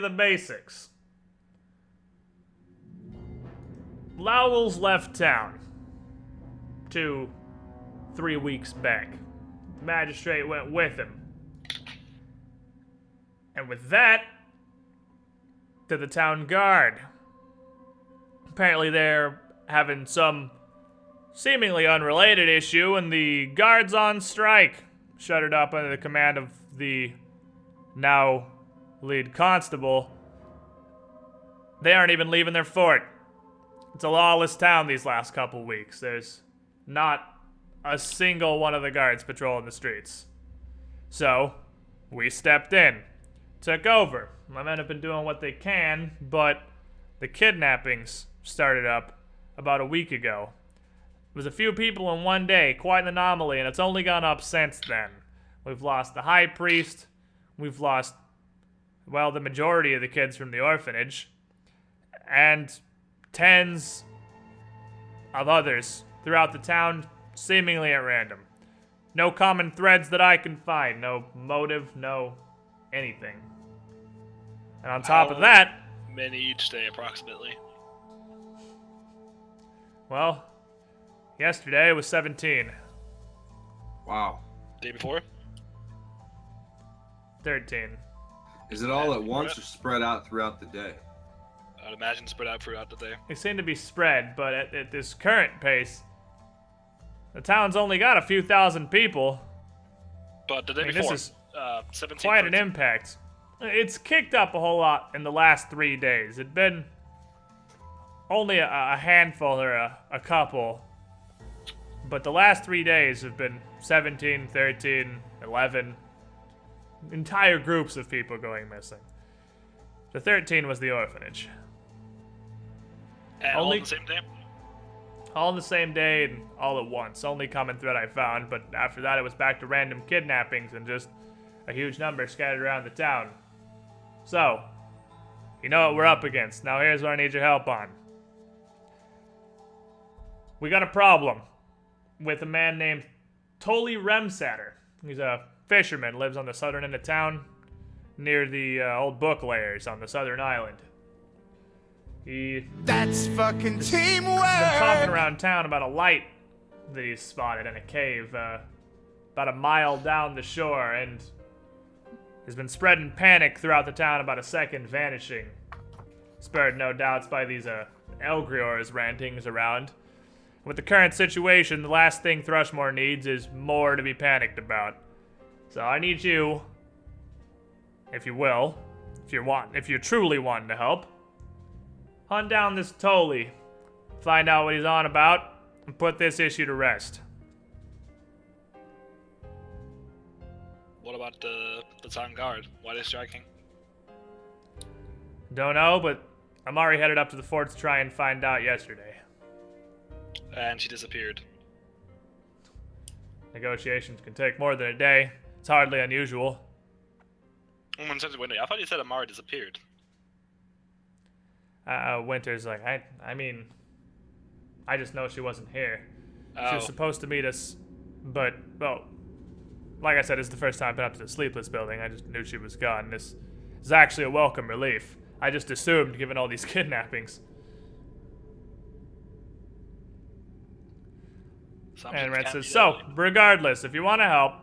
the basics. Lowell's left town 2-3 weeks back. The magistrate went with him. And with that, to the town guard. Apparently they're having some seemingly unrelated issue, and the guard's on strike, shuttered up under the command of the now lead constable. They aren't even leaving their fort. It's a lawless town these last couple weeks. There's not a single one of the guards patrolling the streets. So, we stepped in, took over. My men have been doing what they can, but the kidnappings started up about a week ago. It was a few people in one day, quite an anomaly, and it's only gone up since then. We've lost the high priest, we've lost, well, the majority of the kids from the orphanage, and tens of others throughout the town, seemingly at random. No common threads that I can find, no motive, no anything. And on top of that... Many each day, approximately? Well, yesterday was 17. Wow. Day before? 13. Is it all at once or spread out throughout the day? I'd imagine spread out throughout the day. They seem to be spread, but at this current pace, the town's only got a few thousand people. But the day before, this is 17. quite an impact. It's kicked up a whole lot in the last 3 days. It'd been only a handful or a couple, but the last 3 days have been 17, 13, 11. Entire groups of people going missing. The 13 was the orphanage. And all on the same day? All on the same day and all at once. Only common thread I found, but after that it was back to random kidnappings and just a huge number scattered around the town. So, you know what we're up against. Now here's what I need your help on. We got a problem with a man named Tolly Remsatter. He's a fisherman, lives on the southern end of town, near the old book layers on the southern island. That's fucking teamwork! Been talking around town about a light that he spotted in a cave about a mile down the shore, and has been spreading panic throughout the town about a second vanishing. Spurred no doubts by these Elgrior's rantings around. With the current situation, the last thing Thrushmoor needs is more to be panicked about. So I need you, if you will, if you truly want to help, hunt down this Tolly, find out what he's on about, and put this issue to rest. What about the town guard? Why are they striking? Don't know, but Amari headed up to the fort to try and find out yesterday. And she disappeared. Negotiations can take more than a day. It's hardly unusual. I thought you said Amara disappeared. Winter's like, I mean, I just know she wasn't here. She was Oh. supposed to meet us, but, well, like I said, it's the first time I've been up to the Sleepless building. I just knew she was gone. This is actually a welcome relief. I just assumed, given all these kidnappings. And Red says, so, regardless, if you want to help,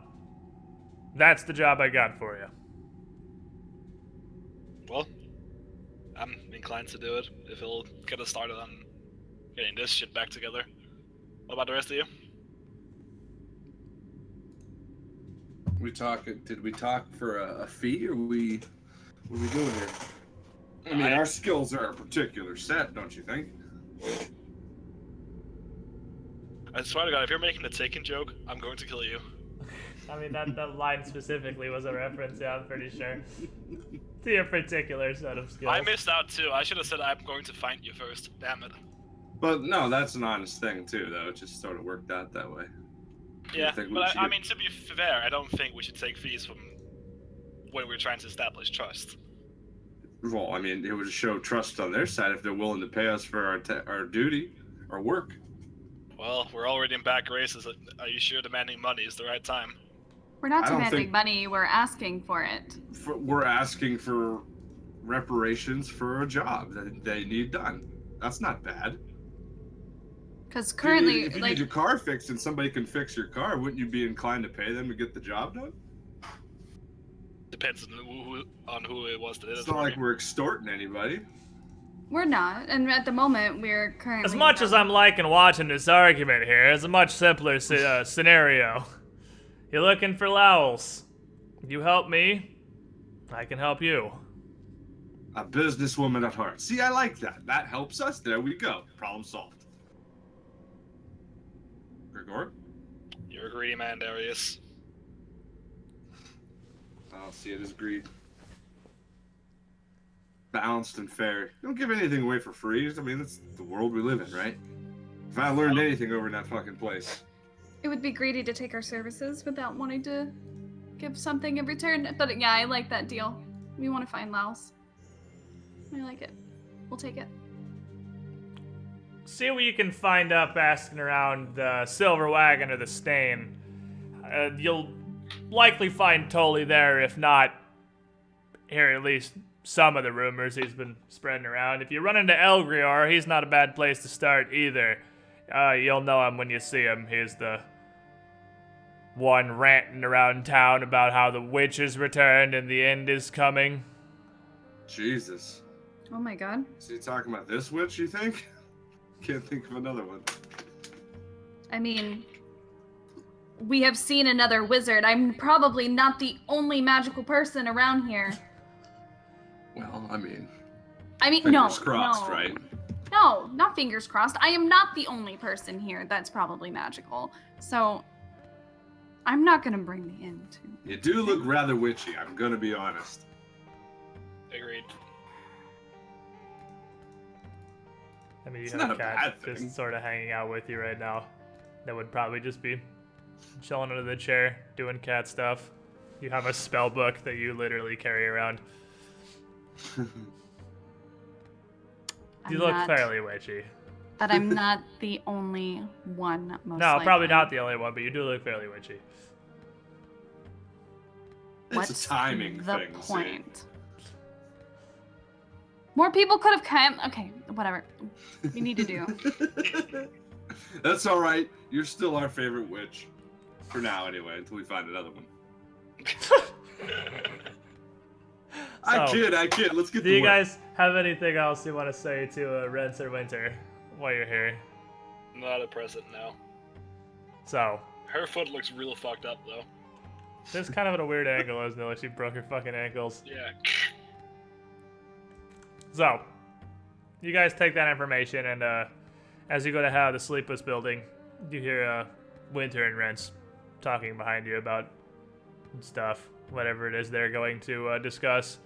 that's the job I got for you. Well, I'm inclined to do it if it'll get us started on getting this shit back together. What about the rest of you? Did we talk for a fee, or what are we doing here? I mean, our skills are a particular set, don't you think? I swear to God, if you're making the Taken joke, I'm going to kill you. I mean, that line specifically was a reference, yeah, I'm pretty sure. To your particular set of skills. I missed out too. I should have said I'm going to find you first. Damn it. But no, that's an honest thing too, though. It just sort of worked out that way. Yeah, but I mean, to be fair, I don't think we should take fees from when we're trying to establish trust. Well, I mean, it would show trust on their side if they're willing to pay us for our duty, our work. Well, we're already in back races. Are you sure demanding money is the right time? We're not demanding money, we're asking for it. We're asking for reparations for a job that they need done. That's not bad. Because currently, if you need your car fixed and somebody can fix your car, wouldn't you be inclined to pay them to get the job done? Depends on who it was that did it. It's not like we're extorting anybody. we're not, and at the moment we're currently. As much as I'm liking watching this argument here, it's a much simpler scenario. You're looking for Lowells. You help me, I can help you. A businesswoman at heart. See, I like that. That helps us. There we go. Problem solved. Gregor? You're a greedy man, Darius. I don't see it as greed. Balanced and fair. Don't give anything away for free. I mean, that's the world we live in, right? If I learned anything over in that fucking place. It would be greedy to take our services without wanting to give something in return. But yeah, I like that deal. We want to find Laos. I like it. We'll take it. See what you can find up asking around the Silver Wagon or the Stain. You'll likely find Tully there, if not hear at least some of the rumors he's been spreading around. If you run into Elgrior, he's not a bad place to start either. You'll know him when you see him. He's the one ranting around town about how the witch has returned and the end is coming. Jesus. Oh my god. So you talking about this witch, you think? Can't think of another one. I mean, we have seen another wizard. I'm probably not the only magical person around here. Well, I mean, no, fingers crossed, no. right? No, not fingers crossed. I am not the only person here that's probably magical. So, I'm not gonna bring the end to. You do look rather witchy, I'm gonna be honest. Agreed. I mean, you It's have not a a cat bad thing. just sort of hanging out with you right now. That would probably just be chilling under the chair, doing cat stuff. You have a spell book that you literally carry around. You look fairly witchy. But I'm not the only one, most No, probably likely. not the only one, but you do look fairly witchy. It's What's a timing the thing. see? point? More people could have come. Okay, whatever. We need to do. That's all right. You're still our favorite witch. For now, anyway, until we find another one. I kid. Let's get Do to you work. guys have anything else you want to say to Rents or Winter while you're here? Not at present, no. So, Her foot looks real fucked up, though. this kind of at a weird angle, isn't it? Like she broke her fucking ankles. Yeah. So, you guys take that information, and as you go to have the Sleepless building, you hear Winter and Rents talking behind you about stuff, whatever it is they're going to discuss.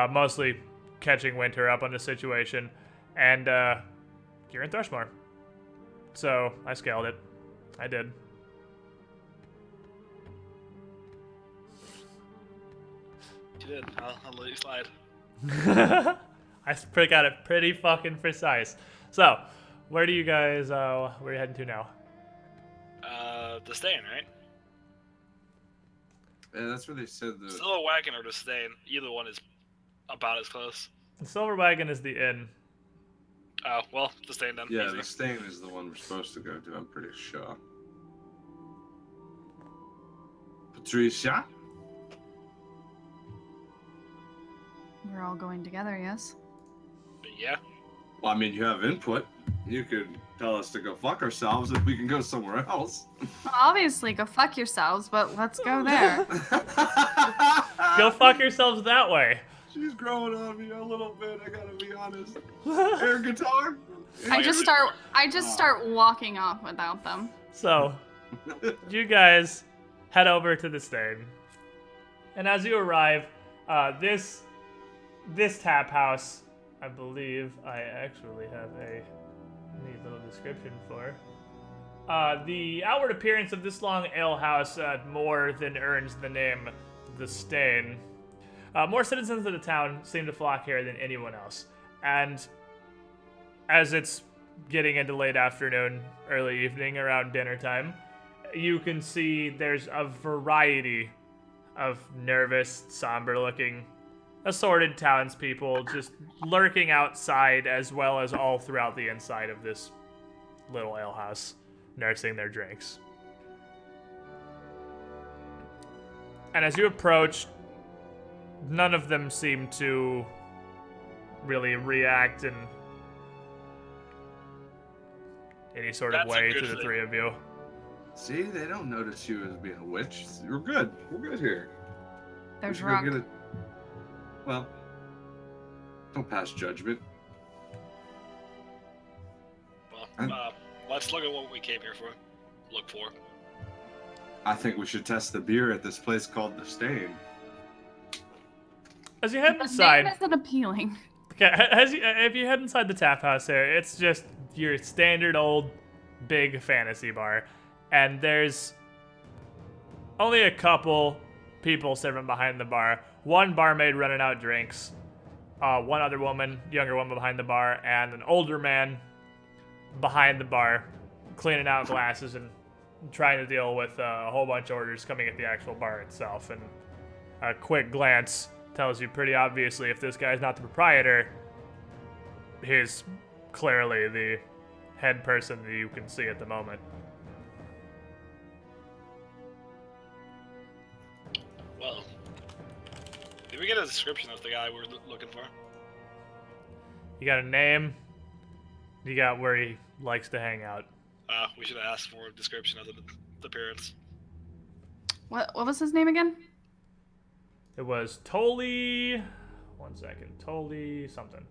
Mostly catching Winter up on the situation, and you're in Thrushmoor. So, I scaled it. I did. You did. I'll let you slide. I got it pretty fucking precise. So, where do you guys, where are you heading to now? The Stain, right? Yeah, that's where they said the. Still a wagon or the Stain. Either one is about as close. The Silver Wagon is the inn. Oh, well, the Stain then. Yeah, Easy. the stain is the one we're supposed to go to. I'm pretty sure. Patricia. We're all going together, yes? But yeah. Well, I mean, you have input. You could tell us to go fuck ourselves if we can go somewhere else. Well, obviously, go fuck yourselves, but let's go there. Go fuck yourselves that way. She's growing on me a little bit. I gotta be honest. Air guitar. I just start walking off without them. So, you guys head over to the Stain. And as you arrive, this tap house, I believe I actually have a neat little description for. The outward appearance of this long ale house more than earns the name the Stain. More citizens of the town seem to flock here than anyone else. And as it's getting into late afternoon, early evening, around dinner time, you can see there's a variety of nervous, somber-looking assorted townspeople just lurking outside as well as all throughout the inside of this little alehouse, nursing their drinks. And as you approach, none of them seem to really react in any sort of That's a way good to the thing. three of you. See, they don't notice you as being a witch. We're good. We're good here. They're We should drunk. go get it. Well, don't pass judgment. Well, let's look at what we came here for. Look for. I think we should test the beer at this place called The Stain. As you head The inside, name isn't appealing. okay, if you head inside the tap house here, it's just your standard old big fantasy bar. And there's only a couple people serving behind the bar. One barmaid running out drinks. One other woman, younger woman behind the bar, and an older man behind the bar cleaning out glasses and trying to deal with a whole bunch of orders coming at the actual bar itself. And a quick glance tells you pretty obviously if this guy's not the proprietor, he's clearly the head person that you can see at the moment. Well, did we get a description of the guy we're looking for? You got a name, you got where he likes to hang out. We should ask for a description of the appearance. What was his name again? It was Tolly. 1 second. Tolly something.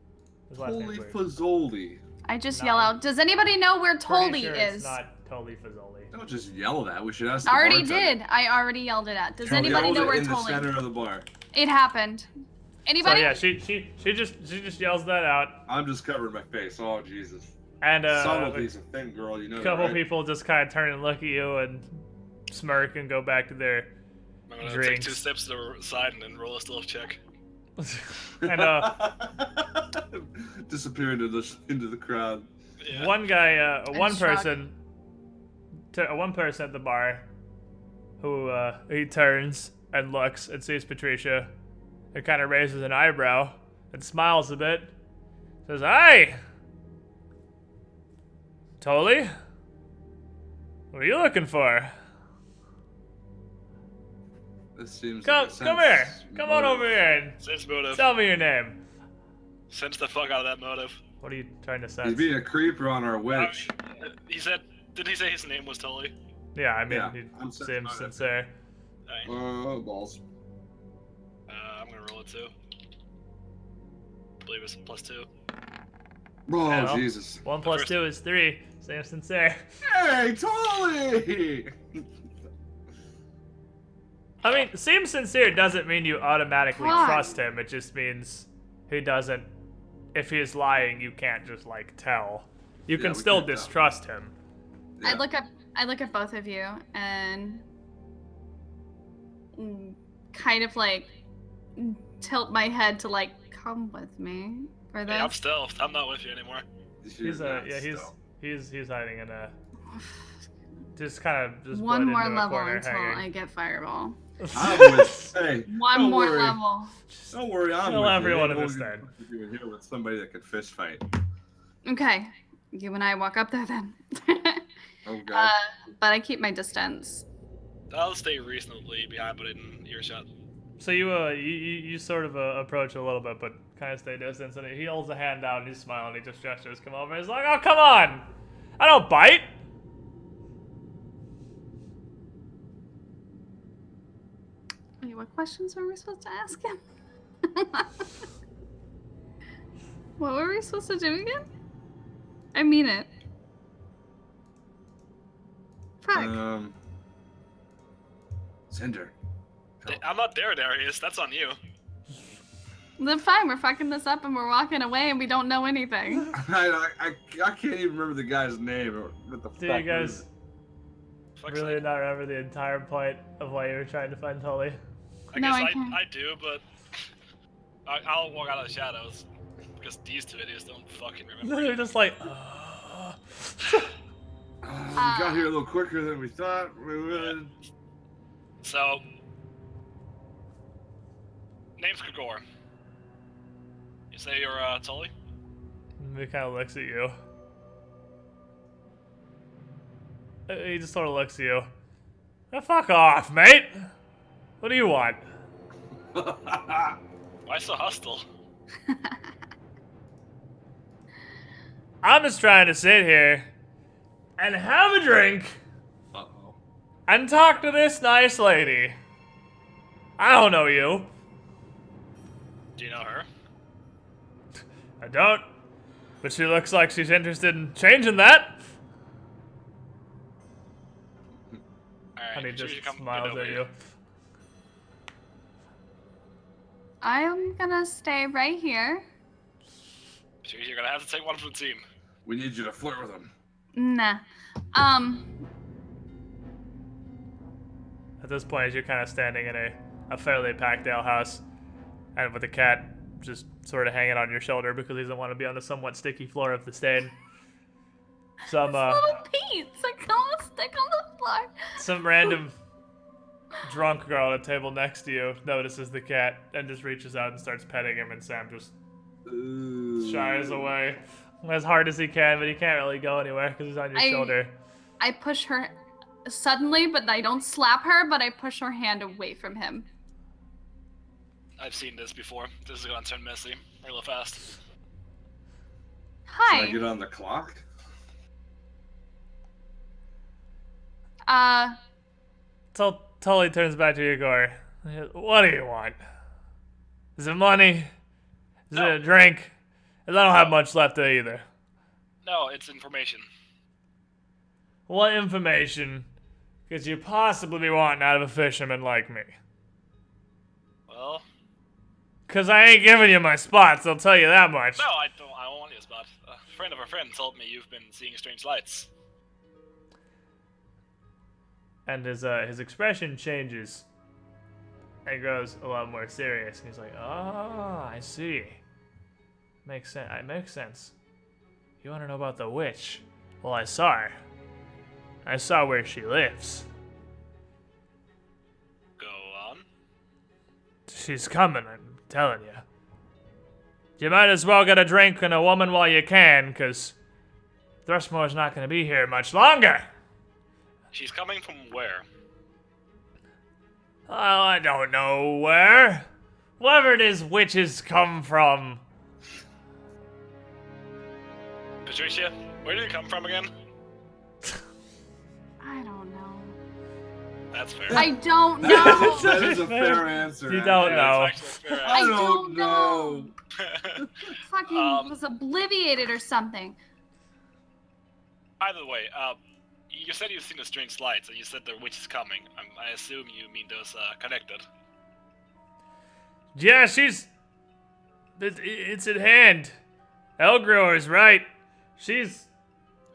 His last Holy name's weird. Fazoli. I just No. yell out, does anybody know where Pretty Tolly sure is? It's not Tolly Fazoli. Don't just yell that. We should ask the I already bartender. did. I already yelled it at. Does Tolly anybody yelled know it where in the Tolly? center of the bar. It happened. So Anybody? yeah, she just yells that out, I'm just covering my face. Oh, Jesus. and Subtlety's a thing, girl. You know a that, couple right? people just kind of turn and look at you and smirk and go back to their I'm gonna Drinks. take 2 steps to the side and then roll a stealth check. and Disappear into the crowd. Yeah. one guy, one shrug. person at the bar, who he turns and looks and sees Patricia, and kind of raises an eyebrow and smiles a bit. Says, "Hi, Tolly. What are you looking for? This seems Come like a here. sense Come on motive. over here and Sense motive. tell me your name." Sense the fuck out of that motive. What are you trying to He's sense? being a creeper on our witch. He said, did he say his name was Tully? Yeah, I mean, Yeah, he I'm seems motive. sincere. Dang. Balls. I'm gonna roll it too. I believe it's +2. Oh, Well, Jesus. 1 plus First- 2 is 3. Seems sincere. Hey, Tolly! I mean, seems sincere doesn't mean you automatically Why? trust him. It just means he doesn't. If he's lying, you can't just like tell. You Yeah, can we still can't tell. distrust him. I Yeah. look at both of you and kind of like tilt my head to like come with me for this. Hey, I'm stealthed. I'm not with you anymore. He's not yeah, still. he's hiding in a just kind of just One blend more into a level corner until hanging. I get fireball. I would say. One don't more worry. level. Don't worry, I'm Kill with everyone you. in this We'll thing. get you in here with somebody that can fist fight. Okay, you and I walk up there then. Oh, God. But I keep my distance. I'll stay reasonably behind, but in earshot. So you sort of approach a little bit, but kind of stay distance, and he holds a hand out and he's smiling. He just gestures, come over. He's like, "Oh, come on! I don't bite." Wait, what questions were we supposed to ask him? What were we supposed to do again? I mean it. Fuck. Cinder. I'm not there, Darius. That's on you. Then fine, we're fucking this up and we're walking away and we don't know anything. I can't even remember the guy's name. Or what the Do fuck you guys Fuck's really sake. not remember the entire point of why you were trying to find Tully? I No, guess I can't. I do, but I'll walk out of the shadows because these two idiots don't fucking remember. They're just like, We got here a little quicker than we thought we would. So, name's Gregor. You say you're Tully? He kind of looks at you. He just sort of looks at you. Fuck off, mate! What do you want? Why so hostile? I'm just trying to sit here and have a drink Uh-oh. and talk to this nice lady. I don't know you. Do you know her? I don't. But she looks like she's interested in changing that. Alright, And he sure just you come smiles over at here. you. I'm gonna stay right here. Sure you're gonna have to take one from the team. We need you to flirt with him. Nah. At this point, as you're kind of standing in a fairly packed alehouse, and with the cat just sort of hanging on your shoulder because he doesn't want to be on the somewhat sticky floor of the stain. Some Little Pete, so come and stick on the floor. some random drunk girl at a table next to you notices the cat and just reaches out and starts petting him, and Sam just Ooh. shies away as hard as he can, but he can't really go anywhere because he's on your shoulder. I push her suddenly, but I don't slap her, but I push her hand away from him. I've seen this before. This is gonna turn messy real fast. Hi. Should I get on the clock? Tully turns back to Igor. What do you want? Is it money? Is No. it a drink? 'Cause I don't have much left either. No, it's information. What information could you possibly be wanting out of a fisherman like me? Well, 'Cause I ain't giving you my spots, I'll tell you that much. no, I don't want your spot. A friend of a friend told me you've been seeing strange lights. And his expression changes and grows a lot more serious. And he's like, "Oh, I see. Makes sense. It makes sense. You want to know about the witch? Well, I saw her. I saw where she lives. Go on. She's coming, I'm telling you. You might as well get a drink and a woman while you can, 'cause Thrushmoor's not going to be here much longer." She's coming from where? Oh, I don't know where. Wherever it is witches come from. Patricia, where did you come from again? I don't know. That's fair. I don't know. That is a fair answer. You don't actually. know. It's actually a fair I I answer. don't know. Fucking was obliviated or something. Either way, you said you've seen the strange lights, and you said the witch is coming. I assume you mean those connected. Yeah, it's at hand. Elgrower's right. She's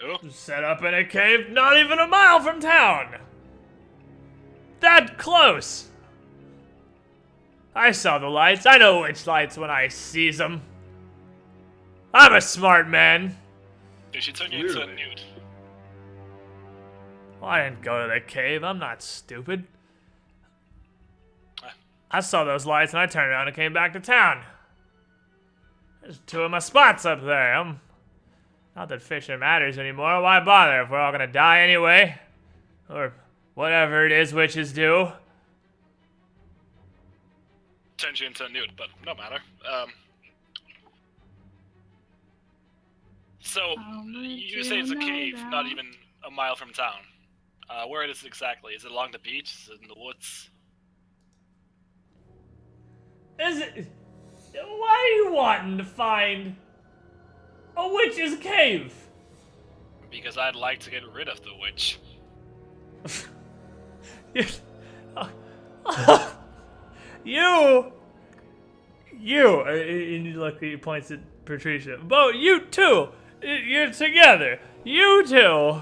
Oh, set up in a cave not even a mile from town. That close. I saw the lights. I know which lights when I sees them. I'm a smart man. did she turn you into a Clearly. nude? Well, I didn't go to the cave. I'm not stupid. Ah. I saw those lights and I turned around and came back to town. There's two of my spots up there. Not that fishing matters anymore. Why bother if we're all gonna die anyway? Or whatever it is witches do. Turned you into a nude, but no matter. So, you say it's a cave, not even a mile from town. Where is it exactly? Is it along the beach? Is it in the woods? Is it? Why are you wanting to find a witch's cave? Because I'd like to get rid of the witch. You, and you look, he points at Patricia. Bo, you too. You're together. You two.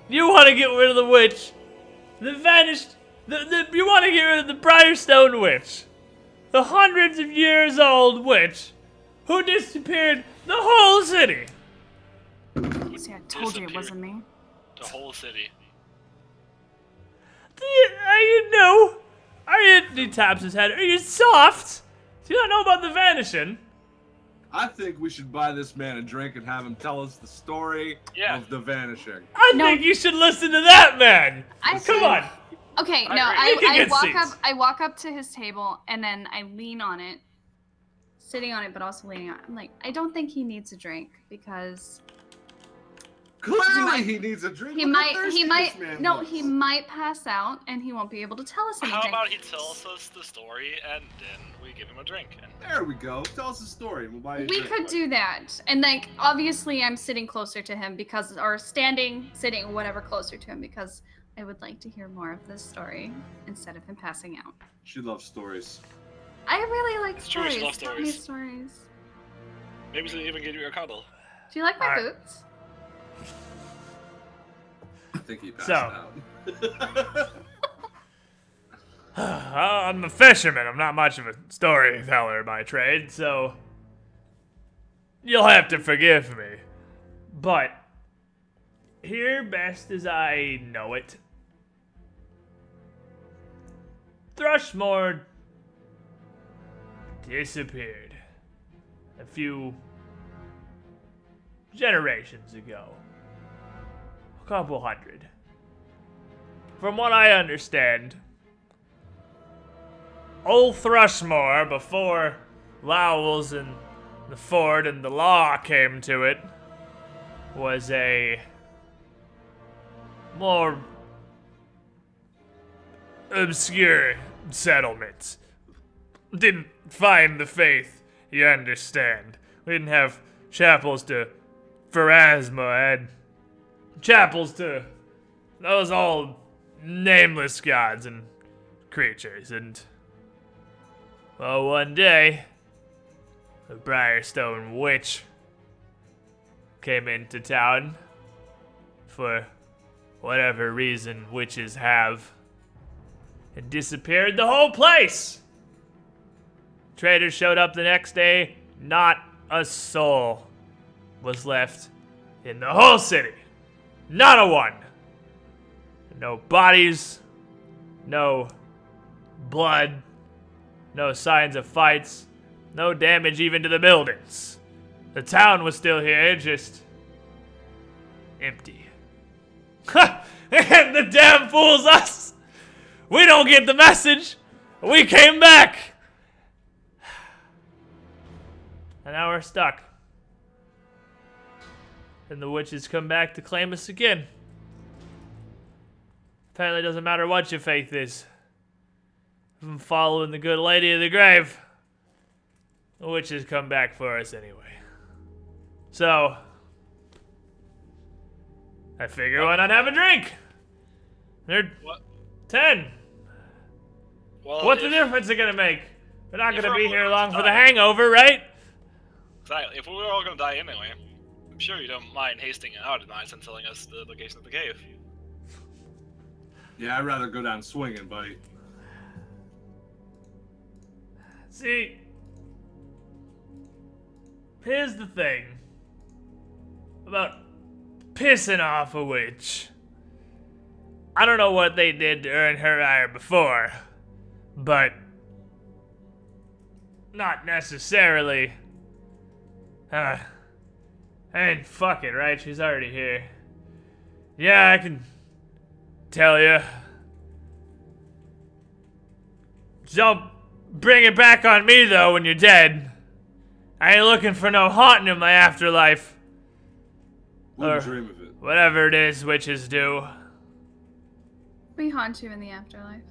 You want to get rid of the witch, the vanished. You want to get rid of the Briarstone witch, the hundreds of years old witch, who disappeared the whole city. See, I told you it wasn't me. The whole city. Are you? He taps his head. Are you soft? Do you not know about the vanishing? I think we should buy this man a drink and have him tell us the story of the vanishing. I think you should listen to that man. Come on. Okay, I no, agree. We can I get walk seats. up. I walk up to his table and then I lean on it, sitting on it, but also leaning on it. I'm like, I don't think he needs a drink because Clearly, he needs a drink. he Look how might. thirsty He might. this man No, looks. he might pass out and he won't be able to tell us anything. How about he tells us the story and then we give him a drink? And There we go. Tell us the story. We'll buy you a We drink, could buddy. do that. And like obviously I'm sitting closer to him because or sitting, whatever closer to him because I would like to hear more of this story instead of him passing out. She loves stories. I really like It's true, she stories. loves Tell me stories. stories. maybe she'll even give you a cuddle. Do you like my Alright. boots? I think he passed So. out. I'm a fisherman. I'm not much of a storyteller by trade, so you'll have to forgive me. But here, best as I know it, Thrushmoor disappeared a few generations ago. A couple hundred. From what I understand, old Thrushmoor, before Lowell's and the Ford and the law came to it, was a more obscure settlement. Didn't find the faith, you understand. We didn't have chapels to Pharasma and chapels to those old nameless gods and creatures, and well, one day the Briarstone witch came into town for whatever reason witches have and disappeared the whole place. Traders showed up the next day, not a soul was left in the whole city. Not a one. No bodies, no blood, no signs of fights, no damage even to the buildings. The town was still here, just empty. And the damn fools us! We don't get the message! We came back! And now we're stuck. And the witches come back to claim us again. Apparently it doesn't matter what your faith is. If I'm following the good lady of the grave, the witches come back for us anyway. So, I figure why not have a drink? They're What? 10. Well, What's the if- difference it gonna make? We're not if gonna we're be all here gonna long for the die- hangover, right? Exactly. If we were all gonna die anyway, I'm sure you don't mind hasting it out tonight and telling us the location of the cave. Yeah, I'd rather go down swinging, buddy. See, here's the thing about pissing off a witch. I don't know what they did to earn her ire before, but not necessarily. And fuck it, right? She's already here. Yeah, I can tell you. Don't bring it back on me, though, when you're dead. I ain't looking for no haunting in my afterlife. Wouldn't Or- dream of it. Whatever it is witches do. We haunt you in the afterlife.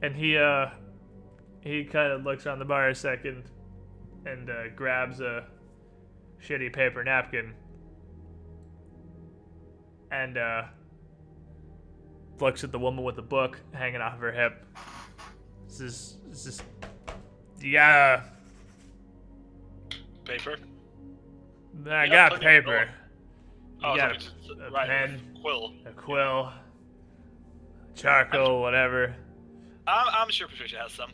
And he kind of looks around the bar a second and grabs a shitty paper napkin and looks at the woman with the book hanging off her hip. This is, yeah, Paper? I Yeah, got plenty of paper. gold. Oh, You got so we just a write pen, with quill. a quill, charcoal, whatever. I'm sure Patricia has some.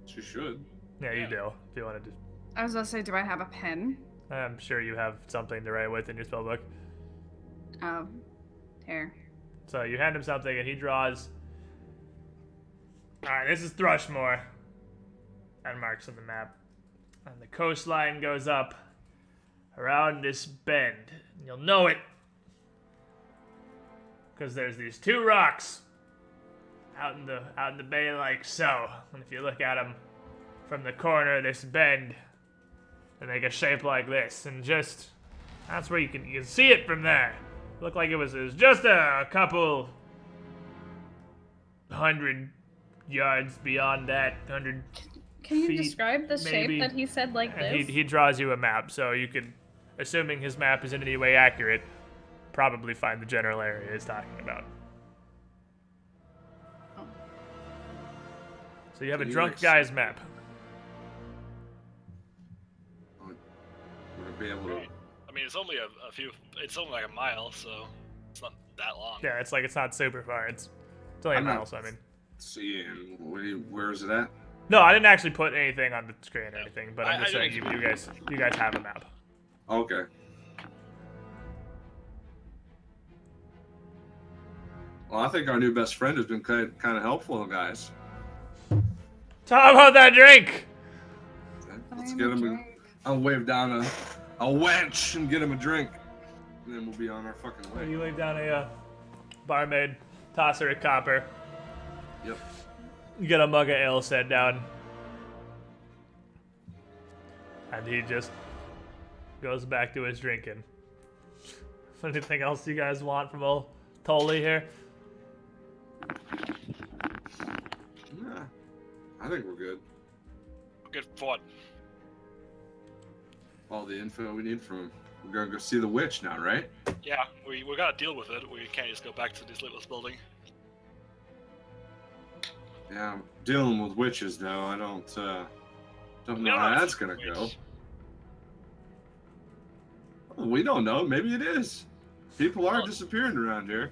She should. Yeah, you Yeah. do. If you want to, I was gonna say, do I have a pen? I'm sure you have something to write with in your spellbook. Oh, here. So you hand him something, and he draws. All right, this is Thrushmoor. And marks on the map. And the coastline goes up around this bend. And you'll know it because there's these two rocks out in the bay like so. And if you look at them from the corner of this bend, they make a shape like this. And just that's where you can see it from there. Looked like it was just a couple 100 yards beyond that. 100. Can you feet, describe the maybe. shape that he said like And this? he draws you a map, so you could, assuming his map is in any way accurate, probably find the general area he's talking about. Oh. So you have a Can you drunk guy's map. Would I be able to? I mean, it's only a few. It's only like a mile, so it's not that long. Yeah, it's not super far. It's only a I'm not- mile, so I mean. Seeing where is it at? No, I didn't actually put anything on the screen or anything, but I'm just I saying didn't you guys have a map. Okay. Well, I think our new best friend has been kind of helpful, guys. Talk about that drink. Let's get him. I'll wave down a wench and get him a drink, and then we'll be on our fucking way. You lay down a barmaid, toss her a copper. Yep. You get a mug of ale set down. And he just goes back to his drinking. Anything else you guys want from old Tully here? Yeah, I think we're good. Good for what? All the info we need from him. We're gonna go see the witch now, right? Yeah, we gotta deal with it. We can't just go back to this little building. Yeah, I'm dealing with witches though. I don't know how that's gonna go. Well, we don't know. Maybe it is. People are disappearing around here.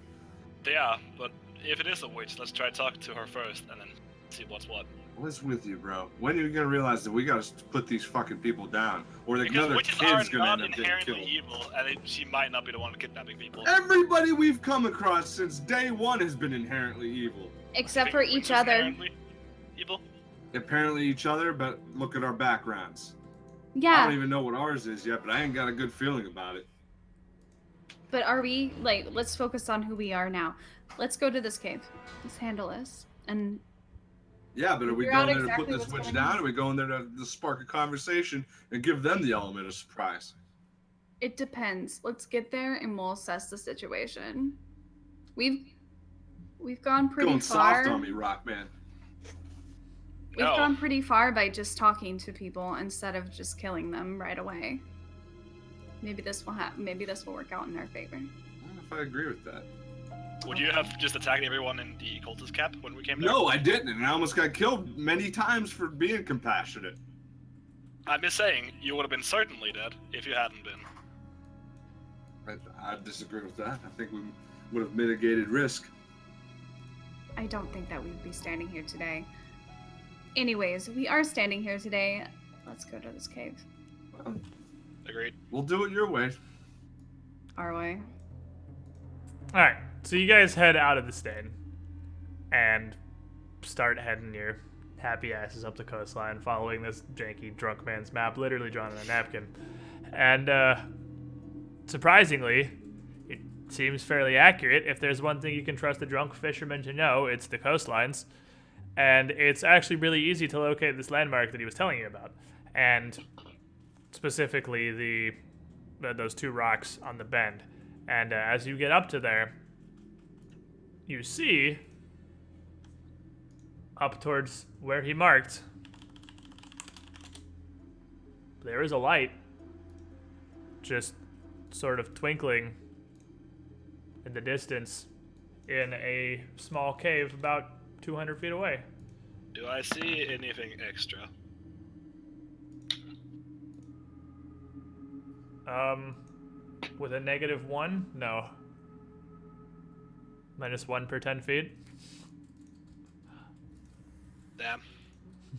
Yeah, but if it is a witch, let's try talking to her first and then see what's what. What's with you, bro? When are you gonna realize that we gotta put these fucking people down, or the Because other witches kid's are gonna not end up getting inherently killed? evil, and she might not be the one kidnapping people. Everybody we've come across since day one has been inherently evil. Except for Witches each other. inherently Evil? Apparently each other, but look at our backgrounds. I Yeah, don't even know what ours is yet, but I ain't got a good feeling about it. but are we, like, let's focus on who we are now. Let's go to this cave. Let's handle this. And Yeah, but are we Figure out going there exactly to put this what's witch going on. down? Or are we going there to spark a conversation and give them the element of surprise? it depends. Let's get there and we'll assess the situation. We've gone pretty Going far. soft on me, Rockman. We've No. gone pretty far by just talking to people instead of just killing them right away. Maybe this will maybe this will work out in our favor. I don't know if I agree with that. Would you have just attacked everyone in the cultist camp when we came there? No, I didn't, and I almost got killed many times for being compassionate. I'm just saying, you would have been certainly dead if you hadn't been. I disagree with that. I think we would have mitigated risk. I don't think that we'd be standing here today. Anyways, we are standing here today. Let's go to this cave. Well, Agreed. we'll do it your way. Our way. Alright, so you guys head out of the stain and start heading your happy asses up the coastline, following this janky drunk man's map, literally drawn on a napkin. And surprisingly, it seems fairly accurate. If there's one thing you can trust a drunk fisherman to know, it's the coastlines. And it's actually really easy to locate this landmark that he was telling you about. And specifically those two rocks on the bend. And as you get up to there, you see up towards where he marked, there is a light just sort of twinkling in the distance in a small cave about 200 feet away. Do I see anything extra? With a -1? No. -1 per 10 feet? Damn.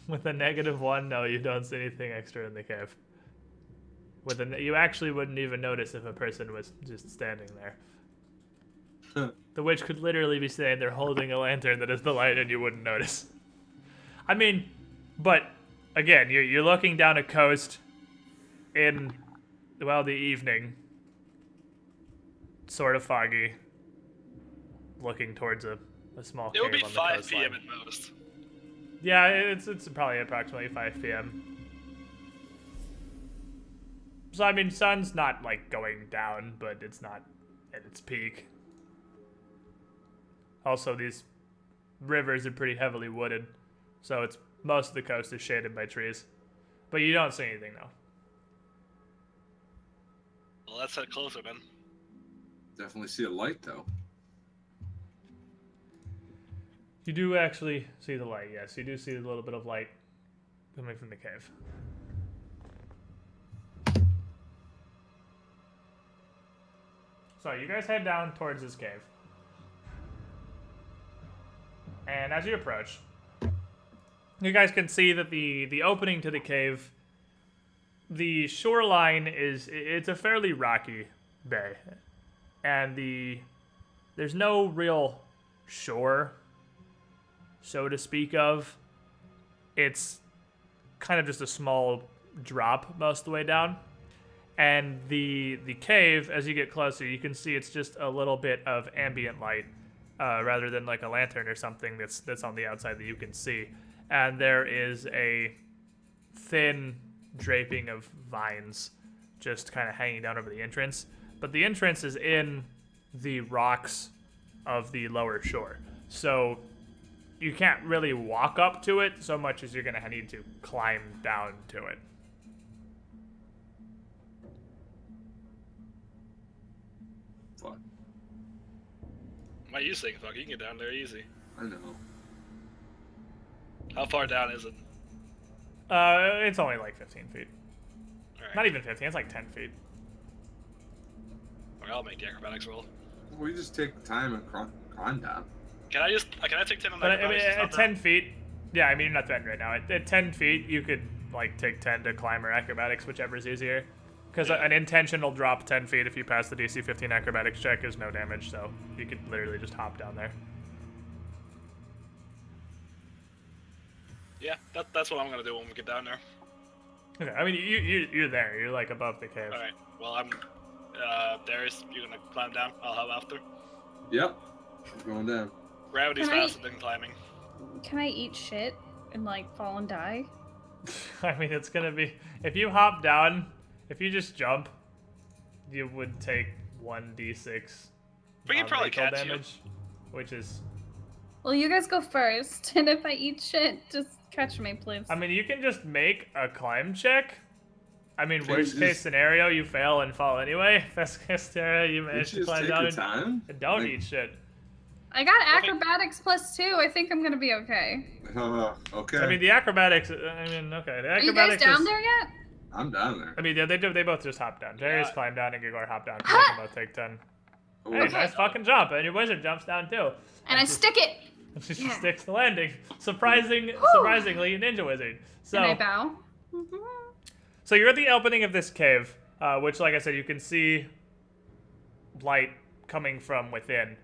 With a -1, no, you don't see anything extra in the cave. You actually wouldn't even notice if a person was just standing there. The witch could literally be standing there holding a lantern that is the light and you wouldn't notice. I mean, but again, you're looking down a coast in, well, the evening. Sort of foggy. Looking towards a small cave It would be on the 5 coastline. p.m. at most. Yeah, it's probably approximately 5 p.m. So, I mean, sun's not, like, going down, but it's not at its peak. Also, these rivers are pretty heavily wooded, so most of the coast is shaded by trees. But you don't see anything, though. Well, let's head closer then. Definitely see a light, though. You do actually see the light, yes. You do see a little bit of light coming from the cave. So you guys head down towards this cave. And as you approach, you guys can see that the opening to the cave, the shoreline it's a fairly rocky bay. And there's no real shore, so to speak of. It's kind of just a small drop most of the way down. And the cave, as you get closer, you can see it's just a little bit of ambient light, rather than like a lantern or something that's on the outside that you can see. And there is a thin draping of vines just kind of hanging down over the entrance. But the entrance is in the rocks of the lower shore. So you can't really walk up to it so much as you're going to need to climb down to it. Fuck. Why are you saying fuck? You can get down there easy. I know. How far down is it? It's only like 15 feet. Alright. Not even 15, it's like 10 feet. Alright, I'll make the acrobatics roll. We just take time and climb down. Can I take 10 on the But I mean, acrobatics? at 10 feet, yeah, I mean, you're not threatened right now. At 10 feet, you could like take 10 to climb or acrobatics, whichever's easier. Because an intentional drop 10 feet if you pass the DC 15 acrobatics check is no damage, so you could literally just hop down there. Yeah, that's what I'm gonna do when we get down there. Okay, I mean, you're there. You're like above the cave. Alright, well, I'm. Darius, you're gonna climb down. I'll help after. Yep. We're going down. Gravity's Can I- faster than climbing. Can I eat shit and like fall and die? I mean, it's gonna be if you hop down, if you just jump, you would take 1d6 We can probably non-lethal catch you. damage, which is. Well, you guys go first, and if I eat shit, just catch me, please. I mean, you can just make a climb check. I mean, worst Jesus. case scenario, you fail and fall anyway. Best case scenario, you You manage to just climb take down your time. and don't Like, eat shit. I got acrobatics +2. I think I'm gonna be okay. Okay. I mean, the acrobatics. I mean, okay. The Are you guys acrobatics down is- there yet? I'm down there. I mean, yeah, they both just hop down. Darius Yeah. climbed down and Gigor hopped down. So they can both take 10. Oh, Hey, nice fucking jump. And your wizard jumps down too. And I stick it. And she Yeah. sticks the landing. Surprisingly, ninja wizard. So, And I bow. so you're at the opening of this cave, which, like I said, you can see light coming from within.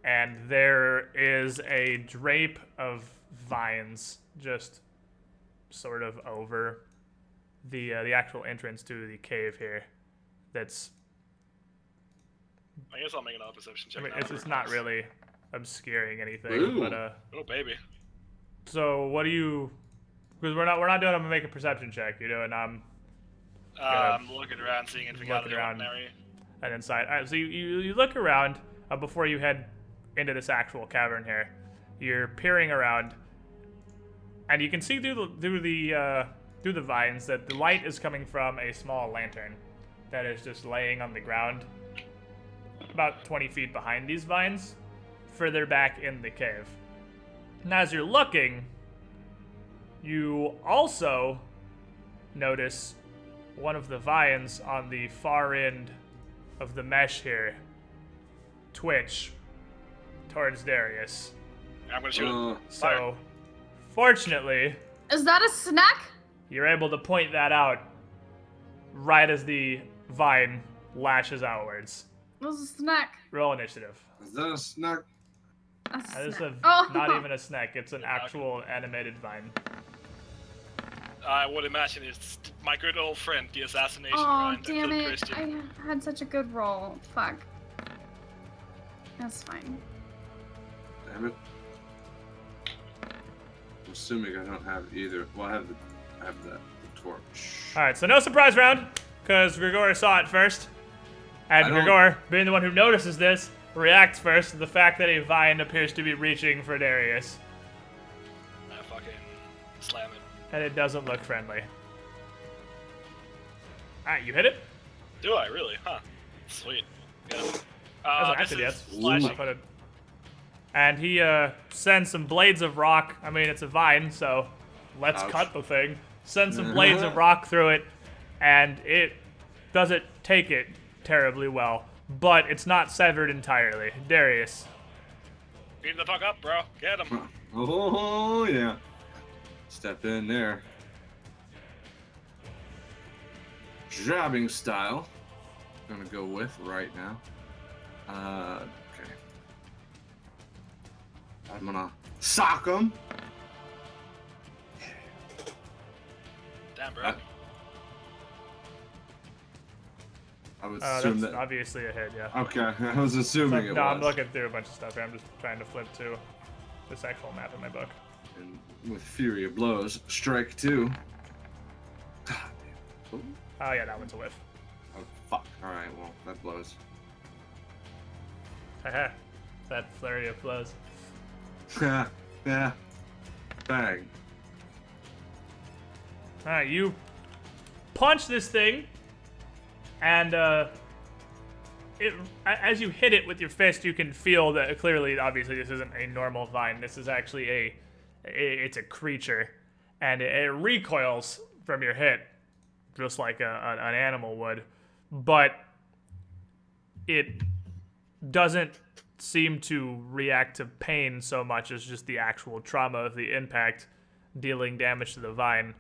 And there is a drape of vines just sort of over the actual entrance to the cave here. That's, I guess I'll make another perception check. I mean, now. it's not really obscuring anything, Ooh. but Oh baby. so what do you? Because we're not doing. I'm gonna make a perception check. You're doing I'm looking around, seeing if we got Looking any around. ordinary. an inside. All right, so you look around before you head into this actual cavern here. You're peering around, and you can see through the vines that the light is coming from a small lantern that is just laying on the ground, about 20 feet behind these vines, further back in the cave. Now, as you're looking, you also notice one of the vines on the far end of the mesh here twitch towards Darius. I'm gonna shoot it. So, fortunately, Is that a snack? you're able to point that out right as the vine lashes outwards. was a snack. Roll initiative. Is that a snack? That is Oh. not even a snack. It's an actual animated vine. I would imagine it's my good old friend, the assassination Oh, Ryan, that damn killed it. Christian. I had such a good roll. Fuck. That's fine. Damn it. I'm assuming I don't have either. Well, I have the torch. All right, so no surprise round, because Grigor saw it first. And I don't- Grigor, being the one who notices this, reacts first to the fact that a vine appears to be reaching for Darius. I fucking slam it. And it doesn't look friendly. Alright, you hit it? Do I really? Huh. Sweet. Yeah. Hasn't This acted yet. is slashing. Put it- And he sends some blades of rock. I mean, it's a vine, so let's Ouch. cut the thing. Sends some blades of rock through it, and it doesn't take it terribly well. But it's not severed entirely. Darius. Beat the fuck up, bro. Get him. Oh, yeah. Step in there. Jabbing style. Gonna go with right now. Okay. I'm gonna sock him. Damn, bro. I would That's assume that. obviously a hit, yeah. Okay, I was assuming it No, I'm was. looking through a bunch of stuff here. I'm just trying to flip to this actual map in my book. And with fury of blows, strike two. God damn. Oh, yeah, that one's a whiff. Oh, fuck. Alright, well, that blows. Haha. That flurry of blows. Yeah. Bang. Alright, you punch this thing, and as you hit it with your fist, you can feel that clearly, obviously, this isn't a normal vine. This is actually it's a creature, and it recoils from your hit, just like an animal would, but it doesn't seem to react to pain so much as just the actual trauma of the impact dealing damage to the vine.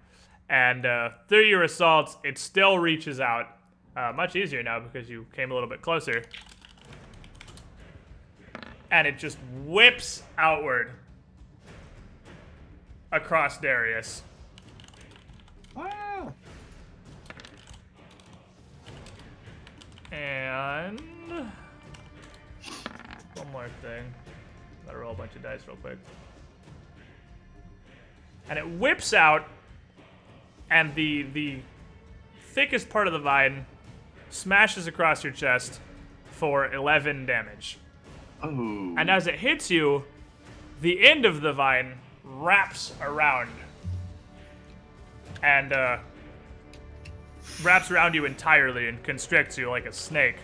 And through your assaults, it still reaches out. Much easier now because you came a little bit closer. And it just whips outward across Darius. Ah. And one more thing. Gotta roll a bunch of dice real quick. And it whips out, and the thickest part of the vine smashes across your chest for 11 damage. Oh. And as it hits you, the end of the vine wraps around. And wraps around you entirely and constricts you like a snake.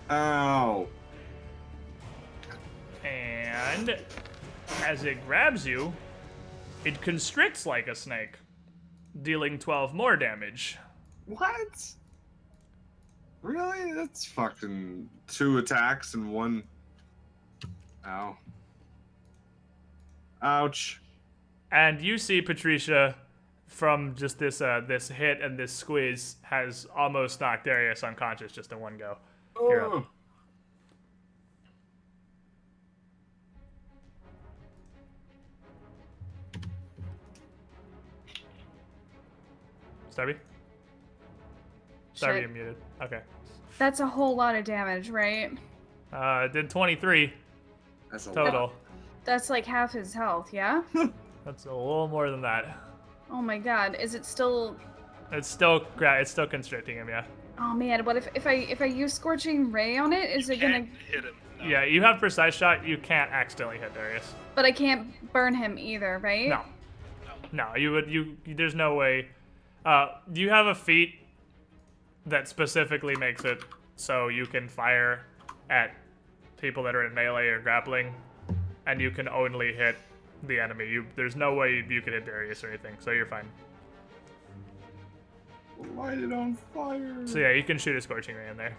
Ow. And as it grabs you, it constricts like a snake, dealing 12 more damage. What? Really? That's fucking 2 attacks and 1. Ow. Ouch. And you see Patricia, from just this this hit and this squeeze, has almost knocked Darius unconscious just in one go. You're up. Oh. Starby? Starby, Shit. you're muted. Okay. That's a whole lot of damage, right? It did 23 That's a total. lot. That's like half his health, yeah? That's a little more than that. Oh my god, is it still... It's still constricting him, yeah. Oh man, what if I use Scorching Ray on it? Is it gonna... Can't hit him. No. Yeah, you have precise shot. You can't accidentally hit Darius. But I can't burn him either, right? No. No, there's no way. Do you have a feat that specifically makes it so you can fire at people that are in melee or grappling, and you can only hit the enemy? There's no way you can hit Darius or anything, so you're fine. Light it on fire. So yeah, you can shoot a Scorching Ray in there.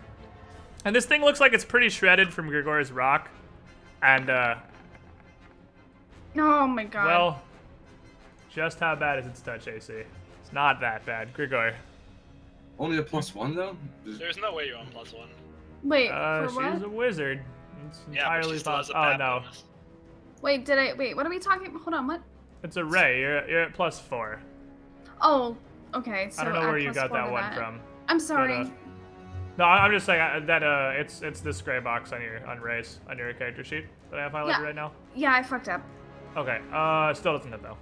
And this thing looks like it's pretty shredded from Grigor's rock, and Oh my god. well, just how bad is its touch AC? It's not that bad. Grigor. Only a +1 though? There's no way you're on +1. Wait, for She's what? a wizard. It's Yeah, but entirely she still has a possible. Oh bad no, bonus. Wait, what are we talking? Hold on, what? it's a ray. You're at +4. Oh, okay. So I don't know where you plus got 4 that to one that. from. I'm sorry. But, no, I'm just saying that it's this gray box on race on your character sheet that I have highlighted Yeah. right now. Yeah, I fucked up. Okay. Still doesn't hit though.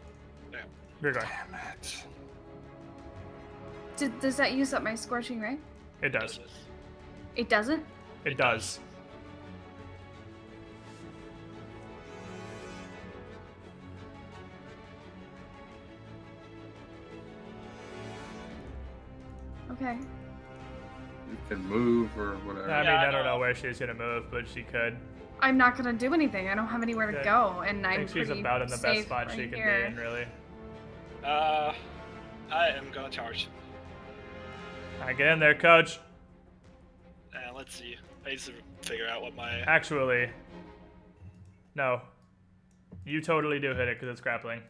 Yeah. You're going. Damn it. Does that use up my scorching ray? It does. It doesn't? It does. Okay. You can move or whatever. I mean, Yeah, I don't no. know where she's gonna move, but she could. I'm not gonna do anything. I don't have anywhere to Okay. go, and I I'm think she's pretty about in the best safe spot right she can here. be in, really. I am gonna charge. Alright, get in there, coach. And let's see. I need to figure out what my. Actually, no. You totally do hit it because it's grappling.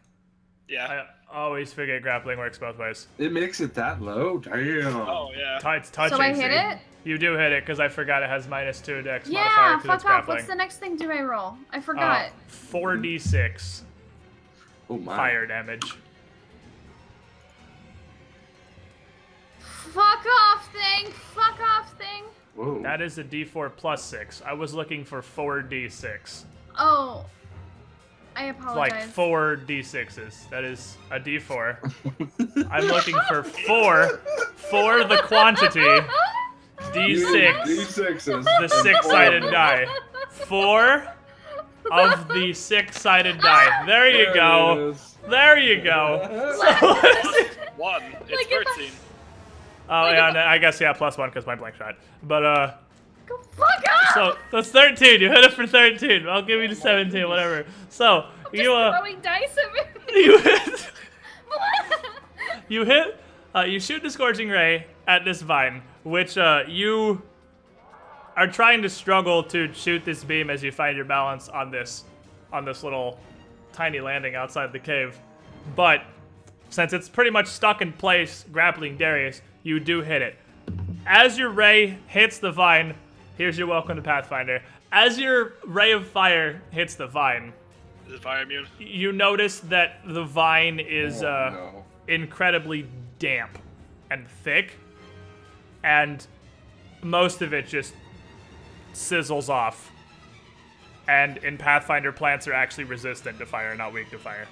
Yeah. I always forget grappling works both ways. It makes it that low? Damn. Oh yeah. It's touching. So I hit see? it? You do hit it because I forgot it has -2 dex Yeah, modifier because fuck it's off. grappling. What's the next thing do I roll? I forgot. 4d6 Oh my. fire damage. Fuck off thing! Fuck off thing! Whoa. That is a d4 plus 6. I was looking for 4d6. Oh. I Like apologize. 4 d6s. That is a d4. I'm looking for 4 for the quantity. D6. D6s. The 6-sided die. 4 of the 6-sided die. There you go. There you go. One. It's Like if I- 13. Oh Like yeah, if and I guess yeah, +1 because my blank shot. But Go fuck off! so that's 13. You hit it for 13. I'll give you the 17, whatever. So Just you throwing dice at me. you hit. You hit, you shoot the Scorching Ray at this vine, which you are trying to struggle to shoot this beam as you find your balance on this little tiny landing outside the cave. But since it's pretty much stuck in place, grappling Darius, you do hit it. As your ray hits the vine, here's your welcome to Pathfinder. As your ray of fire hits the vine, Is it fire immune? you notice that the vine is no. incredibly damp and thick, and most of it just sizzles off. And in Pathfinder, plants are actually resistant to fire, not weak to fire.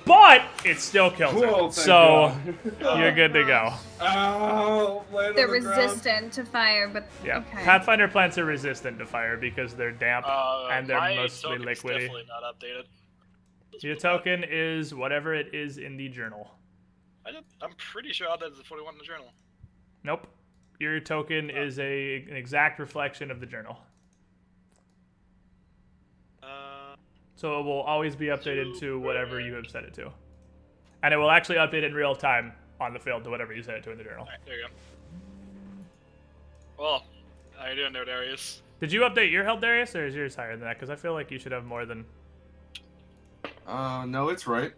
But it still kills Whoa, it, thank so God. you're good to go. Oh, land They're on the ground. resistant to fire, but Yeah, okay. Pathfinder plants are resistant to fire because they're damp and they're My mostly token is liquidy. definitely not updated. Your token is whatever it is in the journal. I'm pretty sure I updated the 41 in the journal. Nope. Your token is an exact reflection of the journal. So it will always be updated to whatever you have set it to. And it will actually update in real time on the field to whatever you set it to in the journal. Alright, there you go. Well, how you doing there, Darius? Did you update your health, Darius, or is yours higher than that? Because I feel like you should have more than... No, it's right.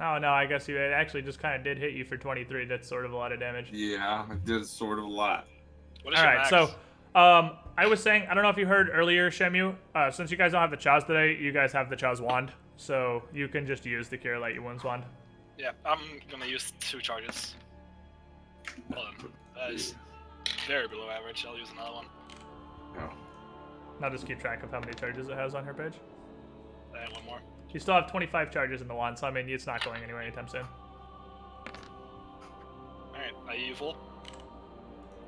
Oh, no, I guess it actually just kind of did hit you for 23. That's sort of a lot of damage. Yeah, I did sort of a lot. What is your Alright, max? so... I was saying, I don't know if you heard earlier, Shemu, since you guys don't have the Chaz today, you guys have the Chaz wand, so you can just use the Cure Light Your Wounds wand. Yeah, I'm gonna use 2 charges. Hold on. That is very below average. I'll use another one. Oh. I'll just keep track of how many charges it has on her page. And one more. You still have 25 charges in the wand, so I mean, it's not going anywhere anytime soon. Alright, are you full?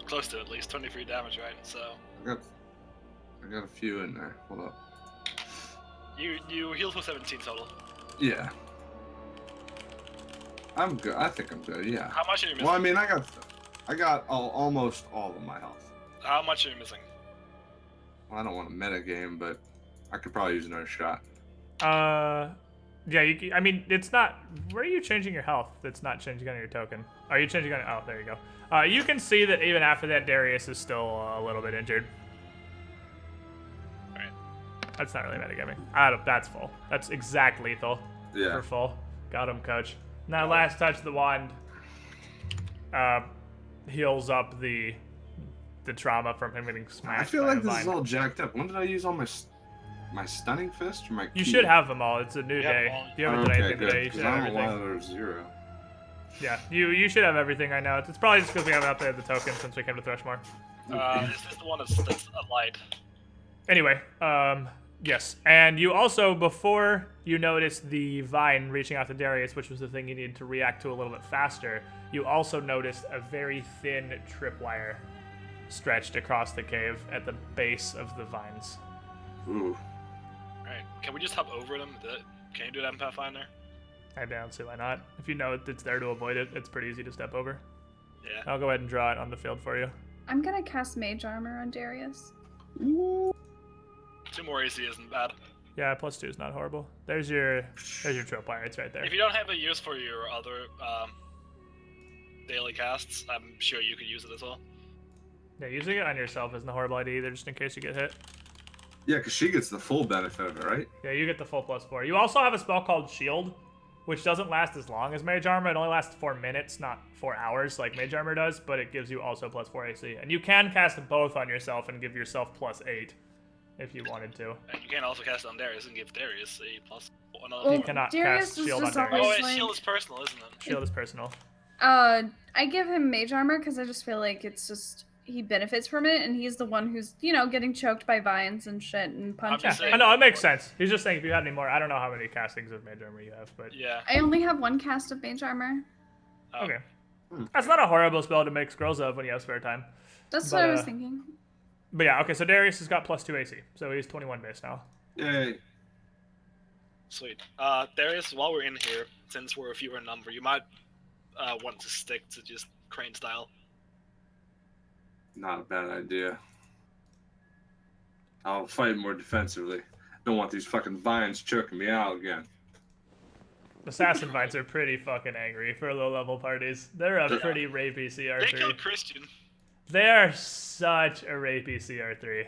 Close to at least 23 damage, right? So I got a few in there. Hold up. you heal for 17 total. Yeah. I'm good. I think I'm good. Yeah. How much are you missing? Well, I mean, I got almost all of my health. How much are you missing? Well, I don't want to meta game, but I could probably use another shot. Yeah, I mean, it's not... Where are you changing your health? That's not changing on your token. Are you changing on... Oh, there you go. You can see that even after that, Darius is still a little bit injured. Alright. That's not really metagaming. That's full. That's exact lethal Yeah. for full. Got him, coach. Now, last touch of the wand. heals up the trauma from him getting smashed. I feel by like a this vine. is all jacked up. When did I use all my stunning fist or my You key? should have them all. It's a new Yeah, day. all- If you haven't done Okay, anything good. today, you Because should I have don't know why everything. there's 0. Yeah, you should have everything. I know. It's probably just because we haven't updated the token since we came to Thrushmoor. Is this the one that's a light? Anyway, yes, and you also, before you noticed the vine reaching out to Darius, which was the thing you needed to react to a little bit faster, you also noticed a very thin tripwire stretched across the cave at the base of the vines. Ooh. Alright, can we just hop over them? Can you do that in Pathfinder? I don't see why not. If you know it's there to avoid it, it's pretty easy to step over. Yeah. I'll go ahead and draw it on the field for you. I'm gonna cast Mage Armor on Darius. 2 more AC isn't bad. Yeah, +2 is not horrible. There's your tripwire. It's right there. If you don't have a use for your other daily casts, I'm sure you could use it as well. Yeah, using it on yourself isn't a horrible idea either, just in case you get hit. Yeah, because she gets the full benefit of it, right? Yeah, you get the full +4. You also have a spell called Shield, which doesn't last as long as Mage Armor. It only lasts 4 minutes, not 4 hours like Mage Armor does, but it gives you also +4 AC. And you can cast both on yourself and give yourself +8 if you wanted to. And you can also cast it on Darius and give Darius a plus another Well, You one. cannot Darius cast is Shield on just Darius. always Oh, wait, like- shield is personal, isn't it? Shield is personal. I give him Mage Armor because I just feel like it's just he benefits from it, and he's the one who's getting choked by vines and shit and punches. just Yeah, saying- I know, it makes sense. He's just saying if you had any more. I don't know how many castings of Mage Armor you have, but Yeah. I only have 1 cast of Mage Armor. Oh. okay. That's not a horrible spell to make scrolls of when you have spare time. That's But, what I was thinking. But yeah, okay, so Darius has got +2 AC, so he's 21 base now. Yay. Sweet. Darius, while we're in here, since we're a fewer in number, you might want to stick to just crane style. Not a bad idea. I'll fight more defensively. Don't want these fucking vines choking me out again. Assassin Vines are pretty fucking angry for low-level parties. They're a pretty rapey They CR3. killed Christian. They are such a rapey CR3.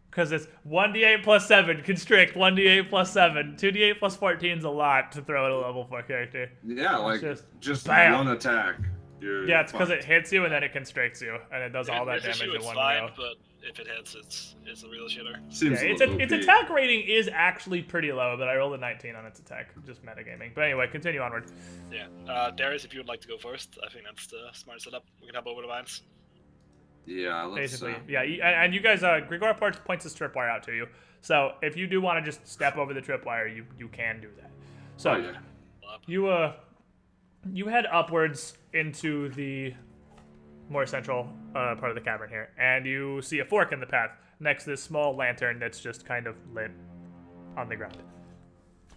Because it's 1d8 plus 7, constrict, 1d8 plus 7. 2d8 plus 14 is a lot to throw at a level 4 character. Yeah, like, just bam. one attack. You're Yeah, it's because fucked. it hits you and then it constricts you, and it does all that If it damage in shoots, one fine, row. but if it hits, it's a real shitter. Seems Yeah, a its little its OP. attack rating is actually pretty low, but I rolled a 19 on its attack, just metagaming. But anyway, continue onward. Yeah. Darius, if you would like to go first, I think that's the smart setup. We can hop over the vines. Yeah, let's. Basically, yeah, and you guys, Grigor points this tripwire out to you. So if you do want to just step over the tripwire, you can do that. So Oh, yeah. you head upwards into the more central part of the cavern here, and you see a fork in the path next to this small lantern that's just kind of lit on the ground.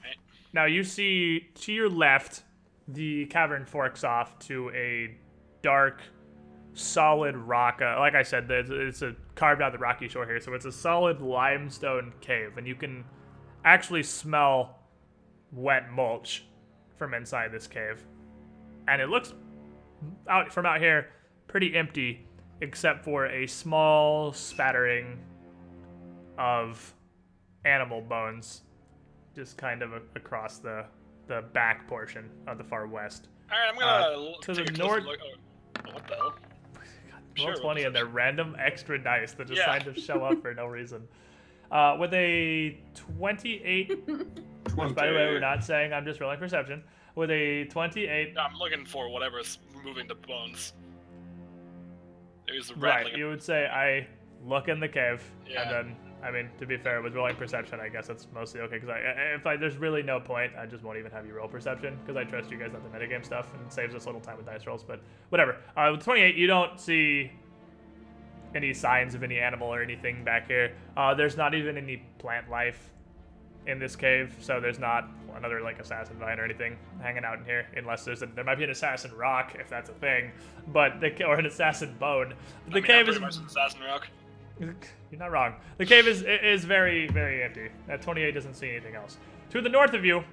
Right. Now you see to your left, the cavern forks off to a dark, solid rock. Like I said, it's a carved out the rocky shore here, so it's a solid limestone cave, and you can actually smell wet mulch from inside this cave. And it looks from out here pretty empty, except for a small spattering of animal bones just kind of across the back portion of the far west. Alright, I'm gonna to take the a closer north- look. Oh, what the hell? Roll 20 and they're random extra dice that just Yeah. kind of show up for no reason. With a 28, which by the way, we're not saying I'm just rolling perception. With a 28, No, I'm looking for whatever's moving the bones. There's a right, rattling. you would say I look in the cave, Yeah. and then, I mean, to be fair, with rolling perception, I guess it's mostly okay, because there's really no point, I just won't even have you roll perception, because I trust you guys on the metagame stuff, and it saves us a little time with dice rolls, but whatever. With 28, you don't see any signs of any animal or anything back here. There's not even any plant life in this cave, so there's not another like assassin vine or anything hanging out in here, unless there might be an assassin rock if that's a thing, but or an assassin bone. But the cave is much an assassin rock. you're not wrong. The cave is very, very empty. That 28 doesn't see anything else. To the north of you,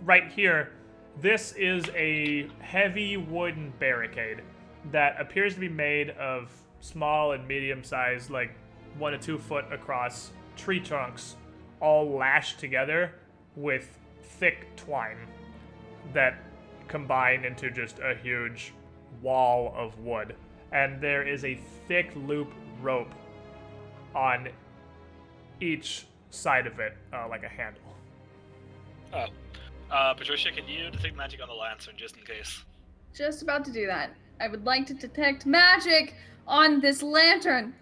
right here, this is a heavy wooden barricade that appears to be made of small and medium-sized, like 1 to 2 foot across tree trunks, all lashed together with thick twine that combine into just a huge wall of wood, and there is a thick loop rope on each side of it, like a handle. Oh. Patricia, can you detect magic on the lantern just in case? Just about to do that. I would like to detect magic on this lantern.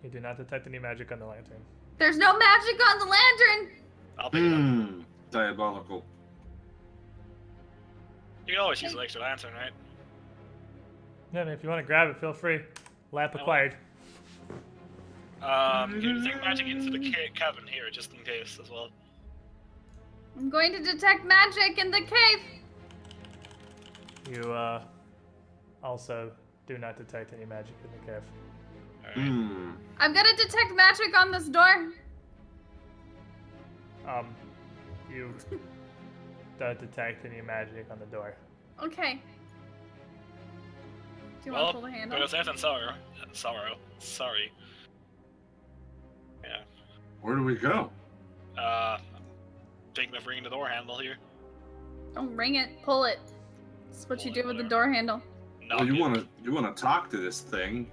You do not detect any magic on the lantern. There's no magic on the lantern! I'll pick it up. Diabolical. You can always use an extra lantern, right? Yeah, and if you want to grab it, feel free. Lamp acquired. Can you detect magic into the cabin here just in case as well? I'm going to detect magic in the cave. You also do not detect any magic in the cave. Alright. I'm gonna detect magic on this door. You don't detect any magic on the door. Okay. Do you want to pull the handle? Because that's sorry. Yeah. Where do we go? Thinking of ringing the door handle here. Don't ring it, pull it. That's what you do with the door handle. Well, you wanna talk to this thing?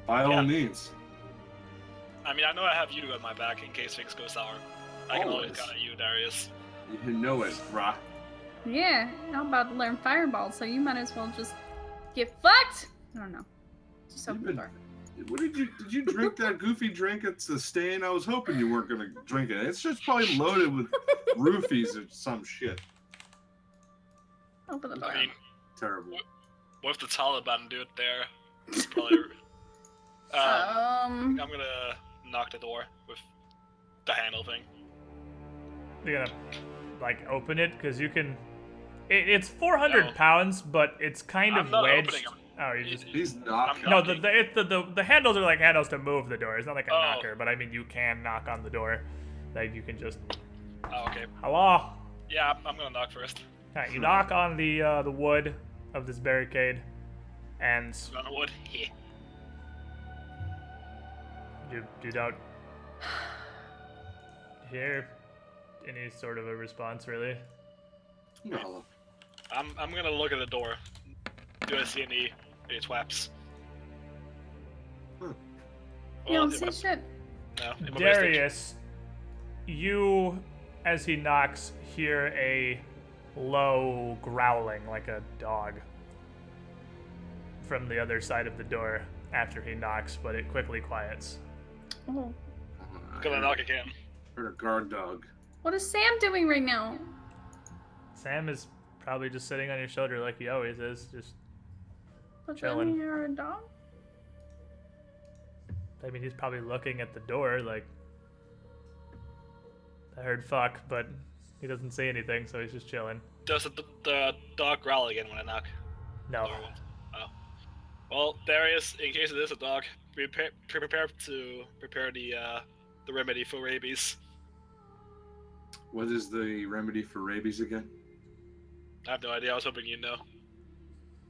By all means. I mean, I know I have you on my back in case things go sour. I can always count on you, Darius. You know it, brah. Yeah, I'm about to learn fireball, so you might as well just get fucked. I don't know. Just open the door. What did you drink that goofy drink at the Stain? I was hoping you weren't gonna drink it. It's just probably loaded with roofies or some shit. Open the door. I mean, Terrible. what if the Taliban do it there? It's probably. I'm gonna knock the door with the handle thing. You're gonna, like, open it? Because you can... It's 400 pounds, but it's kind of wedged. Oh, you just... He's knocking. No, the handles are like handles to move the door. It's not like a knocker, but I mean, you can knock on the door. Like, you can just... Oh, okay. Hello? Yeah, I'm gonna knock first. Alright, you knock on the wood of this barricade, and... On the wood? Yeah. You don't hear any sort of a response, really. No. I'm gonna look at the door. Do I see any twaps? You don't see shit. No. Darius, you, as he knocks, hear a low growling like a dog from the other side of the door after he knocks, but it quickly quiets. Oh. Gonna knock again. Heard a guard dog. What is Sam doing right now? Sam is probably just sitting on your shoulder like he always is, just But chilling. then you're a dog? I mean, he's probably looking at the door like, I heard fuck, but he doesn't say anything, so he's just chilling. Does the dog growl again when I knock? No. Oh. Well, Darius, in case it is a dog, prepare the remedy for rabies. What is the remedy for rabies again? I have no idea. I was hoping you'd know.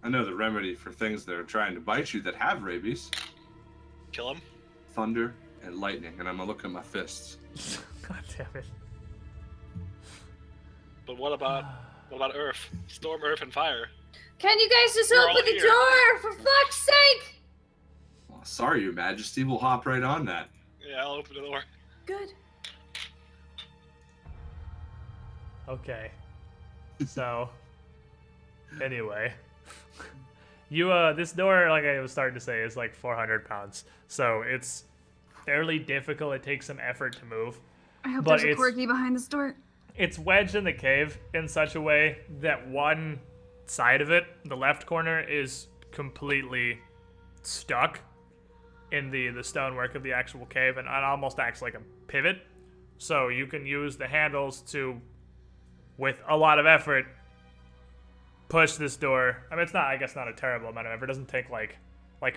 I know the remedy for things that are trying to bite you that have rabies. Kill him. Thunder and lightning, and I'm gonna look at my fists. God damn it. But what about Earth? Storm, Earth, and Fire. Can you guys just We're open all the here. door, for fuck's sake? Well, sorry, Your Majesty. We'll hop right on that. Yeah, I'll open the door. Good. Okay. So, anyway. You, this door, like I was starting to say, is like 400 pounds. So it's fairly difficult. It takes some effort to move. I hope But there's a quirky behind this door. It's wedged in the cave in such a way that one side of it, the left corner, is completely stuck in the stonework of the actual cave, and it almost acts like a pivot. So you can use the handles to, with a lot of effort, push this door. I mean, it's not, I guess, not a terrible amount of effort. It doesn't take like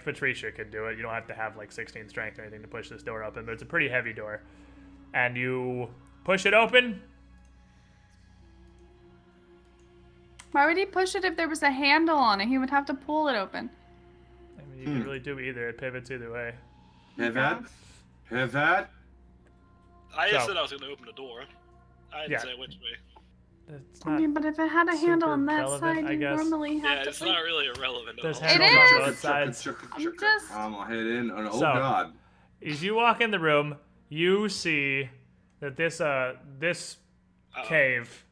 Patricia could do it. You don't have to have like 16 strength or anything to push this door open, but it's a pretty heavy door. And you push it open. Why would he push it if there was a handle on it? He would have to pull it open. I mean, you can really do either. It pivots either way. Pivot. Pivot. I just So- said I was going to open the door. I didn't Yeah. say which way. It's I not. mean, but if it had a handle super on that relevant, side, I you guess. normally have Yeah, to. it's not really irrelevant at There's all. handles It on is. both sides. I'm just- I'm gonna head in, and oh So- god. As you walk in the room, you see that this Uh-oh. cave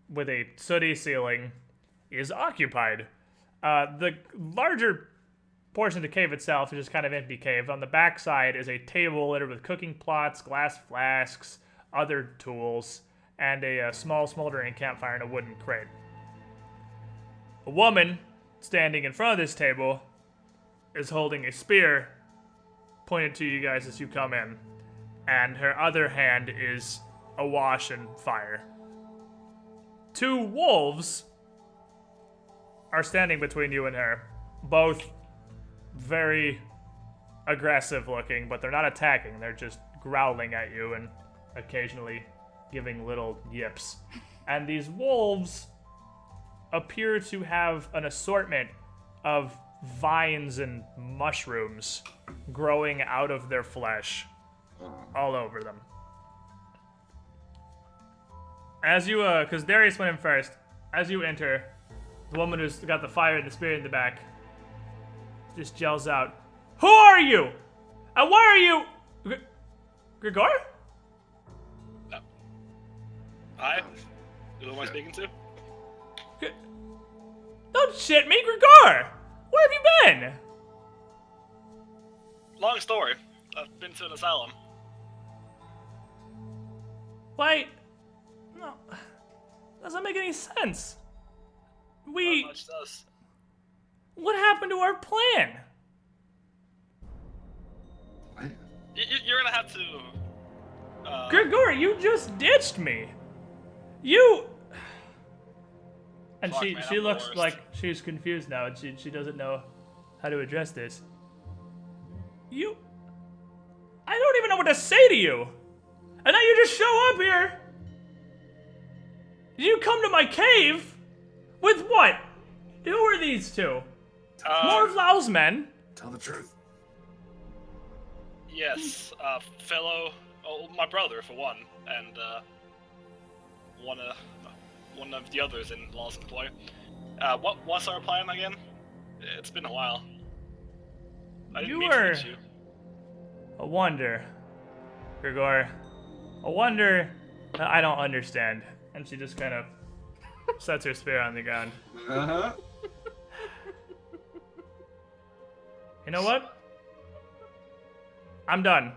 with a sooty ceiling is occupied. The larger portion of the cave itself is just kind of empty cave. On the back side is a table littered with cooking pots, glass flasks, other tools, and a small smoldering campfire and a wooden crate. A woman standing in front of this table is holding a spear pointed to you guys as you come in, and her other hand is awash in fire. 2 wolves are standing between you and her, both very aggressive looking, but they're not attacking, they're just growling at you and occasionally giving little yips. And these wolves appear to have an assortment of vines and mushrooms growing out of their flesh all over them. As you, because Darius went in first, as you enter, the woman who's got the fire and the spear in the back just yells out, "Who are you? And why are you... Grigor? Hi? Who am I speaking to? Don't shit me, Grigor! Where have you been? Long story. I've been to an asylum. Why? No, doesn't make any sense. Not We... much does. What happened to our plan? You're gonna have to... Grigor, you just ditched me. You... And Fuck, she man, she I'm the looks worst. like she's confused now, and she doesn't know how to address this. You... I don't even know what to say to you. And now you just show up here. You come to my cave? With what? Who are these two? More of Lau's men. Tell the truth. Yes, fellow... Oh, my brother, for one, and, one of the others in Law's employ. What's our plan again? It's been a while. I didn't You mean were- to meet you. A wonder, Grigor. A wonder that I don't understand. And she just kind of sets her spear on the ground. Uh-huh. You know what? I'm done.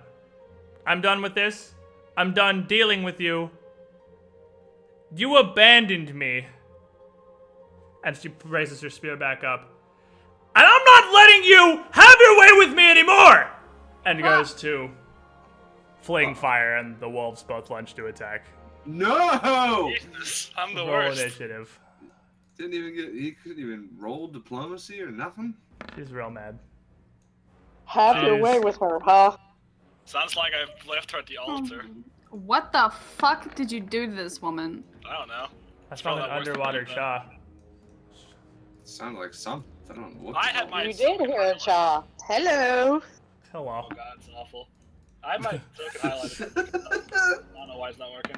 I'm done with this. I'm done dealing with you. You abandoned me. And she raises her spear back up. And I'm not letting you have your way with me anymore! And goes to fling fire, and the wolves both lunge to attack. No! Jesus, I'm the Roll worst. initiative. Didn't even get. He couldn't even roll diplomacy or nothing. She's real mad. Have your Jeez. way with her, huh? Sounds like I've left her at the altar. What the fuck did you do to this woman? I don't know. I found an probably worse than underwater that. Shaw. Sounded like something. I don't know what. I had my... You did hear a chaw. Hello. Hello. Oh god, it's awful. I had my token highlighted. I don't know why it's not working.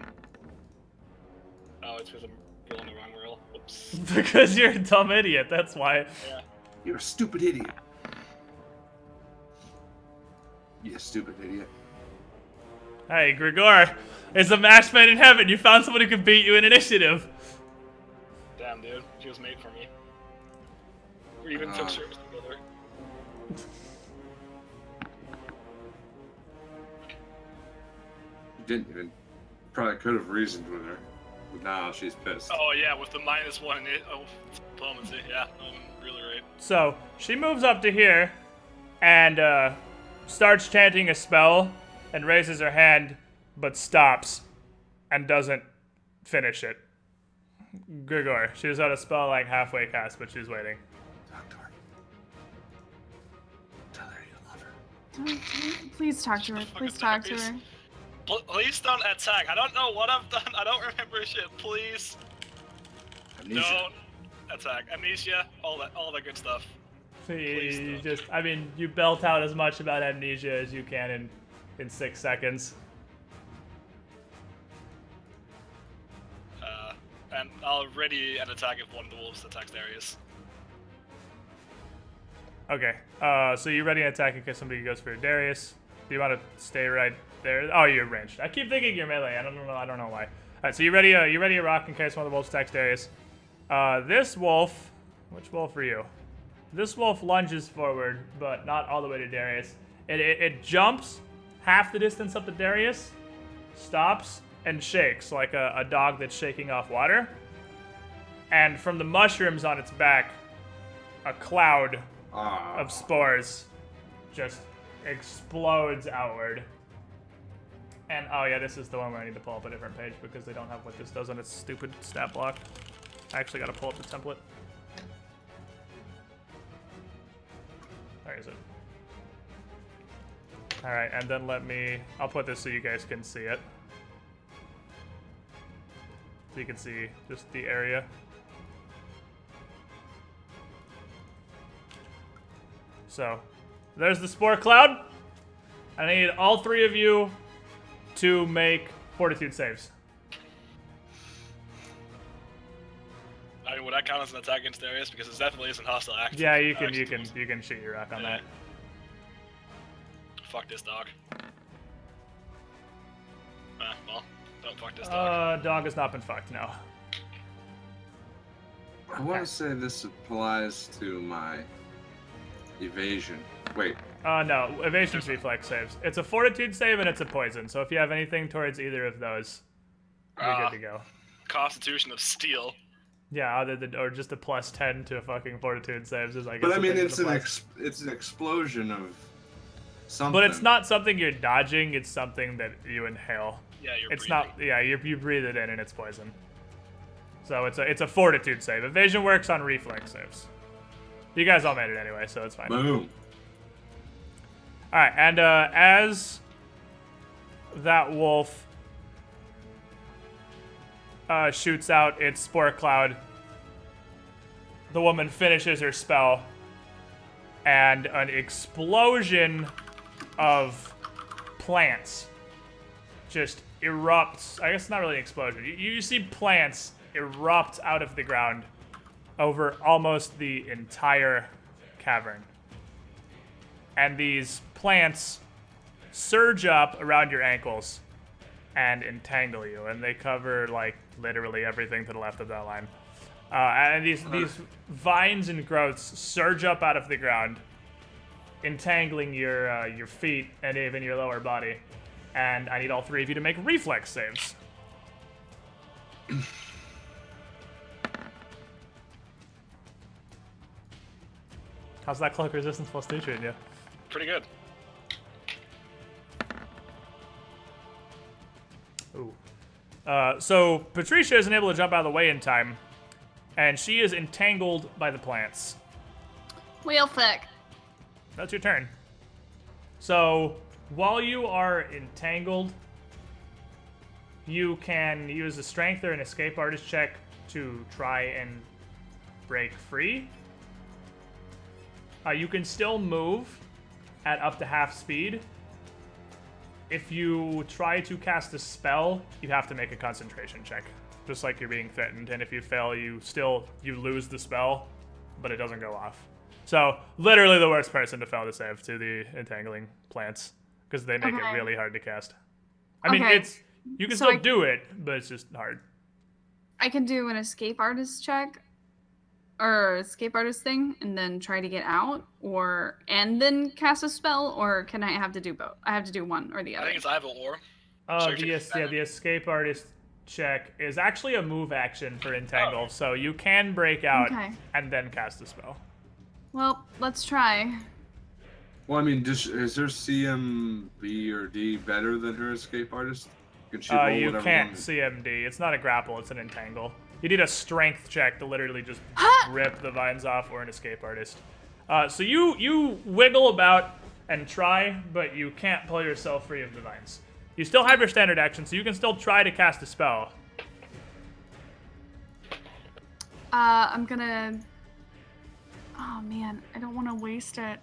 Oh, it's because I'm rolling the wrong roll. Whoops. Because you're a dumb idiot, that's why. Yeah. You're a stupid idiot. You stupid idiot. Hey, Grigor, it's a match made in heaven. You found someone who could beat you in initiative. Damn, dude. She was made for me. We even took service together. You didn't even. Probably could have reasoned with her. But now she's pissed. Oh yeah, with the -1 diplomacy. Yeah, really right. So, she moves up to here and starts chanting a spell and raises her hand, but stops and doesn't finish it. Grigor, she was at a spell like halfway cast, but she's waiting. Talk to her. Tell her you love her. Please talk to her. Please talk to her. Please don't attack. I don't know what I've done. I don't remember shit. Please Amnesia. don't attack. Amnesia, all that good stuff. Please You don't. just, I mean, you belt out as much about amnesia as you can in 6 seconds. and I'll ready an attack if one of the wolves attacks Darius. Okay. So you ready an attack in case somebody goes for Darius? Do you want to stay right there? Oh, you're ranged. I keep thinking you're melee. I don't know why. All right. So you ready a rock in case one of the wolves attacks Darius? This wolf. Which wolf are you? This wolf lunges forward, but not all the way to Darius. It jumps half the distance up to Darius, stops, and shakes like a dog that's shaking off water. And from the mushrooms on its back, a cloud of spores just explodes outward. And oh yeah, this is the one where I need to pull up a different page because they don't have what this does on its stupid stat block. I actually gotta pull up the template. Where is it? Alright, and then I'll put this so you guys can see it. So you can see just the area. So, there's the spore cloud. I need all three of you to make fortitude saves. I mean, would that count as an attack against Darius? Because it definitely isn't hostile action. Yeah, you can shoot your rock on that. Fuck this dog. Well, don't fuck this dog. Dog has not been fucked, no. I want to say this applies to my evasion. Wait. No, evasion's reflex saves. It's a fortitude save and it's a poison, so if you have anything towards either of those, you're good to go. Constitution of Steel. Yeah, or just a plus 10 to fucking fortitude saves is I guess. But I mean, the it's an explosion of something. But it's not something you're dodging. It's something that you inhale. Yeah, you're It's breathing. not. Yeah, you breathe it in and it's poison. So it's a fortitude save. Evasion works on reflex saves. You guys all made it anyway, so it's fine. Boom. All right, and as that wolf shoots out its spore cloud, the woman finishes her spell, and an explosion of plants just erupts. I guess it's not really an explosion. You see plants erupt out of the ground over almost the entire cavern. And these plants surge up around your ankles and entangle you, and they cover like literally everything to the left of that line. And these vines and growths surge up out of the ground, entangling your feet and even your lower body. And I need all three of you to make reflex saves. How's that cloak resistance plus 2 treating you? Pretty good. Ooh. So Patricia isn't able to jump out of the way in time, and she is entangled by the plants. Wheel thick. That's your turn. So while you are entangled, you can use a strength or an escape artist check to try and break free. You can still move at up to half speed. If you try to cast a spell, you have to make a concentration check, just like you're being threatened. And if you fail, you lose the spell, but it doesn't go off. So literally the worst person to fail to save to the entangling plants, because they make it really hard to cast. I mean, you can still do it, but it's just hard. I can do an escape artist check, or escape artist thing, and then try to get out, and then cast a spell, or can I have to do both? I have to do one or the I other. think it's either or. The escape artist check is actually a move action for entangle, so you can break out and then cast a spell. Well, let's try. Well, I mean, is her CM B or D better than her escape artist? Can she roll You whatever can't one? CMD. It's not a grapple, it's an entangle. You need a strength check to literally just rip the vines off, or an escape artist. So you wiggle about and try, but you can't pull yourself free of the vines. You still have your standard action, so you can still try to cast a spell. I'm gonna... Oh man, I don't want to waste it.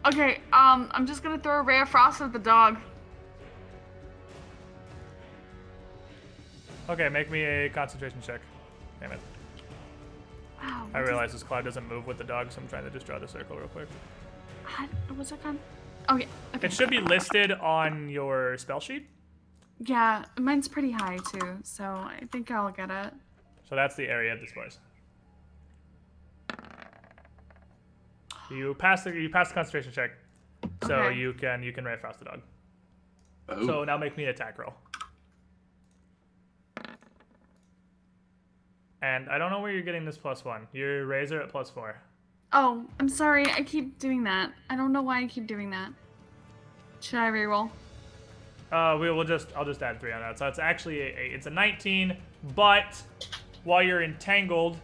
Okay, I'm just gonna throw a ray of frost at the dog. Okay, make me a concentration check. Damn it. Wow. I realize this cloud doesn't move with the dog, so I'm trying to just draw the circle real quick. What's it on? Oh yeah. Okay. It should be listed on your spell sheet. Yeah, mine's pretty high too, so I think I'll get it. So that's the area it displays. You pass the concentration check, so Okay. you can ray frost the dog. Oh. So now make me an attack roll. And I don't know where you're getting this +1. Your razor at +4. Oh, I'm sorry. I keep doing that. I don't know why I keep doing that. Should I reroll? I'll just add 3 on that. So it's actually it's a 19, but while you're entangled,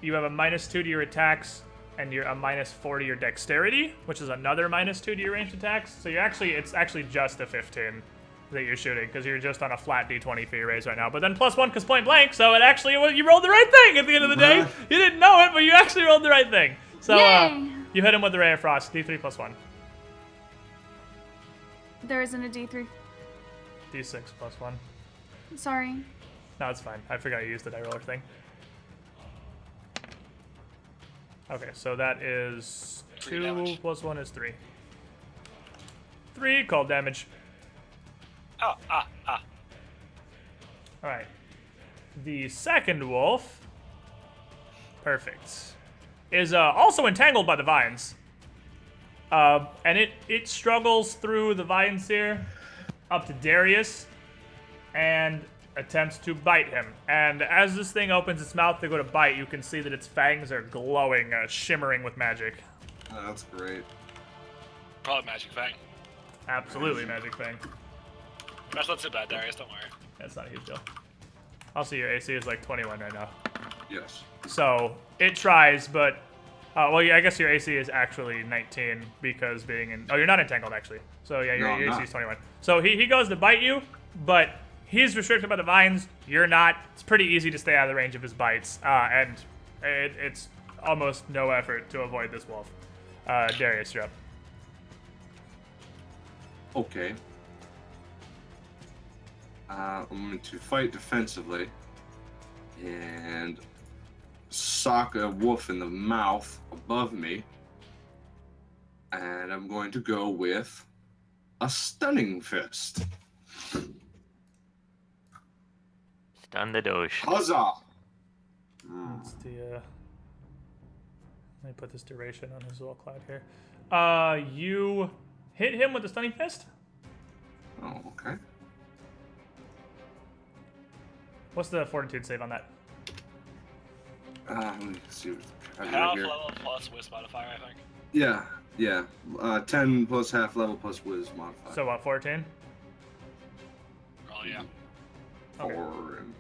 you have a -2 to your attacks and you're a -4 to your dexterity, which is another -2 to your ranged attacks. So it's actually just a 15 that you're shooting because you're just on a flat D20 for your raise right now. But then +1 because point blank, so it actually you rolled the right thing at the end of the day. You didn't know it, but you actually rolled the right thing. So Yay! you hit him with the ray of frost, D3 +1, There isn't a D3. D6 +1. Sorry. No, it's fine. I forgot you used the die roller thing. Okay, so that is 3 2 damage. +1 is 3. 3 cold damage. Oh, Alright. The second wolf, perfect, is also entangled by the vines. And it struggles through the vines here up to Darius and attempts to bite him. And as this thing opens its mouth to go to bite, you can see that its fangs are glowing, shimmering with magic. Oh, that's great. probably Magic Fang. Absolutely magic fang. That's not too bad, Darius, don't worry. That's not a huge deal. Also, your AC is like 21 right now. Yes. So it tries, but well, yeah, I guess your AC is actually 19 because being in. Oh, you're not entangled actually. So yeah, your No, I'm AC not. is 21. So he goes to bite you, but he's restricted by the vines. You're not. It's pretty easy to stay out of the range of his bites, and it's almost no effort to avoid this wolf. Darius, you're up. Okay. I'm going to fight defensively and sock a wolf in the mouth above me. And I'm going to go with a stunning fist. Stun the doge. Huzzah! It's the let me put this duration on his little cloud here. You hit him with the stunning fist. Oh, okay. What's the fortitude save on that? Let me see what I have Half right here. level plus Wisp modifier, I think. Yeah. 10 plus half level plus whiz modifier. So what, 14? Oh, yeah. Okay. 4 and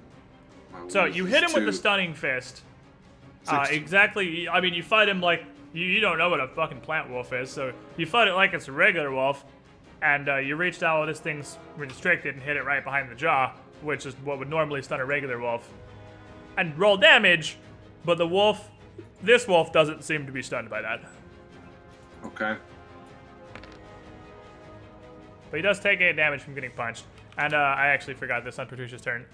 my So whiz you is hit him with the 2. stunning fist. 16. Exactly. I mean, you fight him like you don't know what a fucking plant wolf is, so you fight it like it's a regular wolf, and you reach down while this thing's restricted and hit it right behind the jaw, which is what would normally stun a regular wolf, and roll damage. But this wolf doesn't seem to be stunned by that. Okay. But he does take 8 damage from getting punched. And I actually forgot this on Patricia's turn.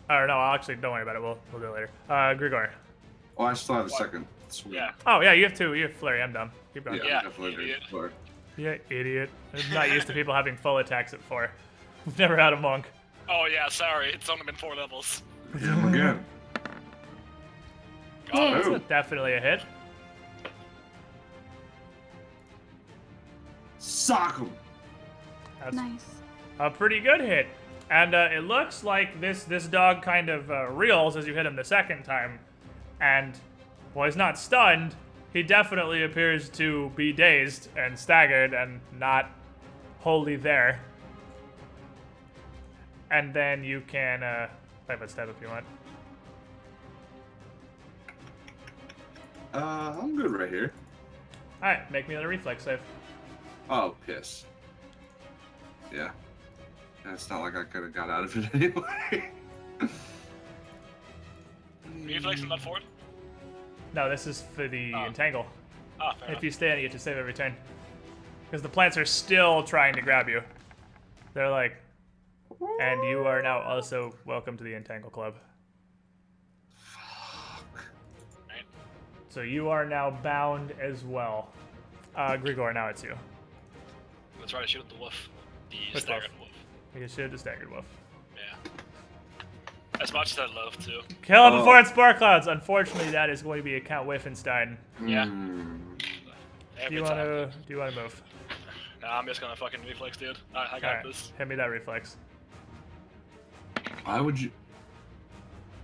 Or no, actually, don't worry about it. We'll do it later. Grigor. Oh, I still have a second swing. Yeah. Oh, yeah, you have 2. You have flurry. I'm dumb. Keep going. Yeah, definitely do. idiot. Sorry. Yeah, idiot. I'm not used to people having full attacks at 4. We've never had a monk. Oh, yeah, sorry. It's only been 4 levels. Yeah, again. Oh, That's Oh. definitely a hit. Sock him. That's Nice. a pretty good hit. And it looks like this dog kind of reels as you hit him the second time. And while he's not stunned, he definitely appears to be dazed and staggered and not wholly there. And then you can type a step if you want. I'm good right here. Alright, make me another reflex save. Oh, piss. Yeah. It's not like I could have got out of it anyway. Reflex and not forward? No, this is for the Oh. entangle. Ah, fair If enough. you stay on it, you get to save every turn. Because the plants are still trying to grab you. They're like, And you are now also welcome to the Entangle Club. Right. So you are now bound as well. Grigor, now it's you. Let's try to shoot at the wolf. The Which staggered wolf? wolf. You can shoot the staggered wolf. Yeah. As much as I'd love to. Kill him before it's spore clouds. Unfortunately, that is going to be a Count Wiffenstein. Yeah. Do you want to move? Nah, I'm just gonna fucking reflex, dude. I got Alright, this. hit me that reflex. Why would you?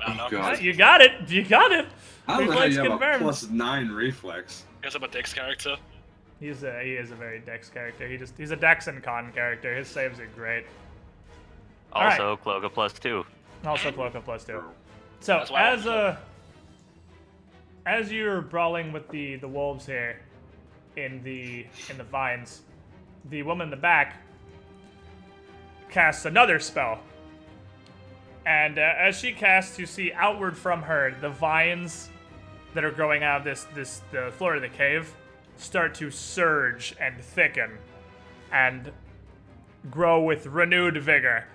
I don't know. Oh, God. You got it. You got it. I don't know how Reflex you have confirmed. a +9 reflex. Guess I'm a Dex character. He is a very dex character. He's a dex and con character. His saves are great. Alright. Also, Cloga +2. Also Cloak of +2. So That's why as you're brawling with the wolves here in the vines, the woman in the back casts another spell. And as she casts, you see outward from her the vines that are growing out of the floor of the cave start to surge and thicken and grow with renewed vigor.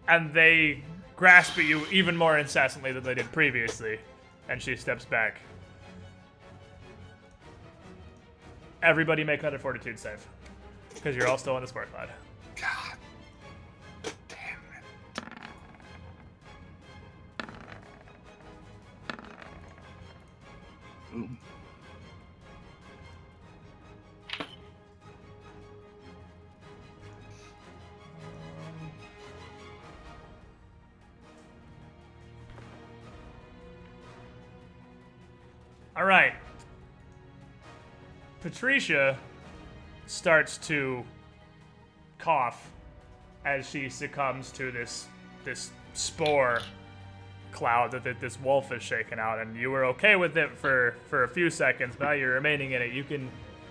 And they grasp at you even more incessantly than they did previously. And she steps back. Everybody make another fortitude save. Because you're all still in the spore cloud. God damn it. Ooh. All right. Patricia starts to cough as she succumbs to this spore cloud that this wolf is shaking out, and you were okay with it for a few seconds, but now you're remaining in it. You can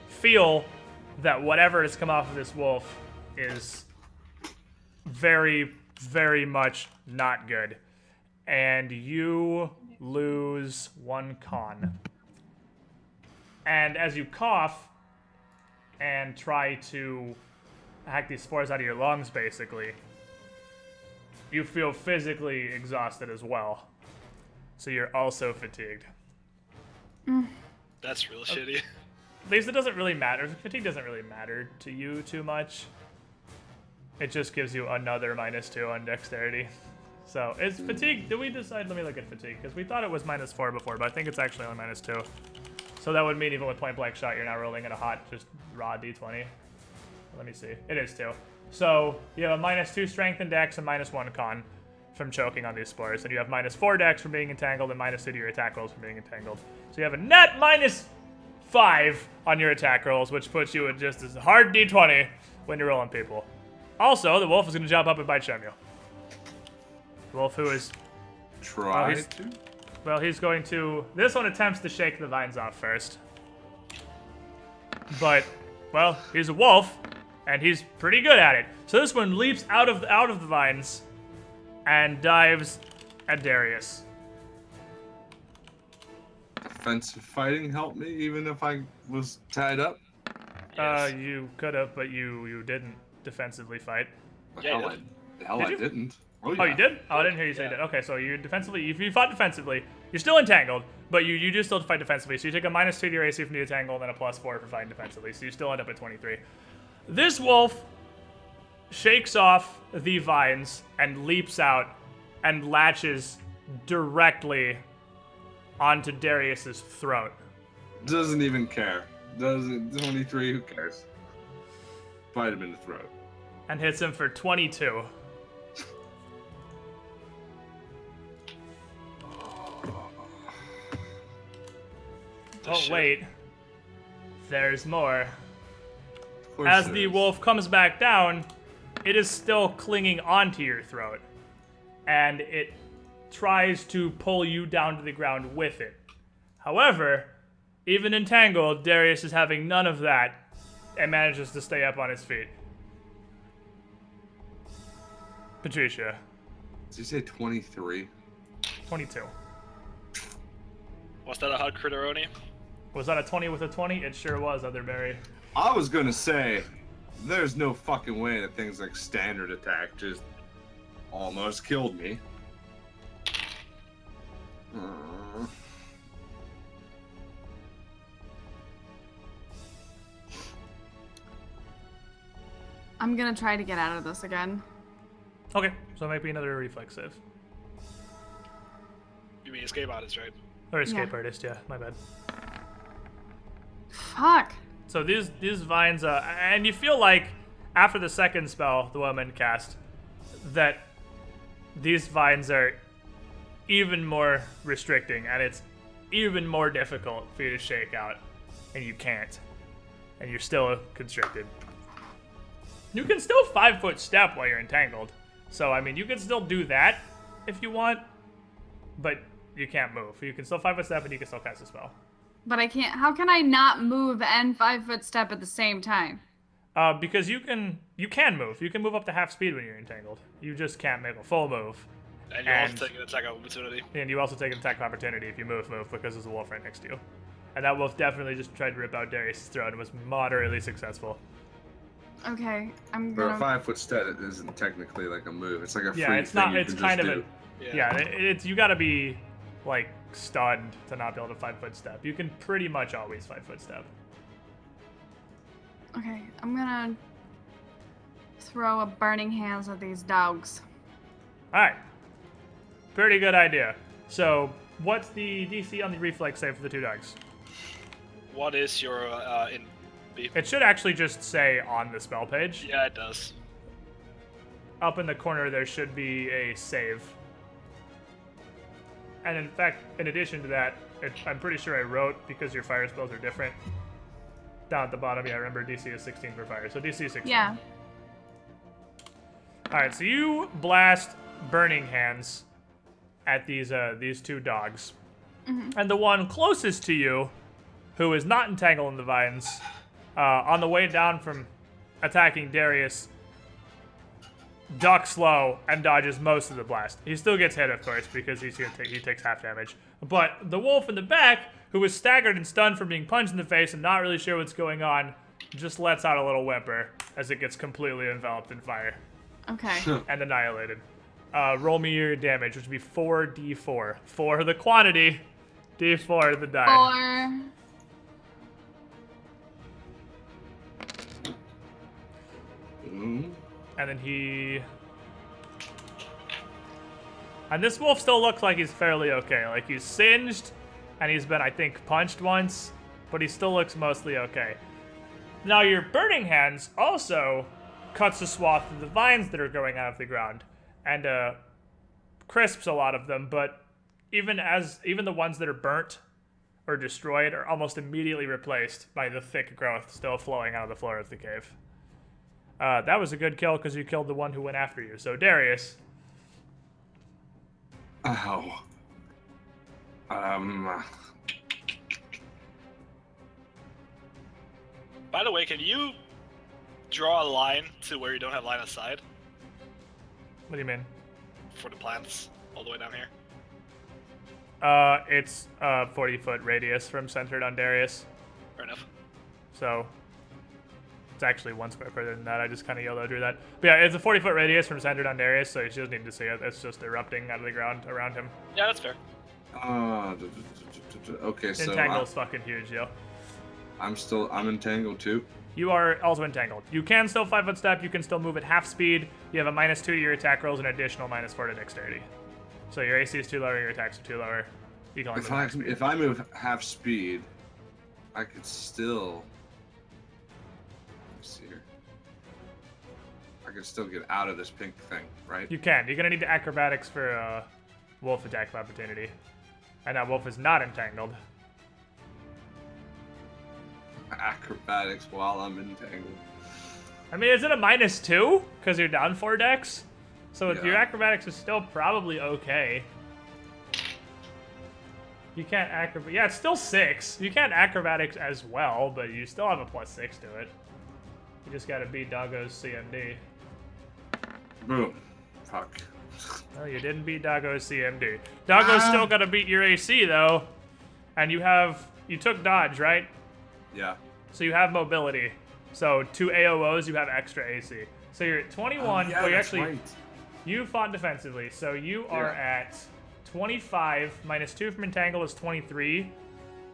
feel that whatever has come off of this wolf is very, very much not good. And you lose 1 con. And as you cough and try to hack these spores out of your lungs, basically, you feel physically exhausted as well. So you're also fatigued. That's real shitty. At least it doesn't really matter. Fatigue doesn't really matter to you too much. It just gives you another -2 on dexterity. So, is fatigue, did we decide, let me look at fatigue, because we thought it was -4 before, but I think it's actually only -2. So that would mean even with point blank shot, you're not rolling at a hot, just raw d20. Let me see. It is 2. So you have a -2 strength and dex and -1 con from choking on these spores. And you have -4 dex from being entangled and -2 to your attack rolls from being entangled. So you have a net -5 on your attack rolls, which puts you at just as hard d20 when you're rolling people. Also, the wolf is going to jump up and bite Shemuel. The wolf who is... Try he's- to? Well, he's going to... This one attempts to shake the vines off first. But, well, he's a wolf, and he's pretty good at it. So this one leaps out of the vines and dives at Darius. Offensive fighting help me even if I was tied up? Yes. You could have, but you didn't defensively fight. Yeah, hell, you the hell Did I you? didn't. Oh, you did? Oh, I didn't hear you say Yeah. that. Okay, so you defensively, if you fought defensively, you're still entangled, but you do still fight defensively. So you take a -2 to your AC from the entangle and then a +4 for fighting defensively. So you still end up at 23. This wolf shakes off the vines and leaps out and latches directly onto Darius's throat. Doesn't even care. Doesn't 23, who cares? Bite him in the throat. And hits him for 22. Oh, shit. wait. There's more. Of course As there the is. wolf comes back down, it is still clinging onto your throat. And it tries to pull you down to the ground with it. However, even entangled, Darius is having none of that and manages to stay up on his feet. Patricia, Did you say 23? 22. Was that a hot critteroni? Was that a 20 with a 20? It sure was, Otherberry. I was gonna say, there's no fucking way that things like standard attack just almost killed me. I'm gonna try to get out of this again. Okay, so it might be another reflex save. You mean escape artist, right? Or escape Yeah. artist, yeah, my bad. Fuck. So these vines, and you feel like after the second spell the woman cast, that these vines are even more restricting, and it's even more difficult for you to shake out, and you can't, and you're still constricted. You can still 5-foot step while you're entangled, so I mean you can still do that if you want, but you can't move. You can still 5-foot step, and you can still cast a spell. But I can't. How can I not move and 5-foot step at the same time? Because you can move. You can move up to half speed when you're entangled. You just can't make a full move. And you also take an attack of opportunity. And you also take an attack of opportunity if you move, because there's a wolf right next to you. And that wolf definitely just tried to rip out Darius' throat and was moderately successful. Okay, I'm But a gonna. 5-foot step isn't technically like a move. It's like a free Yeah, it's thing not. you It's can kind of just a. do. Yeah, it's you gotta be like stunned to not be able to 5-foot step. You can pretty much always 5-foot step. Okay, I'm gonna throw a burning hands at these dogs. All right. Pretty good idea. So, what's the DC on the reflex save for the two dogs? What is your in B? It should actually just say on the spell page. Yeah, it does. Up in the corner, there should be a save. And in fact, in addition to that, I'm pretty sure I wrote, because your fire spells are different, down at the bottom, yeah, remember DC is 16 for fire, so DC is 16. Yeah. Alright, so you blast Burning Hands at these two dogs. And the one closest to you, who is not entangled in the vines, on the way down from attacking Darius, ducks low and dodges most of the blast. He still gets hit, of course, because he takes half damage. But the wolf in the back, who was staggered and stunned from being punched in the face and not really sure what's going on, just lets out a little whimper as it gets completely enveloped in fire Okay. and annihilated. Roll me your damage, which would be 4d4. 4 the quantity, d4 the die. 4. Mm. And then and this wolf still looks like he's fairly okay. Like, he's singed, and he's been, I think, punched once, but he still looks mostly okay. Now, your Burning Hands also cuts a swath of the vines that are growing out of the ground, and crisps a lot of them, but even the ones that are burnt or destroyed are almost immediately replaced by the thick growth still flowing out of the floor of the cave. That was a good kill because you killed the one who went after you. So, Darius. Ow. By the way, can you draw a line to where you don't have line of sight What do you mean? for the plants all the way down here? It's a 40-foot radius from centered on Darius. Fair enough. So, it's actually 1 square further than that. I just kind of YOLO drew that. But yeah, it's a 40-foot radius from centered on Darius, so you just need to see it. It's just erupting out of the ground around him. Yeah, that's fair. Okay, so Entangle's fucking huge, yo. I'm entangled too. You are also entangled. You can still 5-foot step. You can still move at half speed. You have a -2 to your attack rolls, and an additional -4 to dexterity. So your AC is 2 lower, your attacks are 2 lower. You can only move half speed. If I move half speed, I could still. Let's see here. I could still get out of this pink thing, right? You can. You're gonna need acrobatics for a wolf attack of opportunity, and that wolf is not entangled. Acrobatics while I'm entangled. I mean, is it a -2 because you're down 4 dex? So your Yeah. acrobatics is still probably okay. You can't acrobat. Yeah, it's still 6. You can't acrobatics as well, but you still have a +6 to it. You just gotta beat Doggo's CMD. Boom. Fuck. Oh, you didn't beat Doggo's CMD. Doggo's still gotta beat your AC though, and you took dodge, right? Yeah. So you have mobility. So 2 AOOs, you have extra AC. So you're at 21. Yeah, well, you're that's actually right. You fought defensively, so you are at 25 minus 2 from Entangle is 23,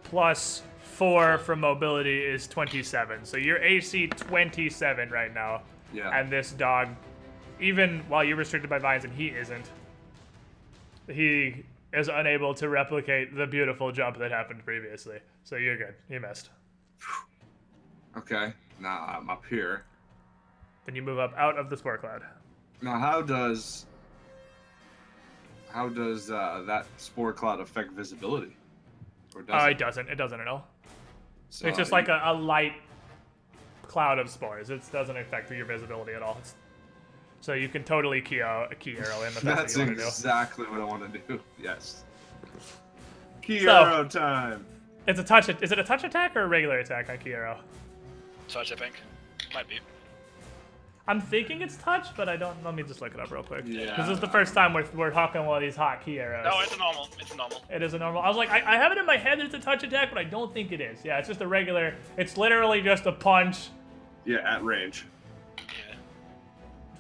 plus 4 from Mobility is 27. So you're AC 27 right now. Yeah. And this dog, even while you're restricted by vines and he isn't, he is unable to replicate the beautiful jump that happened previously. So you're good. You missed. Okay. Now I'm up here. Then you move up out of the spore cloud. Now how does that spore cloud affect visibility? Or does It doesn't. It doesn't at all. So, It's just like a light cloud of spores. It doesn't affect your visibility at all. So you can totally key arrow in if that's That's what you want to do. exactly what I want to do. Yes. Key So- arrow time. It's a touch. Is it a touch attack or a regular attack on key arrow? Touch, I think. Might be. I'm thinking it's touch, but I don't. Let me just look it up real quick. Yeah. Because this is the first time we're talking one of these hot key arrows. No, it's a normal. It's a normal. It is a normal. I was like, I have it in my head that it's a touch attack, but I don't think it is. Yeah, it's just a regular. It's literally just a punch. Yeah, at range. Yeah.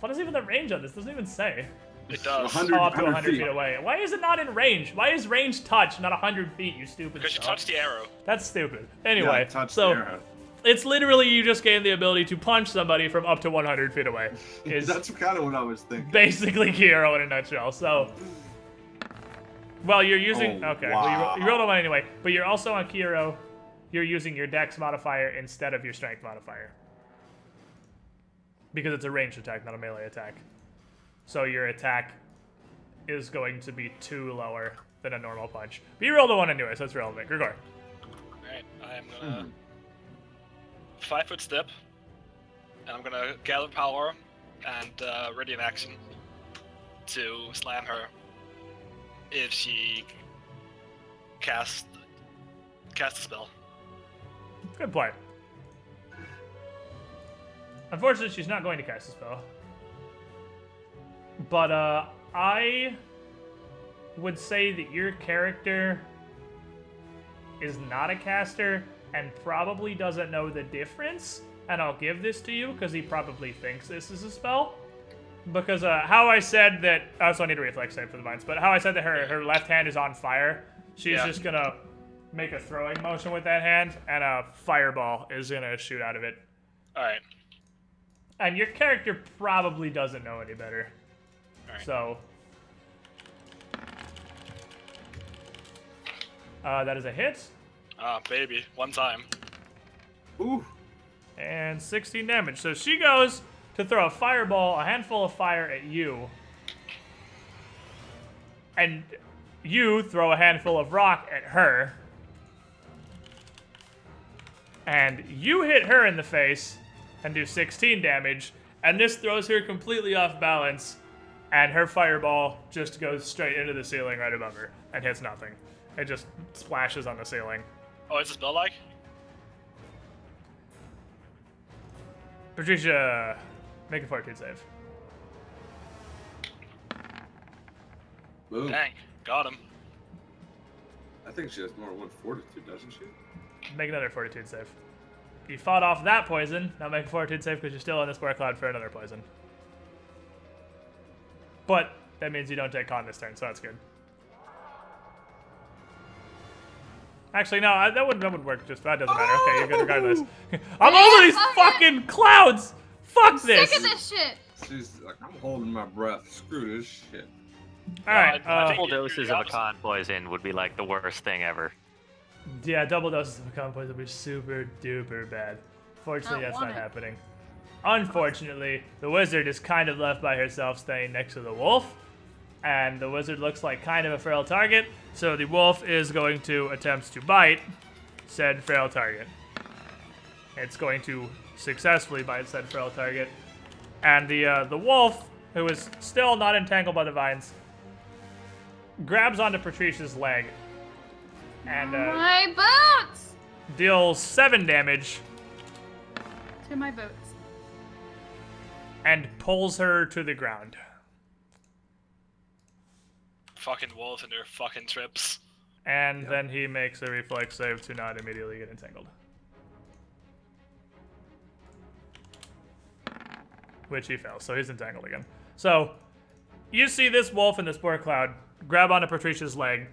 What is even the range on this? It doesn't even say. It does. 100, Oh, up to 100 100 feet feet. away. Why is it not in range? Why is range touch, not 100 feet, you stupid Because you stuff? touched the arrow. That's stupid. Anyway, Yeah, touch so the arrow. it's literally you just gain the ability to punch somebody from up to 100 feet away. Is That's kind of what I was thinking. basically key arrow in a nutshell. So, well, you're using Oh, okay. wow. Well, you rolled a one anyway, but you're also on key arrow. You're using your Dex modifier instead of your Strength modifier because it's a ranged attack, not a melee attack. So your attack is going to be 2 lower than a normal punch. But you rolled a 1 anyway, so it's relevant. Grigor. Alright, I'm gonna 5-foot step, and I'm gonna gather power and ready an action to slam her if she cast a spell. Good play. Unfortunately, she's not going to cast a spell. But I would say that your character is not a caster and probably doesn't know the difference. And I'll give this to you because he probably thinks this is a spell. Because how I said that, I also need a reflex save for the vines, but how I said that her left hand is on fire, she's just gonna make a throwing motion with that hand, and a fireball is gonna shoot out of it. Alright. And your character probably doesn't know any better. Alright. So, that is a hit, Ah, baby. One time. Ooh. and 16 damage. So she goes to throw a fireball, a handful of fire at you, and you throw a handful of rock at her, and you hit her in the face and do 16 damage, and this throws her completely off balance, and her fireball just goes straight into the ceiling right above her and hits nothing. It just splashes on the ceiling. Oh, it's a spell like? Patricia, make a fortitude save. Boom. Dang. Got him. I think she has more than 1 fortitude, doesn't she? Make another fortitude save. You fought off that poison. Now make a fortitude save because you're still in the square cloud for another poison. But that means you don't take con this turn, so that's good. Actually, no, that would work. Just that doesn't matter. Okay, you're good regardless. I'm over these fuck it. fucking clouds. Fuck this. Sick of this shit. She's like, I'm holding my breath. Screw this shit. All right. I think Double you're doses the of a opposite. con poison would be like the worst thing ever. Yeah, double doses of con poison would be super duper bad. Fortunately, Don't that's want not it. happening. Unfortunately, the wizard is kind of left by herself staying next to the wolf. And the wizard looks like kind of a frail target. So the wolf is going to attempt to bite said frail target. It's going to successfully bite said frail target. And the wolf, who is still not entangled by the vines, grabs onto Patricia's leg and My boots! deals 7 damage To my boots. and pulls her to the ground. Fucking wolves and their fucking trips. And then he makes a reflex save to not immediately get entangled. Which he fails, so he's entangled again. So, you see this wolf in the spore cloud grab onto Patricia's leg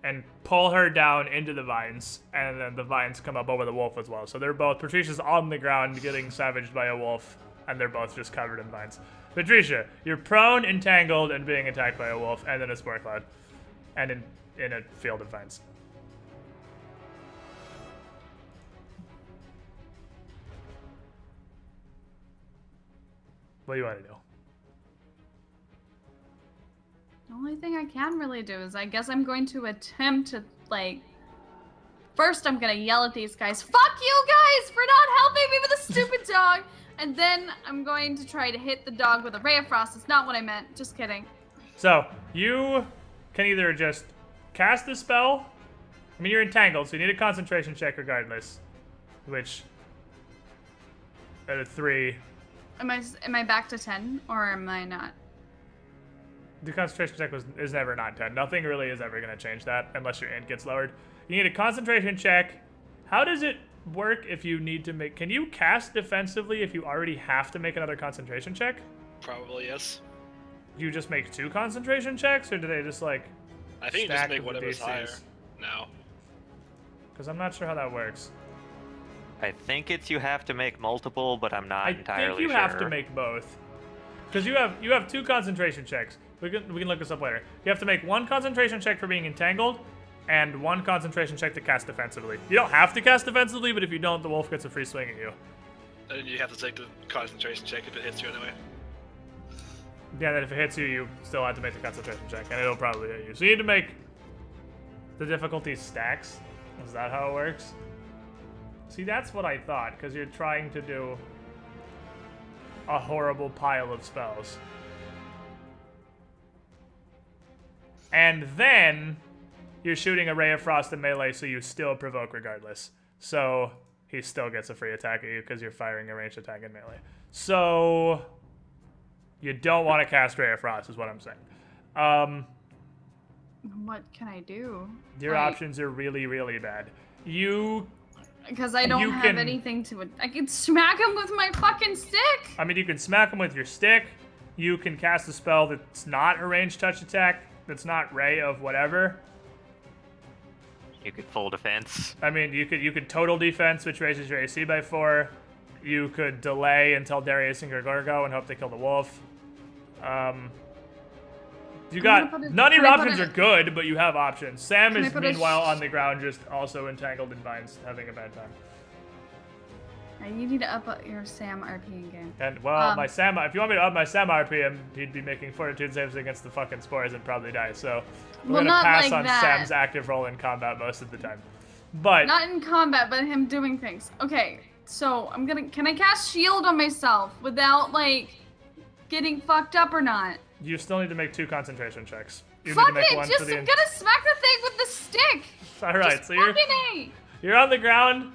and pull her down into the vines, and then the vines come up over the wolf as well. So they're both, Patricia's on the ground getting savaged by a wolf, and they're both just covered in vines. Patricia, you're prone, entangled, and being attacked by a wolf, and in a spore cloud, and in a field of vines. What do you want to do? The only thing I can really do is I guess I'm going to attempt to, like... First, I'm gonna yell at these guys, "Fuck you guys for not helping me with a stupid dog!" And then I'm going to try to hit the dog with a ray of frost. It's not what I meant. Just kidding. So, you can either just cast the spell. I mean, you're entangled, so you need a concentration check regardless. Which, at a 3... Am I back to 10, or am I not? The concentration check is never not 10. Nothing really is ever going to change that unless your int gets lowered. You need a concentration check. How does it work if you need to make... Can you cast defensively if you already have to make another concentration check? Probably, yes. Do you just make 2 concentration checks, or do they just, like, I think you just stack make with whatever's the higher. DCs? No. Because I'm not sure how that works. I think it's you have to make multiple, but I'm not I entirely think you sure. have to make both. Because you have 2 concentration checks. We can look this up later. You have to make 1 concentration check for being entangled, and 1 concentration check to cast defensively. You don't have to cast defensively, but if you don't, the wolf gets a free swing at you. And then you have to take the concentration check if it hits you anyway. Yeah, then if it hits you, you still have to make the concentration check, and it'll probably hit you. So you need to make the difficulty stacks. Is that how it works? See, that's what I thought, because you're trying to do a horrible pile of spells. And then you're shooting a ray of frost in melee, so you still provoke regardless. So he still gets a free attack at you because you're firing a ranged attack in melee. So you don't want to cast ray of frost, is what I'm saying. What can I do? Your options are really, really bad. Because I don't have anything to... I can smack him with my fucking stick! I mean, you can smack him with your stick. You can cast a spell that's not a ranged touch attack, that's not ray of whatever. You could full defense. I mean, you could total defense, which raises your AC by 4. You could delay until Darius and Gregor go and hope they kill the wolf. None of your options are good, but you have options. Sam is meanwhile on the ground, just also entangled in vines, having a bad time. You need to up your Sam RP again. And well, my Sam, if you want me to up my Sam RP, he'd be making fortitude saves against the fucking spores and probably die. So we're gonna pass on Sam's active role in combat most of the time. But not in combat, but him doing things. Okay, so can I cast shield on myself without like getting fucked up or not? You still need to make 2 concentration checks. You Fuck need to make it! one Just for the I'm gonna smack the thing with the stick. All right, Just so fucking you're on the ground,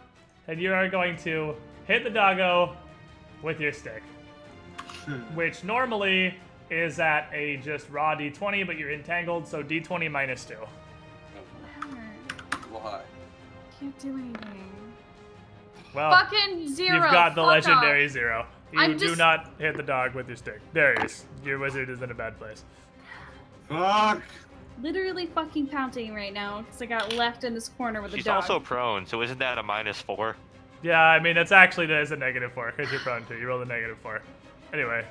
and you are going to hit the doggo with your stick, which normally is at a just raw d20, but you're entangled, so d20 minus 2. Why? Can't do anything. Well, Fucking 0. You've got the Fuck legendary off. 0. You do not hit the dog with your stick. Darius, your wizard is in a bad place. Fuck! Literally fucking pouting right now because I got left in this corner with a dog. She's also prone, so isn't that a -4? Yeah, I mean, that's actually there's a -4 because you're prone to. You rolled a -4. Anyway,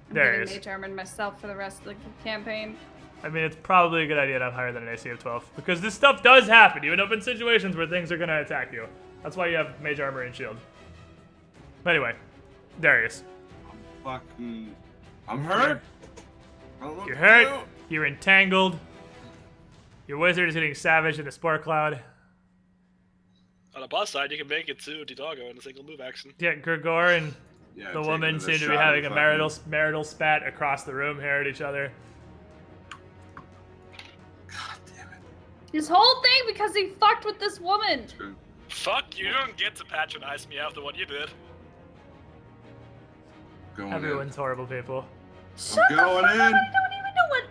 I'm Darius. getting mage armored myself for the rest of the campaign. I mean, it's probably a good idea to have higher than an AC of 12 because this stuff does happen. You end up in situations where things are going to attack you. That's why you have mage armor and shield. But anyway, Darius. I'm hurt. You're hurt. You're entangled. Your wizard is getting savaged in a spore cloud. On the plus side, you can make it to Doggo in a single move action. Yeah, Gregor and the woman seem to be having a marital spat across the room here at each other. God damn it. This whole thing because he fucked with this woman. Fuck, you don't get to patronize me after what you did. Everyone's horrible people. Shut the fuck up, I don't even know what...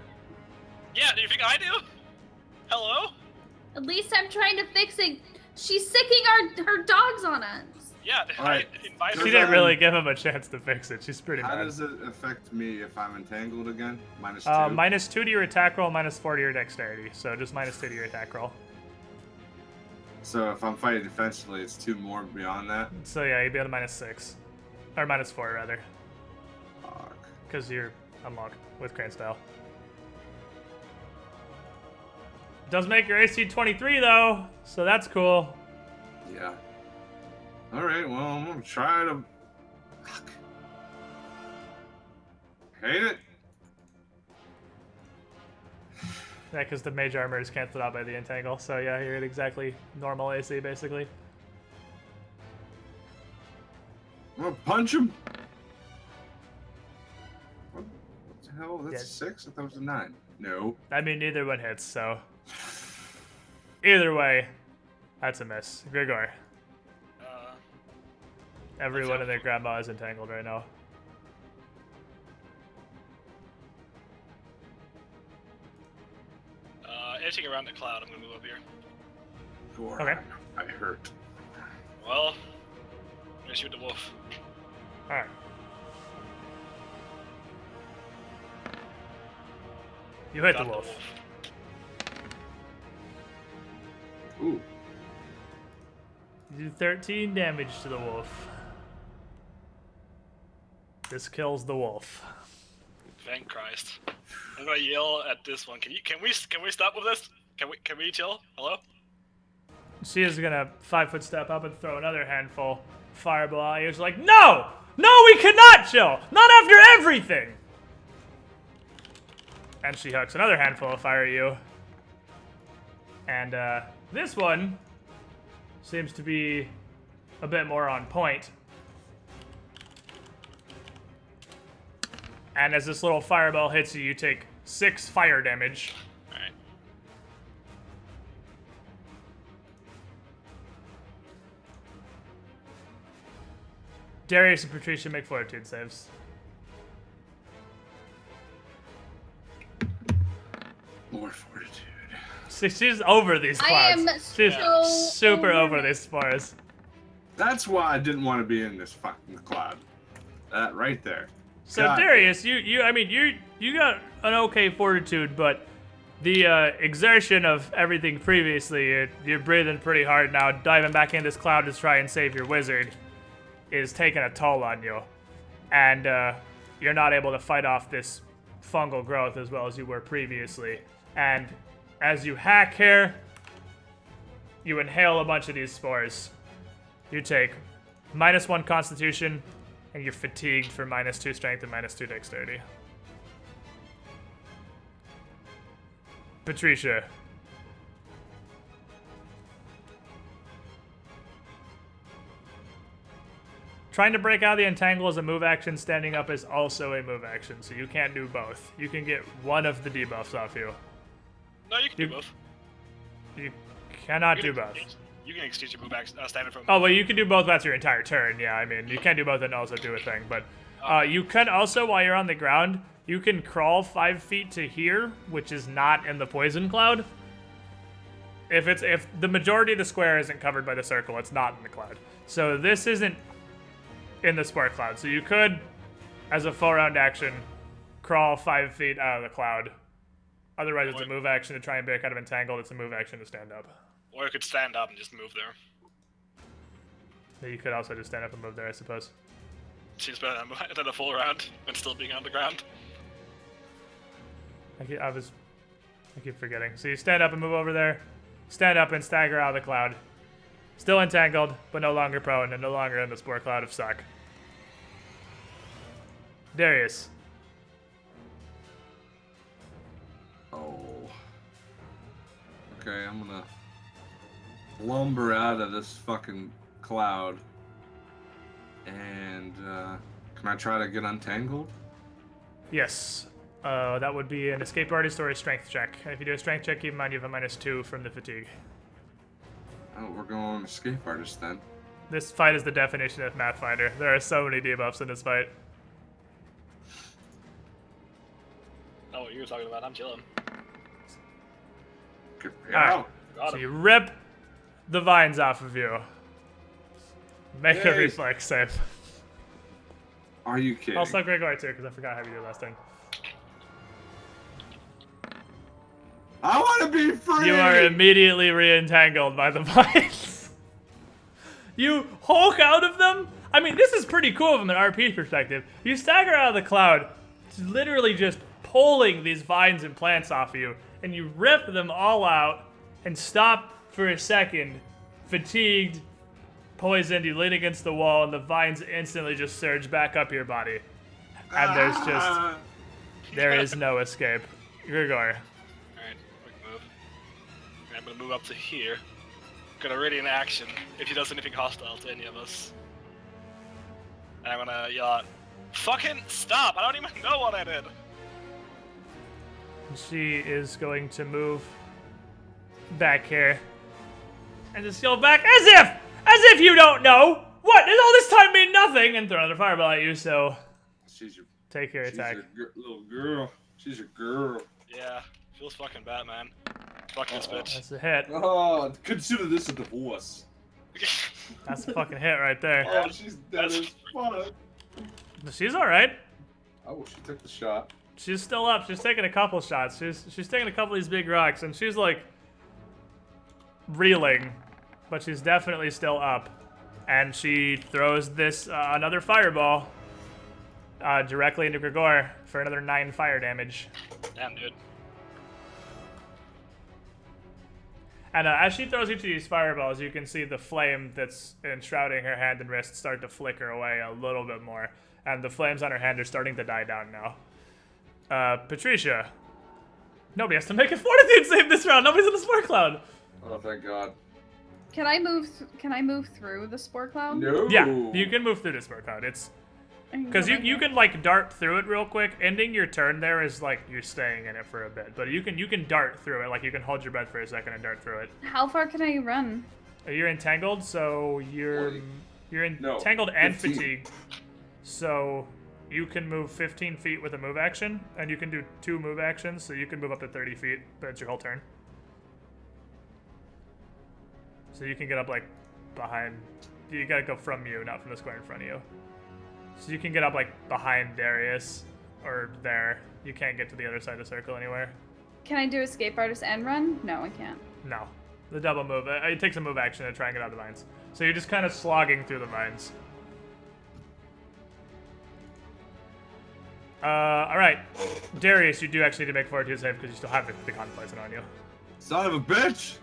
Yeah, do you think I do? Hello? At least I'm trying to fix it. She's sicking her dogs on us. Yeah, Alright. invite She her. didn't really give him a chance to fix it. She's pretty How bad. does it affect me if I'm entangled again? -2? -2 to your attack roll, -4 to your dexterity. So just -2 to your attack roll. So if I'm fighting defensively, it's 2 more beyond that? So yeah, you'd be on -6. Or -4, rather. Fuck. Because you're unlocked with Crane Style. Does make your AC 23, though, so that's cool. Yeah. Alright, well, I'm gonna try to... Fuck. Hate it. Yeah, because the mage armor is canceled out by the entangle, so yeah, you're at exactly normal AC, basically. I'm gonna punch him. What the hell? That's Yeah. a 6? I thought it was a 9. No. I mean, neither one hits, so... Either way, that's a miss. Grigor, everyone and their grandma is entangled right now. Anything around the cloud, I'm gonna move up here. Gore, Okay. I hurt. Well, I'm gonna shoot the wolf. Alright. You hit the Got wolf. Ooh. You do 13 damage to the wolf. This kills the wolf. Thank Christ. I'm gonna yell at this one. Can we stop with this? Can we chill? Hello? She is gonna 5-foot step up and throw another handful fireball at you. She's like, no! No, we cannot chill! Not after everything! And she hooks another handful of fire at you. And this one seems to be a bit more on point. And as this little fireball hits you, you take 6 fire damage. Alright. Darius and Patricia make fortitude saves. More fortitude. She's over these I clouds. am She's so super over it. these spores. That's why I didn't want to be in this fucking cloud. That right there. So God. Darius, you got an okay fortitude, but the exertion of everything previously, you're breathing pretty hard now, diving back in this cloud to try and save your wizard, is taking a toll on you, and you're not able to fight off this fungal growth as well as you were previously. And as you hack here, you inhale a bunch of these spores. You take -1 Constitution, and you're fatigued for -2 Strength and -2 Dexterity. Patricia. Trying to break out of the entangle is a move action. Standing up is also a move action, so you can't do both. You can get one of the debuffs off you. No, you can do both. You cannot You do can both. You can exchange your move back, standard from. Oh, well, you can do both. That's your entire turn. Yeah, I mean, you can't do both and also do a thing. But you can also, while you're on the ground, you can crawl 5 feet to here, which is not in the poison cloud. If the majority of the square isn't covered by the circle, it's not in the cloud. So this isn't in the spore cloud. So you could, as a full round action, crawl 5 feet out of the cloud. Otherwise, it's a move action to try and break out of entangled. It's a move action to stand up. Or you could stand up and just move there. You could also just stand up and move there, I suppose. Seems better than a full round and still being on the ground. I keep forgetting. So you stand up and move over there. Stand up and stagger out of the cloud. Still entangled, but no longer prone and no longer in the spore cloud of suck. Darius. Oh. Okay, I'm gonna lumber out of this fucking cloud. And, can I try to get untangled? Yes. That would be an escape artist or a strength check. And if you do a strength check, keep in mind you have a -2 from the fatigue. Oh, we're going escape artist then. This fight is the definition of Pathfinder. There are so many debuffs in this fight. Oh, what you were talking about? I'm chilling. Get Alright. out. Got So him. you rip the vines off of you. Make a Yay. reflex save. Are you kidding? Also Gregor too, because I forgot how you did last time. I want to be free. You are immediately re-entangled by the vines. You hulk out of them. I mean, this is pretty cool from an RP perspective. You stagger out of the cloud, literally just pulling these vines and plants off of you, and you rip them all out and stop for a second, fatigued, poisoned. You lean against the wall, and the vines instantly just surge back up your body. And there is no escape. Gregor. Alright, quick move. I'm gonna move up to here. Gonna radiant action if he does anything hostile to any of us. And I'm gonna yell out, fucking stop! I don't even know what I did! She is going to move back here and just yell back as if you don't know. What? Does all this time mean nothing? And throw another fireball at you. So take your attack. She's your little girl. She's your girl. Yeah, feels fucking bad, man. Fuck this bitch. That's a hit. Oh, consider this a divorce. That's a fucking hit right there. Oh, she's dead as fuck. She's all right. Oh, she took the shot. She's still up. She's taking a couple shots. She's taking a couple of these big rocks, and she's like reeling, but she's definitely still up. And she throws this another fireball directly into Gregor for another 9 fire damage. Damn, dude. And as she throws each of these fireballs, you can see the flame that's enshrouding her hand and wrist start to flicker away a little bit more. And the flames on her hand are starting to die down now. Patricia. Nobody has to make a fortitude save this round. Nobody's in the spore cloud. Oh, thank God. Can I move through the spore cloud? No. Yeah, you can move through the spore cloud. It's because you can like dart through it real quick. Ending your turn there is like you're staying in it for a bit, but you can dart through it. Like you can hold your breath for a second and dart through it. How far can I run? You're entangled, so you're entangled and 15. fatigued. So you can move 15 feet with a move action, and you can do 2 move actions, so you can move up to 30 feet, but it's your whole turn. So you can get up like behind. You gotta go from you, not from the square in front of you. So you can get up like behind Darius or there. You can't get to the other side of the circle anywhere. Can I do escape artist and run? No, I can't. No. The double move. It takes a move action to try and get out of the vines. So you're just kind of slogging through the vines. Alright. Darius, you do actually need to make fortitude save because you still have the con poison on you. Son of a bitch!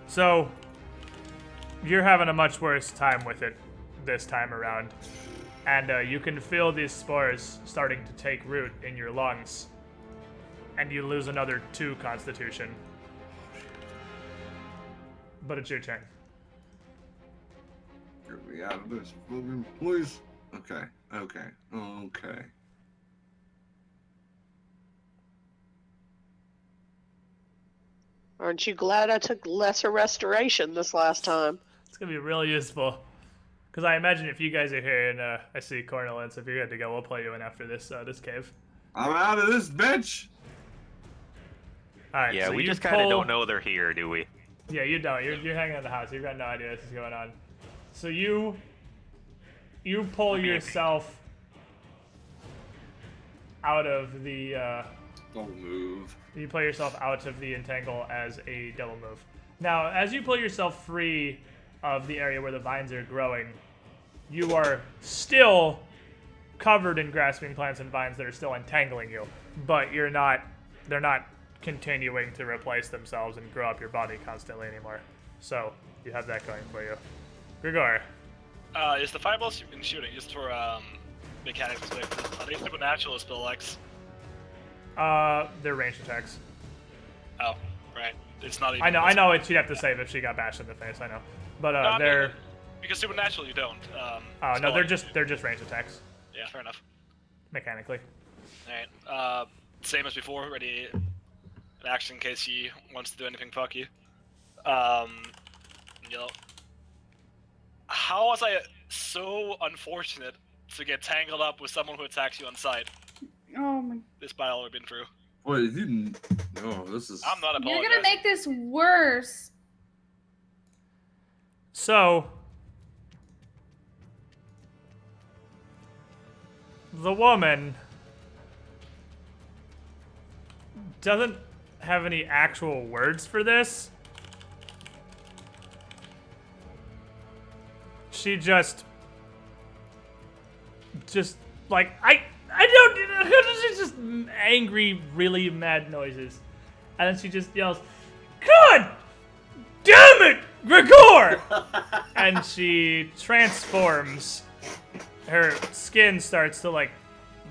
So, you're having a much worse time with it this time around. And you can feel these spores starting to take root in your lungs. And you lose another 2 constitution. But it's your turn. Get me out of this, please. Okay. Aren't you glad I took lesser restoration this last time? It's gonna be really useful. Because I imagine if you guys are here and I see Cornelance, if you're good to go, we'll play you in after this this cave. I'm out of this bitch! Alright, Yeah, so we you just kind of pull- don't know they're here, do we? Yeah, you don't. You're hanging in the house. You've got no idea this is going on. So you pull yourself out of the Don't move. you pull yourself out of the entangle as a double move. Now, as you pull yourself free of the area where the vines are growing, you are still covered in grasping plants and vines that are still entangling you, but they're not continuing to replace themselves and grow up your body constantly anymore. So you have that going for you. Gregor. Is the fireballs you've been shooting just for mechanics perspective? Are they supernatural or spell X? They're ranged attacks. Oh, right. It's not even. I know it. She'd have to save if she got bashed in the face. I know, but No, I mean, they're. because supernatural you don't. Oh no, spell they're X. just ranged attacks Yeah, fair enough. mechanically. Alright. Same as before. Ready. An action in case he wants to do anything fucky. You know. How was I so unfortunate to get tangled up with someone who attacks you on sight? Oh my. This battle I've been through. Wait, you didn't. No, this is. I'm not You're apologizing. gonna make this worse. So, the woman doesn't have any actual words for this. She just like I don't. She's just angry, really mad noises, and then she just yells, "God damn it, Gregor!" And she transforms. Her skin starts to like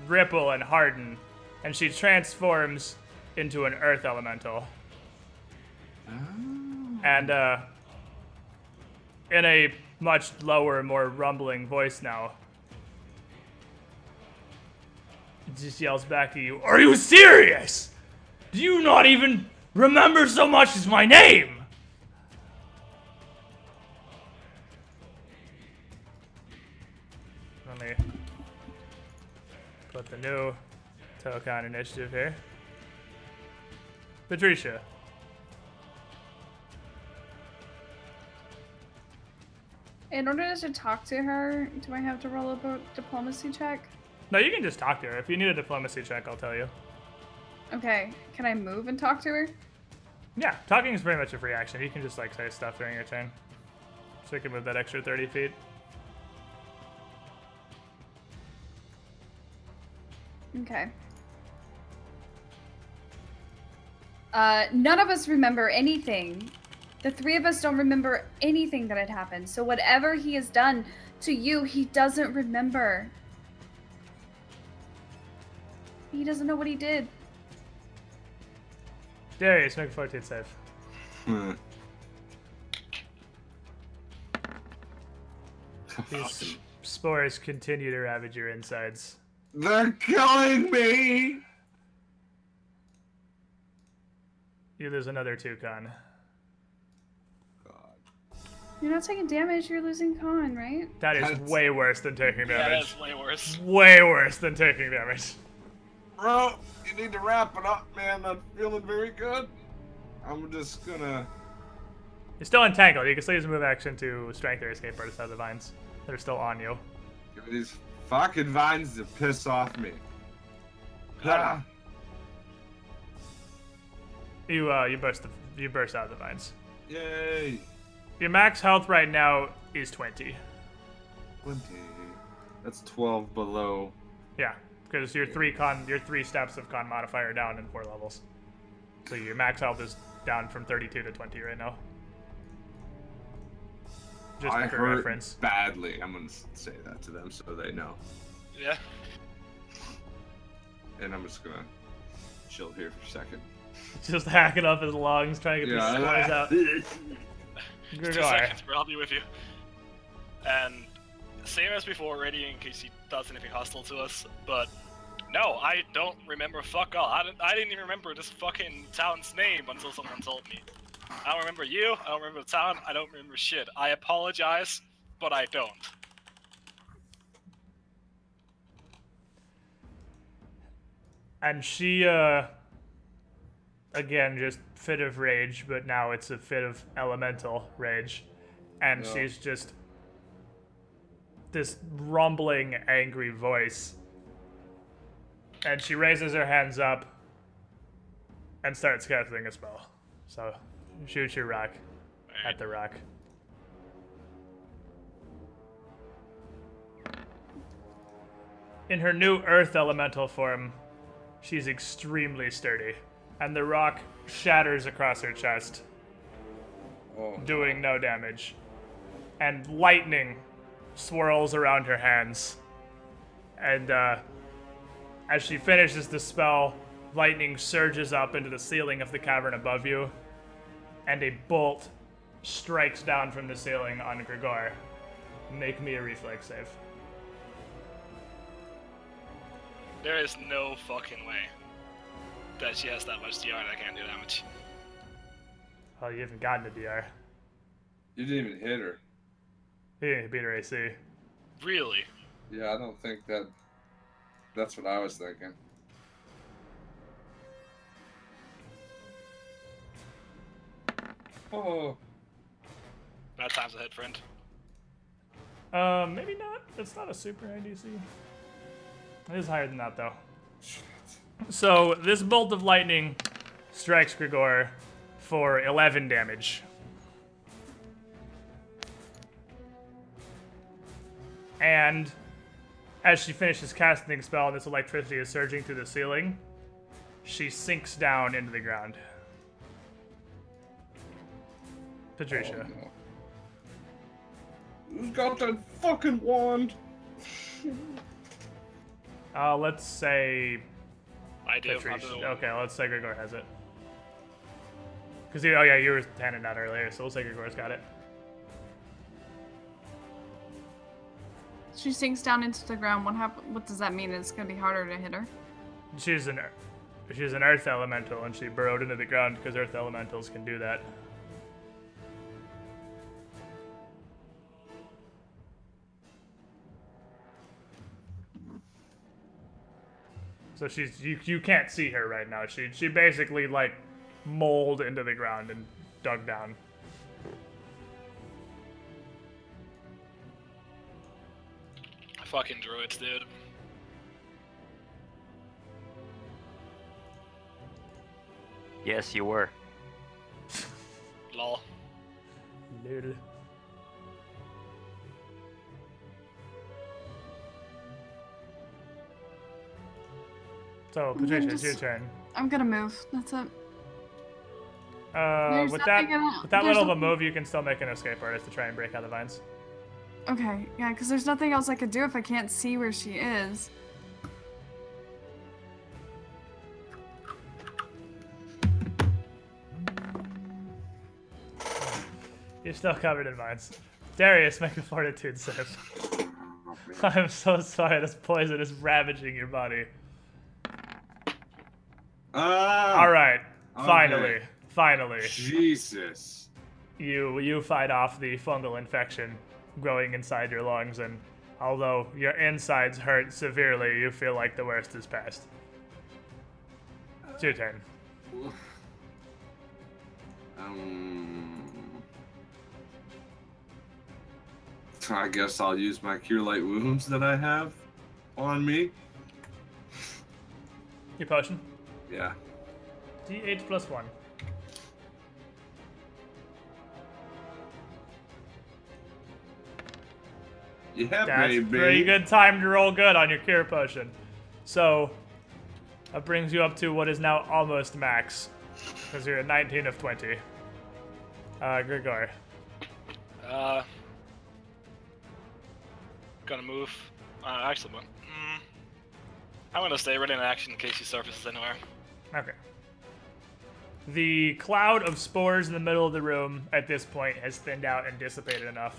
ripple and harden, and she transforms into an earth elemental. And in a much lower, more rumbling voice now, it just yells back at you, "Are you serious? Do you not even remember so much as my name?" Let me put the new Tokon initiative here. Patricia. In order to talk to her, do I have to roll a diplomacy check? No, you can just talk to her. If you need a diplomacy check, I'll tell you. Okay, can I move and talk to her? Yeah, talking is pretty much a free action. You can just like say stuff during your turn. So you can move that extra 30 feet. Okay. None of us remember anything. The three of us don't remember anything that had happened. So whatever he has done to you, he doesn't remember. He doesn't know what he did. Darius, make a fortitude save. These spores continue to ravage your insides. They're killing me! You lose another 2 con. You're not taking damage, you're losing con, right? That is That's- way worse than taking Yeah, damage. that's way worse. Way worse than taking damage. Bro, you need to wrap it up, man. I'm feeling very good. I'm just gonna. You're still entangled. You can still use a move action to strength or escape artist out of the vines. They're still on you. Give me these fucking vines to piss off me. Ah. You burst out of the vines. Yay! Your max health right now is 20. 20. That's 12 below. Yeah, because your 3 steps of con modifier are down in 4 levels. So your max health is down from 32 to 20 right now. Just I for hurt reference. badly. I'm gonna say that to them so they know. Yeah. And I'm just gonna chill here for a second. Just hacking up his lungs, trying to get these spores out. 2 Gregor. seconds, bro. I'll be with you. And same as before, ready in case he does anything hostile to us. But no, I don't remember fuck all. I didn't even remember this fucking town's name until someone told me. I don't remember you. I don't remember the town. I don't remember shit. I apologize, but I don't. And she, again, just fit of rage, but now it's a fit of elemental rage. And No. she's just this rumbling, angry voice. And she raises her hands up and starts casting a spell. So, shoot your rock at the rock. In her new earth elemental form, she's extremely sturdy, and the rock shatters across her chest, Oh. doing no damage. And lightning swirls around her hands. And as she finishes the spell, lightning surges up into the ceiling of the cavern above you, and a bolt strikes down from the ceiling on Gregor. Make me a reflex save. There is no fucking way that she has that much DR that can't do damage. Oh, you haven't gotten a DR. You didn't even hit her. You didn't beat her AC. Really? Yeah, I don't think that. That's what I was thinking. Oh. Bad times ahead, friend. Maybe not. It's not a super high DC. It is higher than that, though. So, this bolt of lightning strikes Grigor for 11 damage. And as she finishes casting the spell and this electricity is surging through the ceiling, she sinks down into the ground. Patricia. Oh, no. Who's got that fucking wand? Let's say I do. Patricia. I'm the- Okay, let's say Grigor has it. Because, oh yeah, you were handing that earlier, so we'll say Grigor's got it. She sinks down into the ground. What does that mean? It's gonna be harder to hit her. She's an earth elemental, and she burrowed into the ground because earth elementals can do that. So you can't see her right now. She basically like molded into the ground and dug down. Fucking druids, dude. Yes, you were. Lol. Dude. So Patricia, it's your turn. I'm gonna move. That's it. With that there's little of a nothing- move, you can still make an escape artist to try and break out the vines. Okay, yeah, because there's nothing else I could do if I can't see where she is. You're still covered in vines. Darius, make a fortitude save. I'm so sorry, this poison is ravaging your body. All right, finally, okay. finally, Jesus. you fight off the fungal infection growing inside your lungs, and although your insides hurt severely, you feel like the worst is past. It's your turn. I guess I'll use my Cure Light Wounds that I have on me. Your potion. Yeah. D8 plus 1. Yeah, That's baby. pretty good time to roll good on your cure potion. So, that brings you up to what is now almost max. Because you're at 19 of 20. Grigor. Gonna move. Actually, I'm gonna stay ready in action in case she surfaces anywhere. Okay. The cloud of spores in the middle of the room at this point has thinned out and dissipated enough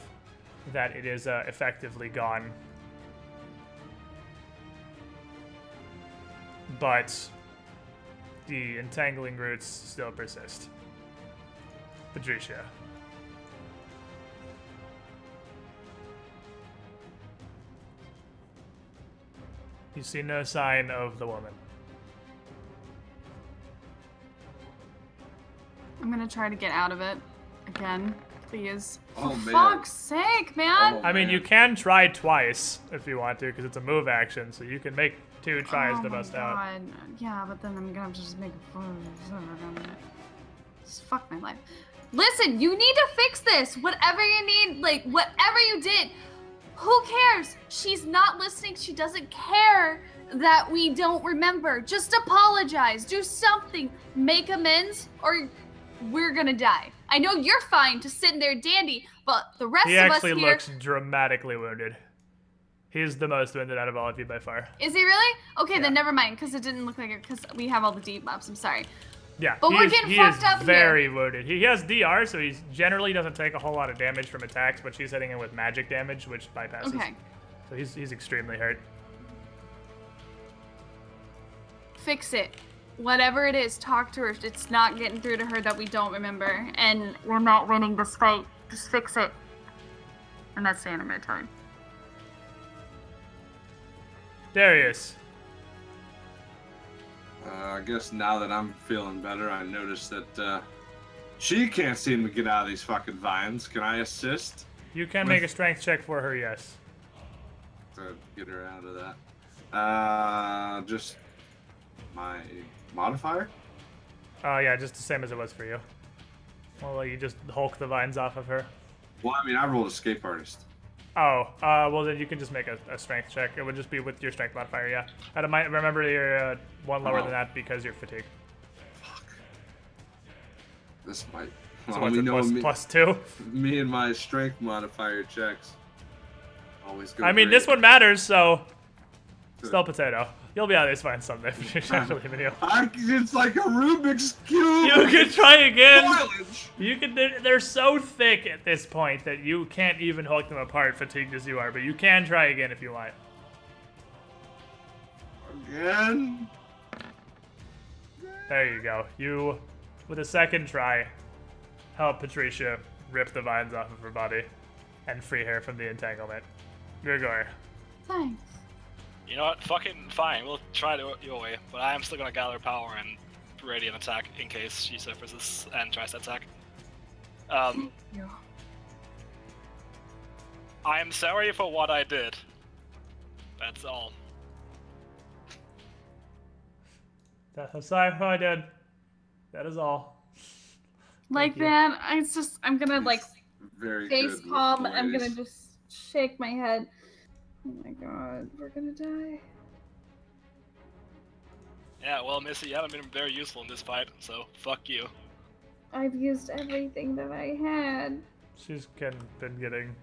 that it is effectively gone. But the entangling roots still persist. Patricia. You see no sign of the woman. I'm gonna try to get out of it again, please. Oh, For man. fuck's sake, man! Oh, I mean, you can try twice if you want to, because it's a move action, so you can make 2 tries to bust out. God. Yeah, but then I'm gonna have to just make a just fuck my life. Listen, you need to fix this. Whatever you need, like whatever you did. Who cares? She's not listening. She doesn't care that we don't remember. Just apologize. Do something. Make amends, or we're gonna die. I know you're fine to sit in there dandy, but the rest He of us actually here. looks dramatically wounded. He's the most wounded out of all of you by far. Is he really? Okay, Yeah. then never mind, because it didn't look like it, because we have all the debuffs. I'm sorry. Yeah, But he we're is, getting he fucked is up here. very wounded. He has DR, so he generally doesn't take a whole lot of damage from attacks, but she's hitting him with magic damage, which bypasses. Okay. So he's extremely hurt. Fix it. Whatever it is, talk to her. It's not getting through to her that we don't remember, and we're not winning this fight. Just fix it. And that's the end of my turn. Darius. I guess now that I'm feeling better, I noticed that She can't seem to get out of these fucking vines. Can I assist You can make a strength check for her, yes. to get her out of that? Just my modifier? Oh, yeah, just the same as it was for you. Well, you just hulk the vines off of her. Well, I mean, I rolled escape artist. Oh, well then you can just make a strength check. It would just be with your strength modifier, yeah. Remember you're one lower than that because you're fatigued. Fuck. This might. So Well, what's we it, know +2? me and my strength modifier checks always go. I mean, great. this one matters, so still potato. You'll be out of these fine someday. Actually, video. It's like a Rubik's cube. You can try again. Foliage. You can. They're so thick at this point that you can't even hook them apart, fatigued as you are. But you can try again if you want. Again. There you go. You, with a second try, help Patricia rip the vines off of her body and free her from the entanglement. Grigor. Thanks. You know what? Fucking fine. We'll try it your way, but I am still gonna gather power and ready an attack in case she suffers this and tries to attack. Yeah. I am sorry for what I did. That's all. I'm sorry for what I did. That is all. Like you. that, I'm gonna like Very face good palm. I'm boys. gonna just shake my head. Oh my god, we're gonna die. Yeah, well, Missy, you haven't been very useful in this fight, so fuck you. I've used everything that I had. She's been getting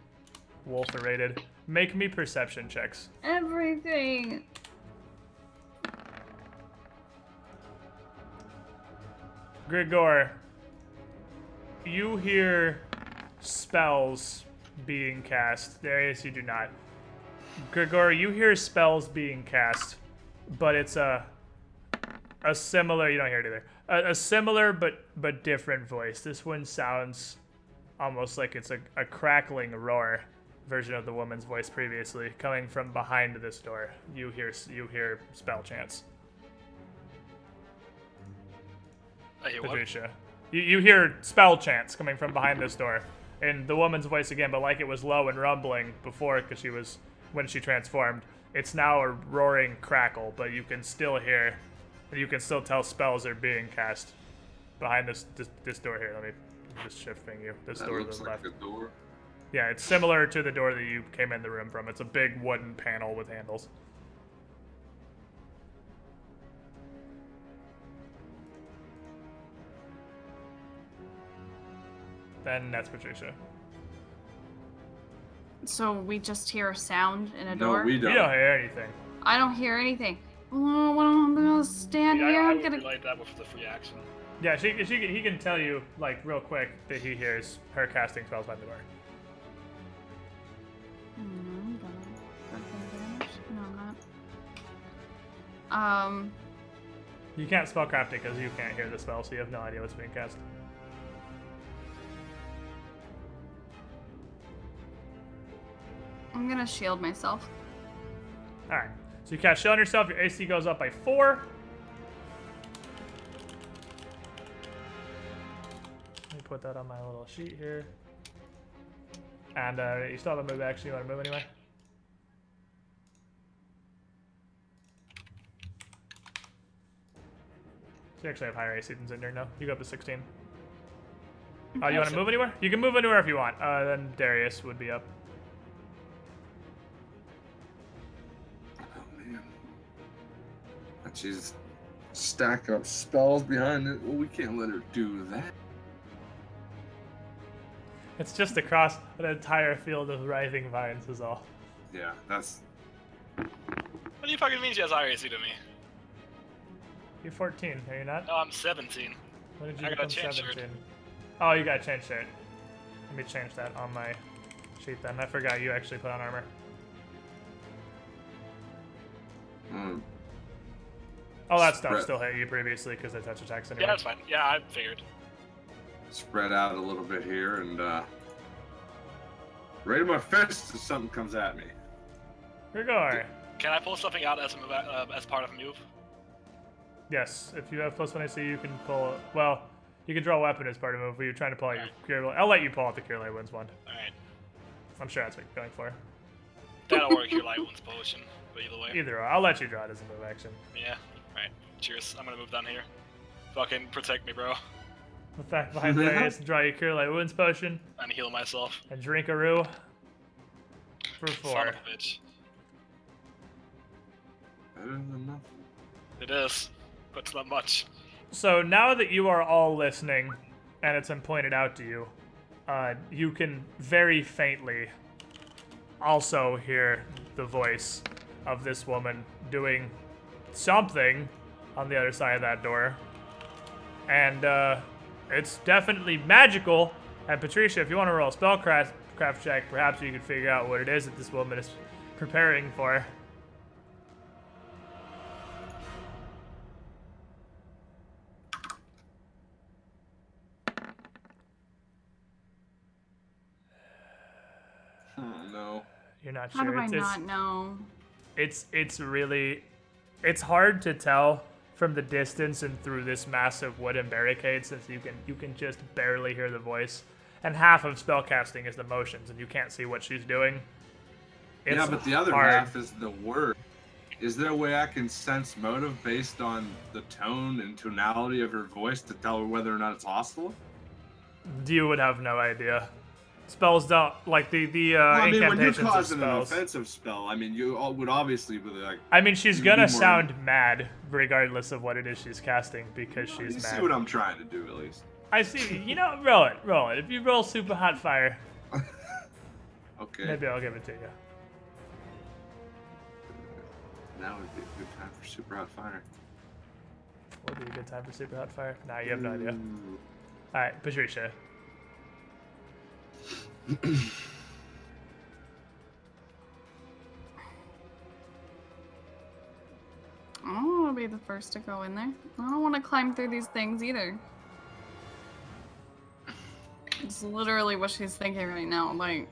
wolferated. Make me perception checks. Everything. Grigor, you hear spells being cast. Darius, you do not. Grigor, you hear spells being cast, but it's a similar. You don't hear it either. A similar but different voice. This one sounds almost like it's a crackling roar version of the woman's voice previously, coming from behind this door. You hear spell chants. I hear what? Patricia. You hear spell chants coming from behind this door. And the woman's voice again, but like it was low and rumbling before because when she transformed. It's now a roaring crackle, but you can still hear, and you can still tell spells are being cast behind this door here. Let me just shifting you. This That door to looks the like left. a door. Yeah, it's similar to the door that you came in the room from. It's a big wooden panel with handles. Then that's Patricia. So we just hear a sound in a No, door? we You don't. don't hear anything. I don't hear anything. Oh, well, I'm gonna stand Yeah, here. I I'm would gonna. relate that with the free action. Yeah, he can tell you, like, real quick that he hears her casting spells by the door. I'm gonna damage. No, I'm not. You can't spellcraft it because you can't hear the spell, so you have no idea what's being cast. I'm gonna shield myself. Alright, so you cast Shield on yourself, your AC goes up by 4. Let me put that on my little sheet here. And you still have a move action. You want to move anyway? So you actually have higher AC than Zinder, no? You go up to 16. Oh, you want to move anywhere? You can move anywhere if you want. Then Darius would be up. Oh man. She's stack up spells behind it. Well, we can't let her do that. It's just across an entire field of writhing vines is all. Yeah, that's. What do you fucking mean she has higher AC to me? You're 14, are you not? No, I'm 17. When did you I become gotta change 17? Oh, you gotta change shirt. Let me change that on my sheet then. I forgot you actually put on armor. Oh, that stuff Spread. still hit you previously because they touch attacks anyway. Yeah, that's fine. Yeah, I figured. Spread out a little bit here and right in my fist if something comes at me. Grigor. Can I pull something out as a move, as part of a move? Yes, if you have +1 AC, you can pull. Well, You can draw a weapon as part of a move. Were you trying to pull out your Cure Light? I'll let you pull out the Cure Light Wounds one. Alright. I'm sure that's what you're going for. That'll work, your light one's potion. But either way. Either or. I'll let you draw it as a move action. Yeah. Alright. Cheers. I'm gonna move down here. Fucking protect me, bro. The fact behind Darius, draw your Cure Light Wounds potion. And heal myself. And drink a rue. For 4. Son of a bitch. Better than nothing. It is. But it's not much. So now that you are all listening, and it's been pointed out to you, you can very faintly also hear the voice of this woman doing something on the other side of that door. And it's definitely magical. And Patricia, if you want to roll a spellcraft check, perhaps you could figure out what it is that this woman is preparing for. Oh, no. You're not How sure. do I not know? It's really, it's hard to tell from the distance and through this massive wooden barricade, since you can just barely hear the voice, and half of spellcasting is the motions, and you can't see what she's doing. It's Yeah, but the other hard. half is the word. Is there a way I can sense motive based on the tone and tonality of her voice to tell her whether or not it's hostile? You would have no idea. Spells don't like the Well, I mean, when you're incantations of causing an spells. offensive spell, I mean, you would obviously be like. I mean, she's You'd gonna be more- sound mad regardless of what it is she's casting because You she's see mad. what I'm trying to do, at least. I see. You know, roll it. If you roll super hot fire, Okay. maybe I'll give it to you. Now would be a good time for super hot fire. Would be a good time for super hot fire. Nah, you have no idea. Ooh. All right, Patricia. I don't want to be the first to go in there. I don't want to climb through these things either. It's literally what she's thinking right now. Like,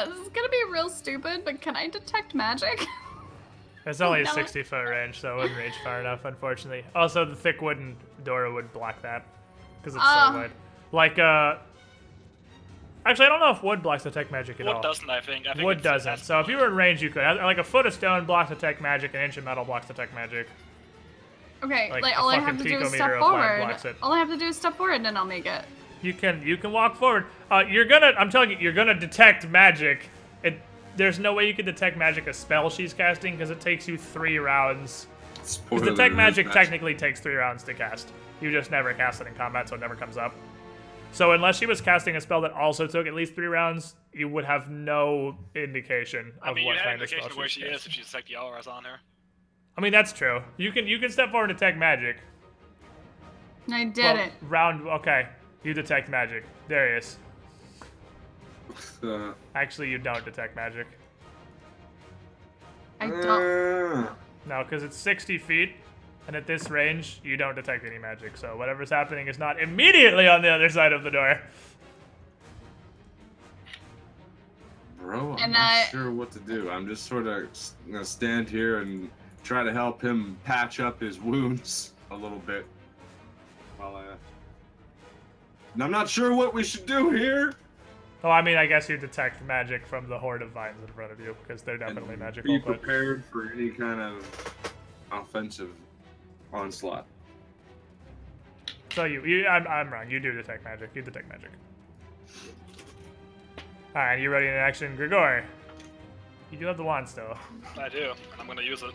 this is gonna be real stupid, but can I detect magic? It's only a no. 60-foot range, so it wouldn't reach far enough, unfortunately. Also, the thick wooden door would block that because it's so wide. Like, actually, I don't know if wood blocks detect magic at all. Wood doesn't, I think. I think Wood it doesn't. has So if you were in range, you could. Like a foot of stone blocks detect magic, an inch of metal blocks detect magic. Okay, Like, like a all I have fucking to do is picometer step of land forward. blocks it. All I have to do is step forward, and then I'll make it. You can walk forward. I'm telling you, you're gonna detect magic. There's no way you can detect magic a spell she's casting because it takes you 3 rounds. Because Spoiler detect alert, magic that's- technically takes 3 rounds to cast. You just never cast it in combat, so it never comes up. So unless she was casting a spell that also took at least 3 rounds, you would have no indication of I mean, what you have kind of spell indication of where she's she is casting. if she's detect the auras on her. I mean, that's true. You can step forward and detect magic. I did Well, it. Okay. You detect magic. Darius. Uh, Actually, you don't detect magic. I don't. No, because it's 60 feet, and at this range, you don't detect any magic. So whatever's happening is not immediately on the other side of the door. Bro, I'm And not sure what to do. I'm just sort of gonna stand here and try to help him patch up his wounds a little bit. And I'm not sure what we should do here. Well, I mean, I guess you detect magic from the horde of vines in front of you, because they're definitely And magical. Be But prepared for any kind of offensive onslaught. so I'm wrong. You do detect magic. You detect magic. All right, you ready in action, Grigor? You do have the wand still. I do, and I'm gonna use it.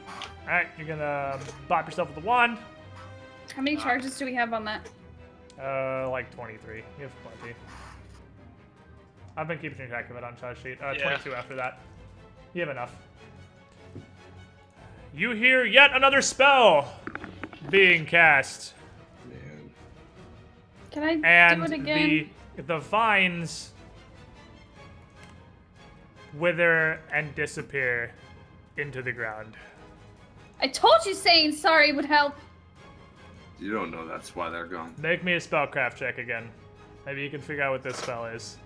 All right, you're gonna bop yourself with the wand. How many charges do we have on that? Like 23. You have plenty. I've been keeping track of it on charge sheet. Yeah. 22 after that. You have enough. You hear yet another spell being cast, Man. Can I and do it again? the vines wither and disappear into the ground. I told you saying sorry would help. You don't know that's why they're gone. Make me a spellcraft check again. Maybe you can figure out what this spell is.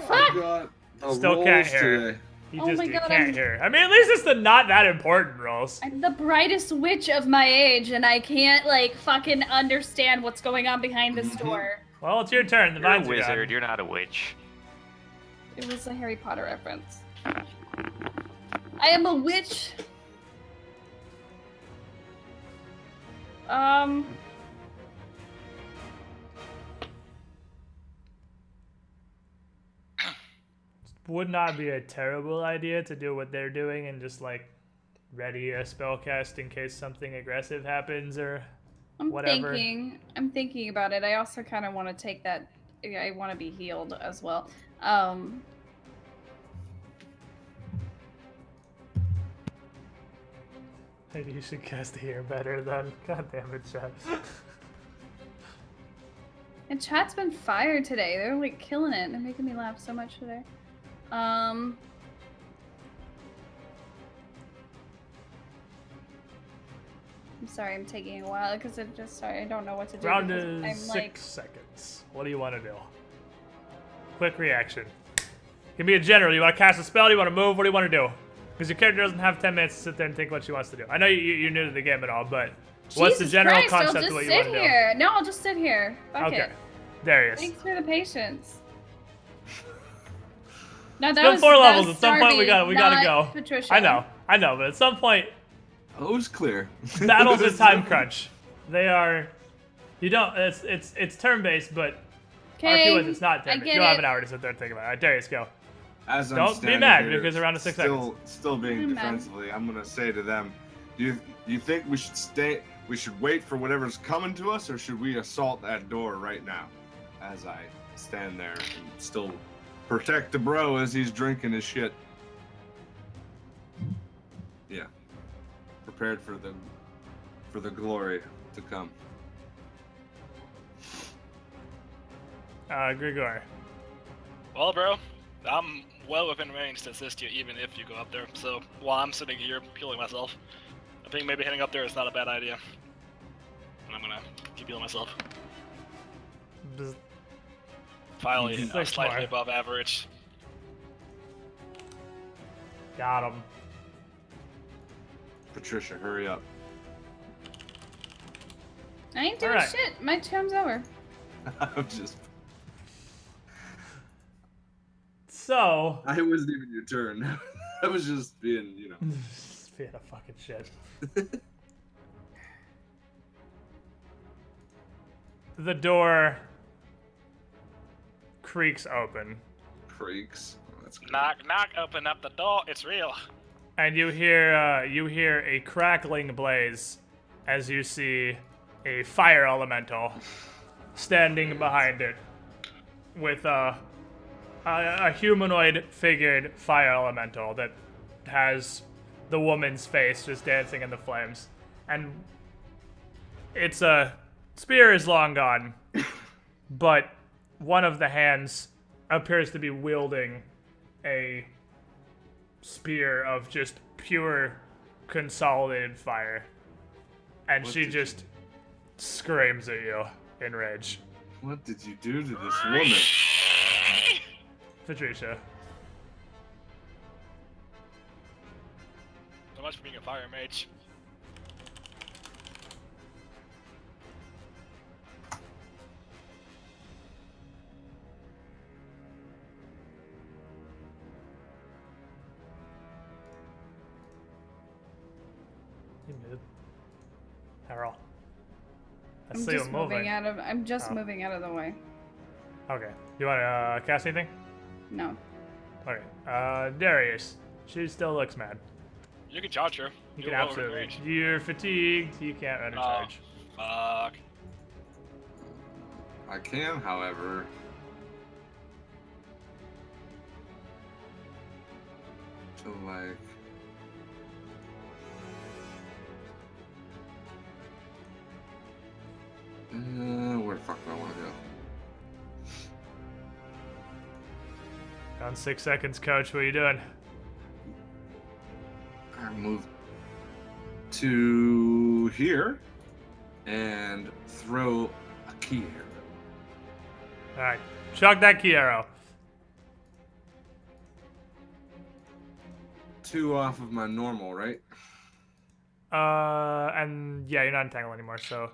I got the Still can't rolls hear. today. You Oh just my you God, can't I'm- hear. I mean, at least it's the not that important rolls. I'm the brightest witch of my age, and I can't, like, fucking understand what's going on behind this door. Well, it's your turn. The You're a vines are gone. wizard. You're not a witch. It was a Harry Potter reference. I am a witch. Would not be a terrible idea to do what they're doing and just like ready a spell cast in case something aggressive happens or whatever. I'm thinking about it. I also kind of want to take that. I want to be healed as well. Maybe you should cast here better then. God damn it, chat. And chat's been fire today. They're like killing it. They're making me laugh so much today. I'm sorry, I'm taking a while because I don't know what to do. Round because is I'm 6 like, seconds. What do you want to do? Quick reaction. Give me a general. You want to cast a spell? Do you want to move? What do you want to do? Because your character doesn't have 10 minutes to sit there and think what she wants to do. I know you're new to the game and all, but what's the Jesus general Christ, concept I'll of what just you want sit to here. No, I'll just sit here. do? Fuck Okay. it. Darius. Thanks for the patience. No, that Still was 4 that levels. was At some point we Starby, gotta not go. Patricia. I know, but at some point Oh, it was clear. battles a time crunch. They are. You don't. It's turn based, but Okay, RP it's not I turn based. get You'll have it. an hour to sit there and think about it. All right, Darius, go. As I'm Don't be standing mad here, because around the 6 still being I'm mad. defensively, I'm gonna say to them, do you think we should stay? We should wait for whatever's coming to us, or should we assault that door right now? As I stand there and still protect the bro as he's drinking his shit. Yeah, prepared for the glory to come. Grigor. Well, bro, I'm well within range to assist you even if you go up there. So while I'm sitting here healing myself, I think maybe heading up there is not a bad idea. And I'm gonna keep healing myself. Bzz. Finally, Six slightly more. above average. Got him. Patricia, hurry up. I ain't doing Alright. shit. My turn's over. I'm just. So. I wasn't even your turn. I was just being, Being a fucking shit. The door creaks open, creaks. Oh, that's good. Knock, knock, open up the door. It's real. and you hear a crackling blaze as you see a fire elemental standing behind it with a humanoid figured fire elemental that has the woman's face just dancing in the flames, and its spear is long gone, but one of the hands appears to be wielding a spear of just pure consolidated fire, and What she did just screams at you in rage. What did you do to this woman? Patricia. So much for being a fire mage. You muted. Harold. I I'm see you just moving. I'm just Oh. moving out of the way. Okay. You want to cast anything? No. Okay. Darius. She still looks mad. You can charge her. You You're can well within absolutely. range. You're fatigued. You can't Oh, undercharge. fuck. I can, however. To like. Where the fuck do I want to go? On 6 seconds, coach. What are you doing? I move to here and throw a key arrow. All right. Chuck that key arrow. 2 off of my normal, right? And yeah, you're not entangled anymore. So,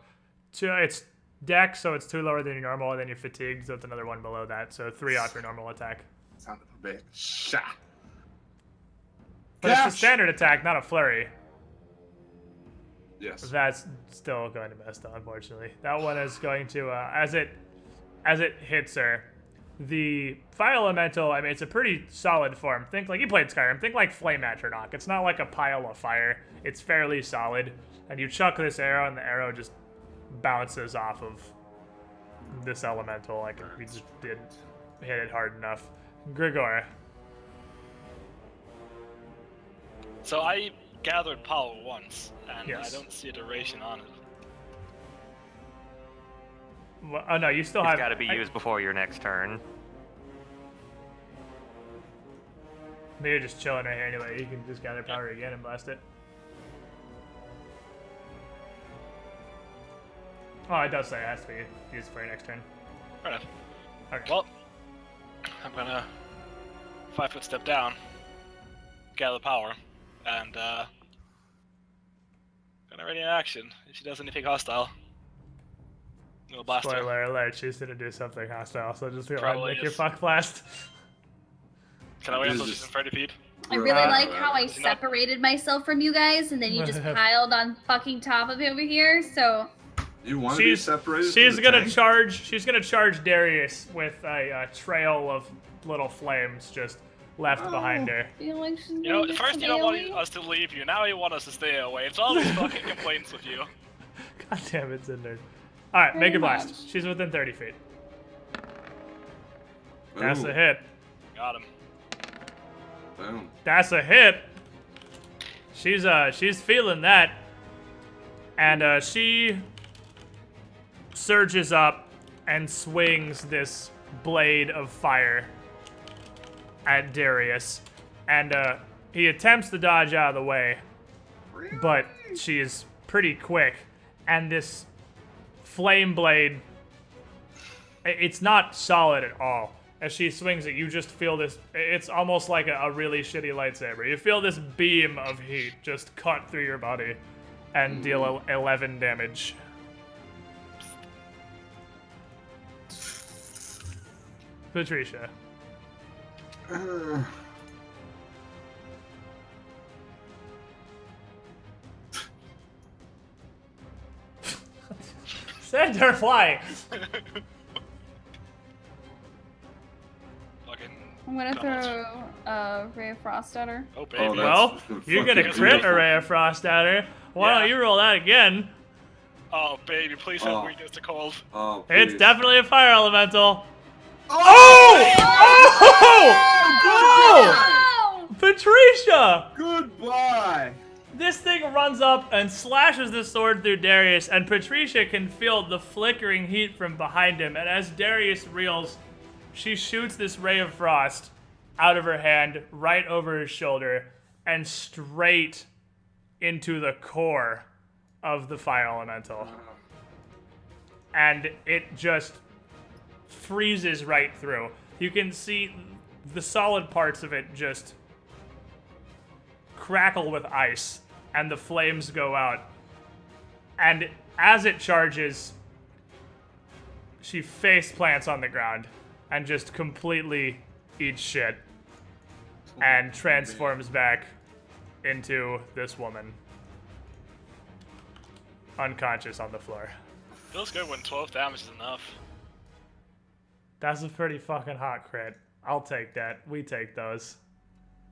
it's dex, so it's 2 lower than your normal, and then you're fatigued, so it's another 1 below that. So 3 off your normal attack. Son of a bitch. Shot. But it's a Catch! standard attack, not a flurry. Yes. That's still going to miss, though, unfortunately. That one is going to, as it hits her, the fire elemental, I mean, it's a pretty solid form. Think like, you played Skyrim, think like Flame Atronach. It's not like a pile of fire. It's fairly solid. And you chuck this arrow, and the arrow just bounces off of this elemental. Like, we just didn't hit it hard enough. Grigor. So I gathered power once, and Yes. I don't see a duration on it. Well, oh, no, you still It's have... got to be used before your next turn. Maybe you're just chilling right here anyway. You can just gather power again and blast it. Oh, it does say it has to be used for your next turn. Fair enough. Okay. Well, I'm gonna 5-foot step down, gather power, and gonna ready in action. If she does anything hostile, I'm gonna blast her. Spoiler alert, she's gonna do something hostile, so just go ahead and Probably make your is. fuck blast. Can I wait until Jesus. she's in 30 feet? I really like how I Is he not- separated myself from you guys, and then you just piled on fucking top of me over here. So You want to be separated? She's from the gonna tank? charge. She's gonna charge Darius with a trail of little flames just left behind her. I feel like she's You know, gonna get first some you don't want AoE. us to leave you, now you want us to stay away. It's all these fucking complaints with you. God damn it, Cinder. All right, make Very a blast. much. She's within 30 feet. That's Ooh, a hit. Got him. Boom. That's a hit. She's feeling that, and she surges up and swings this blade of fire at Darius, and he attempts to dodge out of the way, but she is pretty quick, and this flame blade, it's not solid at all. As she swings it, you just feel this, it's almost like a really shitty lightsaber. You feel this beam of heat just cut through your body and deal 11 damage. Patricia. Send her flying. Fucking. I'm gonna dumbass. throw a ray of frost at her. Oh, baby. Oh, that's Well, you're gonna fucking crit beautiful. a ray of frost at her. Why Yeah. don't you roll that again? Oh, baby, please have Oh. weakness to cold. Oh, It's please. definitely a fire elemental. Oh! Oh! Patricia! Goodbye! This thing runs up and slashes the sword through Darius, and Patricia can feel the flickering heat from behind him. And as Darius reels, she shoots this ray of frost out of her hand, right over his shoulder, and straight into the core of the fire elemental. And it just freezes right through. You can see the solid parts of it just crackle with ice, and the flames go out. And as it charges, she face plants on the ground and just completely eats shit and transforms back into this woman, unconscious on the floor. Feels good when 12 damage is enough. That's a pretty fucking hot crit. I'll take that. We take those.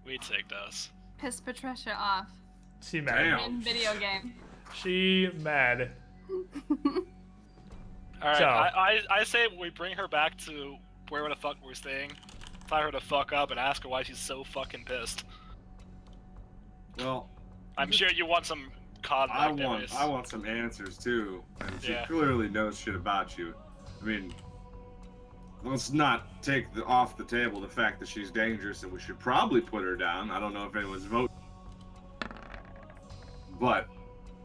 We take those. Piss Patricia off She mad. Damn. in video game. She mad. Alright, So- I say we bring her back to where the fuck we're staying, tie her the fuck up, and ask her why she's so fucking pissed. Well, I'm sure you want some cod I back there, want Ace. I want some answers too. And she Yeah. clearly knows shit about you. I mean, let's not take off the table the fact that she's dangerous and we should probably put her down. I don't know if anyone's voting, but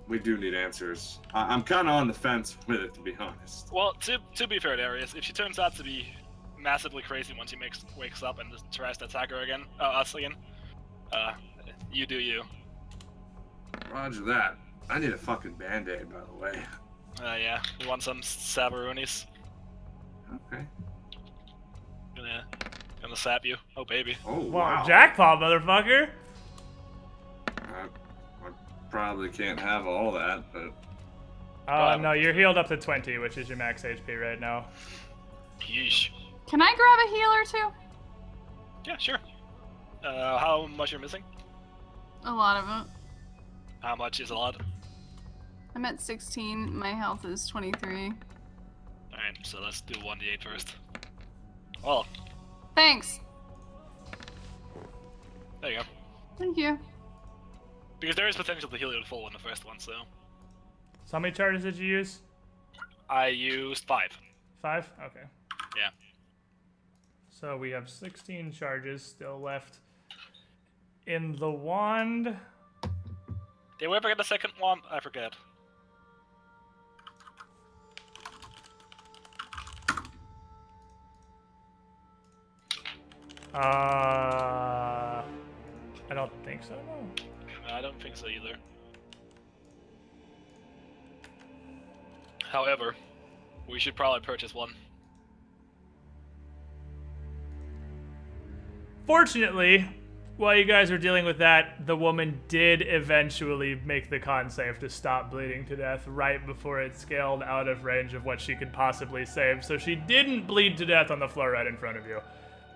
we do need answers. I'm kind of on the fence with it, to be honest. Well, to be fair, Darius, if she turns out to be massively crazy once she wakes up and just tries to attack her again, us again, You do you. Roger that. I need a fucking band-aid, by the way. Yeah. You want some Sabaroonies? Okay. Gonna sap you. Oh, baby. Oh, Wow, wow. jackpot, motherfucker! I probably can't have all that, but... No, you're healed up to 20, which is your max HP right now. Yeesh. Can I grab a healer too? Yeah, sure. How much you're missing? A lot of it. How much is a lot? I'm at 16. My health is 23. Alright, so let's do 1d8 first. Well, Thanks. there you go. Thank you. Because there is potential to heal you to full in the first one, so... So how many charges did you use? I used 5. 5? Okay. Yeah. So we have 16 charges still left in the wand. Did we ever get the second one? I forget. I don't think so, no. I don't think so either. However, we should probably purchase one. Fortunately, while you guys were dealing with that, the woman did eventually make the con save to stop bleeding to death right before it scaled out of range of what she could possibly save. So she didn't bleed to death on the floor right in front of you.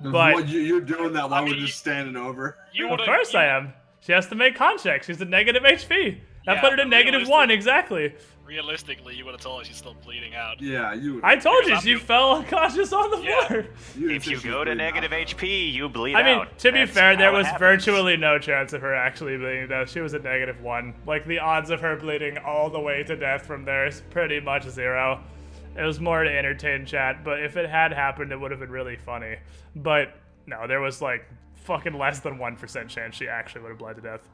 But What, you're doing that while we're just standing over? of course I am. She has to make con checks. She's a negative HP. That Yeah, put her to but negative realistic- 1, exactly. Realistically, you would have told her she's still bleeding out. Yeah, you... I told you Because she I'm- fell unconscious on the Yeah. floor. If you go to negative HP, you bleed I mean, out. to be That's fair, there how it was happens. virtually no chance of her actually bleeding to death. She was a negative 1. Like, the odds of her bleeding all the way to death from there is pretty much 0. It was more to entertain chat, but if it had happened, it would have been really funny. But, no, there was, like, fucking less than 1% chance she actually would have bled to death.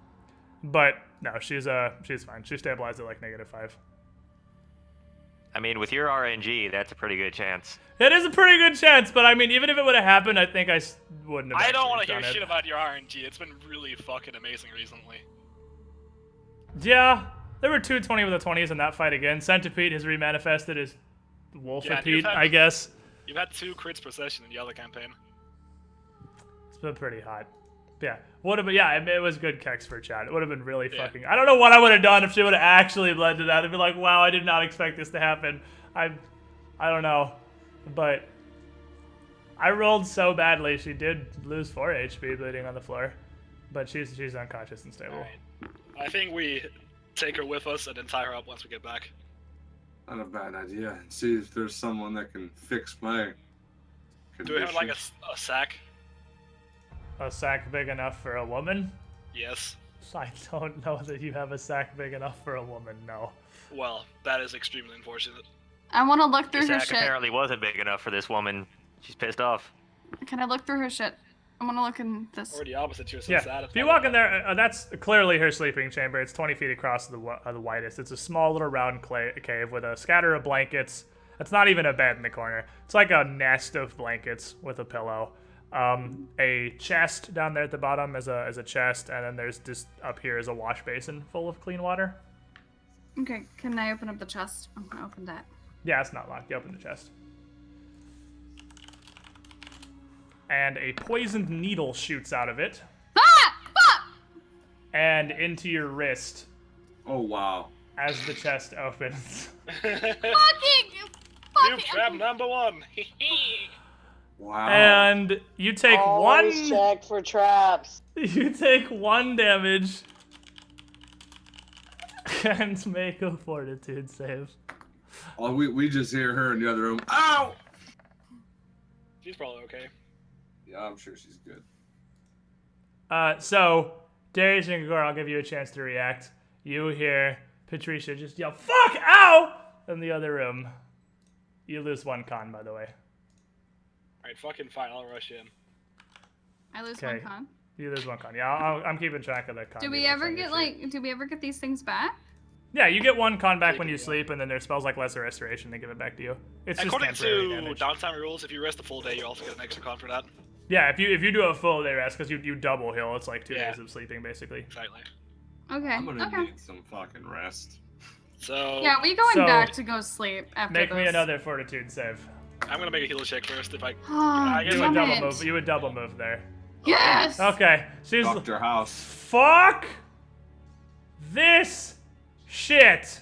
But, no, she's fine. She stabilized at, like, -5. I mean, with your RNG, that's a pretty good chance. It is a pretty good chance, but I mean, even if it would have happened, I think I wouldn't have. I don't want actually to hear done it. shit about your RNG. It's been really fucking amazing recently. Yeah, there were 2 20 with the 20s in that fight again. Centipede has remanifested as Yeah, Wolfipede, you've had- I guess. You've had 2 crits per session in the other campaign. It's been pretty hot. Yeah, would have been. Yeah, it was good keks for chat. It would have been really Yeah. fucking. I don't know what I would have done if she would have actually led to that. I'd be like, wow, I did not expect this to happen. I don't know, but I rolled so badly. She did lose 4 HP bleeding on the floor, but she's unconscious and stable. Alright. I think we take her with us and then tie her up once we get back. Not a bad idea. And see if there's someone that can fix my condition. Do we have like a sack? A sack big enough for a woman? Yes. I don't know that you have a sack big enough for a woman, no. Well, that is extremely unfortunate. I want to look Your through her sack shit. apparently wasn't big enough for this woman. She's pissed off. Can I look through her shit? I want to look in this. Or the opposite, you're so Yeah, satisfied. if you walk in there, that's clearly her sleeping chamber. It's 20 feet across the widest. It's a small little round cave with a scatter of blankets. It's not even a bed in the corner. It's like a nest of blankets with a pillow. A chest down there at the bottom as a chest, and then there's just up here is a wash basin full of clean water. Okay, can I open up the chest? I'm gonna open that. Yeah, it's not locked. You open the chest. And a poisoned needle shoots out of it Ah! Fuck! and into your wrist Oh, wow. as the chest opens. Fucking! New trap number 1. Wow. And you take Always one. check for traps. You take 1 damage and make a fortitude save. Oh, we just hear her in the other room. Ow! She's probably okay. Yeah, I'm sure she's good. So Darius and Gagor, I'll give you a chance to react. You hear Patricia just yell "fuck, ow!" in the other room. You lose 1 con, by the way. Alright, fucking fine, I'll rush in. I lose Okay. 1 con. You lose 1 con. Yeah, I'm keeping track of that con. Do we ever get these things back? Yeah, you get 1 con back when you Yeah. sleep, and then there's spells like Lesser Restoration. They give it back to you. It's just According temporary to damage. downtime rules, if you rest a full day, you also get an extra con for that. Yeah, if you do a full day rest, because you double heal, it's like 2 Yeah. days of sleeping, basically. Exactly. Okay. I'm gonna Okay. need some fucking rest. So Yeah, we going So, back to go sleep after Make this. me another fortitude save. I'm gonna make a heal check first if I. Oh, I guess You I would damn double it. move. You would double move there. Yes! Okay. She's Dr. House. fuck this shit,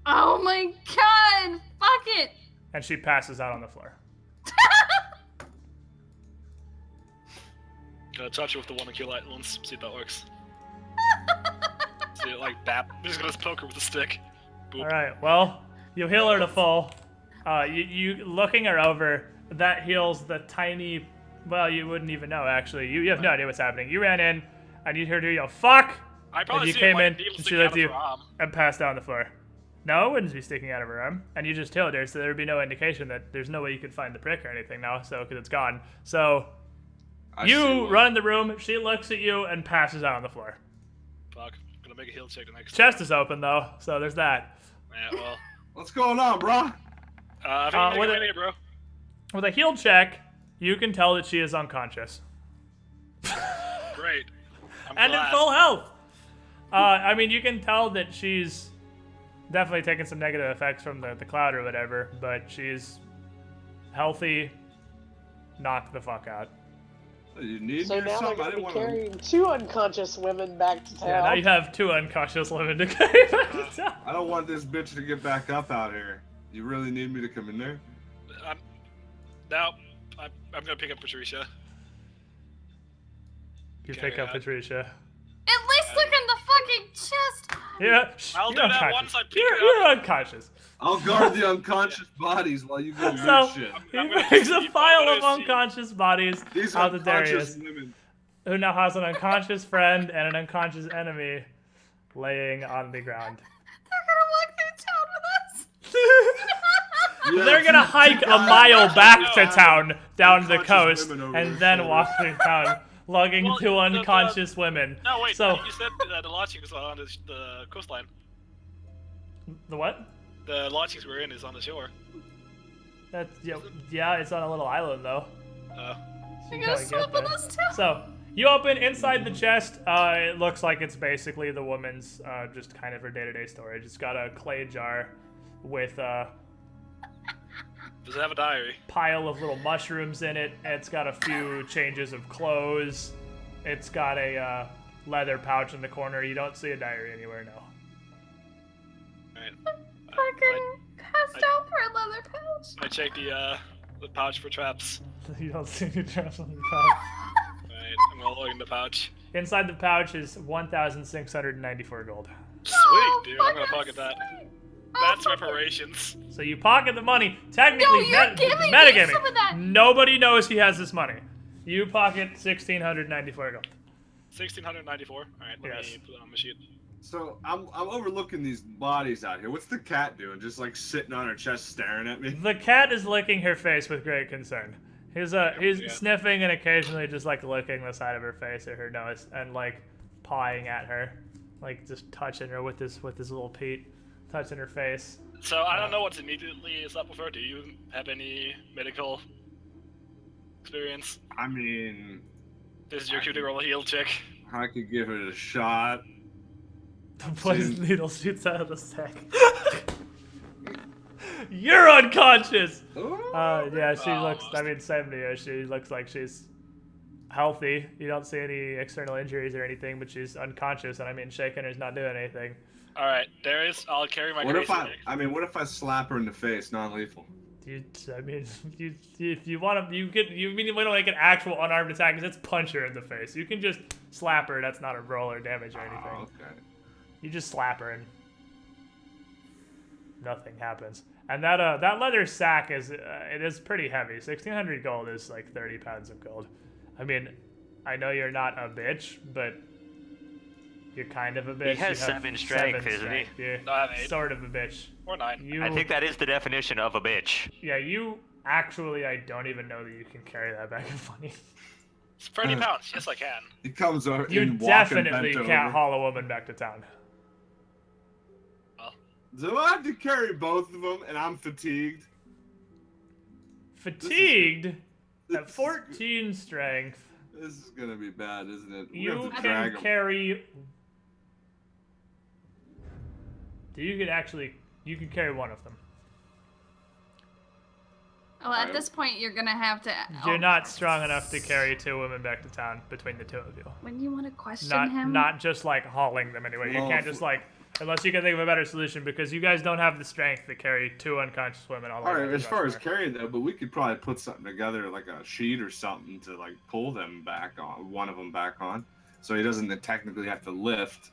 Oh my god! Fuck it! and she passes out on the floor. Gonna touch her with the one kill light once, see if that works. See it like bap. I'm just gonna poke her with a stick. Boop. All right. Well, you heal her to full. You looking her over. That heals the tiny. Well, you wouldn't even know actually. You have no idea what's happening. You ran in, and you heard her yell "fuck," I and probably you see came it, in, like, needle and she sticking looked out at of you her arm. and passed out on the floor. No, it wouldn't be sticking out of her arm, and you just healed her, so there would be no indication that there's no way you could find the prick or anything now, so because it's gone. So I see you one. run in the room. She looks at you and passes out on the floor. Fuck. Gonna make a heal check the next Chest is open though, so there's that. Yeah, well. What's going on, bro? I think with you it- make it, bro. With a heal check, you can tell that she is unconscious Great. I'm and in glad. full health. I mean, you can tell that she's definitely taking some negative effects from the cloud or whatever, but she's healthy, knocked the fuck out. You need So me or now they're something? I gonna didn't be want to. carrying 2 unconscious women back to town. Yeah, now you have 2 unconscious women to carry back to town. I don't want this bitch to get back up out here. You really need me to come in there? Now, I'm gonna pick up Patricia. You Carry pick up on. Patricia. At least look in the fucking chest! Yeah, I'll you're do that unconscious. once I pick You're, her you're up. unconscious. I'll guard the unconscious bodies while you go do So shit. he I'm gonna brings a see- pile I'm of gonna see- unconscious bodies These out to unconscious Darius, women. who now has an unconscious friend and an unconscious enemy laying on the ground. They're gonna walk through town with us! Yeah, They're gonna two hike a guys mile actually back to have town, down the unconscious coast, women over and their then shoulders. walk through town, lugging Well, 2 the- unconscious women. No, wait. So You said the lodgings are on the coastline. the what? The lodgings we're in is on the shore. That's yeah. It's on a little island though. Uh, So You're you gonna gotta swim get with there. us too? So you open inside the chest. It looks like it's basically the woman's, just kind of her day-to-day storage. It's got a clay jar with a does it have a diary? pile of little mushrooms in it. It's got a few changes of clothes. It's got a leather pouch in the corner. You don't see a diary anywhere, no. Alright. Fucking passed out for a leather pouch. I checked the pouch for traps. You don't see any traps on the pouch. Alright, I'm gonna look in the pouch. Inside the pouch is 1,694 gold. Sweet, dude. I'm gonna fucking pocket that. sweet. That's fucking- reparations. So you pocket the money. Technically, you're giving me metagaming. some of that. Nobody knows he has this money. You pocket 1,694 gold. 1694. Alright, let Yes. me put it on my sheet. So I'm overlooking these bodies out here. What's the cat doing? Just like sitting on her chest, staring at me. The cat is licking her face with great concern. He's Yeah. sniffing and occasionally just like licking the side of her face or her nose and like pawing at her, like just touching her with his little peat, touching her face. So I don't know what's immediately is up with her. Do you have any medical experience? I mean, This is your cue to roll a heal check. I could give it a shot. The poison needle shoots out of the sack. You're unconscious. Yeah, she looks. I mean, same to you. She looks like she's healthy. You don't see any external injuries or anything, but she's unconscious. And I mean, shaking her's not doing anything. Alright, Darius, I'll carry my What if crazy I? stick. I mean, what if I slap her in the face, non-lethal? I mean, if you want to, you mean we don't make an actual unarmed attack? Because it's punch her in the face. You can just slap her. That's not a roll or damage or anything. Oh, okay. You just slap her and nothing happens. And that leather sack is it is pretty heavy. 1,600 gold is like 30 pounds of gold. I mean, I know you're not a bitch, but you're kind of a bitch. He has You have 7 strength, isn't he? strength. You're No, I have 8. sort of a bitch. Or 9. You, I think that is the definition of a bitch. yeah, you actually, I don't even know that you can carry that bag of money. It's 30 pounds. Yes, I can. He comes over. You in walking definitely bent can't over. haul a woman back to town. Do I have to carry both of them, and I'm fatigued? Fatigued? At 14 strength, This is gonna be bad, isn't it? We you have to can drag him. carry. You can carry one of them. Well, at this point, you're gonna have to. You're not strong enough to carry 2 women back to town between the 2 of you. When you want to question Not him. not just like hauling them anyway. You Well, can't just like, unless you can think of a better solution, because you guys don't have the strength to carry 2 unconscious women all the way. All back right, to as far as Rushmore. carrying them, but we could probably put something together, like a sheet or something, to like pull them back on, one of them back on, so he doesn't technically have to lift.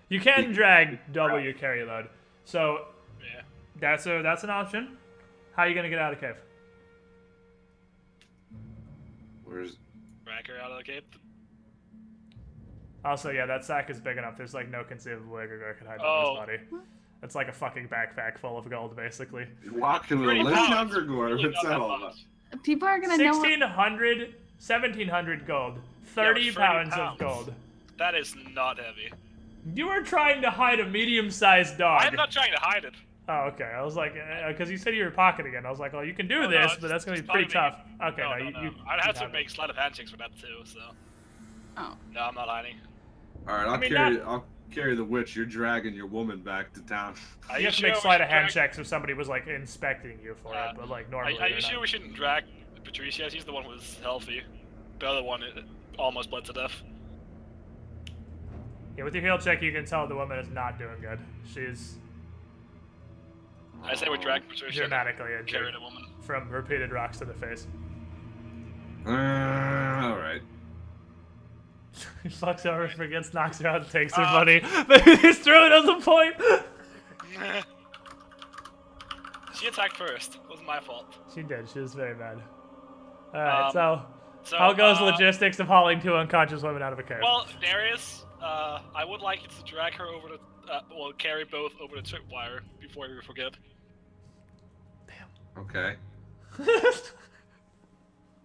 You can drag double your carry load, so Yeah. that's an option. How are you gonna get out of the cave? Where's Drag her out of the cave. Also, yeah, that sack is big enough. There's like no conceivable way Gregor could hide Oh. under his body. It's like a fucking backpack full of gold, basically. walking with a Pretty little pounds. younger Gore? Really What's not that that all much. about? People are gonna know. 1700 gold. 30 30 pounds of pounds. gold. That is not heavy. You were trying to hide a medium-sized dog. I'm not trying to hide it. Oh, okay. I was like, because you said you were pocketing it. I was like, well, you can do No, this, it's but that's gonna be just pretty part tough. of Okay, no, no, no. you. I'd have you to it. make sleight of hand checks for that too. So Oh. no, I'm not hiding. All right, I'll carry the witch. You're dragging your woman back to town. Are You have to sure make we sleight of should hand drag- checks if somebody was like inspecting you for it, but like normally. Are they're you sure not. we shouldn't drag Patricia? She's the one who's healthy. The other one almost bled to death. Yeah, with your heal check, you can tell the woman is not doing good. She's I say we drag Patricia. dramatically Carry injured the woman. from repeated rocks to the face. All right. He fucks over, forgets, knocks her out, and takes her money. Maybe he's throwing us a point. She attacked first. It wasn't my fault. She did. She was very mad. All right, So, how goes logistics of hauling 2 unconscious women out of a cave? Well, Darius, I would like you to drag her over the, carry both over the tripwire before you forget. Okay.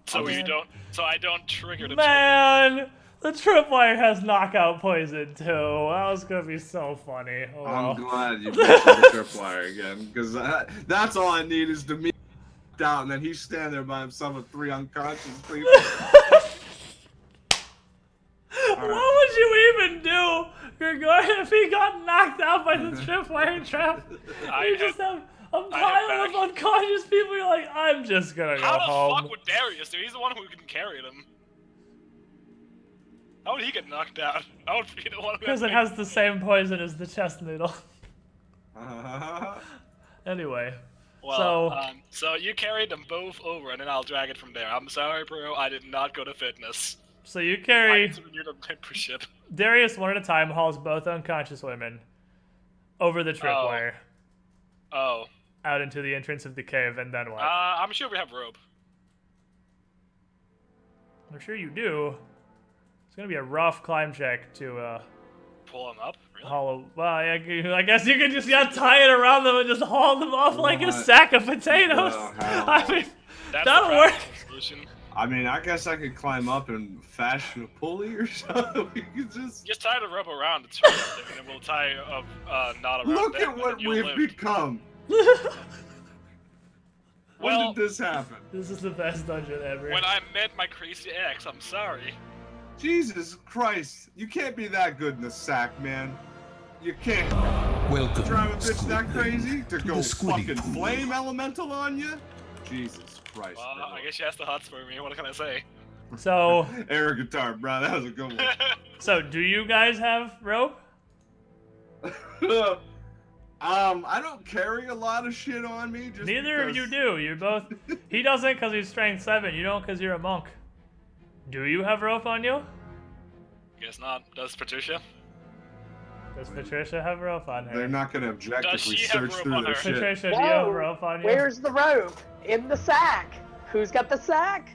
So I don't trigger the Man, the tripwire has knockout poison too. That was gonna be so funny. Oh, I'm well. glad you mentioned the tripwire again, because that's all I need is to meet down, and then he's standing there by himself with 3 unconscious people. What would you even do, Gregor, if he got knocked out by the tripwire trap? You just have a pile of unconscious people. You're like, I'm just gonna go How the home. fuck would Darius do? He's the one who can carry them. How would he get knocked out? I would be the one who Because it has the same poison as the chest needle. Uh, Anyway, Well, so you carry them both over, and then I'll drag it from there. I'm sorry, bro. I did not go to fitness. so you I carry need to renew the membership. Darius one at a time, hauls both unconscious women over the tripwire Oh. out into the entrance of the cave, and then what? I'm sure we have rope. I'm sure you do. It's gonna be a rough climb check to Pull them up? Really? haul. Well, yeah, I guess you could just tie it around them and just haul them off like a What? sack of potatoes. Oh, hell. I mean, That's that'll the work. practical solution. I mean, I guess I could climb up and fashion a pulley or something. We could just Just tie the rope around the tree, and then we'll tie a knot around look them, at and what then you'll we've live. become. When Well, did this happen? This is the best dungeon ever. when I met my crazy ex, I'm sorry. Jesus Christ! You can't be that good in the sack, man. You can't Welcome, drive a bitch that Squidward, crazy to go the Squiddy fucking Pool. flame elemental on you. Jesus Christ! Well, bro. I guess she has the hots for me. What can I say? So, Air guitar, bro. That was a good so do you guys have rope? one. I don't carry a lot of shit on me. Just Neither of because- you do. You're both. He doesn't because he's strength 7. You don't because you're a monk. Do you have rope on you? Guess not. Does Patricia? Does Patricia have rope on her? They're not gonna objectively she have search rope through on their her? shit. Patricia, do you have Whoa, rope on you? Where's the rope? In the sack. Who's got the sack?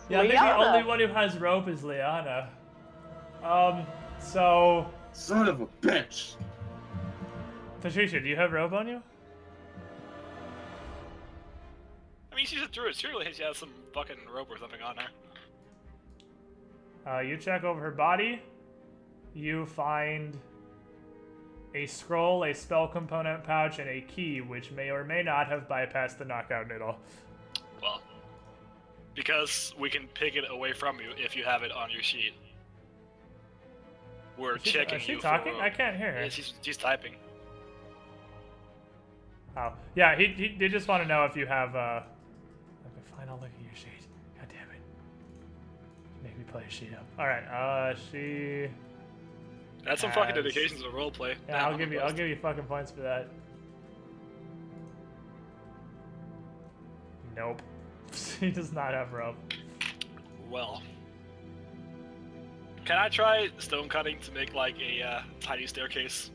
Yeah, I think the Liana. only one who has rope is Liana. So Son of a bitch. Patricia, do you have rope on you? I mean, she's a druid. Surely she has some fucking rope or something on her. You check over her body. You find a scroll, a spell component pouch, and a key, which may or may not have bypassed the knockout needle. Well, Because we can pick it away from you if you have it on your sheet. We're checking Is she you talking? for... I can't hear her. Yeah, she's typing. Oh, yeah, he did just want to know if you have, okay, fine, I'll look at your sheet. God damn it. Make me play a sheet up. Alright, she... That's some fucking dedication to the roleplay. Yeah, I'll give you fucking points for that. Nope. He does not have rope. Well. Can I try stone cutting to make like a tiny staircase?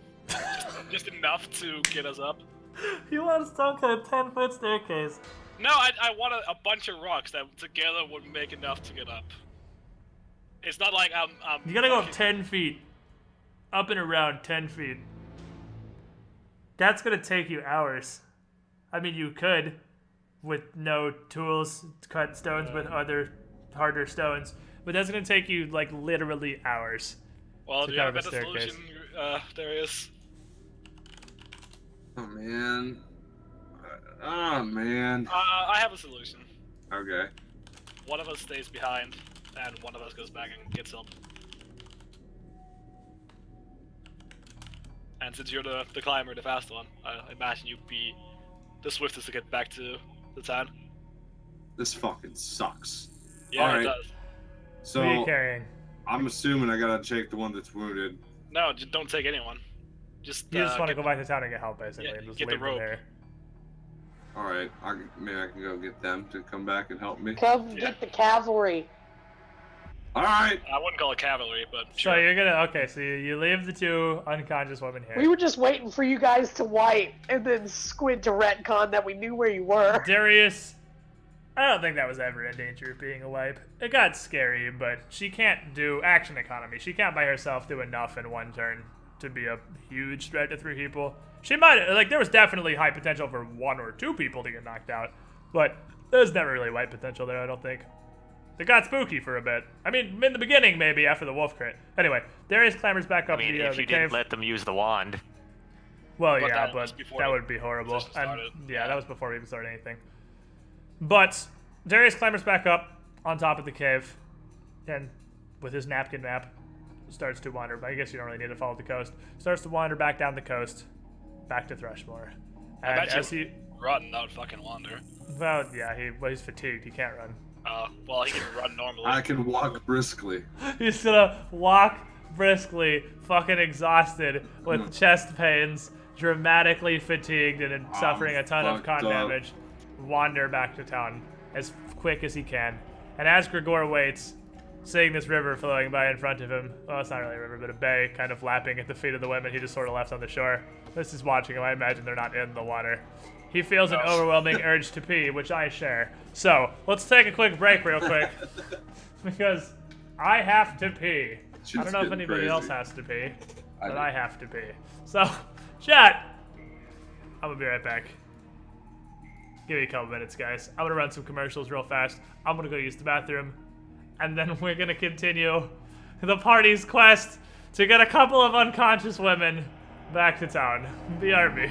just enough to get us up? You want to stone cut a 10-foot staircase? No, I want a bunch of rocks that together would make enough to get up. It's not like I'm You gotta go up 10 feet. Up and around 10 feet. That's gonna take you hours. I mean, you could, with no tools, cut stones with other harder stones, but that's gonna take you like literally hours. Well, to do you have a cut better staircase. solution, Darius? Oh man. Oh man. I have a solution. Okay. One of us stays behind, and one of us goes back and gets help. And since you're the climber, the fast one, I imagine you'd be the swiftest to get back to the town. This fucking sucks. Yeah, Alright. it does. So Who are you carrying? I'm assuming I gotta take the one that's wounded. No, just don't take anyone. Just You just want to get- go back to town and get help, basically, Yeah, and just get the leave them rope. there. Alright, maybe I can go get them to come back and help me. Come Yeah. get the cavalry. Alright! I wouldn't call it cavalry, but So sure. you're gonna, okay, so you leave the two unconscious women here. We were just waiting for you guys to wipe and then squid to retcon that we knew where you were. Darius, I don't think that was ever in danger of being a wipe. It got scary, but she can't do action economy. She can't by herself do enough in one turn to be a huge threat to three people. She might, like, there was definitely high potential for one or two people to get knocked out, but there's never really wipe potential there, I don't think. It got spooky for a bit. I mean, in the beginning, maybe, after the wolf crit. Anyway, Darius clambers back I up mean, the if you cave. didn't let them use the wand. Well, But yeah, that was but before that the would be horrible. session And started. yeah, that was before we even started anything. But Darius clambers back up on top of the cave, and with his napkin map, starts to wander. But I guess you don't really need to follow the coast. Starts to wander back down the coast, back to Thrushmoor. I And bet as you he, run, not fucking wander. well, yeah, he's fatigued. He can't run. Well, he can run normally. I can walk briskly. He's gonna walk briskly, fucking exhausted, with chest pains, dramatically fatigued, and suffering a ton of con fucked up. damage, wander back to town as quick as he can. And as Grigor waits, seeing this river flowing by in front of him, well, it's not really a river, but a bay kind of lapping at the feet of the women he just sort of left on the shore. This is watching him. I imagine they're not in the water. He feels an overwhelming urge to pee, which I share. So, let's take a quick break real quick, because I have to pee. I Shit's don't know if getting anybody crazy. else has to pee, but do. I have to pee. So, chat, I'm gonna be right back. Give me a couple minutes, guys. I'm gonna run some commercials real fast. I'm gonna go use the bathroom, and then we're gonna continue the party's quest to get a couple of unconscious women back to town. BRB.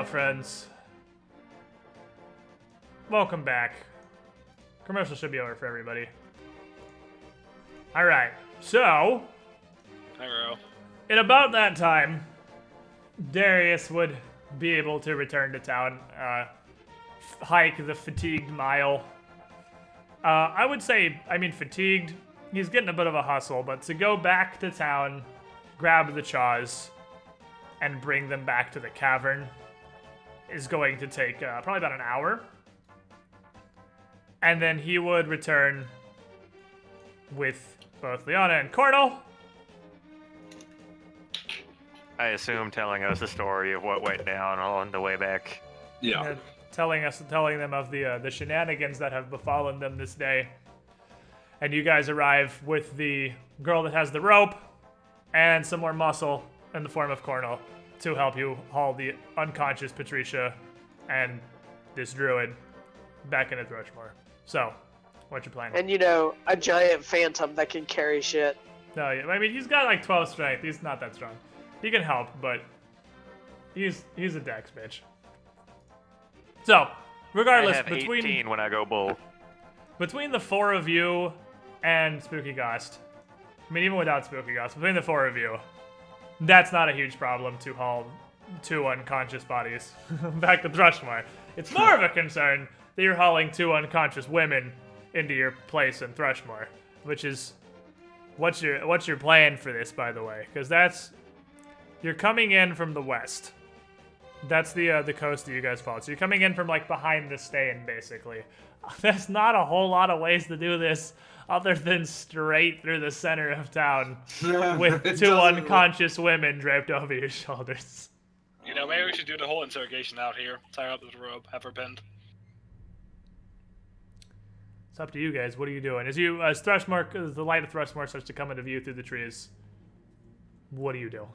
Well, friends, welcome back. Commercial should be over for everybody. Alright, so, Hello. in about that time, Darius would be able to return to town, hike the fatigued mile. I would say, fatigued, he's getting a bit of a hustle, but to go back to town, grab the Chaws, and bring them back to the cavern is going to take probably about an hour. And then he would return with both Liana and Cornel. I assume telling us the story of what went down on the way back. Yeah. And telling them of the shenanigans that have befallen them this day. And you guys arrive with the girl that has the rope and some more muscle in the form of Cornel to help you haul the unconscious Patricia and this druid back into Thrushmoor. So, what's your plan? And a giant phantom that can carry shit. No, he's got like 12 strength. He's not that strong. He can help, but he's a dex bitch. So, regardless, I have 18 when I go bull. between the four of you and Spooky Ghost, even without Spooky Ghost, between the four of you, that's not a huge problem to haul 2 unconscious bodies back to Thrushmoor. It's more of a concern that you're hauling 2 unconscious women into your place in Thrushmoor, which is what's your plan for this, by the way? Because you're coming in from the west. That's the coast that you guys follow. So you're coming in from like behind the Stain, basically. There's not a whole lot of ways to do this other than straight through the center of town with It 2 doesn't unconscious women draped over your shoulders. Maybe we should do the whole interrogation out here. Tie her up with a rope, have her pinned. It's up to you guys. What are you doing? As the light of Thrushmoor starts to come into view through the trees, what do you do?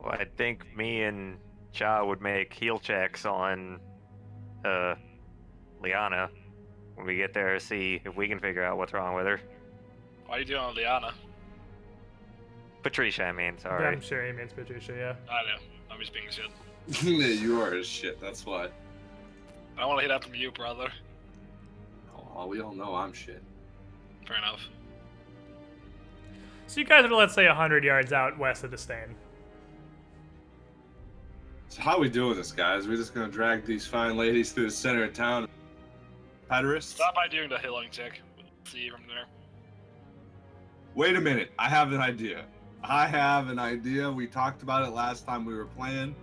Well, I think me and Cha would make heal checks on Liana when we get there, see if we can figure out what's wrong with her. Why are you doing on Liana? Patricia, sorry. I'm sure he means Patricia, yeah. I know. I'm just being shit. Yeah, you are as shit, that's why. I want to hear that from you, brother. Oh, we all know I'm shit. Fair enough. So you guys are, let's say, 100 yards out west of the Stain. So how we doing this, guys? We're just gonna drag these fine ladies through the center of town. Pathfinder? Stop by doing the healing check. We'll see you from there. Wait a minute. I have an idea. We talked about it last time we were playing.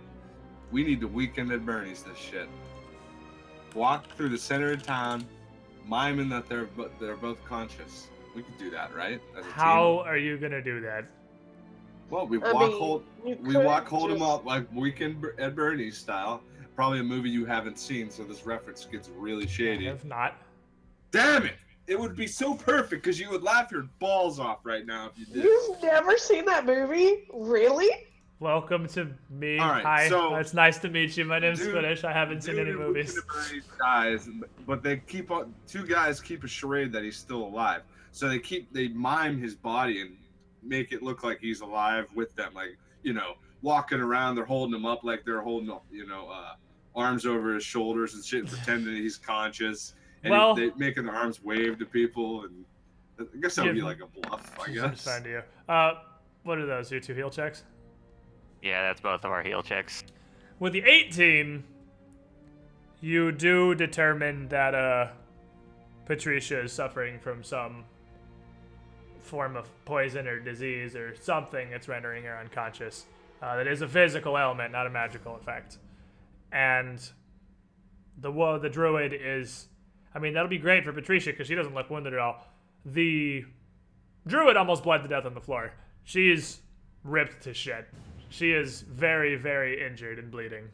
We need to weekend at Bernie's this shit. Walk through the center of town, miming that they're both conscious. We could do that, right? As a How team. are you gonna do that? Well, we I walk mean, hold them up like Weekend at Bernie's style. Probably a movie you haven't seen, so this reference gets really shady. If not, Damn it! It would be so perfect because you would laugh your balls off right now if you did. You've never seen that movie? Really? welcome to me. All right, Hi, so- it's nice to meet you. My name's Dude- Finish. I haven't seen any Dude, movies. Weekend at Bernie's dies, but they keep on. 2 guys keep a charade that he's still alive, so they mime his body and make it look like he's alive with them, like walking around. They're holding him up like they're holding arms over his shoulders and shit, pretending he's conscious. And Well- they making their arms wave to people, and I guess that would be like a bluff. I guess. Fine to you. What are those? Your 2 heal checks? Yeah, that's both of our heal checks. With the 18, you do determine that Patricia is suffering from some form of poison or disease or something that's rendering her unconscious. That is a physical ailment, not a magical effect. And the druid is, that'll be great for Patricia because she doesn't look wounded at all. The druid almost bled to death on the floor. She's ripped to shit. She is very, very injured and bleeding.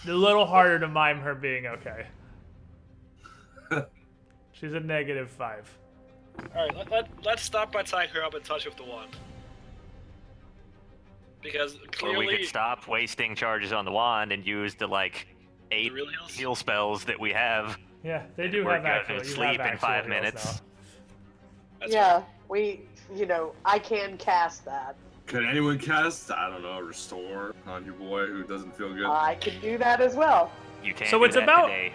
A little harder to mime her being okay. She's a -5. Alright, let's stop by tying her up and touch with the wand. Because Or clearly... we could stop wasting charges on the wand and use the 8 real heals? heal spells that we have. Yeah, they do We're have gonna actual. You sleep have in actual 5 heals minutes. now. That's Yeah, I can cast that. Can anyone cast, I don't know, restore on your boy who doesn't feel good? I can do that as well. You can't So do it's that about- today.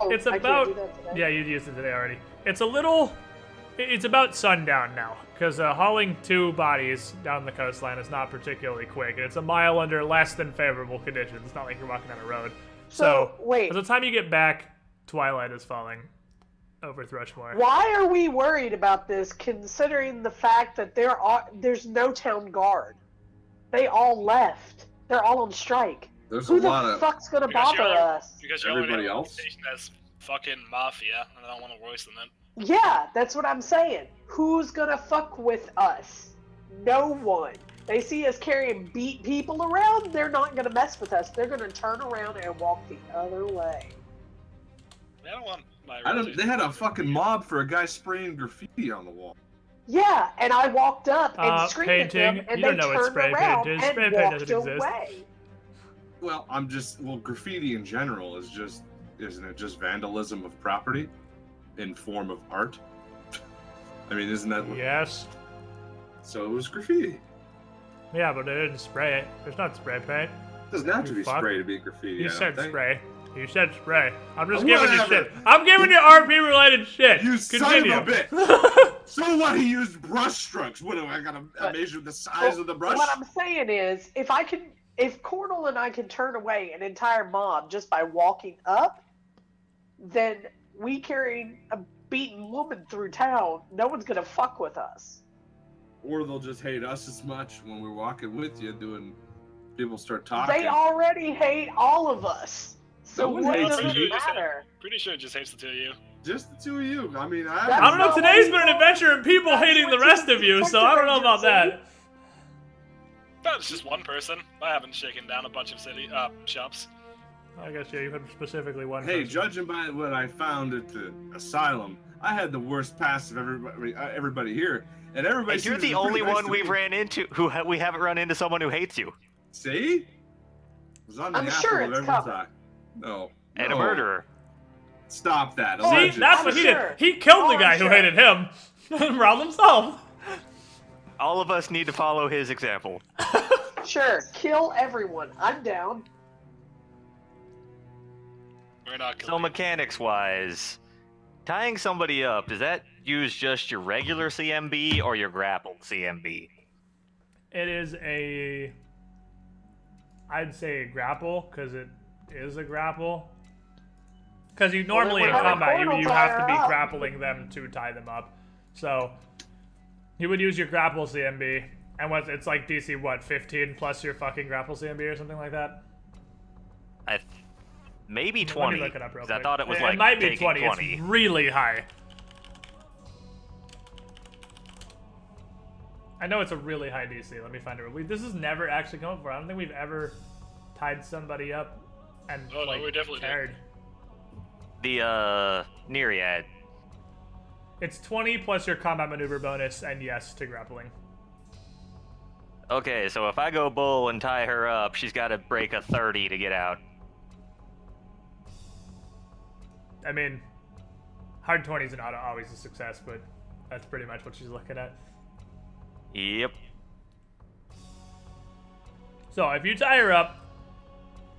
Oh, It's I can't about- do that today? Yeah, you used it today already. It's a little. It's about sundown now, because hauling 2 bodies down the coastline is not particularly quick, and it's a mile under less than favorable conditions. It's not like you're walking down a road. So wait, by the time you get back, twilight is falling over Thrushmoor. why are we worried about this considering the fact that there's no town guard? They all left. They're all on strike. There's Who a lot the of fuck's gonna Because bother you're- us? Because you're everybody already else. as fucking mafia, and I don't want to worse than them. Yeah, that's what I'm saying. Who's gonna fuck with us? No one. They see us carrying beat people around, they're not gonna mess with us. They're gonna turn around and walk the other way. I don't want my. They had a fucking mob for a guy spraying graffiti on the wall. Yeah, and I walked up and screamed painting. at them, and You they don't know what turned spray around paint is. and Spray paint walked doesn't exist. away. Well, graffiti in general is just, isn't it just vandalism of property in form of art? I mean, isn't that what? Yes. So it was graffiti. Yeah, but they didn't spray it. There's not spray paint. It doesn't have to You be fuck. spray to be graffiti. You I don't said think. spray. You said spray. I'm just giving you Whatever. shit. I'm giving you RP related shit. You Continue. son of a bitch! So what? He used brush strokes. What do I gotta measure the size of the brush? What I'm saying is, if Cornel and I can turn away an entire mob just by walking up, then we carrying a beaten woman through town, no one's gonna fuck with us. Or they'll just hate us as much when we're walking with you, doing. People start talking. They already hate all of us. So No one what hates does you. it matter? Pretty sure it just hates the 2 of you. Just the 2 of you. I mean, I don't know. That's Today's not been an what adventure and people that's hating the what rest of you, so I don't know about that. That's just one person. I haven't shaken down a bunch of shops. I guess yeah, you had specifically one. Hey, person. judging by what I found at the asylum, I had the worst pass of everybody here, and everybody. And you're seems the pretty only nice one to we've me. ran into we haven't run into someone who hates you. See? It was on the I'm apple sure of it's everyone's coming. eye. No. And no. a murderer. Stop that. See, Alleged. that's I'm what he sure. did. He killed the Oh, guy I'm who sure. hated him. Riled himself. All of us need to follow his example. Sure, kill everyone. I'm down. We're not So killing. mechanics-wise, tying somebody up, does that use just your regular CMB or your grappled CMB? It is a. I'd say a grapple, because it is a grapple. Because you normally in we're having combat, Cornel you tie have to her be up. grappling them to tie them up. So, you would use your grapple CMB, and it's like DC, what, 15 plus your fucking grapple CMB or something like that? Maybe Let me 20. look it up real 'cause I quick. thought it was It like might be taking 20. 20. It's really high. I know it's a really high DC. Let me find it. This has never actually come up before. I don't think we've ever tied somebody up and Oh, no, like we definitely did. carried. The Nereid. It's 20 plus your combat maneuver bonus, and yes to grappling. Okay, so if I go bull and tie her up, she's got to break a 30 to get out. I mean, hard 20 is not always a success, but that's pretty much what she's looking at. Yep. So if you tie her up,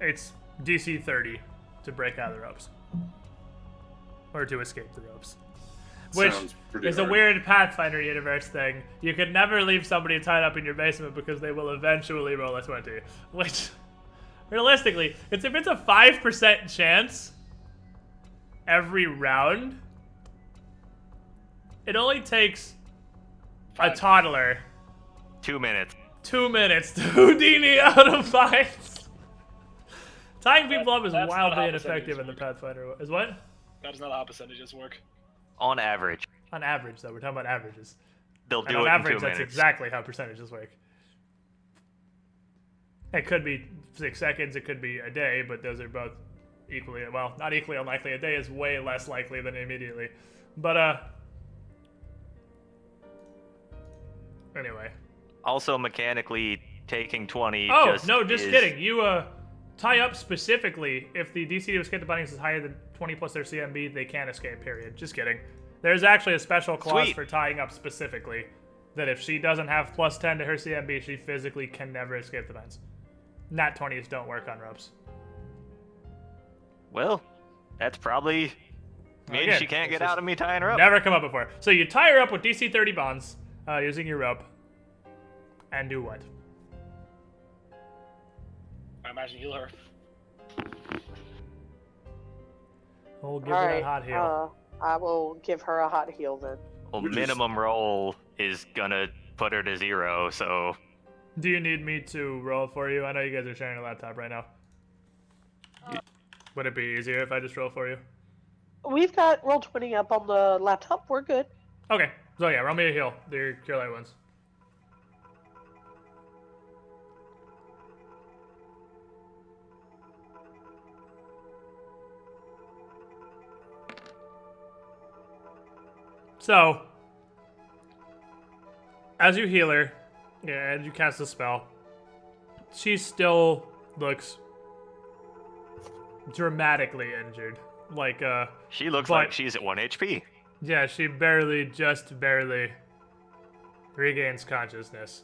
it's DC 30 to break out of the ropes. Or to escape the ropes. Which Sounds pretty is a hard. weird Pathfinder universe thing. You can never leave somebody tied up in your basement because they will eventually roll a 20. Which, realistically, if it's a 5% chance every round, it only takes a toddler 2 minutes. 2 minutes to Houdini out of fights. Tying people up is That's not wildly how ineffective in the percentages Pathfinder. Is what? That is not how percentages work. On average. On average, though. We're talking about averages. They'll And do on it average, in 2 that's minutes. exactly how percentages work. It could be 6 seconds, it could be a day, but those are both equally, well, not equally unlikely. A day is way less likely than immediately. But, anyway. Also, mechanically, taking 20 Oh, just no, just is- kidding. You, tie up specifically. If the DC to escape the bindings is higher than 20 plus their CMB, they can't escape, period. Just kidding. There's actually a special clause Sweet. for tying up specifically. that if she doesn't have plus 10 to her CMB, she physically can never escape the vines. Nat 20s don't work on ropes. Well, that's probably means Again, she can't it's get out just of me tying her up. Never come up before. So you tie her up with DC 30 bonds using your rope. And do what? I imagine heal her. We'll give her that hot heal. I will give her a hot heal then. Well, We just- minimum roll is gonna put her to 0, so Do you need me to roll for you? I know you guys are sharing a laptop right now. Would it be easier if I just roll for you? We've got roll 20 up on the laptop. We're good. Okay. So yeah, roll me a heal. Do your cure light ones. So, as you heal her, and you cast the spell, she still looks dramatically injured. Like, she looks But- like she's at 1 HP. yeah, she just barely regains consciousness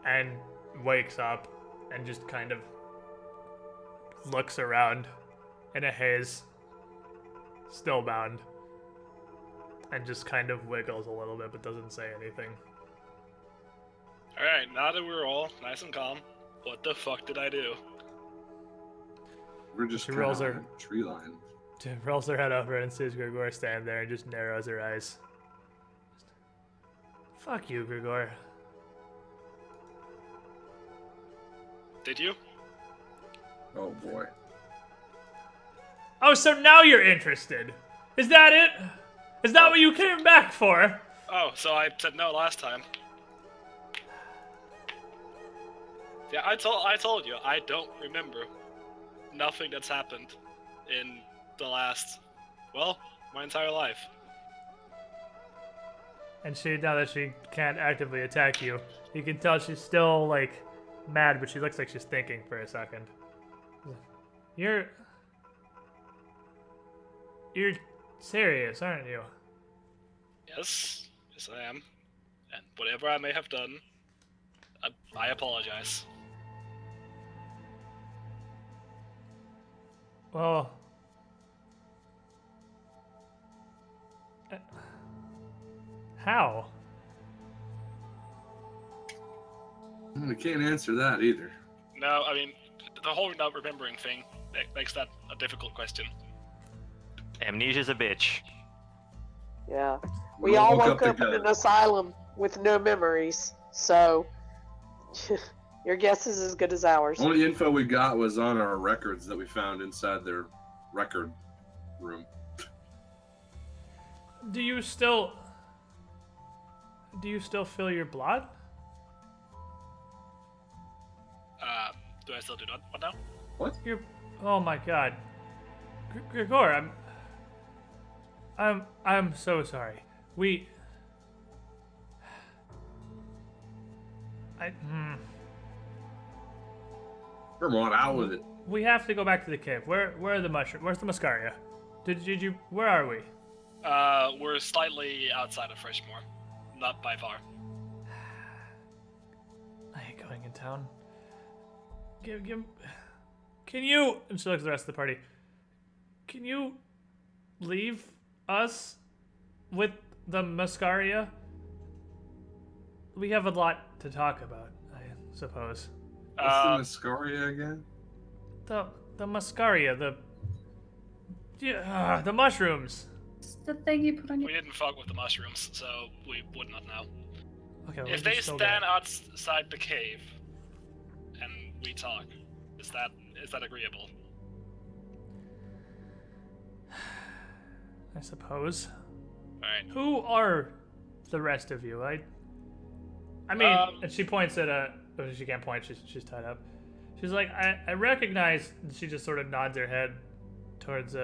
and wakes up and just kind of looks around in a haze, still bound, and just kind of wiggles a little bit but doesn't say anything. Alright, now that we're all nice and calm, what the fuck did I do? We're just She kinda rolls her- on a tree line. She rolls her head over and sees Grigor stand there and just narrows her eyes. Fuck you, Grigor. Did you? Oh boy. Oh, so now you're interested. Is that it? Is that what you came back for? Oh, so I said no last time. Yeah, I told you, I don't remember nothing that's happened in the last, well, my entire life. And now that she can't actively attack you, you can tell she's still, like, mad, but she looks like she's thinking for a second. You're serious, aren't you? Yes, yes I am. And whatever I may have done, I apologize. Well, how? I can't answer that either. No, I mean, the whole not remembering thing makes that a difficult question. Amnesia's a bitch. Yeah. We all woke up in together. an asylum with no memories, so your guess is as good as ours. Only info we got was on our records that we found inside their record room. Do you still feel your blood? Do I still do that? What now? You're. Oh my God, Grigor, I'm so sorry. Come on, out with it. We have to go back to the cave. Where are the mushrooms? Where's the Muscaria? Did you? Where are we? We're slightly outside of Thrushmoor. Not by far. I hate going in town. Can you? And she looks at the rest of the party. Can you leave us with the Muscaria? We have a lot to talk about, I suppose. What's the Mascaria again? The Muscaria, the mushrooms. It's the thing you put on We your. didn't fuck with the mushrooms, so we would not know. Okay, well, If they stand outside the cave and we talk, is that agreeable? I suppose. Alright. Who are the rest of you? I mean, and she points at oh, she can't point. She's tied up. She's like, I recognize. She just sort of nods her head towards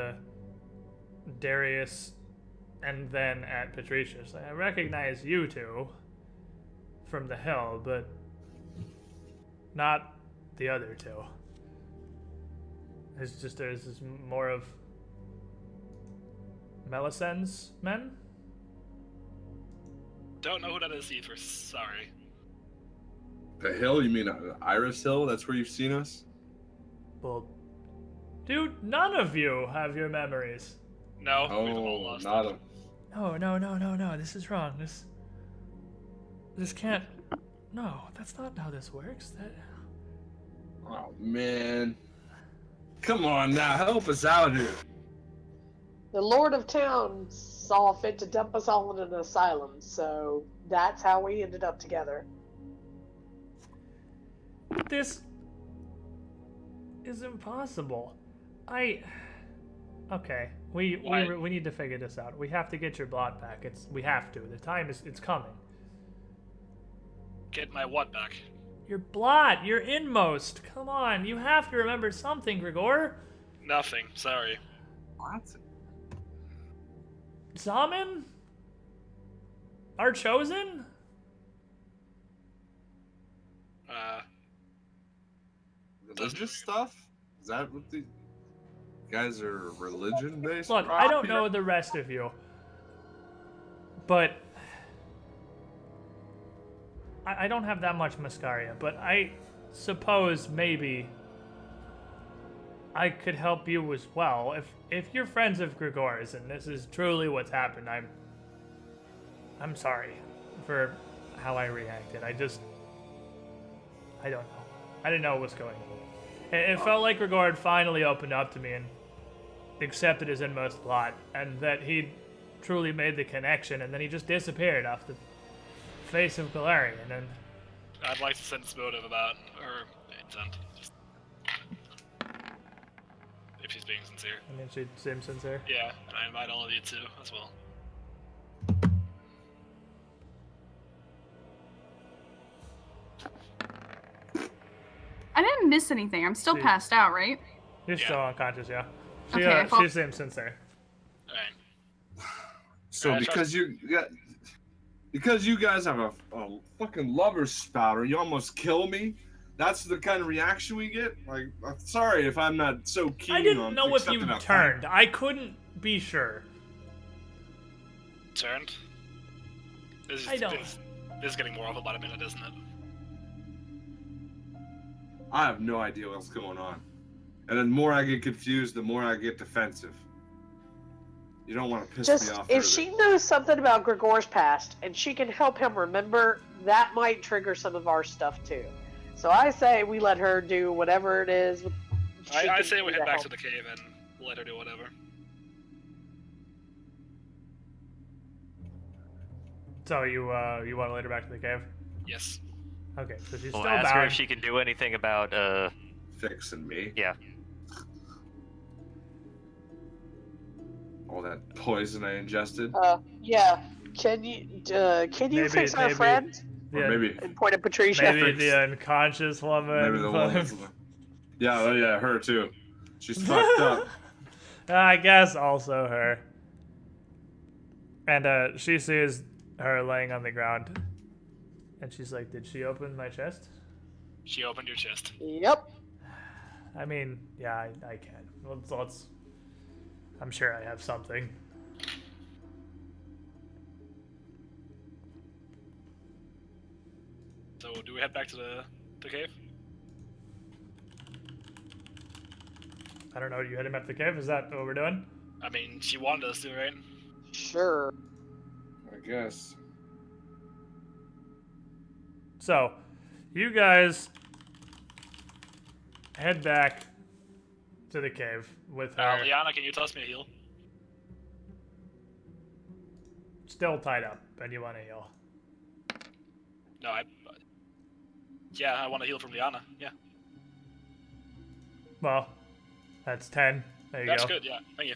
Darius, and then at Patricia. She's like, I recognize you two from the hill, but not the other two. It's just there's this more of Melisandre's men. Don't know who that is either. Sorry. The hill? You mean Iris Hill? That's where you've seen us? Well, dude, none of you have your memories. No, we've all Oh, lost not them. No. This is wrong. This can't. No, that's not how this works. Oh, man. Come on now, help us out here. The Lord of Town saw fit to dump us all in an asylum, so that's how we ended up together. This is impossible. Okay, we need to figure this out. We have to get your blot back. We have to. The time it's coming. Get my what back? Your blot, your inmost. Come on, you have to remember something, Grigor. Nothing. Sorry. What? Zaman? Our chosen? Religious stuff? Is that what the guys are religion based? Look, I don't know the rest of you, but I don't have that much Mascaria, but I suppose maybe I could help you as well. If you're friends of Grigor's and this is truly what's happened, I'm sorry for how I reacted. I don't know. I didn't know what was going on. It felt like Grigor had finally opened up to me and accepted his inmost plot, and that he'd truly made the connection, and then he just disappeared off the face of Galarian, and I'd like to sense motive about her intent. Just... if she's being sincere. I mean, she seems sincere. Yeah, and I invite all of you too, as well. I didn't miss anything. I'm still See. passed out, right? You're Yeah. still unconscious, yeah. Okay, I She seems sincere. Alright. So because you guys have a fucking lover spouter, you almost kill me. That's the kind of reaction we get. Like, I'm sorry if I'm not so keen. I didn't on know if you accepting a turned. fact. I couldn't be sure. Turned? This I don't. This is getting more of about a minute, isn't it? I have no idea what's going on. And the more I get confused, the more I get defensive. You don't want to piss me off. If she knows something about Grigor's past and she can help him remember, that might trigger some of our stuff too. So I say we let her do whatever it is. I say we head back to the cave and let her do whatever. So you want to lead her back to the cave? Yes. Okay, so she's We'll still ask her bound. if she can do anything about, Fixing me. yeah. All that poison I ingested. Yeah. Can you fix our friend? Or Yeah, maybe And point at Patricia. maybe the unconscious woman. maybe the one that's, yeah, her too. She's fucked up. I guess also her. And she sees her laying on the ground. And she's like, did she open my chest? She opened your chest. Yep. I mean, yeah, I can. Let's I'm sure I have something. So do we head back to the cave? I don't know, you heading back to the cave? Is that what we're doing? I mean, she wanted us to, right? Sure. I guess. So, you guys head back to the cave with her Liana, can you toss me a heal? still tied up, and you want to heal. No, yeah, I want to heal from Liana. Yeah. Well, that's 10. There you That's go. good, yeah. Thank you.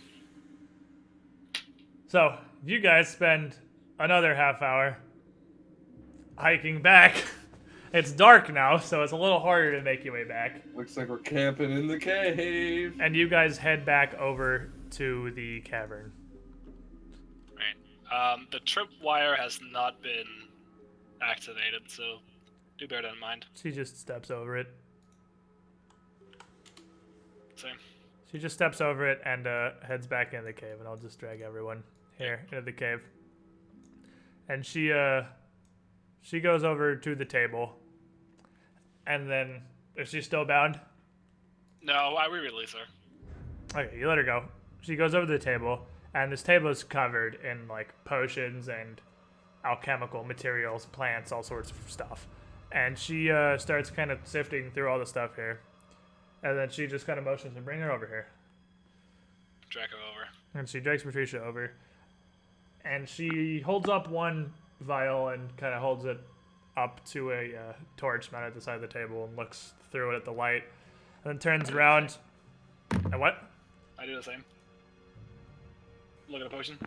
So, you guys spend another half hour hiking back. It's dark now, so it's a little harder to make your way back. Looks like we're camping in the cave. And you guys head back over to the cavern. Right. The tripwire has not been activated, so do bear that in mind. She just steps over it. Same. She just steps over it and heads back into the cave, and I'll just drag everyone here into the cave. and she goes over to the table, and then is she still bound? No, we release her. Okay, you let her go. She goes over to the table, and this table is covered in like potions and alchemical materials, plants, all sorts of stuff. And she starts kind of sifting through all the stuff here, and then she just kind of motions to bring her over here. Drag her over. And she drags Patricia over, and she holds up one vial and kind of holds it up to a torch mounted at the side of the table and looks through it at the light, and then turns around. And what? I do the same. Look at the potion.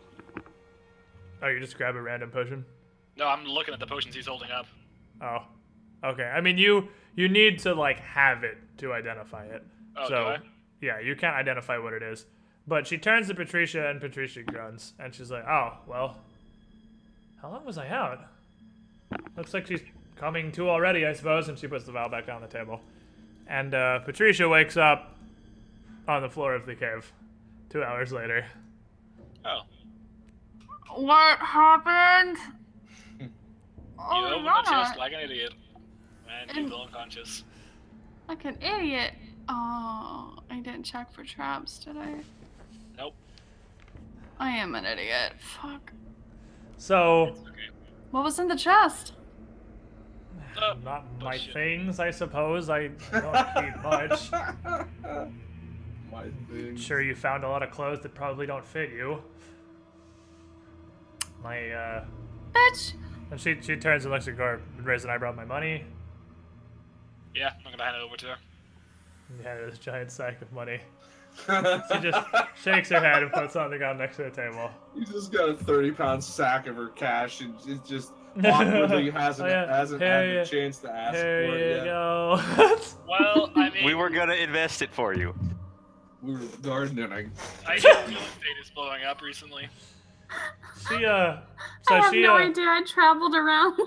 Oh, you just grab a random potion? No, I'm looking at the potions he's holding up. Oh, okay. I mean, you need to like have it to identify it. Oh, so do I? yeah, you can't identify what it is. But she turns to Patricia, and Patricia grunts, and she's like, "Oh, well, how long was I out? Looks like she's coming to already, I suppose." And she puts the vial back down on the table. And Patricia wakes up on the floor of the cave 2 hours later. Oh. What happened? You Oh opened my the chest god. like an idiot. And you fell unconscious. Like an idiot. Oh, I didn't check for traps, did I? Nope. I am an idiot. Fuck. So, Okay. What was in the chest? not my bullshit. things, I suppose. I don't keep much. My thing. Sure, you found a lot of clothes that probably don't fit you. Bitch! And she turns and looks at Gore and raises an eyebrow. My money. Yeah, I'm gonna hand it over to her. And you hand her this giant sack of money. She just shakes her head and puts it on the ground next to the table. You just got a 30-pound sack of her cash, and it just awkwardly hasn't Oh, yeah. hasn't Here had you- the chance to ask Here for you it yet. go. Well, I mean, We were gonna invest it for you. We were gardening. I hear real estate is blowing up recently. She I have no idea. I traveled around.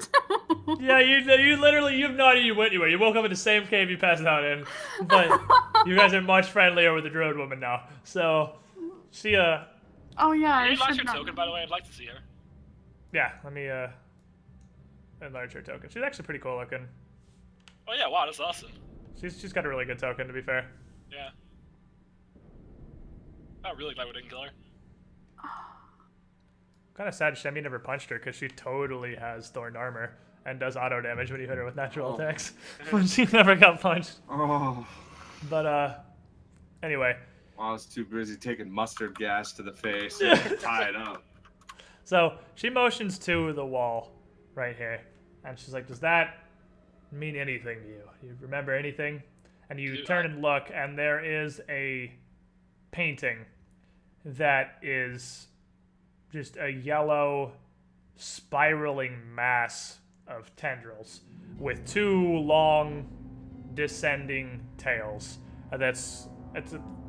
yeah, you literally, you have no idea you went anywhere. You woke up in the same cave you passed out in, but you guys are much friendlier with the druid woman now. So, she Oh yeah, I Can you enlarge should your know. token, by the way? I'd like to see her. yeah, let me enlarge her token. She's actually pretty cool looking. Oh yeah, wow, that's awesome. She's got a really good token, to be fair. Yeah. I'm really glad we didn't kill her. Kind of sad Shemi never punched her because she totally has thorn armor and does auto damage when you hit her with natural Oh. attacks. But she never got punched. Oh, But anyway, I was too busy taking mustard gas to the face and tied up. so she motions to the wall right here, and she's like, "Does that mean anything to you? You remember anything?" And you Dude, turn and look, and there is a painting that is just a yellow spiraling mass of tendrils with two long descending tails. And it's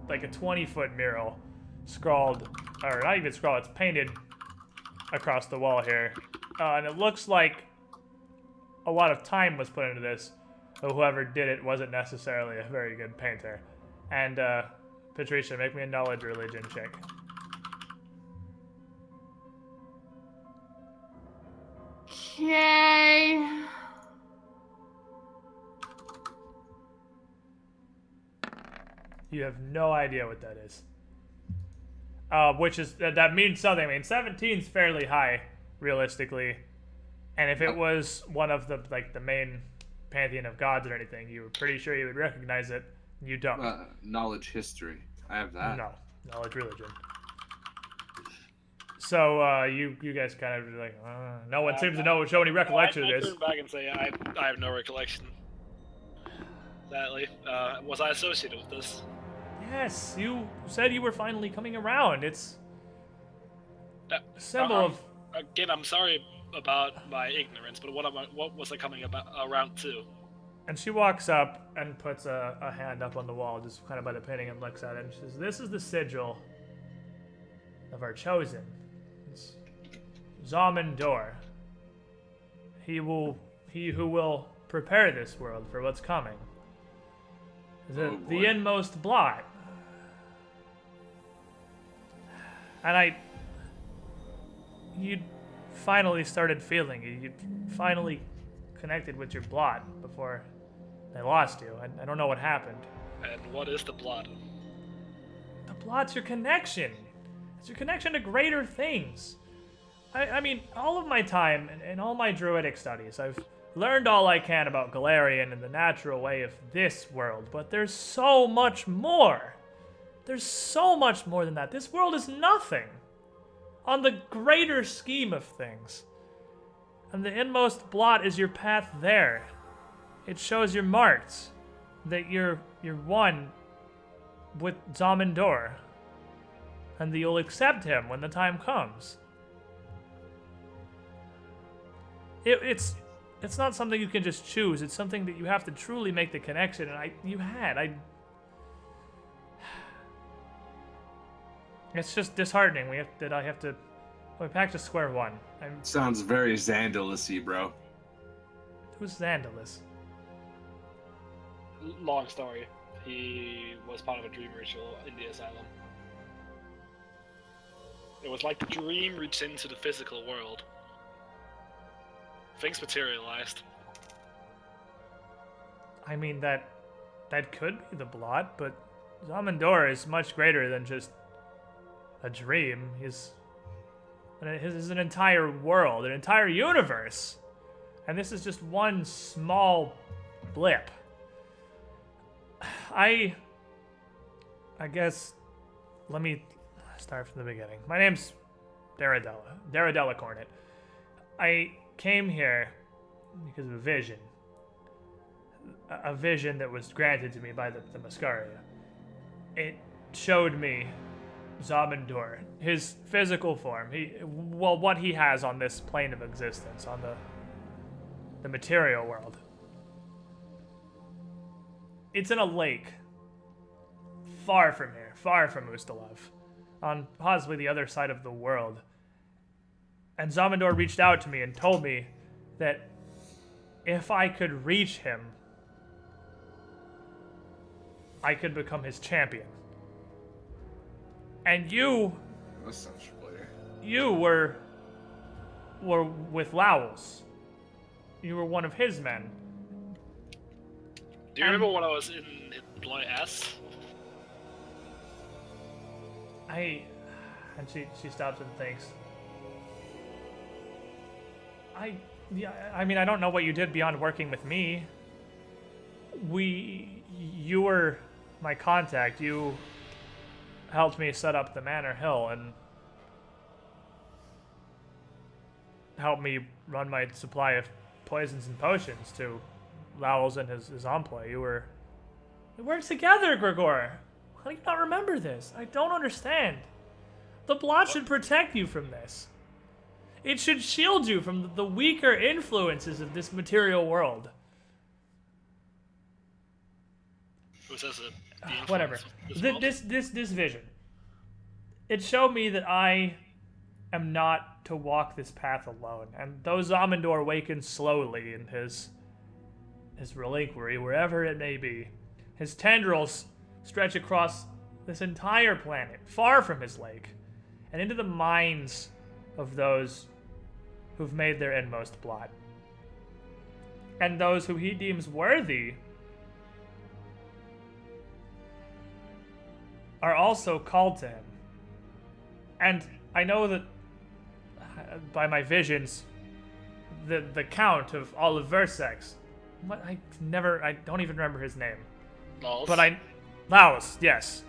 like a 20-foot mural scrawled, or not even scrawled, it's painted across the wall here. And it looks like a lot of time was put into this, but whoever did it wasn't necessarily a very good painter. And Patricia, make me a knowledge religion check. Okay. You have no idea what that is. Which is that means something. I mean, 17's fairly high, realistically. And if it was one of the the main pantheon of gods or anything, you were pretty sure you would recognize it. You don't. Knowledge history. I have that. No, knowledge religion. So you guys kind of like, no one seems to show any recollection I of this. turn back and say I have no recollection. Sadly, was I associated with this? Yes, you said you were finally coming around. It's Uh, a symbol um, of. Again, I'm sorry about my ignorance, but what was I coming around to? And she walks up and puts a hand up on the wall, just kind of by the painting, and looks at it. And she says, "This is the sigil of our chosen, it's Zaman Dor. He who will prepare this world for what's coming. The Oh, boy. inmost blot. And you'd finally started feeling. You finally connected with your blot before they lost you. I don't know what happened. And what is the blood? The blot's your connection. It's your connection to greater things. I mean, all of my time and all my druidic studies, I've learned all I can about Galarian and the natural way of this world, but there's so much more. There's so much more than that. This world is nothing on the greater scheme of things. And the inmost blot is your path there. It shows you're marked, that you're one with Zamindor, and that you'll accept him when the time comes. It's not something you can just choose. It's something that you have to truly make the connection, and It's just disheartening. We're back to square one. Sounds very Xandalus-y, bro. Who's Xandalus? Long story. He was part of a dream ritual in the asylum. It was like the dream reached into the physical world. Things materialized. I mean, that could be the blot, but Zamindor is much greater than just a dream. He's an entire world, an entire universe. And this is just one small blip. I guess, let me start from the beginning. My name's Daradella Cornet. I came here because of a vision. A vision that was granted to me by the Mascaria. It showed me Zamindor, his physical form. What he has on this plane of existence, on the material world. It's in a lake, far from here, far from Ustalav, on possibly the other side of the world. And Zamindor reached out to me and told me that if I could reach him, I could become his champion. And you were with Lowell's. You were one of his men. Do you remember when I was in Bloy S? And she stops and thinks. I mean, I don't know what you did beyond working with me. You were my contact. You helped me set up the Manor Hill and helped me run my supply of poisons and potions to Lowell's and his employ. We worked together, Gregor. How do you not remember this? I don't understand. The blot should protect you from this. It should shield you from the weaker influences of this material world. Who says it? Whatever. This vision. It showed me that I am not to walk this path alone. And though Zamindor awakens slowly in his relinquery, wherever it may be, his tendrils stretch across this entire planet, far from his lake, and into the minds of those who've made their inmost blot. And those who he deems worthy are also called to him. And I know that by my visions, the Count of all of Versex, I don't even remember his name. Laos? Laos, yes.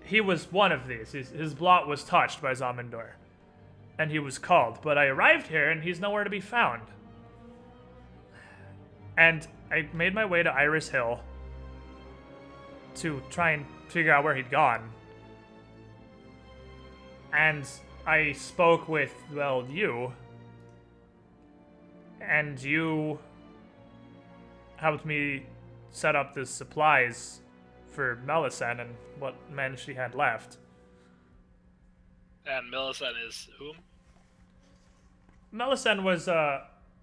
He was one of these. His blot was touched by Zamindor. And he was called. But I arrived here and he's nowhere to be found. And I made my way to Iris Hill to try and figure out where he'd gone. And I spoke with, you. And you helped me set up the supplies for Melisande and what men she had left. And Melisande is whom? Melisande was,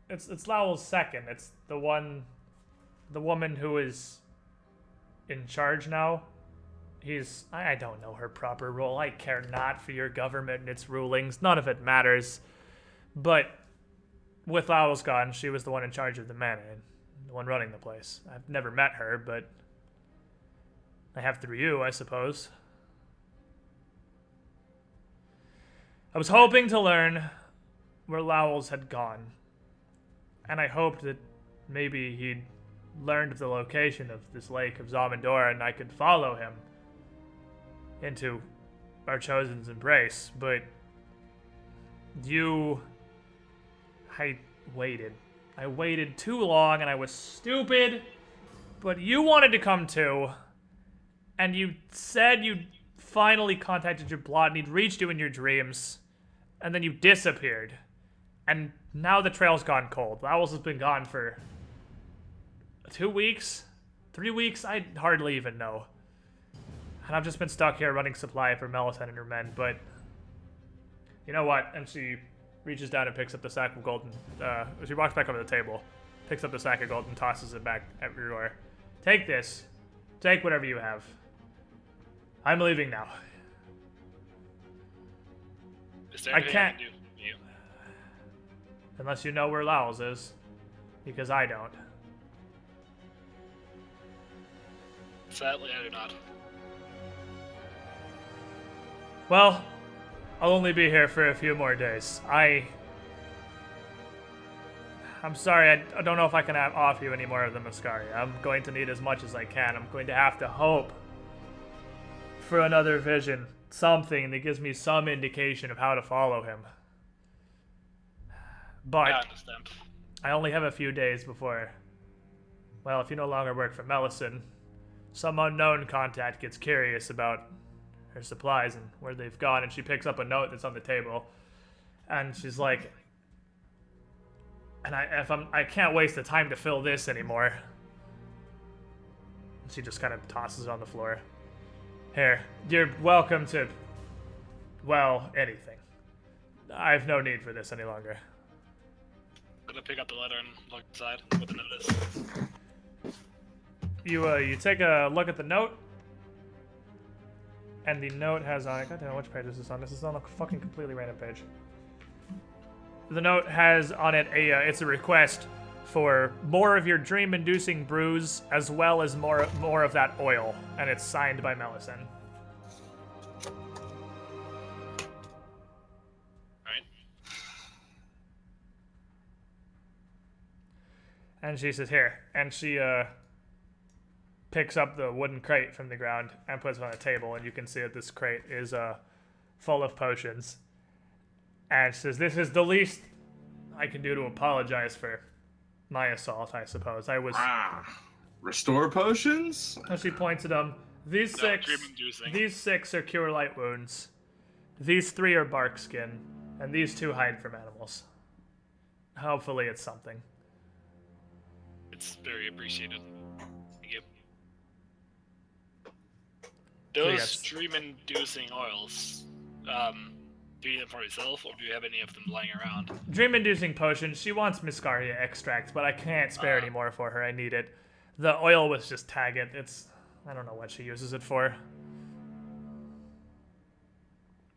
it's Lowell's second. It's the woman who is in charge now. I don't know her proper role. I care not for your government and its rulings. None of it matters. But with Lowell's gone, she was the one in charge of the manor, the one running the place. I've never met her, but I have through you, I suppose. I was hoping to learn where Lowell's had gone, and I hoped that maybe he'd learned of the location of this lake of Zamindora and I could follow him into our chosen's embrace, but I waited. I waited too long and I was stupid, but you wanted to come too, and you said you'd finally contacted your blot and he'd reached you in your dreams, and then you disappeared. And now the trail's gone cold. Owls has been gone for 2 weeks? 3 weeks? I hardly even know. And I've just been stuck here running supply for Melisande and her men, but you know what? And she reaches down and picks up the sack of gold and, she walks back over the table, picks up the sack of gold and tosses it back at your door. Take this. Take whatever you have. I'm leaving now. Is there I anything can't. can do for you? Unless you know where Lowell's is. Because I don't. Sadly, I do not. Well, I'll only be here for a few more days. I'm sorry, I don't know if I can offer you any more of the Muscari. I'm going to need as much as I can. I'm going to have to hope for another vision. Something that gives me some indication of how to follow him. But I understand. I only have a few days before, well, if you no longer work for Melisande, some unknown contact gets curious about her supplies and where they've gone, and she picks up a note that's on the table, and she's like, and I can't waste the time to fill this anymore. She just kind of tosses it on the floor. Here, you're welcome to, well, anything. I have no need for this any longer. I'm gonna pick up the letter and look inside what the note is. You take a look at the note, and the note has on it, God damn it, which page is this on? This is on a fucking completely random page. The note has on it it's a request for more of your dream-inducing brews, as well as more of that oil, and it's signed by Melisande. Right? And she says, here, and she picks up the wooden crate from the ground and puts it on a table, and you can see that this crate is full of potions. And she says, this is the least I can do to apologize for my assault, I suppose. I was... Restore potions? And she points at them. These No, dream-inducing. these 6 are cure light wounds. These 3 are bark skin. And these 2 hide from animals. Hopefully it's something. It's very appreciated. Thank you. Those yes. dream-inducing oils, do you have them for yourself, or do you have any of them lying around? Dream-inducing potions. She wants Miscaria extract, but I can't spare any more for her. I need it. The oil was just Taggart. I don't know what she uses it for.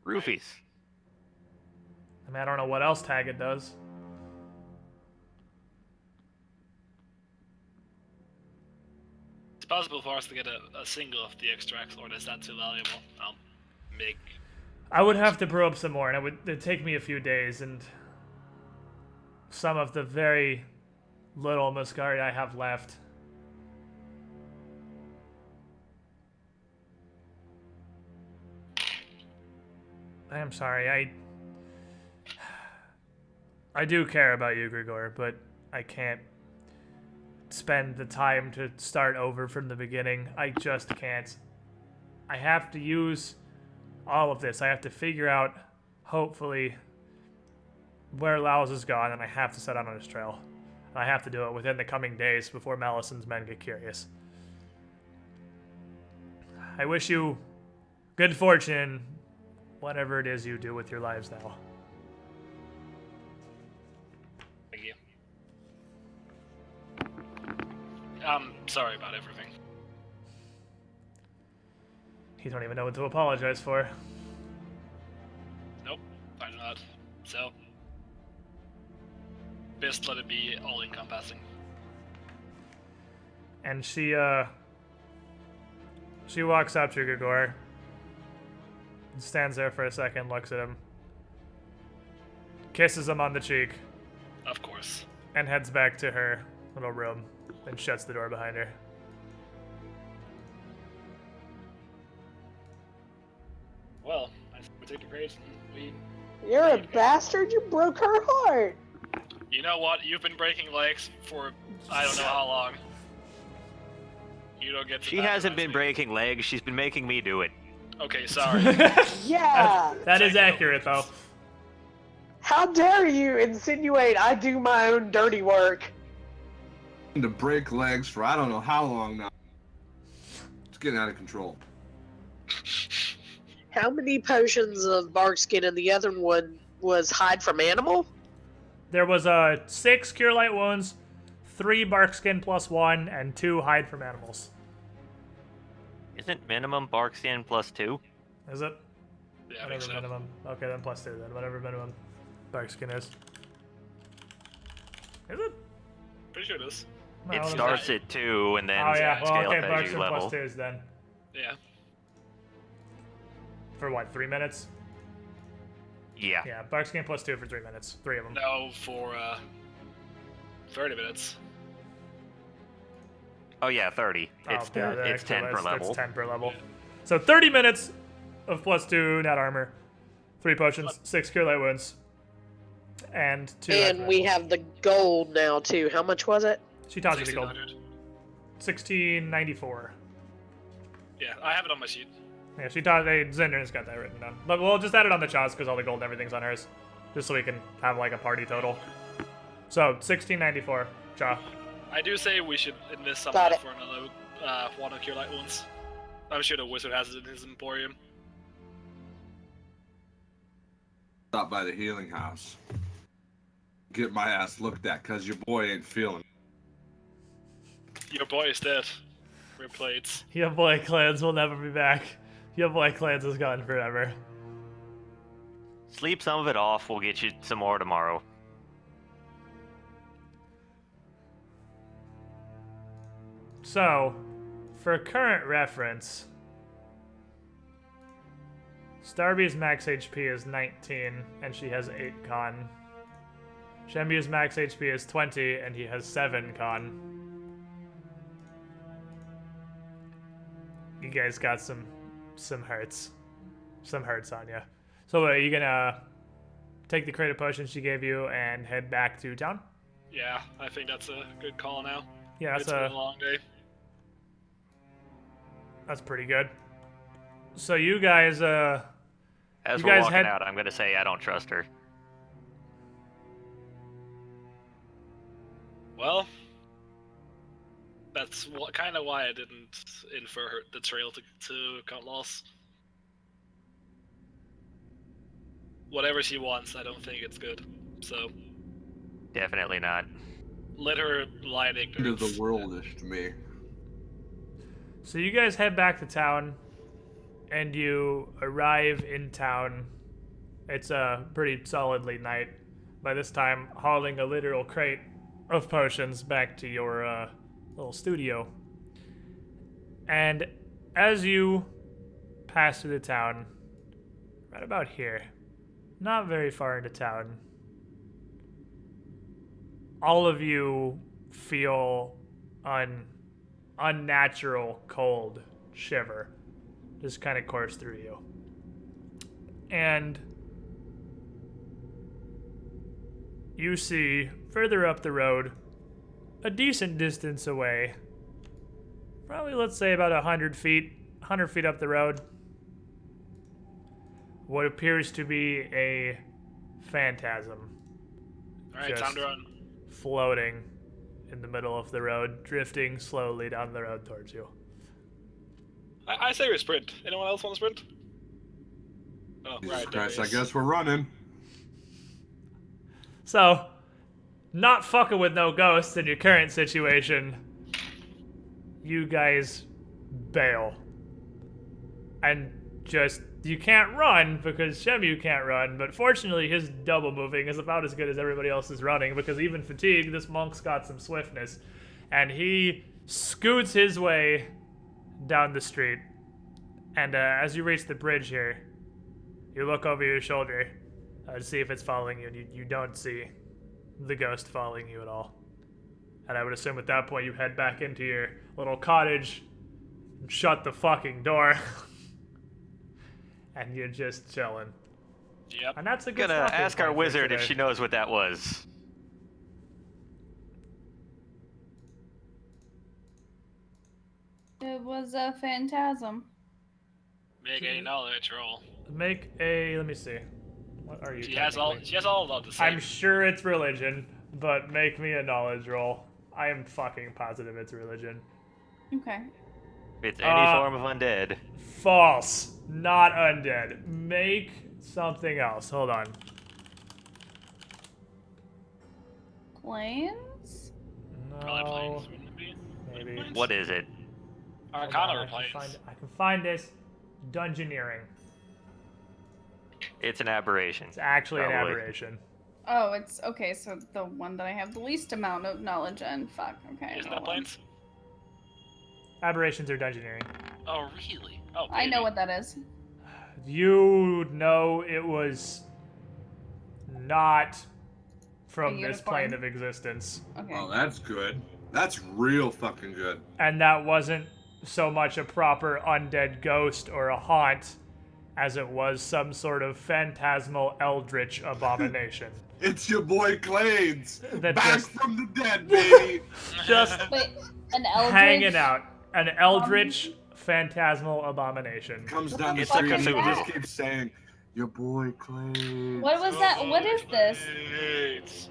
Roofies. I mean, I don't know what else Taggart does. It's possible for us to get a single of the extracts, or is that too valuable? I'll make... I would have to brew up some more, and it'd take me a few days, and some of the very little Muscari I have left. I am sorry, I do care about you, Grigor, but I can't spend the time to start over from the beginning. I just can't. I have to use all of this. I have to figure out, hopefully, where Laos is gone, and I have to set out on his trail. And I have to do it within the coming days before Malisande's men get curious. I wish you good fortune, whatever it is you do with your lives now. Thank you. I'm sorry about everything. You don't even know what to apologize for. Nope, I do not. So, best let it be all-encompassing. And she walks up to Gregor, stands there for a second, looks at him, kisses him on the cheek, Of course. and heads back to her little room, and shuts the door behind her. Well, I we take the praise and we... You're a bastard. You broke her heart. You know what? You've been breaking legs for I don't know how long. You don't get to She hasn't patronize been me. breaking legs. She's been making me do it. Okay, sorry. Yeah. That is accurate, though. How dare you insinuate I do my own dirty work? To break legs for I don't know how long now. It's getting out of control. How many potions of bark skin and the other one was hide from animal? There was 6 Cure Light Wounds, 3 Bark Skin +1, and 2 Hide from Animals. Isn't minimum bark skin +2? Is it? Yeah, I think Whatever so. minimum. Okay, then +2 then. Whatever minimum Bark Skin is. Is it? Pretty sure it is. No, It what is starts that? at 2 and then Oh yeah, well scale okay, up Bark as Skin you level. +2s then. Yeah. For what, 3 minutes? Yeah. Yeah, Bark Skin +2 for 3 minutes. 3 of them. No, for 30 minutes. Oh yeah, 30. It's, yeah, it's 10 per level. It's 10 per level. So 30 minutes of +2 net armor, 3 potions, 6 Cure Light Wounds, and 2 And we have the gold now too. How much was it? She tossed you the gold. 1600. 1694. Yeah, I have it on my sheet. Yeah, she taught. Zinder's got that written down. But we'll just add it on the Chaz because all the gold and everything's on hers, just so we can have like a party total. So 1694, Cha. I do say we should enlist Got someone it. for another one of Cure Light Wounds. I'm sure the wizard has it in his emporium. Stop by the healing house. Get my ass looked at, cause your boy ain't feeling. Your boy is dead. Rip plates. Your boy Clans will never be back. Your boy Clans is gone forever. Sleep some of it off. We'll get you some more tomorrow. So, for current reference, Starby's max HP is 19, and she has 8 con. Shenby's max HP is 20, and he has 7 con. You guys got some hurts. Some hurts on you. So are you gonna take the creative potion she gave you and head back to town? Yeah, I think that's a good call now. Yeah, It's been a long day. that's pretty good. So you guys, As You we're guys walking had- out, I'm gonna say I don't trust her. Well, that's kind of why I didn't infer the trail to cut loss. Whatever she wants, I don't think it's good. So Definitely not. let her lie in End of ignorance. the world-ish to me. So you guys head back to town, and you arrive in town. It's a pretty solid late night. By this time, hauling a literal crate of potions back to your little studio. And as you pass through the town, right about here, not very far into town, all of you feel unnatural cold shiver just kind of course through you. And you see further up the road, a decent distance away, probably let's say about 100 feet up the road, what appears to be a phantasm Alright, time to just- run. floating in the middle of the road, drifting slowly down the road towards you. I say we sprint. Anyone else want to sprint? Oh, Jesus right. there Christ, it I is. guess we're running. So, not fucking with no ghosts in your current situation, you guys bail and you can't run because Shemu can't run, but fortunately his double moving is about as good as everybody else's running because even fatigued, this monk's got some swiftness. And he scoots his way down the street. And as you reach the bridge here, you look over your shoulder to see if it's following you, and you don't see the ghost following you at all. And I would assume at that point you head back into your little cottage and shut the fucking door. And you're just chilling. Yep. And that's a good Gonna stopping ask our point for wizard if today. she knows what that was. It was a phantasm. Make a knowledge roll. Make a, let me see. What are you She has all of the I'm same. sure it's religion, but make me a knowledge roll. I am fucking positive it's religion. Okay. It's any form of undead. False. Not undead. Make something else. Hold on. Planes? Probably No. planes, wouldn't it be? Maybe. Planes? What is it? Hold Arcana on, or I can planes? I can find this. Dungeoneering. It's an aberration. It's actually an Probably. aberration. Oh, it's okay. So the one that I have the least amount of knowledge in. Fuck. Okay. Isn't hold that on. planes? Aberrations are dungeoneering. Oh, really? Oh, I know maybe. what that is. You know it was not from A this unicorn? plane of existence. Okay. Oh, that's good. That's real fucking good. And that wasn't so much a proper undead ghost or a haunt as it was some sort of phantasmal eldritch abomination. It's your boy Clades. That Back just- from the dead, baby. Just Wait, an eldritch? hanging out. An eldritch phantasmal abomination. Comes down the It's a street and he Cthulhu. just keeps saying, your boy Clades. What was that? What is this? Planes.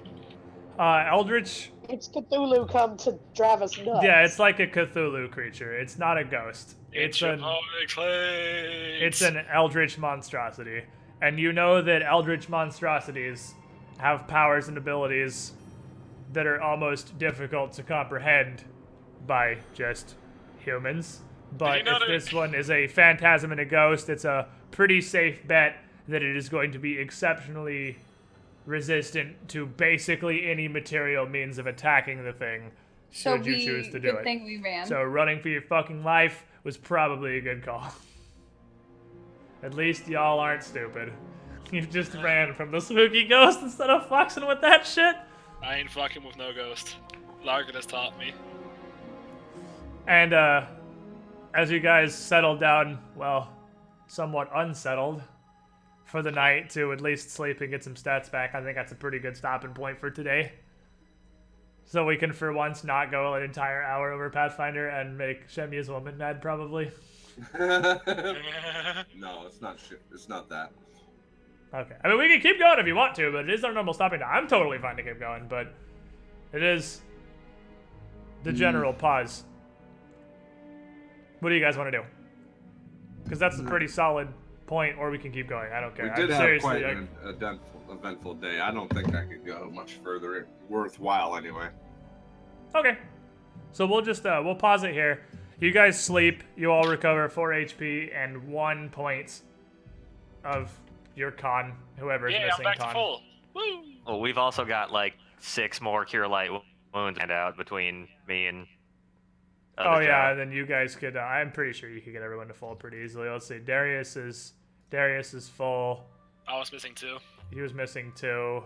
Eldritch, It's Cthulhu come to drive us nuts. yeah, it's like a Cthulhu creature. It's not a ghost. It's your boy planes. It's an eldritch monstrosity. And you know that eldritch monstrosities have powers and abilities that are almost difficult to comprehend by just humans. But you know if that- this one is a phantasm and a ghost, it's a pretty safe bet that it is going to be exceptionally resistant to basically any material means of attacking the thing, So should you choose to do good it. thing we ran. So running for your fucking life was probably a good call. At least y'all aren't stupid. You just ran from the spooky ghost instead of fucking with that shit. I ain't fucking with no ghost. Larkin has taught me. And as you guys settled down, well, somewhat unsettled for the night to at least sleep and get some stats back, I think that's a pretty good stopping point for today. So we can for once not go an entire hour over Pathfinder and make Shemu's woman mad, probably. No, it's not shit. It's not that. Okay. I mean, we can keep going if you want to, but it is our normal stopping time. I'm totally fine to keep going, but it is the general pause. What do you guys want to do? Because that's a pretty solid point, or we can keep going. I don't care. We I'm did have seriously, quite like, an eventful day. I don't think I could go much further. Worthwhile, anyway. Okay. So we'll just we'll pause it here. You guys sleep. You all recover 4 HP and 1 point of your con. Whoever's Yeah, I'm missing back con. to full. Woo! Well, we've also got like 6 more cure light wounds hand out between me and. Oh yeah, Joe. and then you guys could. I'm pretty sure you could get everyone to full pretty easily. Let's see. Darius is full. I was missing 2. He was missing 2.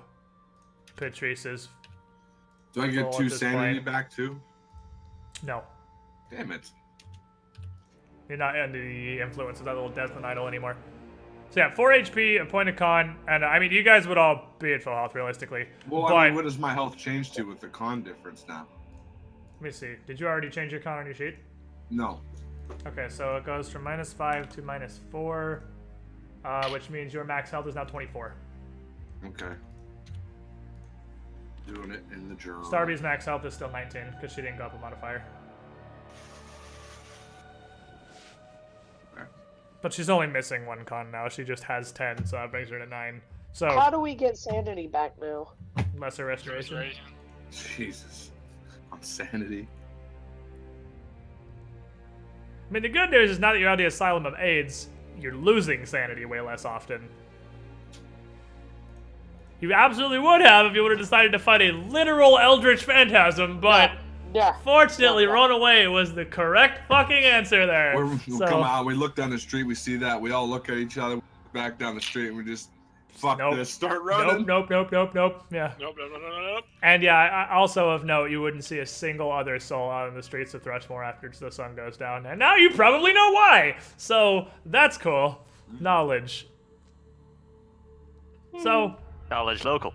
Patrice is Do I get Well, at 2 this sanity point- back too? no. Damn it. You're not under the influence of that little Desmond idol anymore. So yeah, 4 HP, a point of con, and I mean, you guys would all be at full health realistically. Well, but I mean, what does my health change to with the con difference now? let me see. Did you already change your con on your sheet? No. Okay, so it goes from -5 to -4, which means your max health is now 24. Okay. Doing it in the journal. Starby's max health is still 19 because she didn't go up a modifier. Okay. But she's only missing 1 con now. She just has 10, so that brings her to 9. So How do we get sanity back now? lesser restoration. Jesus. On sanity. I mean, the good news is now that you're out of the Asylum of AIDS, you're losing sanity way less often. You absolutely would have if you would have decided to fight a literal eldritch phantasm, but Yeah. fortunately, Yeah. run away was the correct fucking answer there. We come out, we look down the street, we see that, we all look at each other, back down the street, and we just fuck Nope. this, start running. Nope. Yeah. Nope. And yeah, I also of note, you wouldn't see a single other soul out in the streets of Thrushmoor after the sun goes down. And now you probably know why. So that's cool. Knowledge. So, Knowledge local.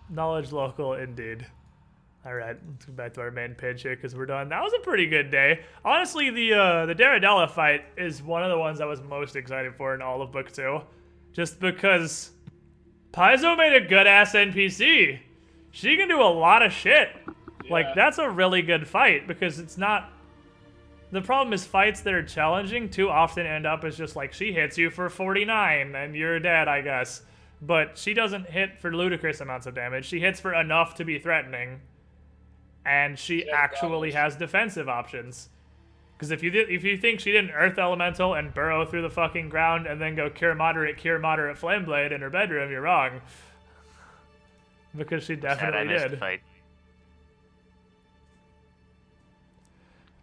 knowledge local indeed. Alright, let's go back to our main page here because we're done. That was a pretty good day. Honestly, the Daredella fight is one of the ones I was most excited for in all of Book 2. Just because Paizo made a good-ass NPC. She can do a lot of shit. Like, that's a really good fight because it's not... The problem is fights that are challenging too often end up as just like, she hits you for 49 and you're dead, I guess. But she doesn't hit for ludicrous amounts of damage. She hits for enough to be threatening. And she actually has defensive options. Because if you think she didn't Earth Elemental and burrow through the fucking ground and then go cure moderate, Flame Blade in her bedroom, you're wrong. Because she definitely I missed did. the fight.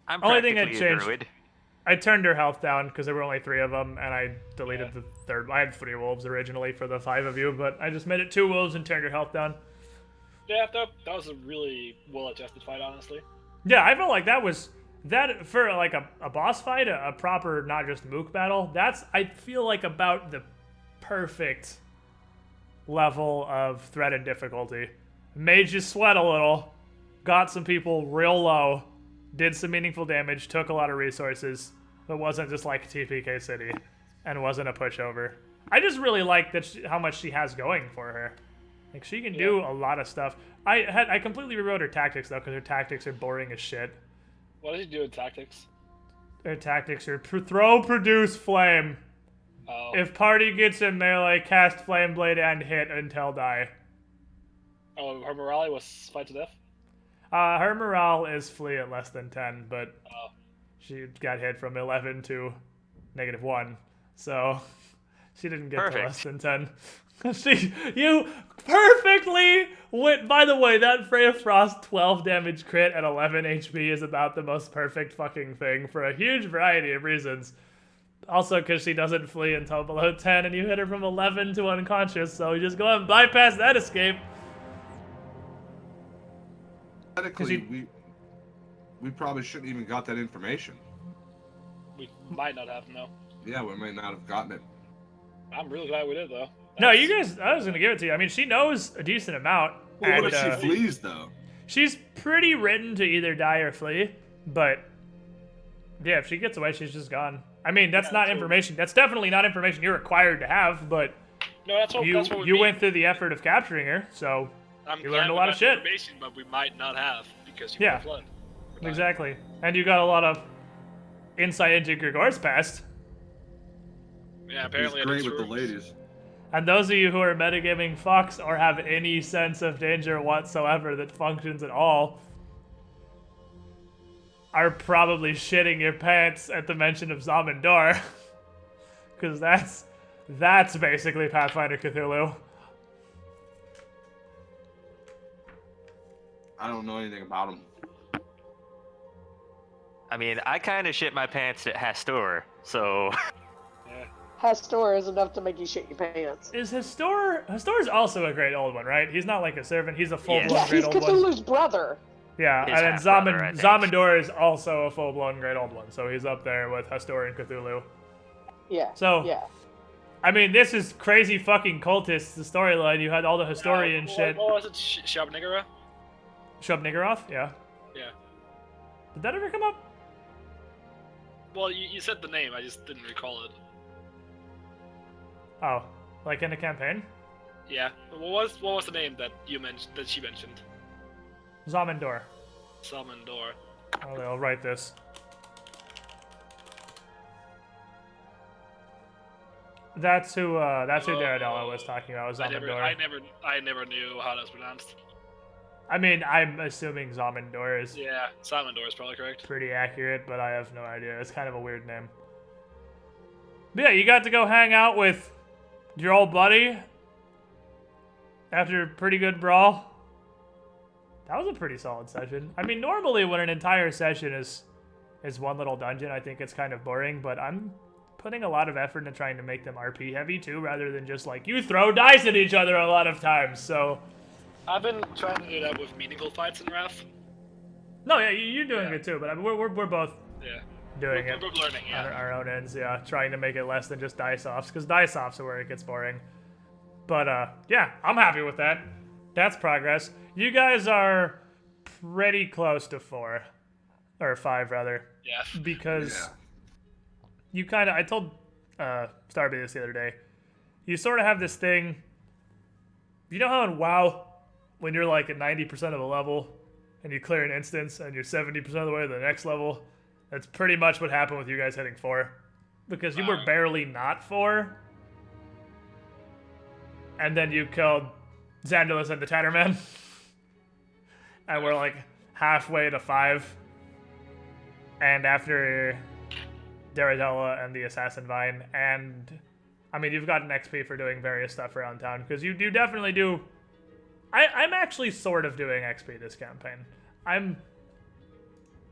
I'm Only thing practically that a changed- druid. I turned her health down because there were only 3 of them, and I deleted the third. I had 3 wolves originally for the 5 of you, but I just made it 2 wolves and turned her health down. Yeah, that was a really well-adjusted fight, honestly. Yeah, I felt like that was that for like a boss fight, a proper not just mook battle. That's I feel like about the perfect level of threat and difficulty. Made you sweat a little, got some people real low, did some meaningful damage, took a lot of resources, but wasn't just like TPK City, and wasn't a pushover. I just really like that how much she has going for her. Like she can do a lot of stuff. I completely rewrote her tactics though, because her tactics are boring as shit. What did you do in tactics? Her tactics are throw, produce, flame. Oh. If party gets in melee, cast flame blade and hit until die. Oh, her morale was fight to death? Her morale is flee at less than 10, but Oh. she got hit from 11 to -1, so she didn't get Perfect. to less than 10. You perfectly went. By the way, that Freya Frost 12 damage crit at 11 HP is about the most perfect fucking thing for a huge variety of reasons. Also, because she doesn't flee until below 10, and you hit her from 11 to unconscious, so you just go ahead and bypass that escape. Technically, we probably shouldn't even got that information. We might not have, no. Yeah, we might not have gotten it. I'm really glad we did, though. No, you guys, I was going to give it to you. I mean, she knows a decent amount. Well, and, what if she flees, though? she's pretty written to either die or flee, but yeah, if she gets away, she's just gone. I mean, that's not information. That's definitely not information you're required to have, but No, that's what we you went through the effort of capturing her, so you learned a lot of shit. Information, but we might not have because you Yeah. were flood. Exactly. And you got a lot of insight into Grigor's past. Yeah, He's apparently. great with the ladies. And those of you who are metagaming Fox or have any sense of danger whatsoever that functions at all are probably shitting your pants at the mention of Zamindor. Because that's basically Pathfinder Cthulhu. I don't know anything about him. I mean, I kind of shit my pants at Hastur, so Hastor is enough to make you shit your pants. Is Hastor's also a great old one, right? He's not like a servant, he's a full-blown Yeah, great he's old one. Cthulhu's brother. Yeah, His and then half-brother, I think. Zamindor is also a full-blown great old one, so he's up there with Hastor and Cthulhu. Yeah. So, yeah. I mean, this is crazy fucking cultists, the storyline. You had all the historian shit. What was it? Shabnigara? Shub-Niggurath? Yeah. Yeah. Did that ever come up? Well, you said the name. I just didn't recall it. Oh, like in a campaign? Yeah. What was the name that you mentioned? That she mentioned? Zamindor. Salmondor. I'll write this. That's who Daredella was talking about, was I Zamindor. never knew how that was pronounced. I mean, I'm assuming Zamindor is Yeah, Salmondor is probably correct. pretty accurate, but I have no idea. It's kind of a weird name. But yeah, you got to go hang out with your old buddy after a pretty good brawl. That was a pretty solid session. I mean, normally when an entire session is one little dungeon, I think it's kind of boring, but I'm putting a lot of effort into trying to make them RP heavy too, rather than just like, you throw dice at each other a lot of times, so... I've been trying to do that with meaningful fights in Wrath. No, yeah, you're doing it too, but I mean, we're both doing We're it learning, on our own ends, yeah, trying to make it less than just dice offs, because dice offs are where it gets boring. But yeah, I'm happy with that. That's progress. You guys are pretty close to 4, or 5 rather. Yeah. Because you kind of, I told Starby this the other day. You sort of have this thing. You know how in WoW, when you're like at 90% of a level, and you clear an instance, and you're 70% of the way to the next level? That's pretty much what happened with you guys hitting 4. Because you were barely not 4. And then you killed Xandalus and the Tatterman. And we're like halfway to 5. And after Daradella and the Assassin Vine, and I mean, you've gotten XP for doing various stuff around town, because you do definitely do. I'm actually sort of doing XP this campaign.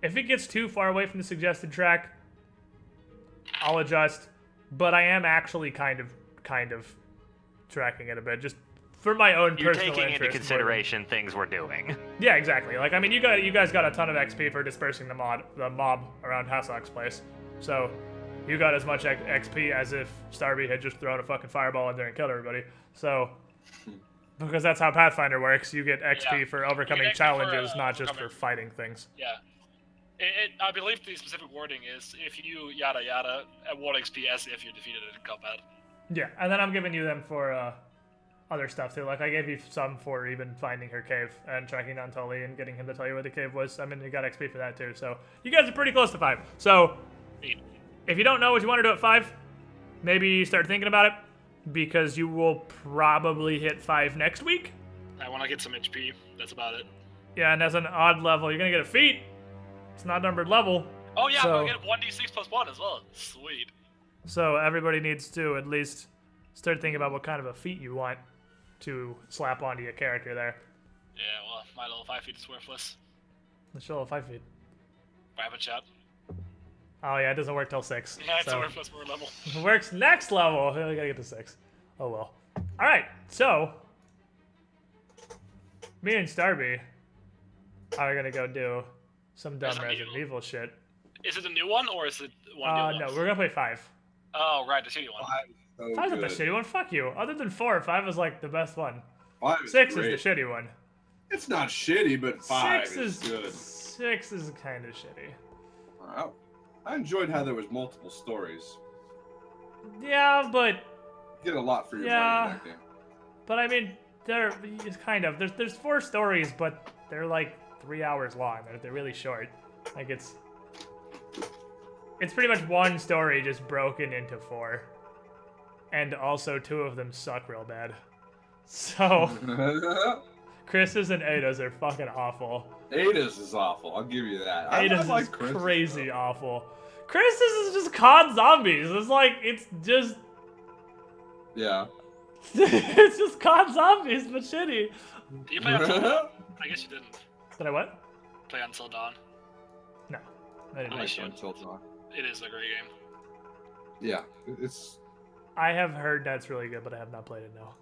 If it gets too far away from the suggested track, I'll adjust, but I am actually kind of tracking it a bit, just for my own You're personal taking interest. into consideration things we're doing. Yeah, exactly. Like, I mean, you guys got a ton of XP for dispersing the mob around Hasselhoff's place. So, you got as much XP as if Starby had just thrown a fucking fireball in there and killed everybody. So, because that's how Pathfinder works, you get XP for overcoming challenges, not just for fighting things. Yeah. I believe the specific wording is, if you yada yada, award XP as if you defeated it in combat. Yeah, and then I'm giving you them for other stuff too. Like, I gave you some for even finding her cave and tracking down Tully and getting him to tell you where the cave was. I mean, you got XP for that too. So you guys are pretty close to 5. So if you don't know what you want to do at 5, maybe start thinking about it, because you will probably hit 5 next week. I want to get some HP. That's about it. Yeah, and as an odd level, you're gonna get a feat. It's not numbered level. Oh yeah, so, I'm gonna get 1d6 plus 1 as well. Sweet. So everybody needs to at least start thinking about what kind of a feat you want to slap onto your character there. Yeah, well, my level 5 feet is worthless. Let's show 5 feet. Private chat. Oh yeah, it doesn't work till 6. Yeah, it's so a worthless word level. It works next level. We gotta get to 6. Oh well. All right, so me and Starby are gonna go do some dumb Resident Evil shit. Is it a new one, or is it one new No, one? we're gonna play 5. Oh, right, the shitty one. 5's not the shitty one. Fuck you. Other than 4, 5 is like the best one. 5 6 great. is the shitty one. It's not shitty, but 5 6 is good. 6 is kind of shitty. Wow. I enjoyed how there was multiple stories. Yeah, but You get a lot for your Yeah. money in that game. but I mean, it's kind of there's 4 stories, but they're like 3 hours long. They're really short. Like it's pretty much one story just broken into 4, and also 2 of them suck real bad. So Chris's and Ada's are fucking awful. Ada's is awful. I'll give you that. Ada's I like is Chris's, crazy though. awful. Chris's is just COD zombies. It's just Yeah. it's just COD zombies, but shitty. Did you play Until Dawn? I guess you didn't. Did I what? Play Until Dawn. No, I didn't. Oh, like shit. it. Until Dawn. It is a great game. Yeah. It's I have heard that's really good, but I have not played it. No.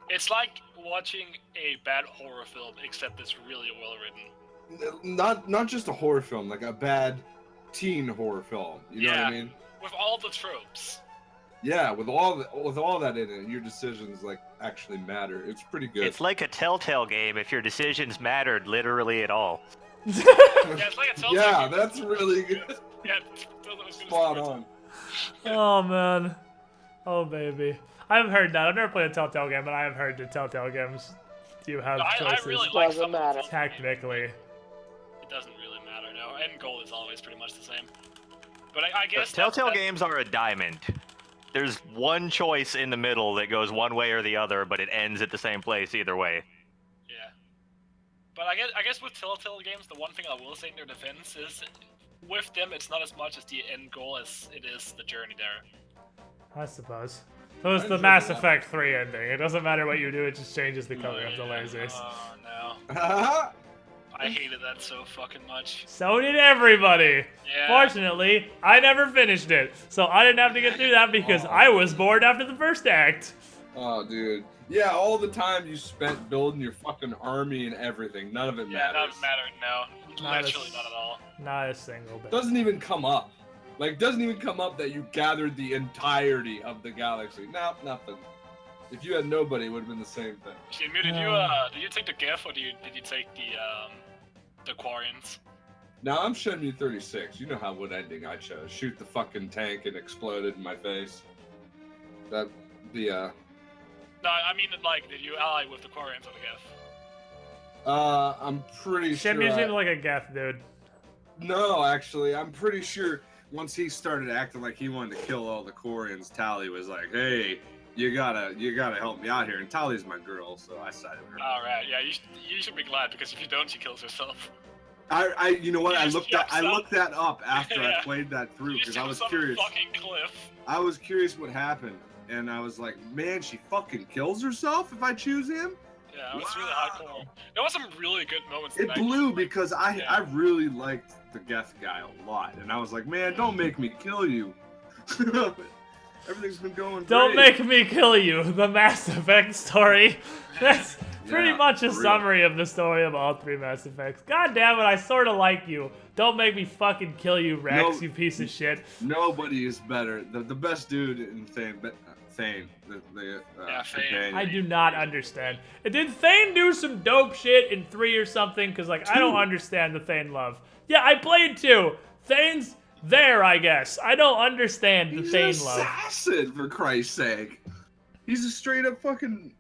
It's like watching a bad horror film, except it's really well written. not just a horror film, like a bad teen horror film. You know what I mean? With all the tropes. Yeah, with all that in it, your decisions like actually matter. It's pretty good. It's like a Telltale game if your decisions mattered literally at all. Yeah, it's like a Telltale Yeah, game. that's really good. Yeah, Telltale was good as Spot sports. on. Oh man. Oh baby. I've heard that. I've never played a Telltale game, but I have heard the Telltale games. You have No, I choices really like Doesn't some of the matter. Telltale games. technically. It doesn't really matter, no. End goal is always pretty much the same. But I guess Telltale games are a diamond. There's one choice in the middle that goes one way or the other, but it ends at the same place either way. Yeah. But I guess with Telltale games, the one thing I will say in their defense is, with them, it's not as much as the end goal as it is the journey there. I suppose. So it's I the enjoyed Mass that. Effect 3 ending. It doesn't matter what you do, it just changes the color of the lasers. Oh no. Ah, I hated that so fucking much. So did everybody. Yeah. Fortunately, I never finished it, so I didn't have to get through that because Oh. I was bored after the first act. oh, dude. Yeah, all the time you spent building your fucking army and everything. None of it Yeah, matters. doesn't matter. No, Not a literally s- not at all. Not a single bit. Doesn't even come up. Like, doesn't even come up that you gathered the entirety of the galaxy. No, nothing. If you had nobody, it would have been the same thing. Shinmu, did you take the GIF or did you take the Quarians? Now I'm Shenmue 36. You know how what ending I chose. Shoot the fucking tank and exploded in my face. That No, I mean like, did you ally with the Quarians on the GIF? I'm pretty sure. Shimmy seemed like a Geth dude. No, actually, I'm pretty sure once he started acting like he wanted to kill all the Quarians, Tally was like, "Hey, you gotta help me out here." And Tally's my girl, so I sided with her. All right, yeah, you should be glad because if you don't, she kills herself. You know what? I He just looked jumps that up after Yeah. I played that through She because I was jumps off a curious. Fucking cliff. I was curious what happened, and I was like, "Man, she fucking kills herself if I choose him." Yeah, it was really Wow. hardcore. There was some really good moments. It in that blew game. because I Yeah. really liked the Geth guy a lot, and I was like, "Man, don't make me kill you." Everything's been going Don't great. make me kill you, the Mass Effect story. That's pretty Yeah, much a for real. summary of the story of all three Mass Effects. God damn it, I sort of like you. Don't make me fucking kill you, Rex, No. you piece of shit. Nobody is better. The best dude in Thane, Yeah, Thane. companion. I do not understand. Did Thane do some dope shit in 3 or something? Because, like, I don't 2. understand the Thane love. Yeah, I played 2. Thane's there, I guess. I don't understand the He's Thane an love. assassin, for Christ's sake. He's a straight up fucking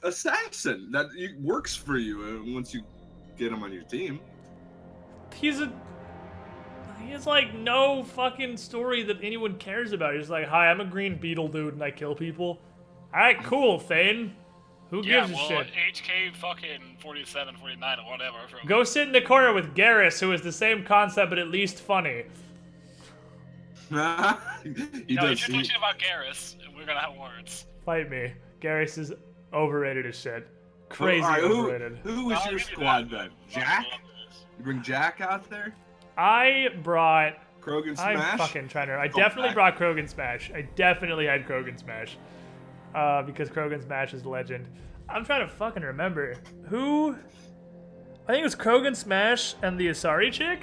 assassin that works for you once you get him on your team. He has like no fucking story that anyone cares about. He's like, hi, I'm a green beetle dude and I kill people. Alright, cool, Thane. Who Yeah, gives a well, shit? HK fucking 47, 49 or whatever. From... Go sit in the corner with Garrus, who is the same concept but at least funny. he No, does. if you're talking about Garrus, we're gonna have words. Fight me. Garrus is overrated as shit. Crazy Alright, overrated. who was I'll your give you squad that, then? but- Jack? You bring Jack out there? I brought... Krogan I'm Smash? fucking trying to... I Go definitely back. brought Krogan Smash. I definitely had Krogan Smash. Because Krogan Smash is legend. I'm trying to fucking remember. Who... I think it was Krogan Smash and the Asari chick?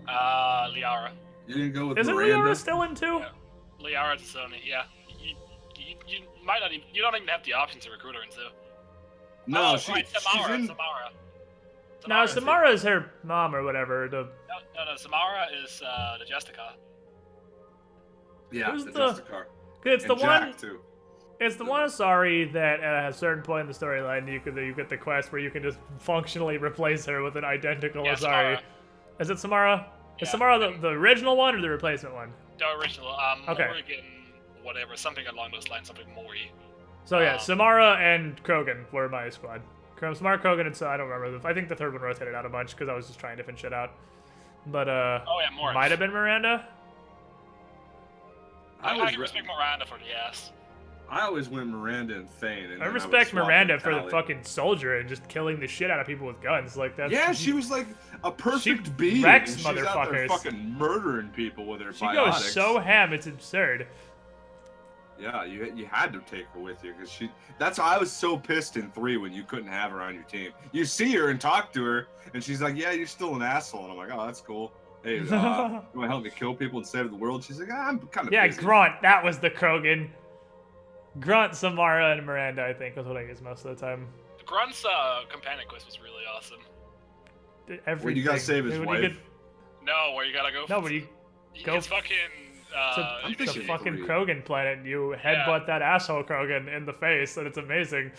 Liara. You didn't go with Isn't Miranda? Liara still in 2? Yeah. Liara's a Sony, yeah. You might not even, you don't even have the option to recruit her into. No, oh, she's right, Samara, in... Samara. No, Samara's- Samara is her mom or whatever. No, Samara is the Jessica. Yeah, Who's the the- Justicar. It's the And Jack, one... too. It's the one Asari that at a certain point in the storyline you get the quest where you can just functionally replace her with an identical Yeah, Asari. Samara. Is it Samara? Is Yeah. Samara the original one or the replacement one? The original, Okay. Morrigan, whatever, something along those lines, something Mori. So yeah, Um, Samara and Krogan were my squad. Samara, Krogan, and so I don't remember. I think the third one rotated out a bunch because I was just trying different shit out. But Oh yeah, Morris. might have been Miranda. I always can respect Miranda for the ass. I always went Miranda and Thane. And I then would respect swap Miranda with for the Tally. fucking soldier and just killing the shit out of people with guns. Like that's Yeah, she was like a perfect She being. wrecks and she's out there motherfuckers. fucking murdering people with her she biotics. goes so ham, it's absurd. Yeah, you had to take her with you because she. That's why I was so pissed in 3 when you couldn't have her on your team. You see her and talk to her, and she's like, "Yeah, you're still an asshole." And I'm like, "Oh, that's cool. Hey, you want to help me kill people and save the world?" She's like, "I'm kind of Yeah, busy." Grunt, that was the Krogan. Grunt, Samara, and Miranda, I think, was what I used most of the time. Grunt's companion quest was really awesome. Everything. you gotta save his When you wife. get- No, where you gotta go. no, when you go It's fucking. to you thinking the can- fucking three. Krogan planet, and you headbutt that asshole Krogan in the face, and it's amazing.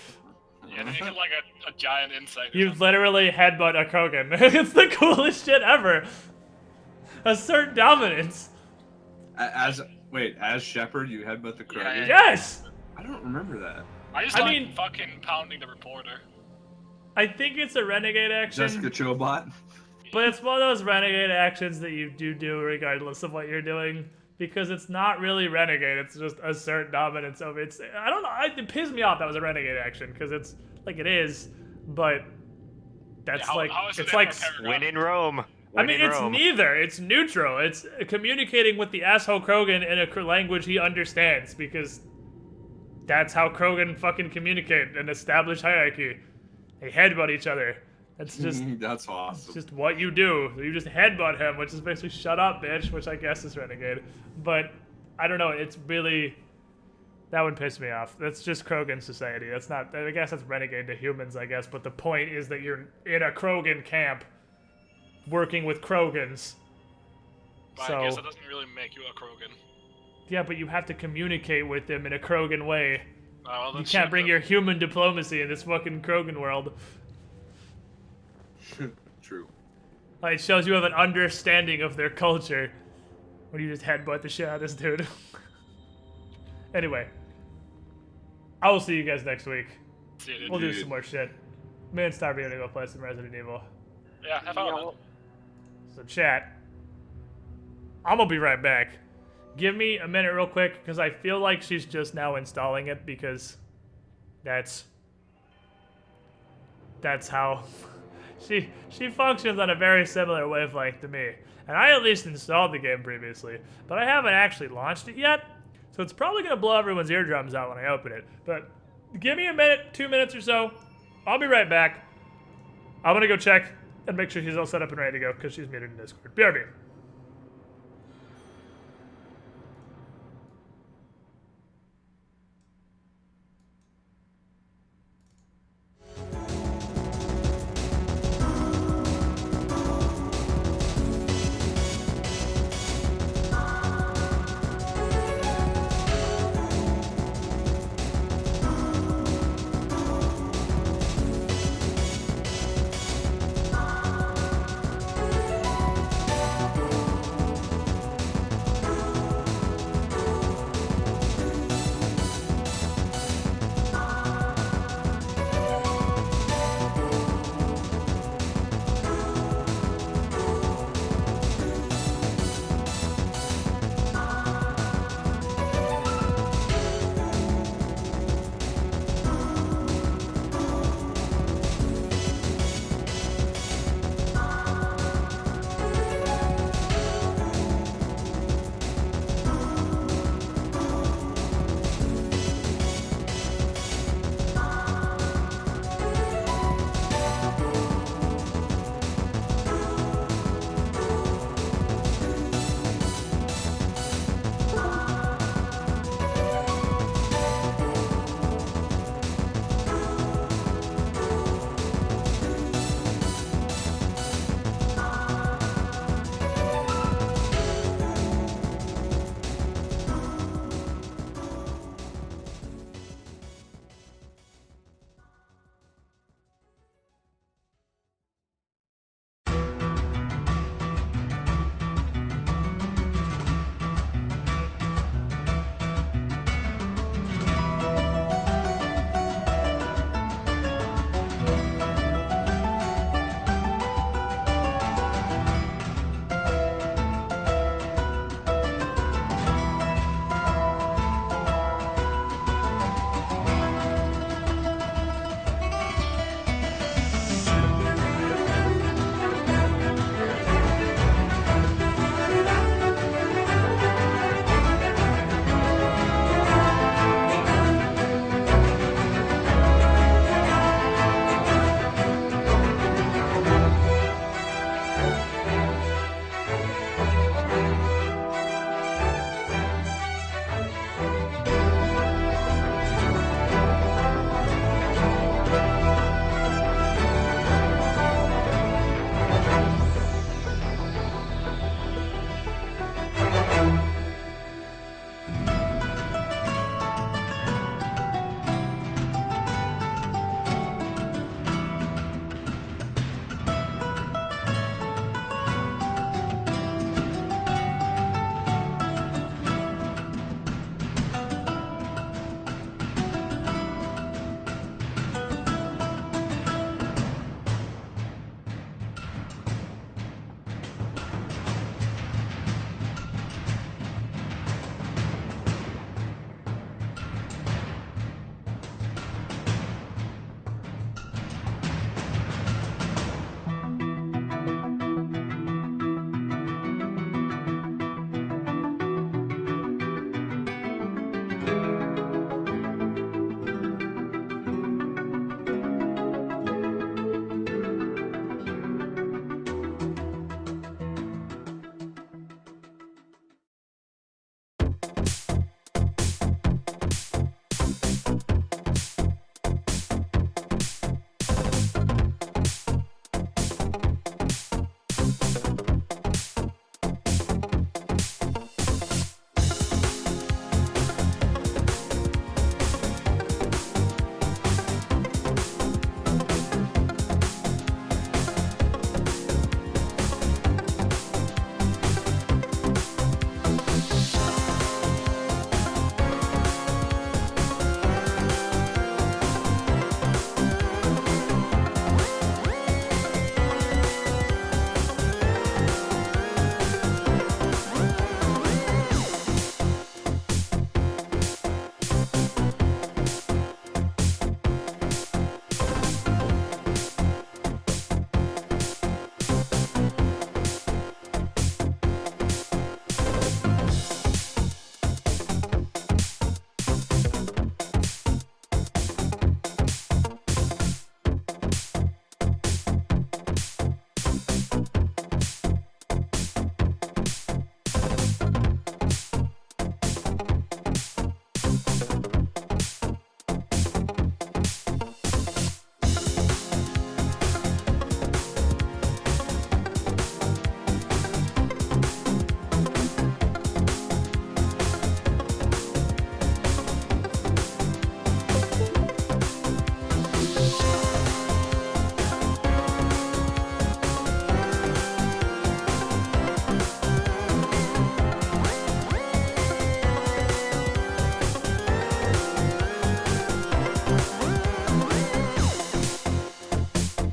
Yeah, then you get like a giant insect. or You something. literally headbutt a Krogan. It's the coolest shit ever. Assert dominance. As Shepard, you headbutt the Krogan. Yeah. Yes! I don't remember that. I just I like mean- fucking pounding the reporter. I think it's a renegade action, Jessica Chobot. but it's one of those renegade actions that you do regardless of what you're doing. because it's not really renegade. It's just assert dominance over. It's I don't know. It pissed me off that was a renegade action because it's like it is, but that's how- like how is it it's ever like. a paragraph? Win in Rome. I Win mean, in it's Rome. neither. It's neutral. It's communicating with the asshole Krogan in a language he understands because that's how Krogan fucking communicate and establish hierarchy. They headbutt each other. That's just That's awesome. it's just what you do. You just headbutt him, which is basically shut up, bitch, which I guess is renegade. But I don't know. It's really that would piss me off. That's just Krogan society. That's not. I guess that's renegade to humans, I guess. But the point is that you're in a Krogan camp, working with Krogans. But So I guess that doesn't really make you a Krogan. yeah, but you have to communicate with them in a Krogan way. Well, You then can't shit, bring then. your human diplomacy in this fucking Krogan world. True. Like, it shows you have an understanding of their culture when you just headbutt the shit out of this dude. Anyway, I will see you guys next week. See you, dude. We'll do Dude. some more shit. Me and Star are gonna go play some Resident Evil. Yeah, have fun. man. So chat, I'm gonna be right back. Give me a minute real quick, because I feel like she's just now installing it, because that's how she functions on a very similar wavelength to me. And I at least installed the game previously, but I haven't actually launched it yet, so it's probably gonna blow everyone's eardrums out when I open it. But give me a minute, 2 minutes or so. I'll be right back. I'm gonna go check and make sure she's all set up and ready to go, because she's muted in Discord. BRB.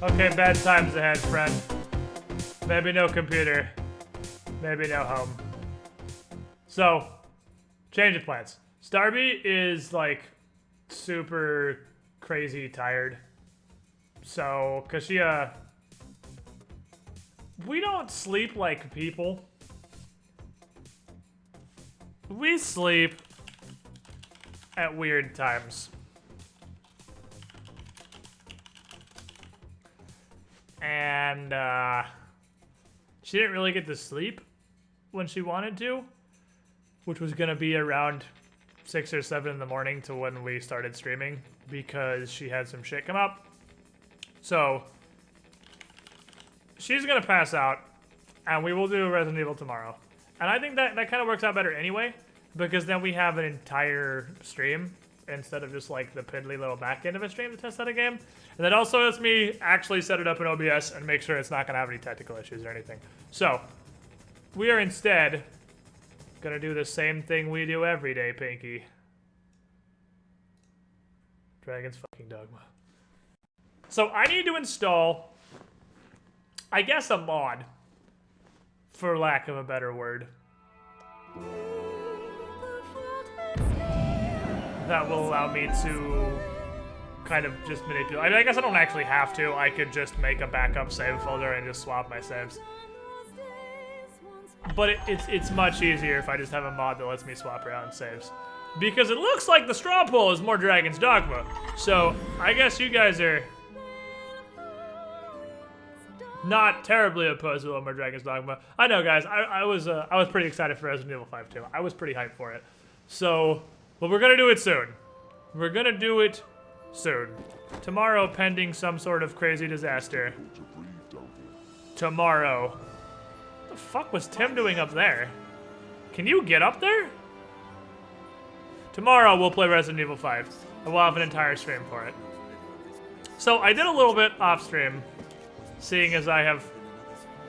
Okay, bad times ahead, friend. Maybe no computer. Maybe no home. So, change of plans. Starby is like super crazy tired. So, cause we don't sleep like people. We sleep at weird times. And, she didn't really get to sleep when she wanted to, which was gonna be around 6 or 7 in the morning to when we started streaming because she had some shit come up. So, she's gonna pass out, and we will do Resident Evil tomorrow. And I think that kind of works out better anyway, because then we have an entire stream instead of just like the piddly little back end of a stream to test out a game. And that also lets me actually set it up in OBS and make sure it's not gonna have any technical issues or anything. So, we are instead gonna do the same thing we do every day, Pinky. Dragon's fucking Dogma. So I need to install, I guess, a mod, for lack of a better word, that will allow me to kind of just manipulate. I mean, I guess I don't actually have to. I could just make a backup save folder and just swap my saves. But it's much easier if I just have a mod that lets me swap around saves. Because it looks like the straw poll is more Dragon's Dogma. So, I guess you guys are not terribly opposed to more Dragon's Dogma. I know, guys. I was pretty excited for Resident Evil 5 too. I was pretty hyped for it. So, but we're gonna do it soon. We're gonna do it soon. Tomorrow, pending some sort of crazy disaster. Tomorrow. What the fuck was Tim doing up there? Can you get up there? Tomorrow we'll play Resident Evil 5, and we'll have an entire stream for it. So I did a little bit off stream, seeing as I have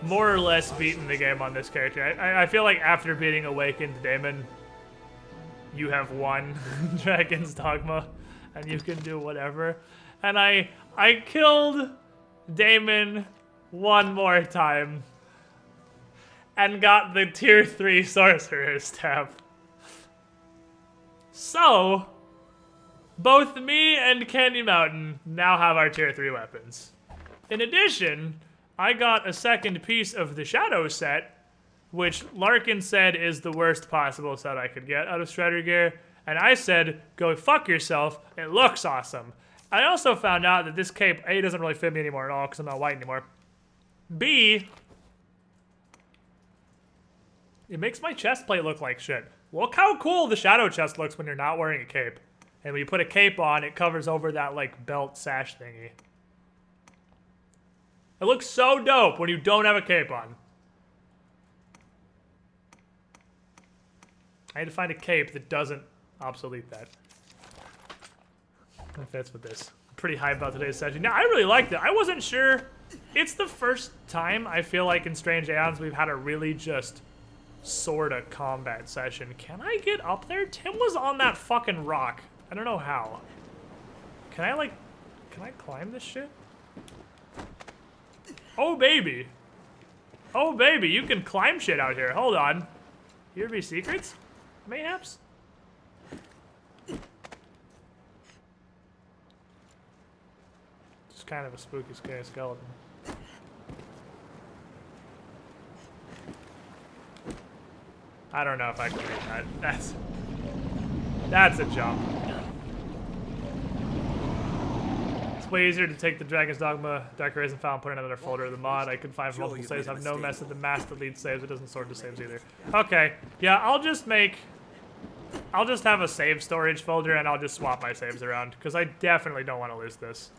more or less beaten the game on this character. I feel like after beating Awakened Daemon, you have won Dragon's Dogma, and you can do whatever. And I killed Daemon one more time, and got the tier 3 Sorcerer's tab. So, both me and Candy Mountain now have our tier 3 weapons. In addition, I got a second piece of the Shadow set, which Larkin said is the worst possible set I could get out of Shredder gear, and I said, go fuck yourself, it looks awesome. I also found out that this cape, A, doesn't really fit me anymore at all because I'm not white anymore. B, it makes my chest plate look like shit. Look how cool the shadow chest looks when you're not wearing a cape. And when you put a cape on, it covers over that, like, belt sash thingy. It looks so dope when you don't have a cape on. I had to find a cape that doesn't obsolete that. That fits with this. I'm pretty hyped about today's session. Now, I really liked it. I wasn't sure. It's the first time I feel like in Strange Aeons we've had a really just sorta combat session. Can I get up there? Tim was on that fucking rock. I don't know how. Can I climb this shit? Oh, baby. Oh, baby, you can climb shit out here. Hold on. Here be secrets? Mayhaps? It's kind of a spooky, scary skeleton. I don't know if I can read that. That's a jump. It's way easier to take the Dragon's Dogma, Dark Arisen file and put in another folder of the mod. I could find multiple saves. I have no mess with the mask that leads saves. It doesn't sort the saves either. Okay, yeah, I'll just have a save storage folder and I'll just swap my saves around because I definitely don't want to lose this.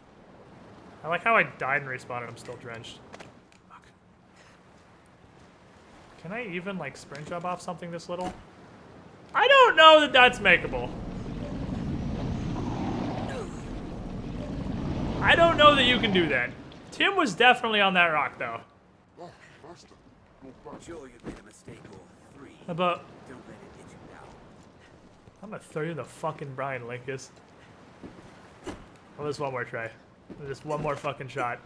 I like how I died and respawned and I'm still drenched. Fuck. Can I even like sprint jump off something this little? I don't know that that's makeable. I don't know that you can do that. Tim was definitely on that rock though. Sure, you've made a mistake or three. But Don't let it get you down. I'm gonna throw you the fucking Brian Linkus. Oh, just one more try. Just one more fucking shot.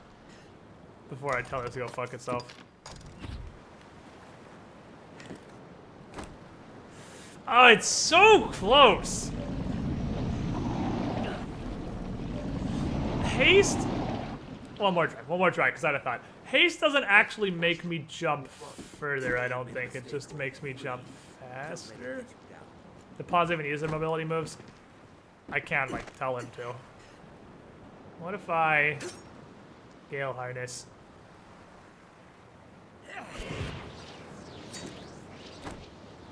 before I tell it to go fuck itself. Oh, it's so close. Haste. One more try, because I had a thought. Haste doesn't actually make me jump further, I don't think. It just makes me jump faster. The pause even use their mobility moves. I can't, like, tell him to. What if I Gale Harness?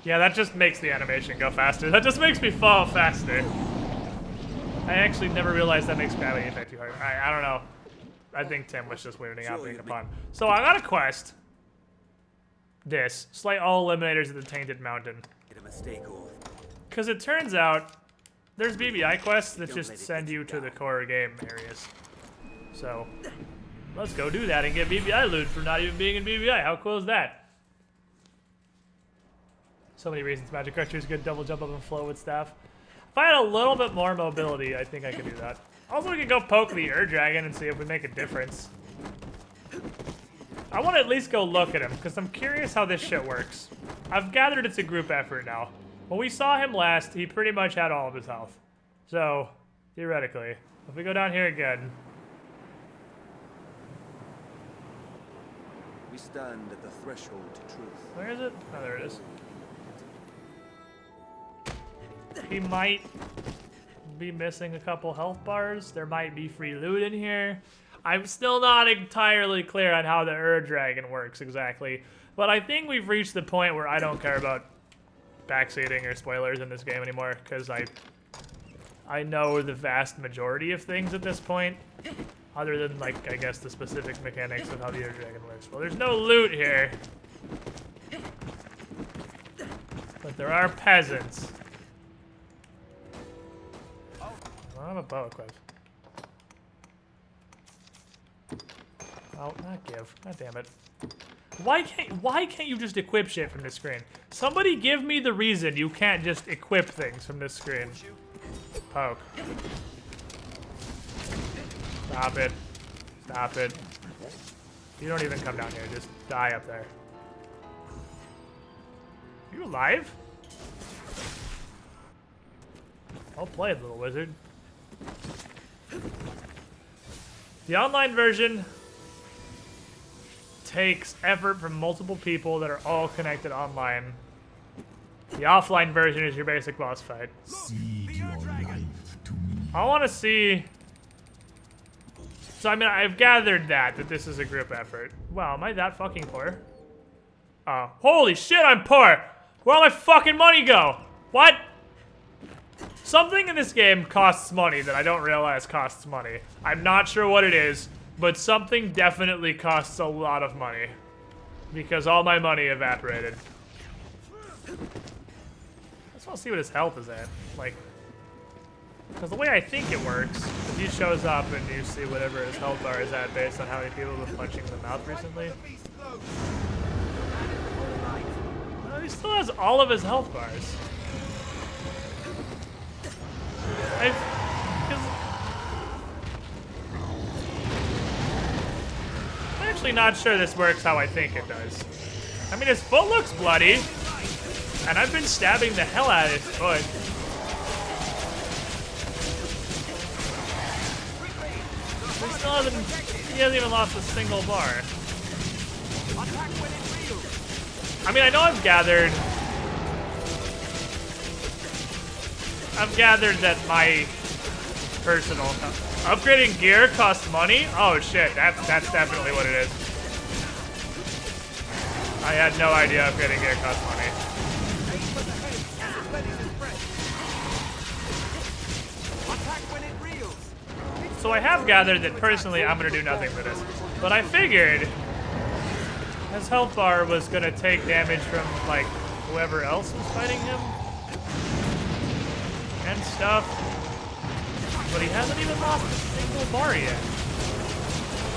Yeah, that just makes the animation go faster. That just makes me fall faster. I actually never realized that makes gravity affect you harder. I don't know. I think Tim was just weirding out being a pawn. So I got a quest. This. Slay all eliminators of the Tainted Mountain. Made a mistake or Because it turns out there's BBI quests that just send you to the core game areas. So let's go do that and get BBI loot for not even being in BBI. How cool is that? So many reasons Magic Archers could double jump up and flow with staff. If I had a little bit more mobility, I think I could do that. Also, we could go poke the Ur Dragon and see if we make a difference. I want to at least go look at him, because I'm curious how this shit works. I've gathered it's a group effort now. When we saw him last, he pretty much had all of his health. So, theoretically, if we go down here again... we stand at the threshold to truth. Where is it? Oh, there it is. He might be missing a couple health bars. There might be free loot in here. I'm still not entirely clear on how the Ur Dragon works exactly, but I think we've reached the point where I don't care about backseating or spoilers in this game anymore, because I know the vast majority of things at this point, other than, like, I guess the specific mechanics of how the Ur Dragon works. Well, there's no loot here, but there are peasants. I have a bow equipped. Oh, not give. God damn it. Why can't you just equip shit from this screen? Somebody give me the reason you can't just equip things from this screen. Poke. Stop it. Stop it. You don't even come down here. Just die up there. Are you alive? Well played, little wizard. The online version takes effort from multiple people that are all connected online. The offline version is your basic boss fight. I want to see... So, I mean, I've gathered that this is a group effort. Wow, am I that fucking poor? Holy shit, I'm poor! Where'd all my fucking money go? What? Something in this game costs money that I don't realize costs money. I'm not sure what it is, but something definitely costs a lot of money. Because all my money evaporated. I just want to see what his health is at. Like, because the way I think it works is he shows up and you see whatever his health bar is at based on how many people have been punching in the mouth recently. Well, he still has all of his health bars. I'm actually not sure this works how I think it does. I mean, his foot looks bloody, and I've been stabbing the hell out of his foot. He hasn't even lost a single bar. I mean, I know I've gathered that my personal upgrading gear costs money. Oh shit, that's definitely what it is. I had no idea upgrading gear costs money. So I have gathered that personally I'm gonna do nothing for this, but I figured his health bar was gonna take damage from like whoever else was fighting him and stuff, but he hasn't even lost a single bar yet.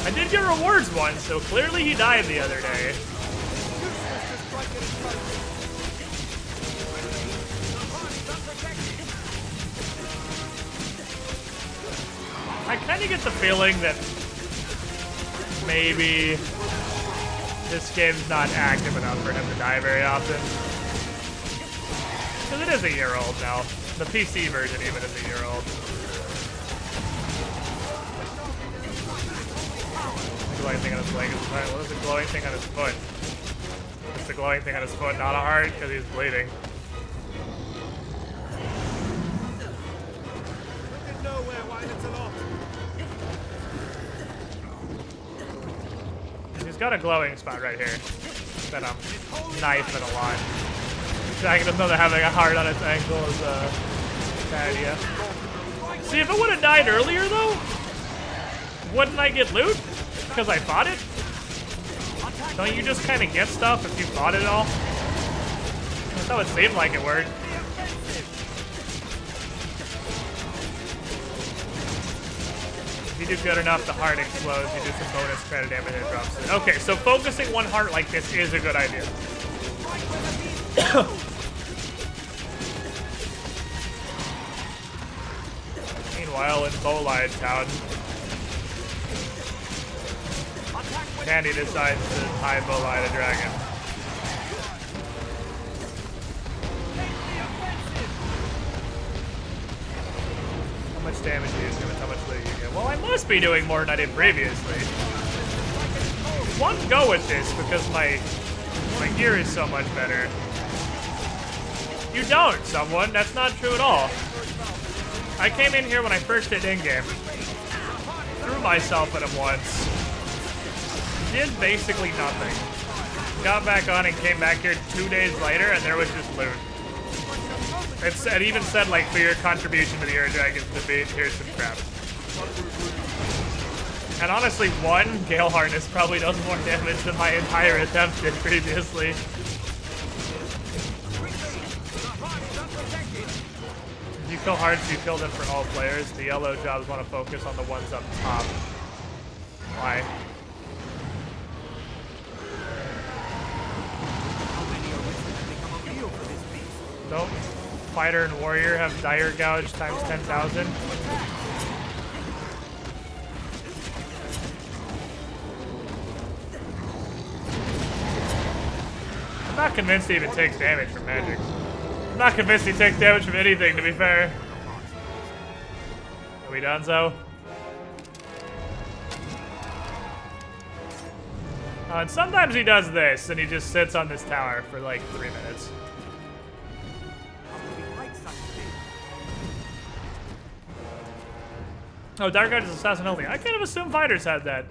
I did get rewards once, so clearly he died the other day. I kind of get the feeling that maybe this game's not active enough for him to die very often. Because it is a year old now. The PC version even is a year old. The glowing thing on his leg is fine. What is the glowing thing on his foot? It's the glowing thing on his foot, not a heart, because he's bleeding. He's got a glowing spot right here that I'm knifing a lot. Dragon doesn't know that having a heart on its ankle is a bad idea. See, if it would have died earlier, though, wouldn't I get loot? Because I fought it? Don't you just kind of get stuff if you fought it all? That's how it seemed like it worked. If you do good enough, the heart explodes. You do some bonus credit damage and it drops it. Okay, so focusing one heart like this is a good idea. Meanwhile, in Bolide Town, Candy decides to tie Bolide a dragon. How much damage do you do with how much loot you get? Well, I must be doing more than I did previously. One go with this because my gear is so much better. You don't, someone. That's not true at all. I came in here when I first did in-game. Threw myself at him once. Did basically nothing. Got back on and came back here 2 days later and there was just loot. It even said, like, for your contribution to the Air Dragons defeat, here's some crap. And honestly, one Gale Harness probably does more damage than my entire attempt did previously. If you kill hearts, you kill them for all players. The yellow jobs want to focus on the ones up top. Why? Don't Fighter and Warrior have Dire Gouge times 10,000? I'm not convinced he even takes damage from magic. I'm not convinced he takes damage from anything, to be fair. Are we done, so? And sometimes he does this, and he just sits on this tower for like 3 minutes. Oh, Dark Guard is assassin only. I kind of assume fighters had that.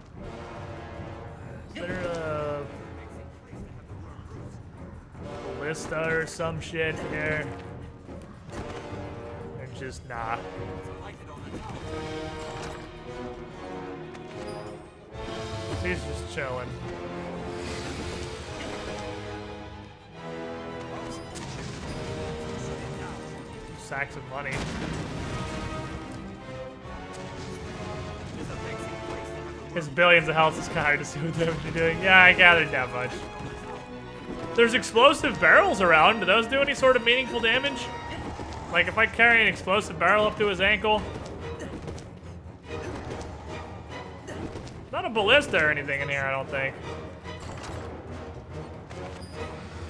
Is there a ballista or some shit here? And just nah. He's just chilling. Sacks of money. His billions of health is kind of hard to see what damage you're doing. Yeah, I gathered that much. There's explosive barrels around. Do those do any sort of meaningful damage? Like if I carry an explosive barrel up to his ankle? Not a ballista or anything in here, I don't think.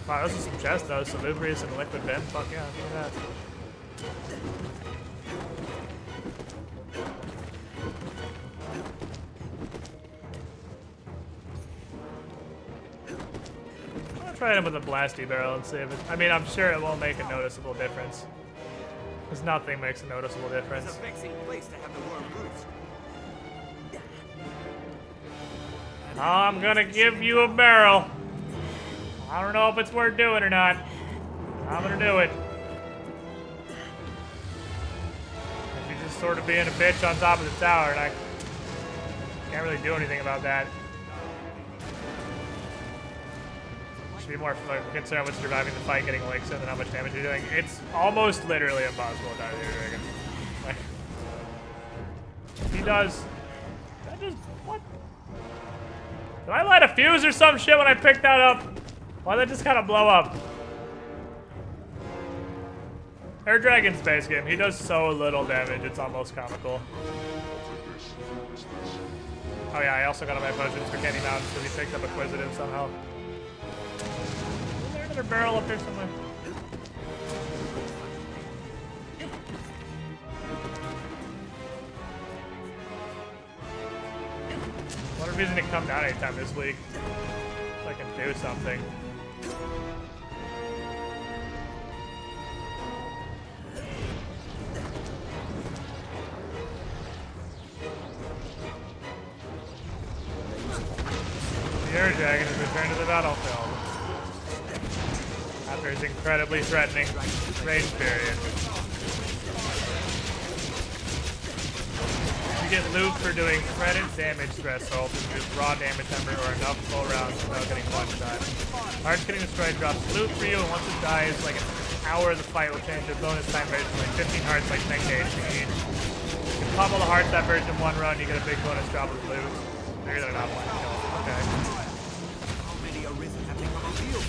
Wow, this is some chest though. Salubrious and liquid vent. Fuck yeah, look at that. Try him with a blasty barrel and see if it. I mean, I'm sure it won't make a noticeable difference. Because nothing makes a noticeable difference. I'm gonna give you a barrel. I don't know if it's worth doing or not. I'm gonna do it. If you're just sort of being a bitch on top of the tower, and I can't really do anything about that. Be more concerned with surviving the fight, getting links in, and how much damage you're doing. It's almost literally impossible to die to your dragon. Like, he does. That just what? Did I light a fuse or some shit when I picked that up? Why'd that just kind of blow up? Air Dragon's base game. He does so little damage. It's almost comical. Oh yeah, I also got on my potions for Candy Mountains because he picked up Acquisitive somehow. Is there another barrel up there somewhere? I wonder if he's gonna come down anytime this week. So I can do something. The Air Dragon has returned to the battlefield after his incredibly threatening range period. You get loot for doing credit damage threshold, which is raw damage number or enough full rounds without getting one shot. Hearts getting destroyed drops loot for you, and once it dies, like an hour of the fight will change the bonus time version from like 15 hearts, like 10 HP each. You can pop all the hearts that version in one run, you get a big bonus drop of loot. Bigger than enough one kill. Okay.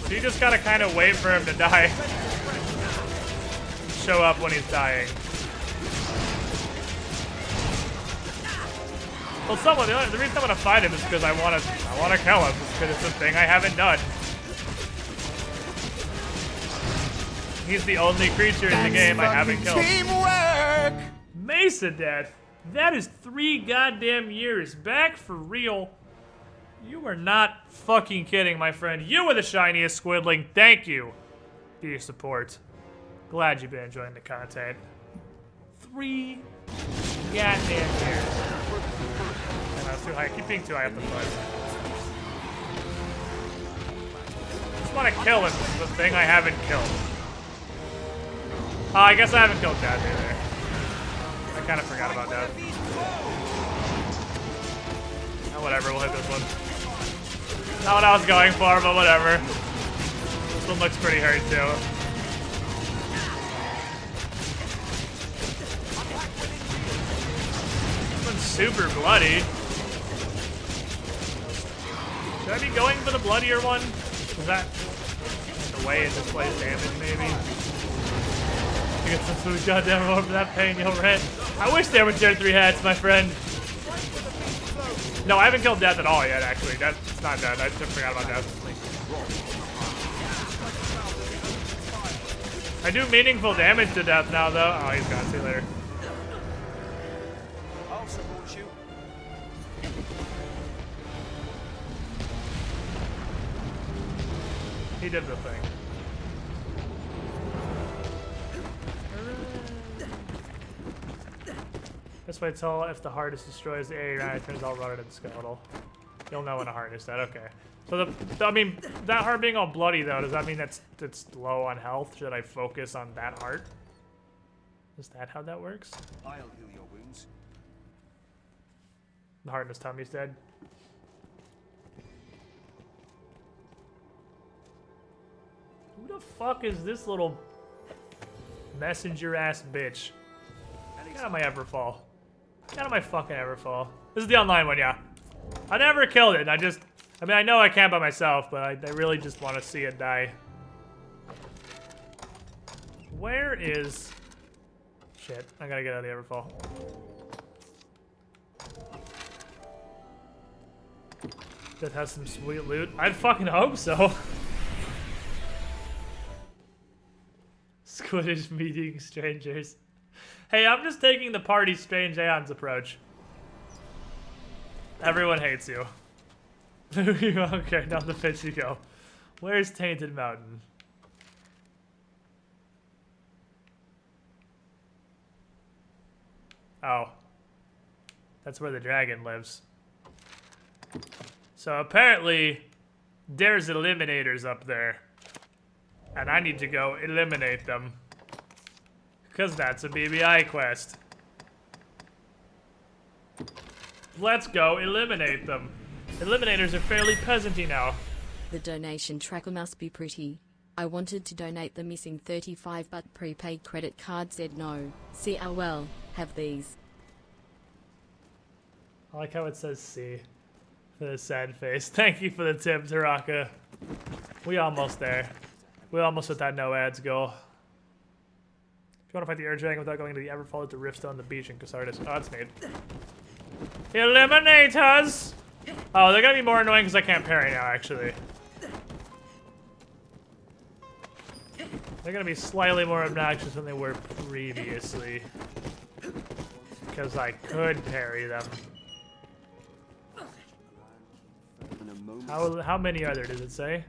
So you just gotta kind of wait for him to die. Show up when he's dying. Well, the reason I want to fight him is because I want to kill him. Because it's a thing I haven't done. He's the only creature in the game I haven't killed. Teamwork! Mesa death. That is 3 goddamn years. Back for real. You are not fucking kidding, my friend. You were the shiniest Squidling. Thank you for your support. Glad you've been enjoying the content. 3 goddamn years. That's too high. I keep being too high up the foot. Just want to kill him. This is the thing I haven't killed. Oh, I guess I haven't killed Dad either. I kind of forgot about that. Oh, whatever. We'll hit this one. Not what I was going for, but whatever. This one looks pretty hurt too. This one's super bloody. Should I be going for the bloodier one? Is that the way it displays damage, maybe? I get some food, goddamn more for that pain, you'll rent. I wish there were tier 3 hats, my friend. No, I haven't killed Death at all yet, actually. That's not Death. I just forgot about Death. I do meaningful damage to Death now, though. Oh, he's gone. See you later. I'll support you. He did the thing. This way, tell if the hardest destroys the area around it, turns all rotted and skeletal. You'll know when a hard is dead. Okay. So I mean, that heart being all bloody though, does that mean that's low on health? Should I focus on that heart? Is that how that works? I'll heal your wounds. The heart in his tummy's dead. Who the fuck is this little messenger ass bitch? Get out of my Everfall. Get out of my fucking Everfall. This is the online one, yeah. I never killed it. I mean, I know I can't by myself, but I really just want to see it die. Where is... Shit, I gotta get out of the Everfall. That has some sweet loot. I fucking hope so. Squiddish meeting strangers. Hey, I'm just taking the party strange Aeons approach. Everyone hates you. Okay, down the pitch you go. Where's Tainted Mountain? Oh. That's where the dragon lives. So apparently, there's eliminators up there. And I need to go eliminate them. Because that's a BBI quest. Let's go eliminate them. Eliminators are fairly peasanty now. The donation tracker must be pretty. I wanted to donate the missing 35 but prepaid credit card said no. See how well, have these. I like how it says C. For the sad face. Thank you for the tip, Taraka. We almost there. We almost hit that no ads goal. If you want to fight the Air Dragon without going to the Everfall, to Riftstone, the beach, and Casardis. Oh, that's neat. Eliminate us! Oh, they're gonna be more annoying because I can't parry now, actually. They're gonna be slightly more obnoxious than they were previously. Because I could parry them. How many are there, does it say?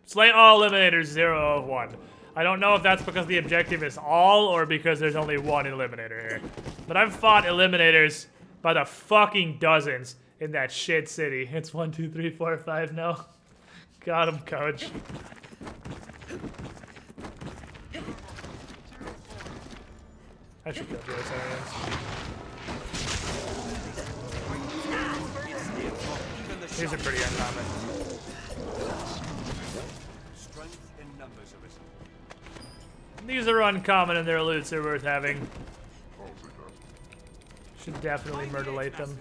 Slay all eliminators, 0 of 1. I don't know if that's because the objective is all or because there's only one eliminator here. But I've fought eliminators by the fucking dozens in that shit city. It's 1, 2, 3, 4, 5 now. Got him, coach. I should kill the Aeons. These are pretty uncommon. Strength in numbers, Arisen. These are uncommon and their loots are worth having. Should definitely murderate them.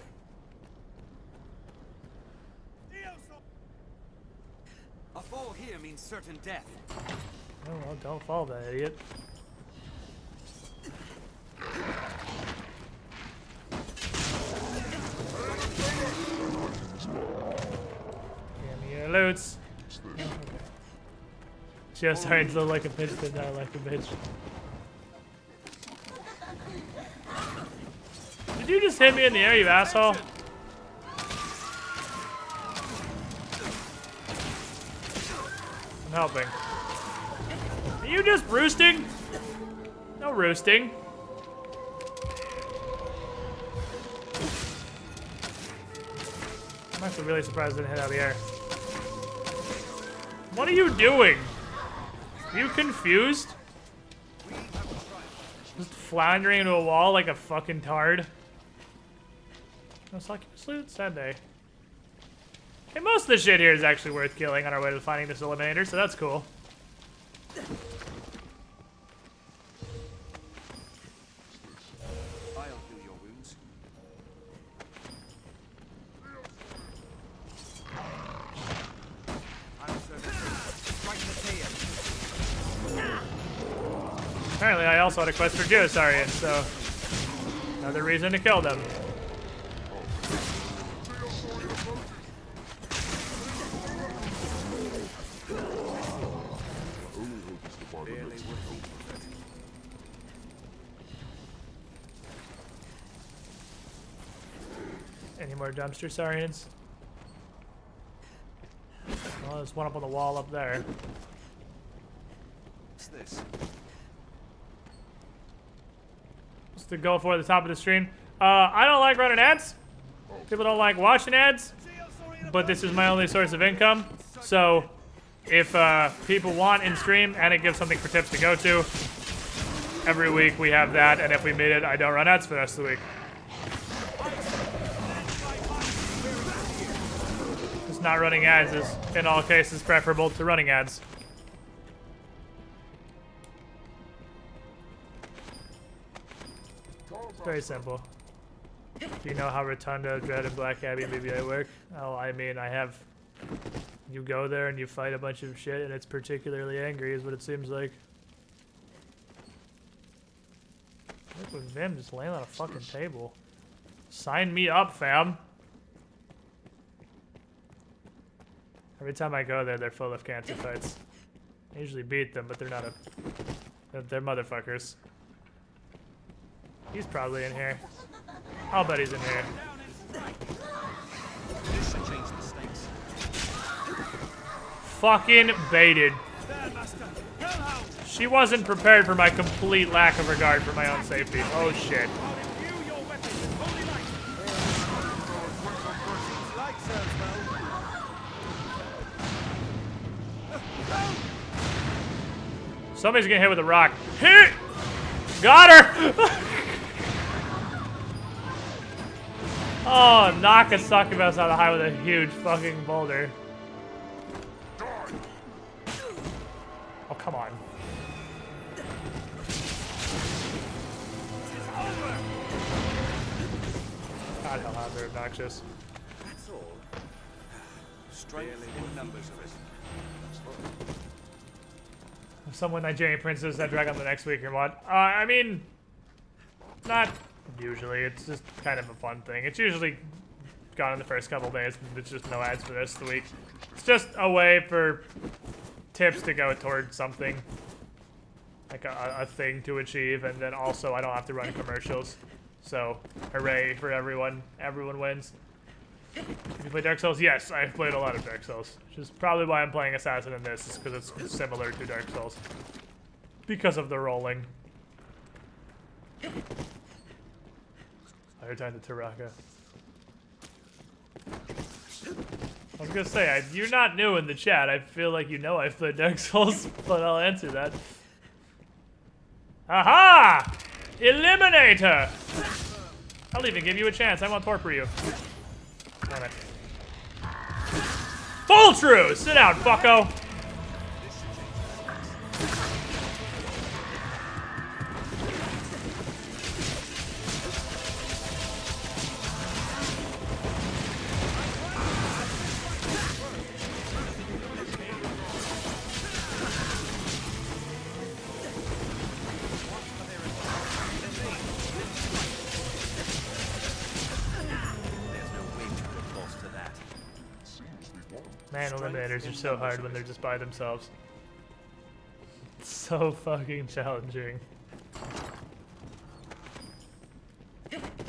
A fall here means certain death. Oh well, don't fall then, idiot. Give me your loots. Okay. Just starting to look like a bitch, but not like a bitch. Did you just hit me in the air, you asshole? I'm helping. Are you just roosting? No roosting. I'm actually really surprised I didn't hit out of the air. What are you doing? Are you confused? Just floundering into a wall like a fucking tard. No succubus loot? Sad day. Okay, most of the shit here is actually worth killing on our way to finding this eliminator, so that's cool. I'll heal your wounds. I'm certain. Strike the tail. Apparently I also had a quest for Geosaurians, so another reason to kill them. Any more dumpster saurians? Well, there's one up on the wall up there. What's this? Just to go for the top of the stream. I don't like running ads. People don't like watching ads. But this is my only source of income. So if people want in stream and it gives something for tips to go to, every week we have that. And if we meet it, I don't run ads for the rest of the week. Just not running ads is, in all cases, preferable to running ads. Very simple. Do you know how Rotunda, Dread, and Black Abbey and BBA work? Oh, I mean, I have... You go there and you fight a bunch of shit and it's particularly angry is what it seems like. Look with Vim just laying on a fucking table. Sign me up, fam. Every time I go there, they're full of cancer fights. I usually beat them, but they're not they're motherfuckers. He's probably in here. I'll bet he's in here. This should change the stakes. Fucking baited. She wasn't prepared for my complete lack of regard for my own safety. Oh shit. Somebody's getting hit with a rock. Hit! Got her! Oh, knock a succubus out of the high with a huge fucking boulder. Oh, come on. God, hell, how they're obnoxious. That's all. Strength in numbers, Arisen. Someone Nigerian princess that drag on the next week or what? I mean, not usually. It's just kind of a fun thing. It's usually gone in the first couple days, and it's just no ads for the rest of the week. It's just a way for tips to go towards something. Like a thing to achieve, and then also I don't have to run commercials. So, hooray for everyone. Everyone wins. Have you played Dark Souls? Yes, I've played a lot of Dark Souls. Which is probably why I'm playing Assassin in this, is because it's similar to Dark Souls. Because of the rolling. I returned to Taraka. I was gonna say, you're not new in the chat. I feel like you know I've played Dark Souls, but I'll answer that. Aha! Eliminator! I'll even give you a chance. I won't torpor you. Damn it. Full true! Sit down, fucko! Man, eliminators are so hard when they're just by themselves. It's so fucking challenging.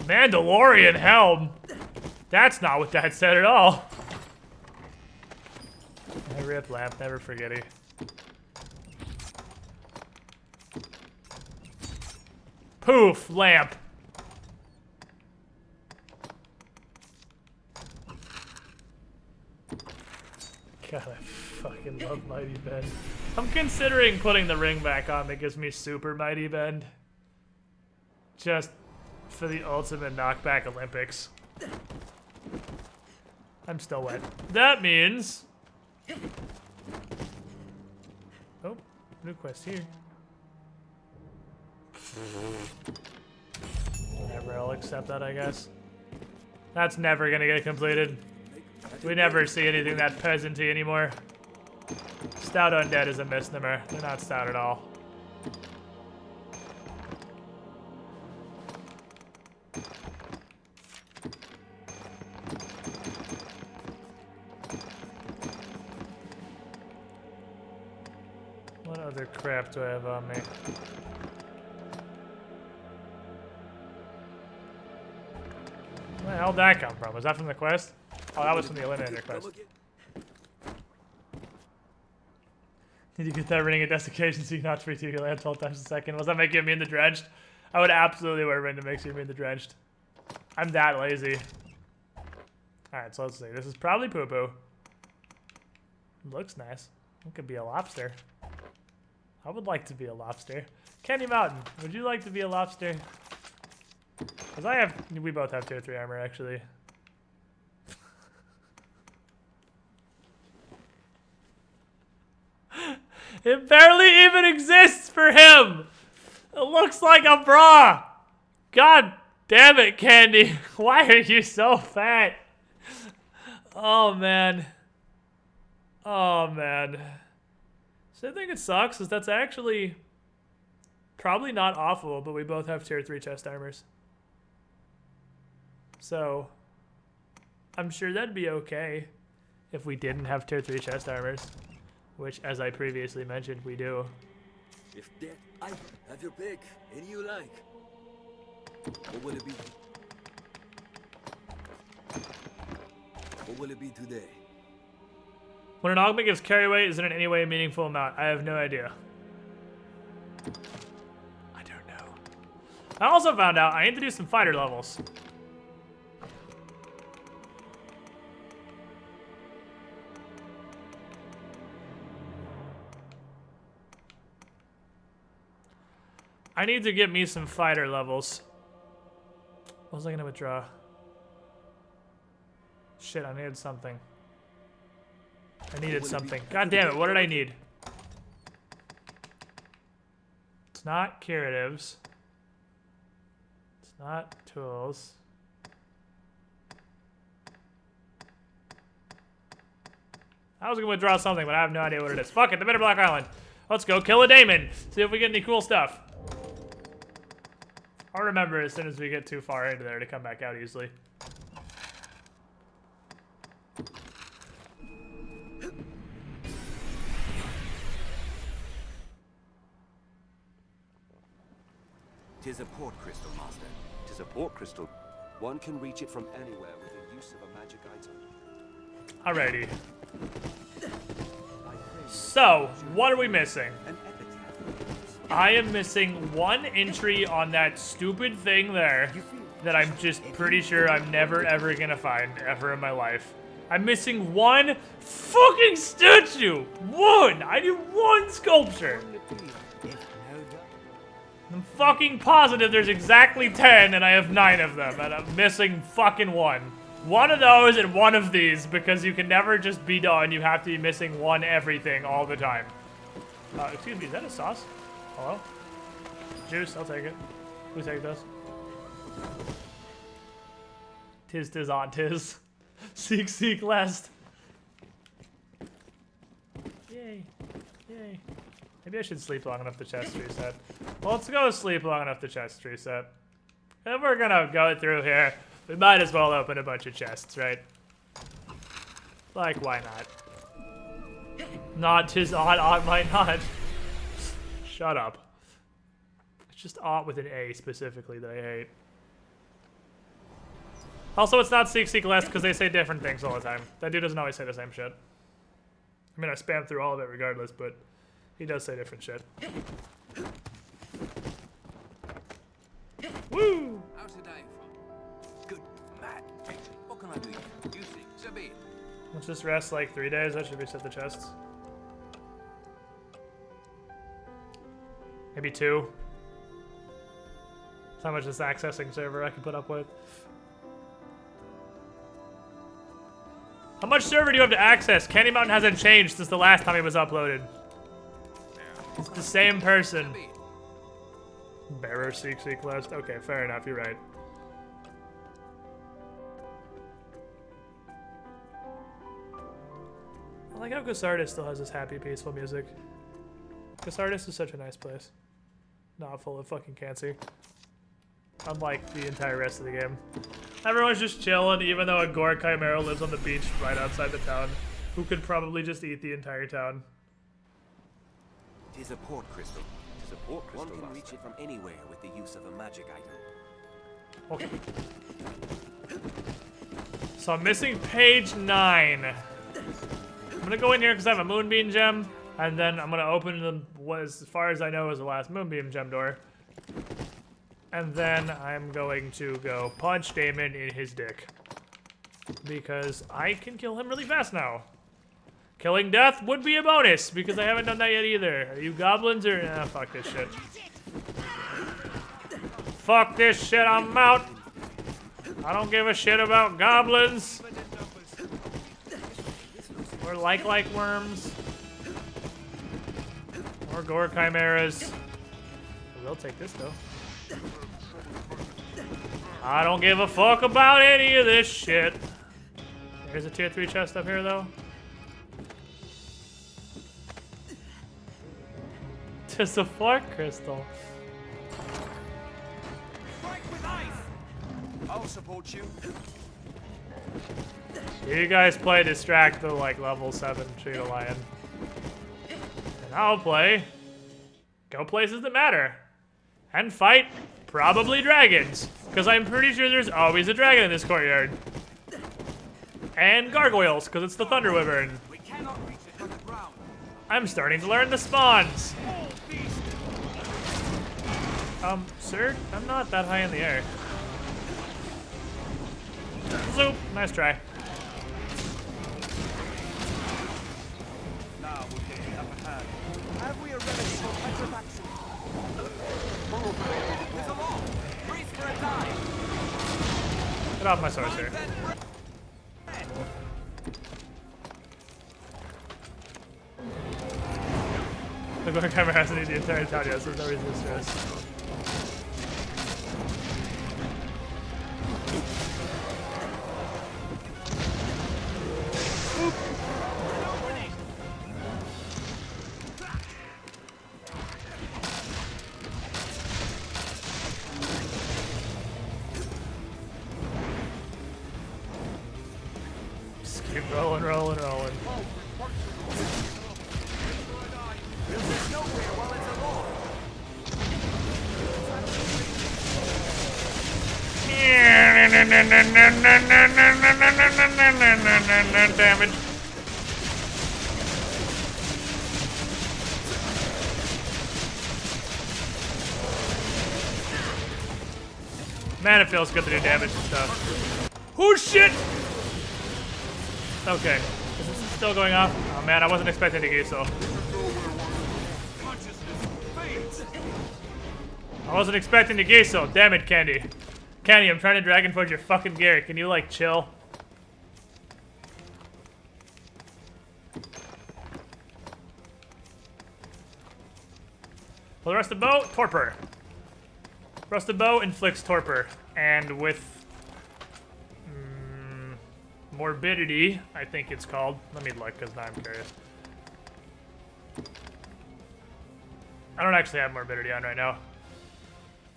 Mandalorian helm? That's not what that said at all. I rip lamp, never forget it. Poof, lamp. God, I fucking love Mighty Bend. I'm considering putting the ring back on that gives me super Mighty Bend. Just for the ultimate knockback Olympics. I'm still wet. That means... Oh, new quest here. Whatever, I'll accept that, I guess. That's never gonna get completed. We never see anything that peasanty anymore. Stout undead is a misnomer. They're not stout at all. What other crap do I have on me? Where the hell did that come from? Was that from the quest? Oh, that was from the Eliminator quest. Did you get that ring at desiccation so you can not free to your land 12 times a second? Was that making you immune to drenched? I would absolutely wear a ring that makes you immune to drenched. I'm that lazy. Alright, so let's see. This is probably poo-poo. Looks nice. It could be a lobster. I would like to be a lobster. Candy Mountain, would you like to be a lobster? Because we both have tier 3 armor, actually. It barely even exists for him! It looks like a bra! God damn it, Candy! Why are you so fat? Oh, man. Oh, man. So I think it sucks, is that's actually probably not awful, but we both have tier 3 chest armors. So, I'm sure that'd be okay if we didn't have tier 3 chest armors. Which, as I previously mentioned, we do. If that item have your pick, any you like. What will it be? What will it be today? When an augment gives carry weight, is it in any way a meaningful amount? I have no idea. I don't know. I also found out I need to do some fighter levels. I need to get me some fighter levels. What was I gonna withdraw? Shit, I needed something. I needed something. God damn it, what did I need? It's not curatives. It's not tools. I was gonna withdraw something, but I have no idea what it is. Fuck it, the Bitter Black Island. Let's go kill a daemon. See if we get any cool stuff. I'll remember as soon as we get too far into there to come back out easily. 'Tis a port crystal, Master. 'Tis a port crystal. One can reach it from anywhere with the use of a magic item. Alrighty. So, what are we missing? An epitaph. I am missing one entry on that stupid thing there that I'm just pretty sure I'm never ever gonna find ever in my life. I'm missing one fucking statue! One! I need one sculpture! I'm fucking positive there's exactly 10 and I have 9 of them and I'm missing fucking one. One of those and one of these because you can never just be done. You have to be missing one everything all the time. Excuse me, is that a sauce? Hello? Juice, I'll take it. Who take this? Tis on tis. Seek lest. Yay. Yay. Maybe I should sleep long enough the chest reset. Well, let's go sleep long enough the chest reset. If we're gonna go through here, we might as well open a bunch of chests, right? Like, why not? Not tis odd, might not. Shut up. It's just odd with an A specifically that I hate. Also, it's not seek lest because they say different things all the time. That dude doesn't always say the same shit. I mean, I spam through all of it regardless, but he does say different shit. Woo! How's the day from? Good, Matt. What can I do? You think, so be it. Let's just rest like 3 days. That should reset the chests. Maybe 2. That's how much this accessing server I can put up with. How much server do you have to access? Candy Mountain hasn't changed since the last time it was uploaded. It's the same person. Bearer seek lest. Okay, fair enough. You're right. I like how Gusardis still has this happy, peaceful music. Gusardis is such a nice place. Not full of fucking cancer. Unlike the entire rest of the game. Everyone's just chilling, even though a Gore Chimera lives on the beach right outside the town, who could probably just eat the entire town. 'Tis a port crystal. 'Tis a port crystal. One can reach it from anywhere with the use of a magic item. Okay. So I'm missing page 9. I'm gonna go in here because I have a Moonbeam gem, and then I'm gonna open the, what, as far as I know, is the last Moonbeam gem door. And then I'm going to go punch Damon in his dick. Because I can kill him really fast now. Killing death would be a bonus, because I haven't done that yet either. Are you goblins or... Nah, fuck this shit. Fuck this shit, I'm out. I don't give a shit about goblins. Or like worms. Or gore chimeras. I will take this though. I don't give a fuck about any of this shit. There's a tier 3 chest up here though. Just a fart crystal. Strike with ice. I'll support you. You guys play Distract the like level 7 Cheetah Lion. And I'll play Go Places That Matter. And fight probably dragons. Because I'm pretty sure there's always a dragon in this courtyard. And gargoyles, because it's the Thunder Wyvern. We cannot reach it from the ground. I'm starting to learn the spawns. Sir, I'm not that high in the air. Zoop, nice try. Now we'll take the upper hand. Have we a remedy for petrifaction? There's a law. Freeze for a dive. Get off my sorcerer. The Gore Chimera has to need the entire town, yes, there's no reason to stress. Just keep rolling. Damage. Man, it feels good to do damage and stuff. Oh shit! Okay. Is this still going off? Oh man, I wasn't expecting to get so. I wasn't expecting to get so. Damn it, Candy. Candy, I'm trying to Dragon Forge your fucking gear. Can you, like, chill? Well, the rusted bow, torpor. Rusted bow inflicts torpor. And with morbidity, I think it's called. Let me look, because now I'm curious. I don't actually have morbidity on right now.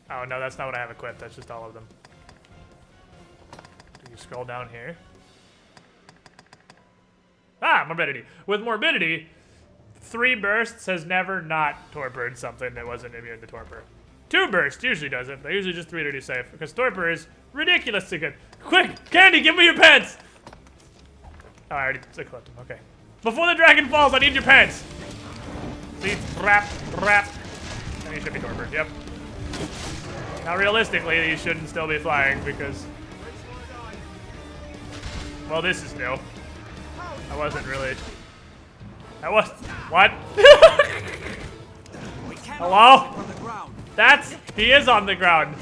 Oh, no, that's not what I have equipped. That's just all of them. Do you scroll down here? Ah, morbidity. With morbidity, 3 bursts has never not torpored something that wasn't immune to torpor. 2 bursts usually does it, but usually just 3 to do safe, because torpor is ridiculously good. Quick, Candy, give me your pants! Oh, I already equipped them, okay. Before the dragon falls, I need your pants! See, rap. And you should be torpored, yep. Now, realistically, you shouldn't still be flying because... Well, this is new. I wasn't really... I was... What? Hello? He is on the ground.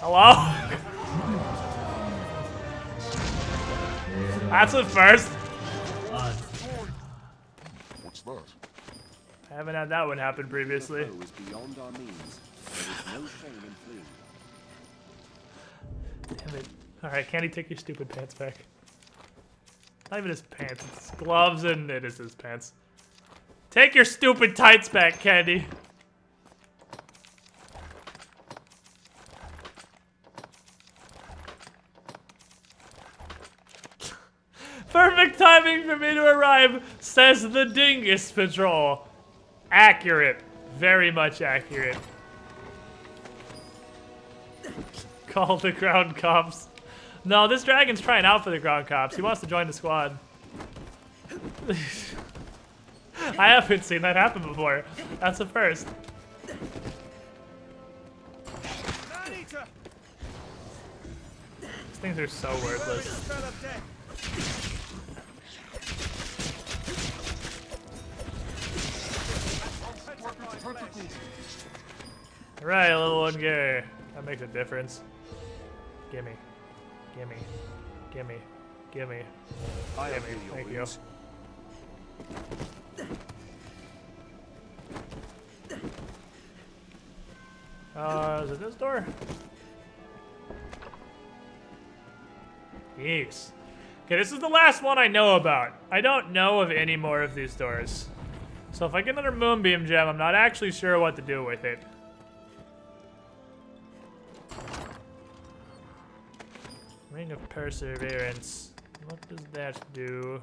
Hello? That's the first. What's that? I haven't had that one happen previously. Damn it. Alright, Candy, take your stupid pants back. Not even his pants, it's gloves and it is his pants. Take your stupid tights back, Candy. Perfect timing for me to arrive, says the Dingus Patrol. Accurate. Very much accurate. Call the ground cops. No, this dragon's trying out for the ground cops. He wants to join the squad. I haven't seen that happen before. That's a first. These things are so worthless. Right, little one gear. That makes a difference. Gimme. Gimme. Gimme. Gimme. Gimme. Thank you. Is it this door? Yes. Okay, this is the last one I know about. I don't know of any more of these doors. So if I get another Moonbeam Gem, I'm not actually sure what to do with it. Ring of Perseverance. What does that do?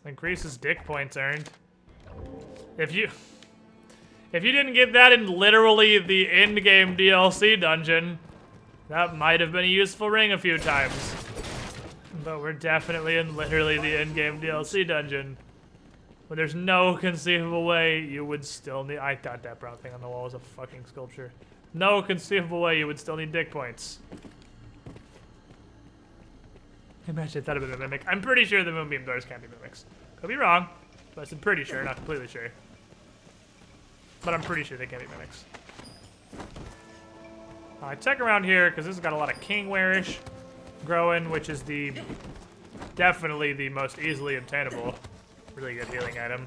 Increases dick points earned. If you didn't get that in literally the end-game DLC dungeon, that might have been a useful ring a few times. But we're definitely in literally the end-game DLC dungeon. But there's no conceivable way you would still need... I thought that brown thing on the wall was a fucking sculpture. No conceivable way you would still need dick points. Imagine if that had been a mimic. I'm pretty sure the Moonbeam doors can't be mimics. Could be wrong, but I'm pretty sure, not completely sure. But I'm pretty sure they can't be mimics. I check around here because this has got a lot of Kingware-ish growing, which is definitely the most easily obtainable. Really good healing item.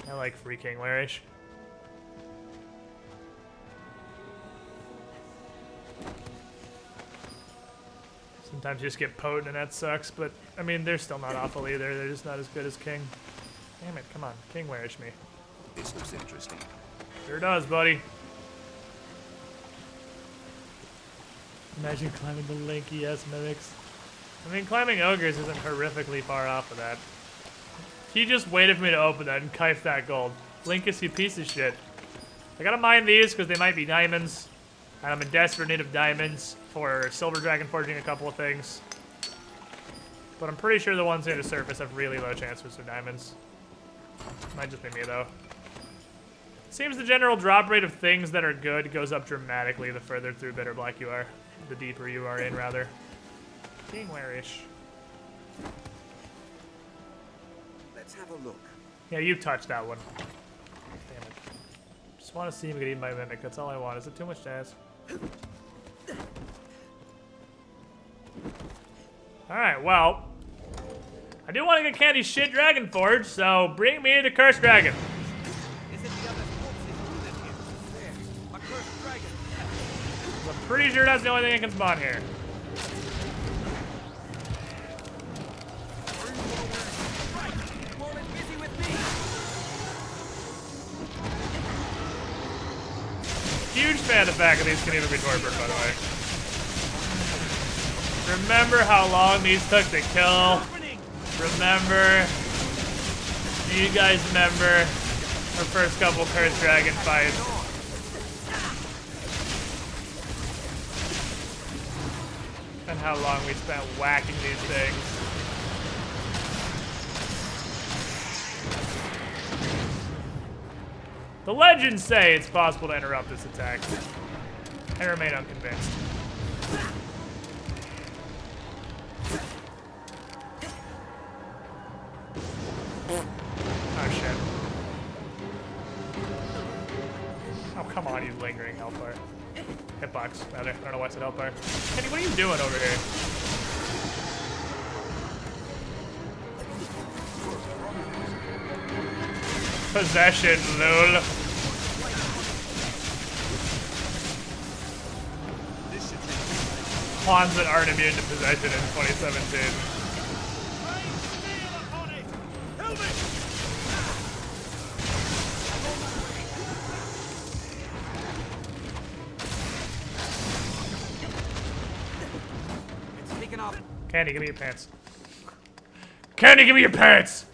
I like free Kingware-ish. Sometimes you just get potent and that sucks, but I mean, they're still not awful either. They're just not as good as King. Damn it, come on. Kingware-ish me. This looks interesting. Sure does, buddy. Imagine climbing the lanky-ass mimics. I mean, climbing ogres isn't horrifically far off of that. He just waited for me to open that and kife that gold. Linkus, you piece of shit. I gotta mine these because they might be diamonds. And I'm in desperate need of diamonds for silver dragon forging a couple of things. But I'm pretty sure the ones near the surface have really low chances for diamonds. Might just be me though. Seems the general drop rate of things that are good goes up dramatically the further through Bitter Black you are. The deeper you are in, rather. Being where-ish. Let's have a look. Yeah, you touched that one. Damn it. Just want to see him get eaten by a mimic. That's all I want. Is it too much to ask? Alright, well. I do want to get Candy's shit Dragon Forge, so bring me the Cursed Dragon. Is it the other corpses who live here? There, a cursed dragon. I'm pretty sure that's the only thing that can spawn here. Huge fan of the fact that these can even be tortured, by the way. Remember how long these took to kill? Remember? Do you guys remember our first couple Cursed Dragon fights? And how long we spent whacking these things. The legends say it's possible to interrupt this attack. I remain unconvinced. Oh shit. Oh come on, you lingering hellfire. Hitbox, rather. I don't know why I said hellfire. Kenny, what are you doing over here? Possession, lol. Pawns that aren't immune to possession in 2017. Candy, give me your pants. Candy, give me your pants!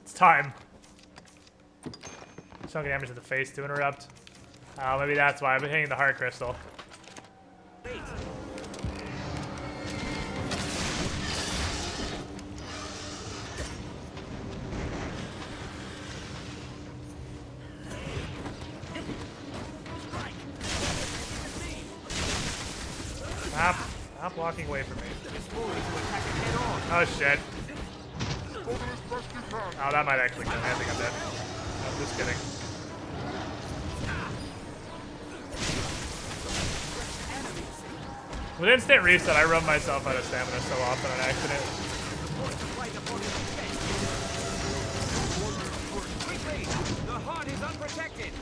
It's time. Chunk of damage to the face to interrupt. Oh, maybe that's why I've been hitting the heart crystal. Stop walking away from me. Oh shit. Oh, that might actually kill me. I think I'm dead. I'm just kidding. With instant reset, I run myself out of stamina so often on accident. The heart is unprotected.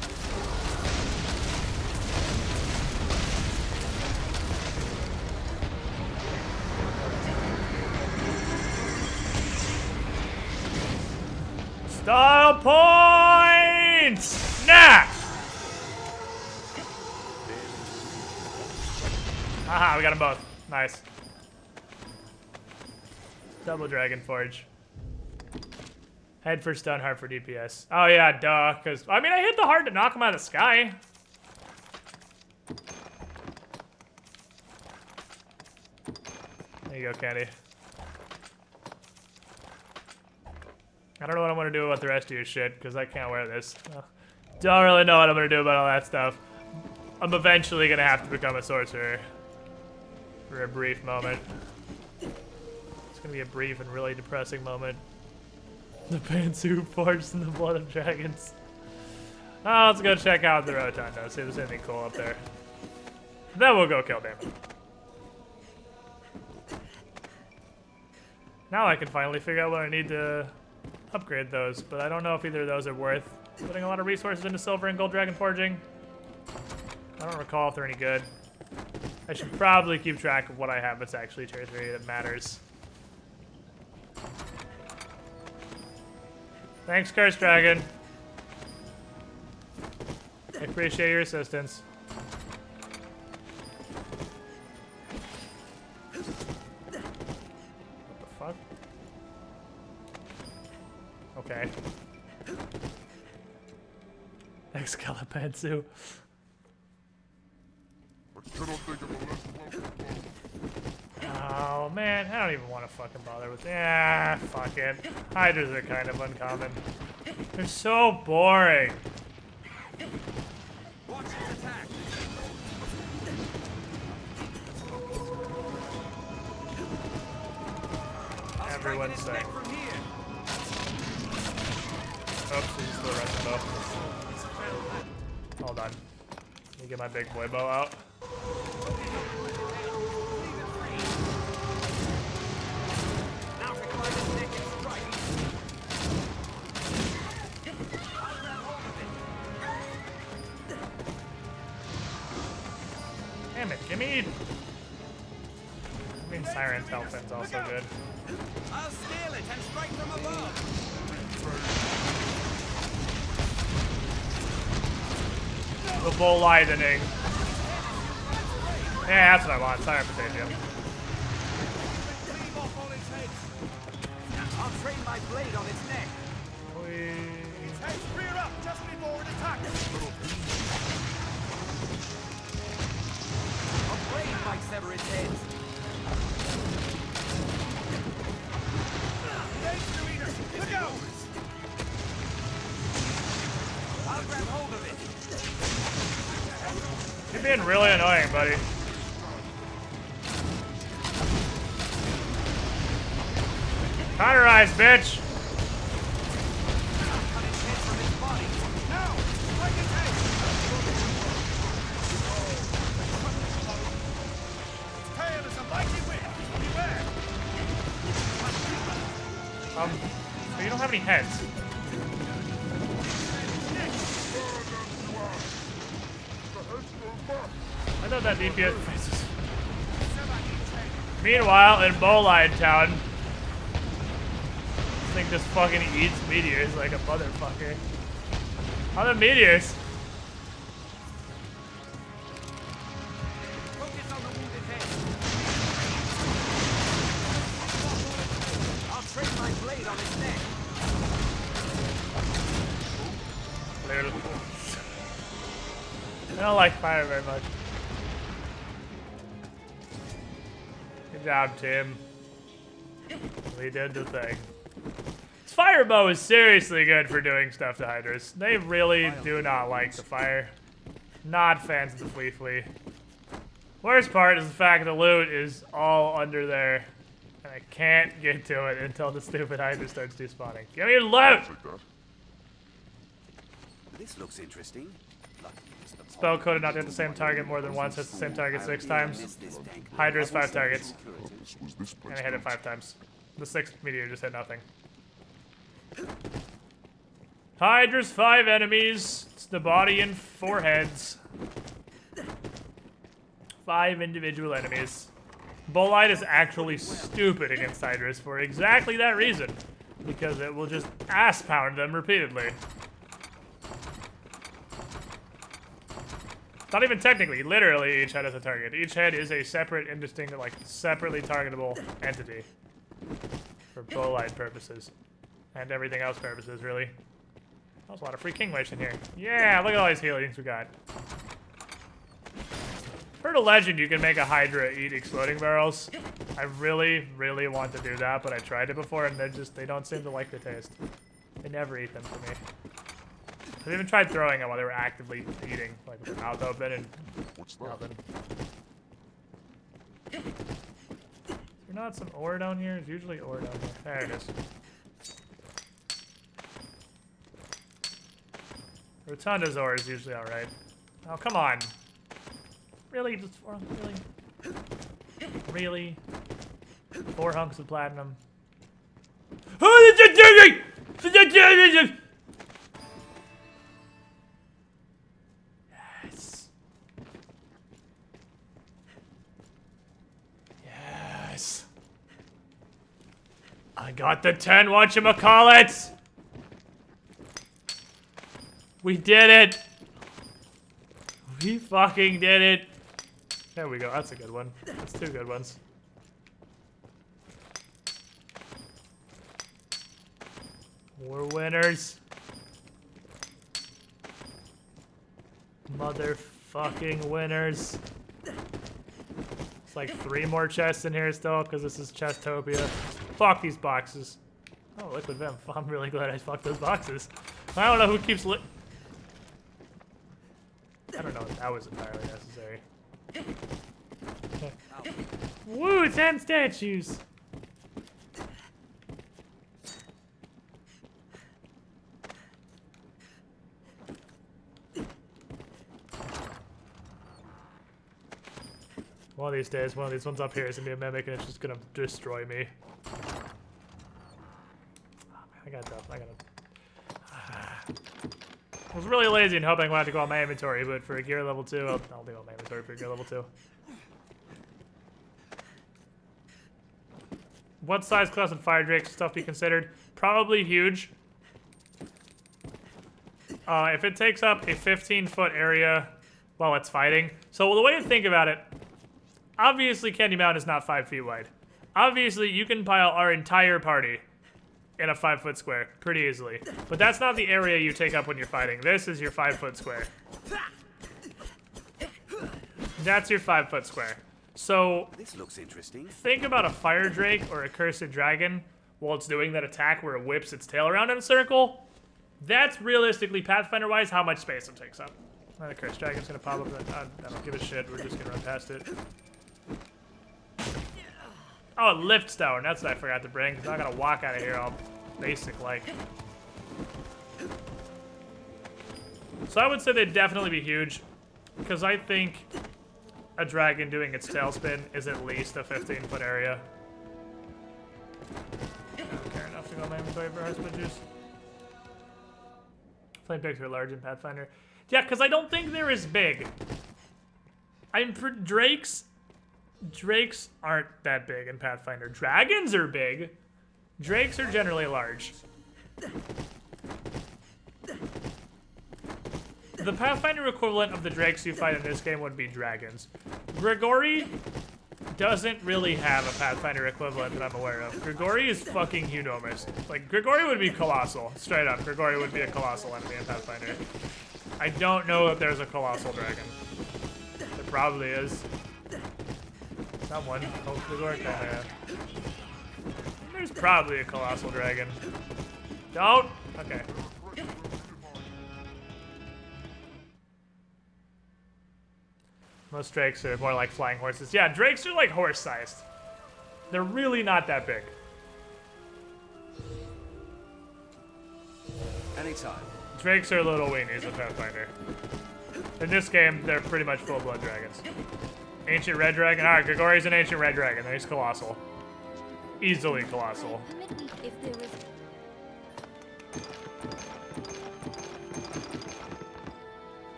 Style points! Nah! Haha, we got them both. Nice. Double Dragon Forge. Head for stun, heart for DPS. Oh yeah, duh, because, I mean, I hit the heart to knock him out of the sky. There you go, Candy. I don't know what I'm gonna do about the rest of your shit, because I can't wear this. Don't really know what I'm gonna do about all that stuff. I'm eventually gonna have to become a sorcerer. For a brief moment. It's gonna be a brief and really depressing moment. The pantsuit forged in the blood of dragons. Oh, let's go check out the rotunda, see if there's anything cool up there. Then we'll go kill them. Now I can finally figure out what I need to upgrade those, but I don't know if either of those are worth putting a lot of resources into silver and gold dragon forging. I don't recall if they're any good. I should probably keep track of what I have that's actually tier 3 that matters. Thanks, Cursed Dragon. I appreciate your assistance. What the fuck? Okay. Scalapantsu. Oh man, I don't even want to fucking bother with. Yeah, fuck it. Hydras are kind of uncommon. They're so boring. Watch his attack. Everyone's saying. From here. Oops, he's still resting bow. Hold on. Let me get my big boy bow out. Now to climb his neck and strike. I'll grab hold of it. Damn it, gimme! I mean, Siren Telfin's also good. I'll scale it and strike from above. The bull lightning. Yeah, that's what I want. Siren Potato. Cleave off all its heads. I'll train my blade on its neck. Its heads rear up just before it attacks. A blade might sever its heads. Look out! I'll grab hold of it. You're being really annoying, buddy. Cauterize, bitch! Cut its head from its body. Now, strike its head. Its tail is a mighty whip. Beware. So you don't have any heads. I thought that DPS faces. Meanwhile, in Bowline Town, this thing just fucking eats meteors like a motherfucker. Other meteors. Focus on the wounded head. I'll train my blade on its neck. I don't like fire very much. Good job, Tim. We did the thing. This fire bow is seriously good for doing stuff to Hydras. They really do not like the fire. Not fans of the Flea. Worst part is the fact the loot is all under there. And I can't get to it until the stupid Hydra starts despawning. Give me loot! This looks interesting. Spell coded not to hit the same target more than once, hits the same target 6 times. Hydra's 5 targets. And I hit it 5 times. The 6th meteor just hit nothing. Hydra's 5 enemies. It's the body and 4 heads. 5 individual enemies. Bolide is actually stupid against Hydras for exactly that reason. Because it will just ass pound them repeatedly. Not even technically, literally each head is a target. Each head is a separate and distinct, like, separately targetable entity. For Bolide purposes. And everything else purposes, really. There's a lot of free king wish in here. Yeah, look at all these healings we got. Heard a legend you can make a Hydra eat exploding barrels. I really, really want to do that, but I tried it before and they don't seem to like the taste. They never eat them for me. I even tried throwing them while they were actively eating, like with their mouth open and nothing. Is there not some ore down here? There's usually ore down here. There it is. Rotunda's ore is usually alright. Oh, come on. Really? Just 4? Really? 4 hunks of platinum. Yes. Yes. I got the 10 whatchamacallits! We did it! We fucking did it! There we go, that's a good one. That's 2 good ones. We're winners. Motherfucking winners. It's like 3 more chests in here still, because this is Chestopia. Fuck these boxes. Oh, Liquid Vim. I'm really glad I fucked those boxes. I don't know who keeps I don't know if that was entirely necessary. Woo, 10 statues! One of these days, one of these ones up here is gonna be a mimic and it's just gonna destroy me. Oh, man, I gotta. I was really lazy and hoping I wanted to go on my inventory, but for a gear level 2, I'll do on my inventory for a gear level 2. What size class and fire drakes stuff be considered? Probably huge. If it takes up a 15-foot area while it's fighting. So the way to think about it, obviously Candy Mountain is not 5 feet wide. Obviously you can pile our entire party in a 5-foot square pretty easily. But that's not the area you take up when you're fighting. This is your 5-foot square. That's your 5-foot square. So This looks interesting. think about a fire drake or a cursed dragon while it's doing that attack where it whips its tail around in a circle. That's realistically, Pathfinder-wise, how much space it takes up. The cursed dragon's gonna pop up. I don't give a shit. We're just gonna run past it. Oh, lift stone. That's what I forgot to bring. Cause I'm not gonna walk out of here all basic like. So I would say they'd definitely be huge, because I think a dragon doing its tailspin is at least a 15-foot area. I don't care enough to go on my inventory for Heartsplit Juice. Flame picks are large in Pathfinder. Yeah, because I don't think they're as big. Drakes aren't that big in Pathfinder. Dragons are big. Drakes are generally large. The Pathfinder equivalent of the drakes you fight in this game would be dragons. Grigori doesn't really have a Pathfinder equivalent that I'm aware of. Grigori is fucking enormous. Like, Grigori would be colossal. Straight up, Grigori would be a colossal enemy in Pathfinder. I don't know if there's a colossal dragon. There probably is. Someone. Oh, Grigori kinda. There's probably a colossal dragon. Don't? Okay. Most drakes are more like flying horses. Yeah, drakes are like horse-sized. They're really not that big. Anytime. Drakes are little weenies in Pathfinder. In this game, they're pretty much full-blood dragons. Ancient red dragon. Alright, Grigori's an ancient red dragon. He's colossal. Easily colossal. If there is...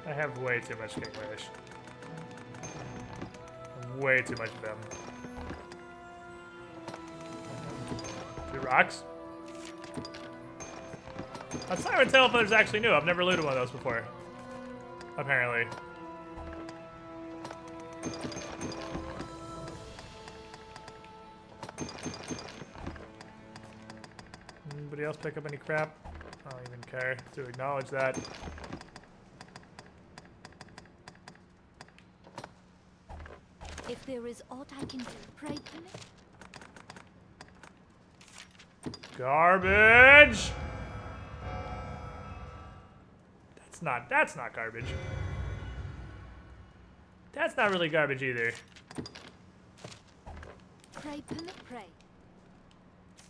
I have way too much King Wish. Way too much of them. 2 rocks. That's not even Tailfeather's actually new. I've never looted one of those before. Apparently. Anybody else pick up any crap? I don't even care to acknowledge that. If there is aught I can do, pray to me. Garbage! That's not garbage. That's not really garbage either. Pray permit pray.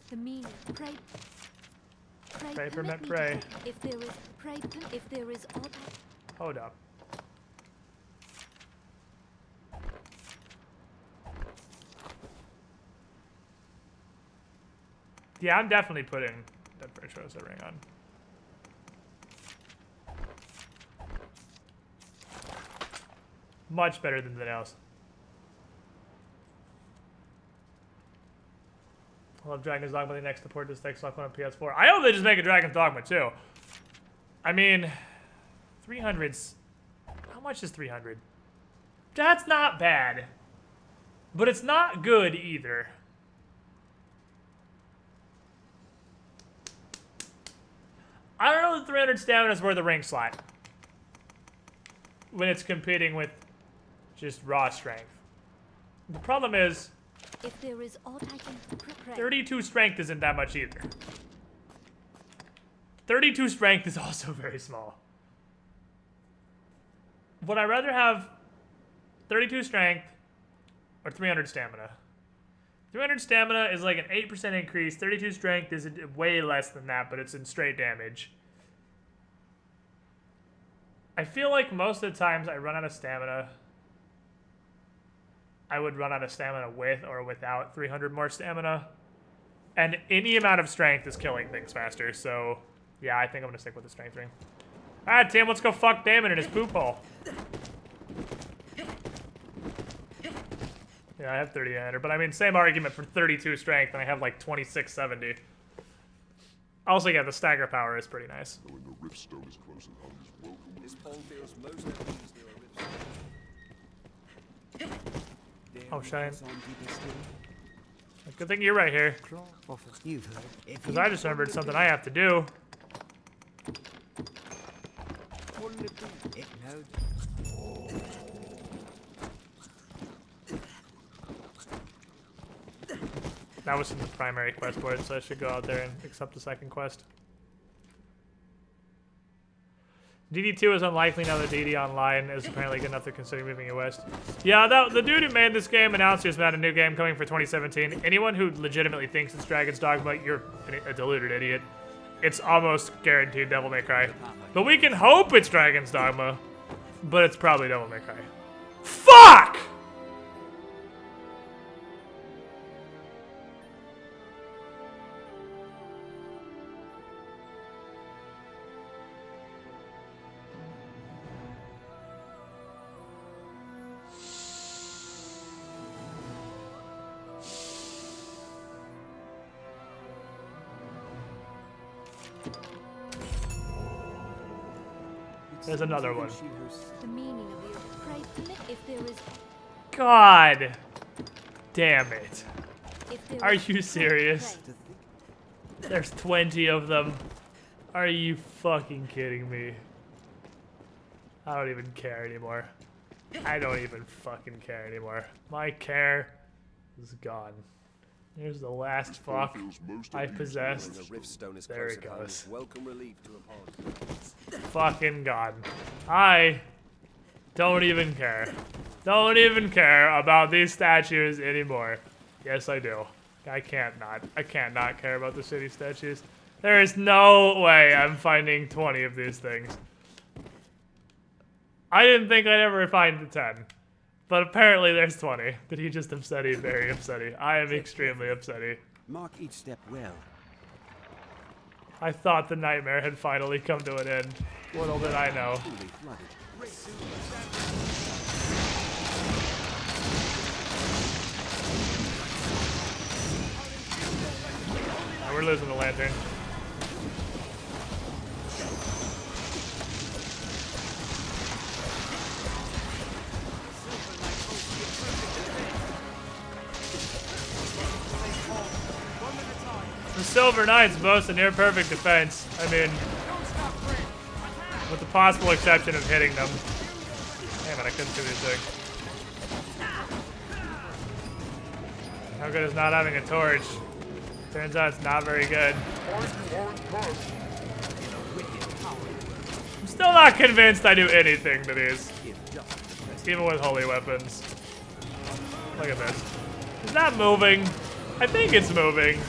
The meaning pray. Pray permit me pray. to- If there is if there is aught I... Hold up. Yeah, I'm definitely putting Dead Birch Rosa ring on. Much better than anything else. I love Dragon's Dogma. The next support this next one on PS4. I hope they just make a Dragon's Dogma too. I mean, 300's. How much is 300? That's not bad, but it's not good either. I don't know if 300 stamina is worth a ring slot. when it's competing with just raw strength. The problem is, If there is aught I can prepare. 32 strength isn't that much either. 32 strength is also very small. Would I rather have 32 strength or 300 stamina? 300 stamina is like an 8% increase. 32 strength is way less than that, but it's in straight damage. I feel like most of the times I run out of stamina, I would run out of stamina with or without 300 more stamina. And any amount of strength is killing things faster, so yeah, I think I'm gonna stick with the strength ring. Alright, Tim, let's go fuck Damon in his poop hole. Yeah, I have 3800, but I mean, same argument for 32 strength, and I have like 2670. Also, yeah, the stagger power is pretty nice. Oh, Shine. Good thing you're right here. Because I just remembered something I have to do. That was in the primary quest board, so I should go out there and accept the second quest. DD2 is unlikely now that DD Online is apparently good enough to consider moving it west. Yeah, the dude who made this game announced he was about a new game coming for 2017. Anyone who legitimately thinks it's Dragon's Dogma, you're a deluded idiot. It's almost guaranteed Devil May Cry. But we can hope it's Dragon's Dogma, but it's probably Devil May Cry. Fuck! There's another one. The meaning of you. Pray permit if there is. God damn it. If there Are is you serious? There's 20 of them. Are you fucking kidding me? I don't even care anymore. I don't even fucking care anymore. My care is gone. Here's the last fuck I possessed. There it goes. Fucking gone. I don't even care. Don't even care about these statues anymore. Yes, I do. I can't not care about the city statues. There is no way I'm finding 20 of these things. I didn't think I'd ever find the 10. But apparently there's 20. Did he just upsetty? Very upsetty. I am extremely upsetty. Mark each step well. I thought the nightmare had finally come to an end. Little did I know. We're losing the lantern. The Silver Knights boast a near perfect defense. I mean, with the possible exception of hitting them. Damn it, I couldn't do anything. How good is not having a torch? Turns out it's not very good. I'm still not convinced I do anything to these. Even with holy weapons. Look at this. Is that moving? I think it's moving.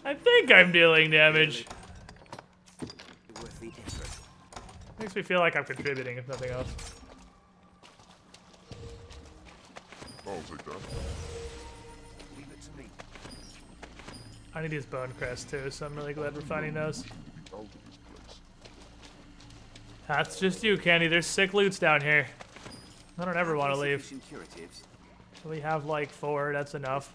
I think I'm dealing damage. Makes me feel like I'm contributing, if nothing else. I'll take that. Leave it to me. I need to use Bone Crest too, so I'm really glad we're finding those. That's just you, Kenny. There's sick loots down here. I don't ever want to leave. We have like 4, that's enough.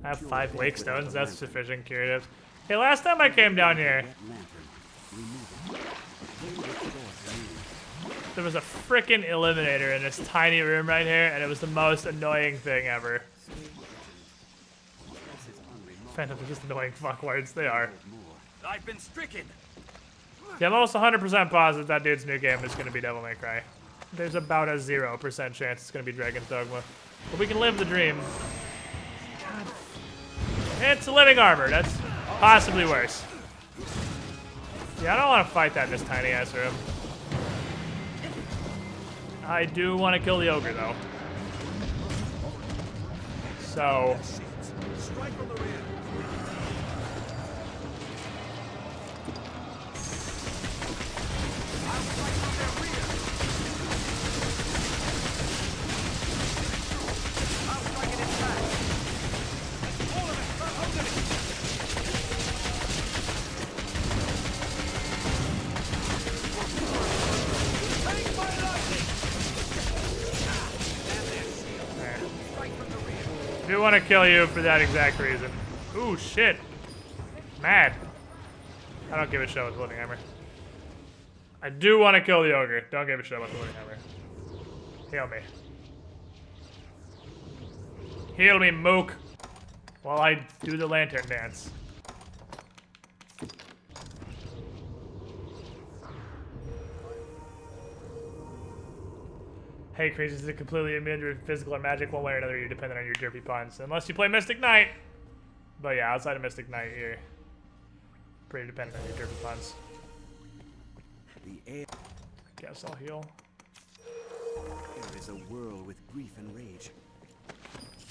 I have 5 wake stones, that's sufficient curatives. Hey, last time I came down here, there was a frickin' eliminator in this tiny room right here, and it was the most annoying thing ever. Phantoms are just annoying fuckwords. They are. I've been stricken. Yeah, I'm almost 100% positive that dude's new game is going to be Devil May Cry. There's about a 0% chance it's going to be Dragon's Dogma. But we can live the dream. God. It's a living armor. That's possibly worse. Yeah, I don't want to fight that in this tiny ass room. I do want to kill the ogre though. So. Strike from the rear. I'll strike from their rear. I'll strike it in back. All of it. Start holding it. Take my lightning. Stand there, shield. Strike from the rear. I do want to kill you for that exact reason. Ooh, shit. Mad. I don't give a shit about the living hammer. I do want to kill the ogre. Don't give a shit about the living hammer. Heal me. Heal me, Mook. While I do the lantern dance. Hey, creatures are completely immune to physical or magic. One way or another, you're dependent on your derpy puns. Unless you play Mystic Knight. But yeah, outside of Mystic Knight, you're pretty dependent on your derpy puns. The air Guess I'll heal. is a whirl with grief and rage.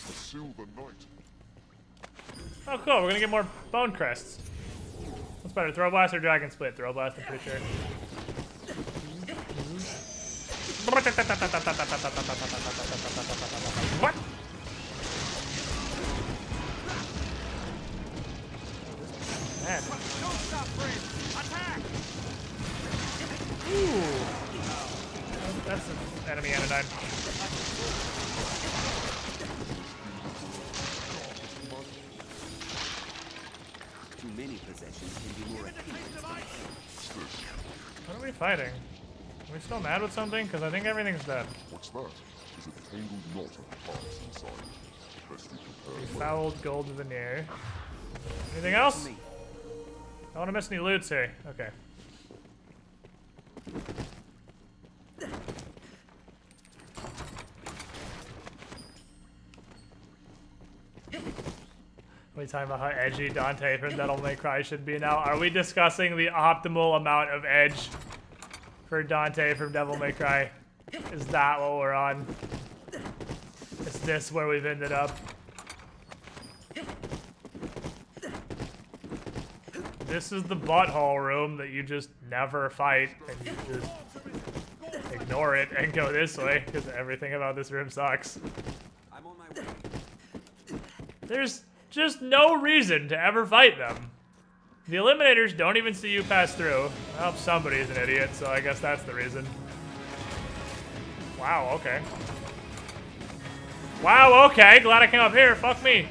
A silver knight. Oh, cool. We're gonna get more bone crests. What's better, Throw Blast or Dragon Split? Throw Blast, I'm pretty sure. What? Man. Don't stop, friend. Attack! Ooh. That's an enemy anodyne. Too many possessions can be more appealing. What are we fighting? Are we still mad with something? Because I think everything's dead. What's that? Is a tangled knot of parts inside. Best we compare. Fouled gold veneer. Anything else? I don't want to miss any loots here. Okay. Are we talking about how edgy Dante from Devil May Cry should be now? Are we discussing the optimal amount of edge for Dante from Devil May Cry? Is that what we're on? Is this where we've ended up? This is the butthole room that you just never fight and you just ignore it and go this way because everything about this room sucks. I'm on my way. There's just no reason to ever fight them. The eliminators don't even see you pass through. Well, somebody's an idiot, so I guess that's the reason. Wow, okay. Wow, okay. Glad I came up here. Fuck me.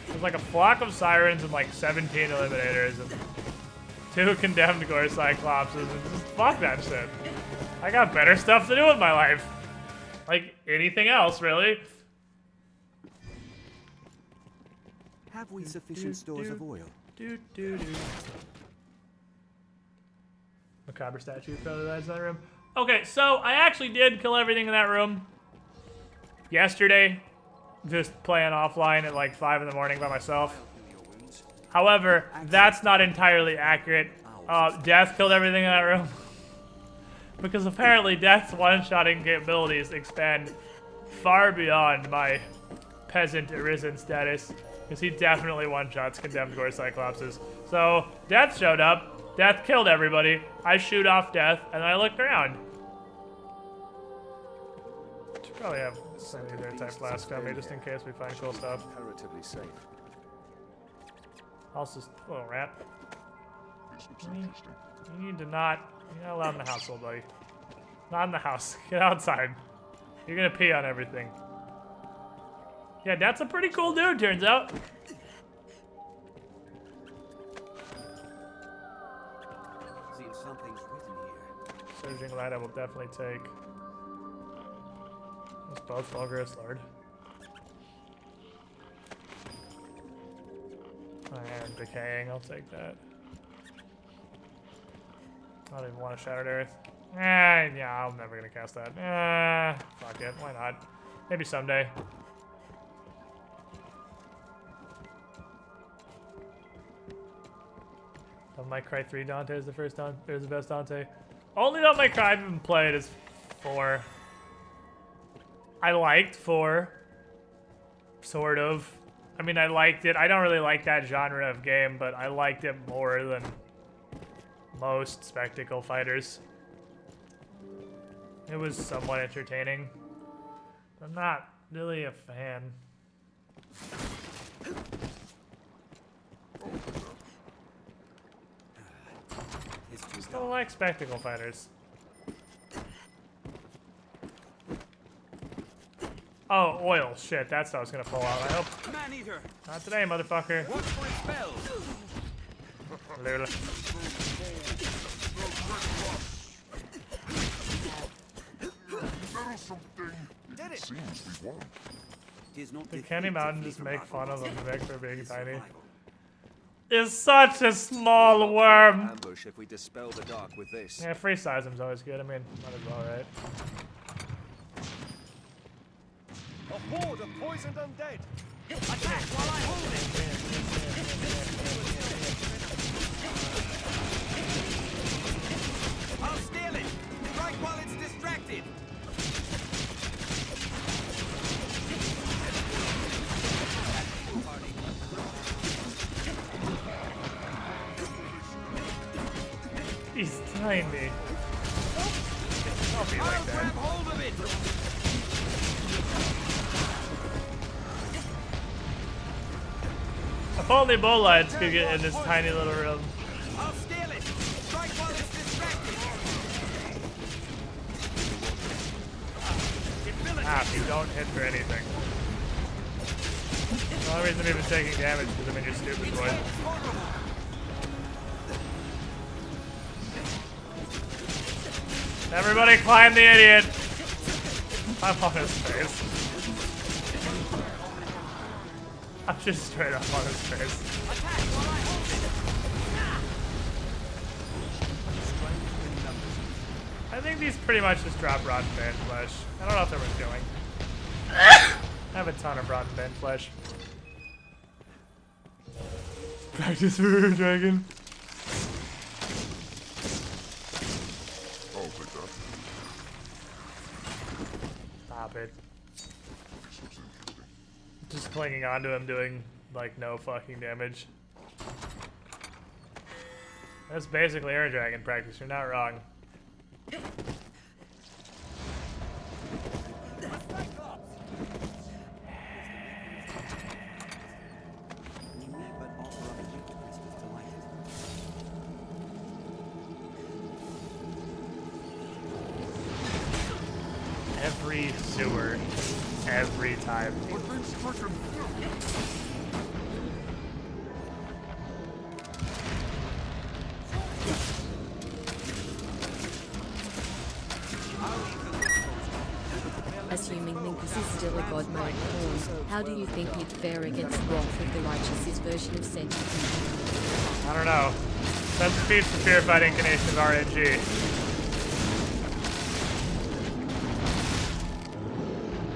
There's like a flock of sirens and like 17 eliminators and 2 condemned gore cyclopses and just fuck that shit. I got better stuff to do with my life. Like anything else, really. Have we sufficient stores of oil? Macabre statue fell to that side room. Okay, so I actually did kill everything in that room yesterday. Just playing offline at like 5 in the morning by myself. However, that's not entirely accurate. Death killed everything in that room. Because apparently Death's one-shotting capabilities expand far beyond my peasant Arisen status. Because he definitely one-shots condemned gore cyclopses. So, Death showed up. Death killed everybody. I shoot off Death, and I looked around. Should probably have some of their type flask on me just in case we find cool stuff. Comparatively safe. Also, little rat. You need to not. You're not allowed in the household, buddy. Not in the house. Get outside. You're gonna pee on everything. Yeah, that's a pretty cool dude, turns out. Seems something's written here. Surging light I will definitely take. That's both Vulgarous Lord. I'm decaying, I'll take that. I don't even want a Shattered Earth. Yeah, I'm never gonna cast that. Fuck it, why not? Maybe someday. Devil May Cry 3 Dante is the first Dante, is the best Dante. Only Devil May Cry I've even played is 4. I liked 4. Sort of. I mean, I liked it. I don't really like that genre of game, but I liked it more than most spectacle fighters. It was somewhat entertaining. I'm not really a fan. Still like spectacle fighters. Oh, oil. Shit, that stuff's gonna fall out, I hope. Man-eater. Not today, motherfucker. Watch for its spells. Literally. Did it seems we won. Did Candy Mountain just make fun of a mimic for being tiny? Is such a small worm. Ambush if we dispel the dark with this. Yeah, free Seism's always good. I mean, might as well, right? A horde of poisoned undead. Attack while I hold it. I'll steal it. Strike while it's distracted. He's tiny. I'll be like that. Grab hold of it. If only bowlines could get in this tiny little room. I'll steal it. Strike while it's distracted. You don't hit for anything. The only reason I'm even taking damage is because I'm in your stupid boy. Everybody climb the idiot! I'm on his face. I'm just straight up on his face. I think these pretty much just drop rotten band flesh. I don't know if they're worth doing. I have a ton of rotten band flesh. Practice for dragon. I'll take that. Stop it. Just clinging onto him doing like no fucking damage. That's basically air dragon practice, you're not wrong. Every sewer, every time. Assuming Minkus is still a god mode form, how do you think he'd fare against Wrath of the Righteous' version of Centipede? I don't know. Centipede's the purified incarnation of RNG.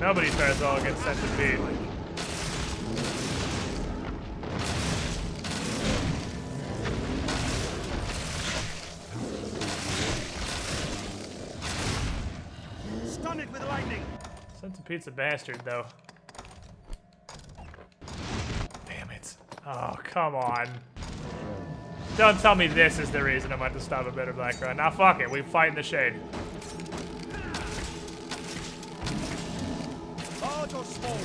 Nobody fares well against Centipede. Stun it with lightning. Centipede's a bastard, though. Damn it. Oh, come on. Don't tell me this is the reason I'm about to stop a better black run. Now fuck it, we fight in the shade. Large or small,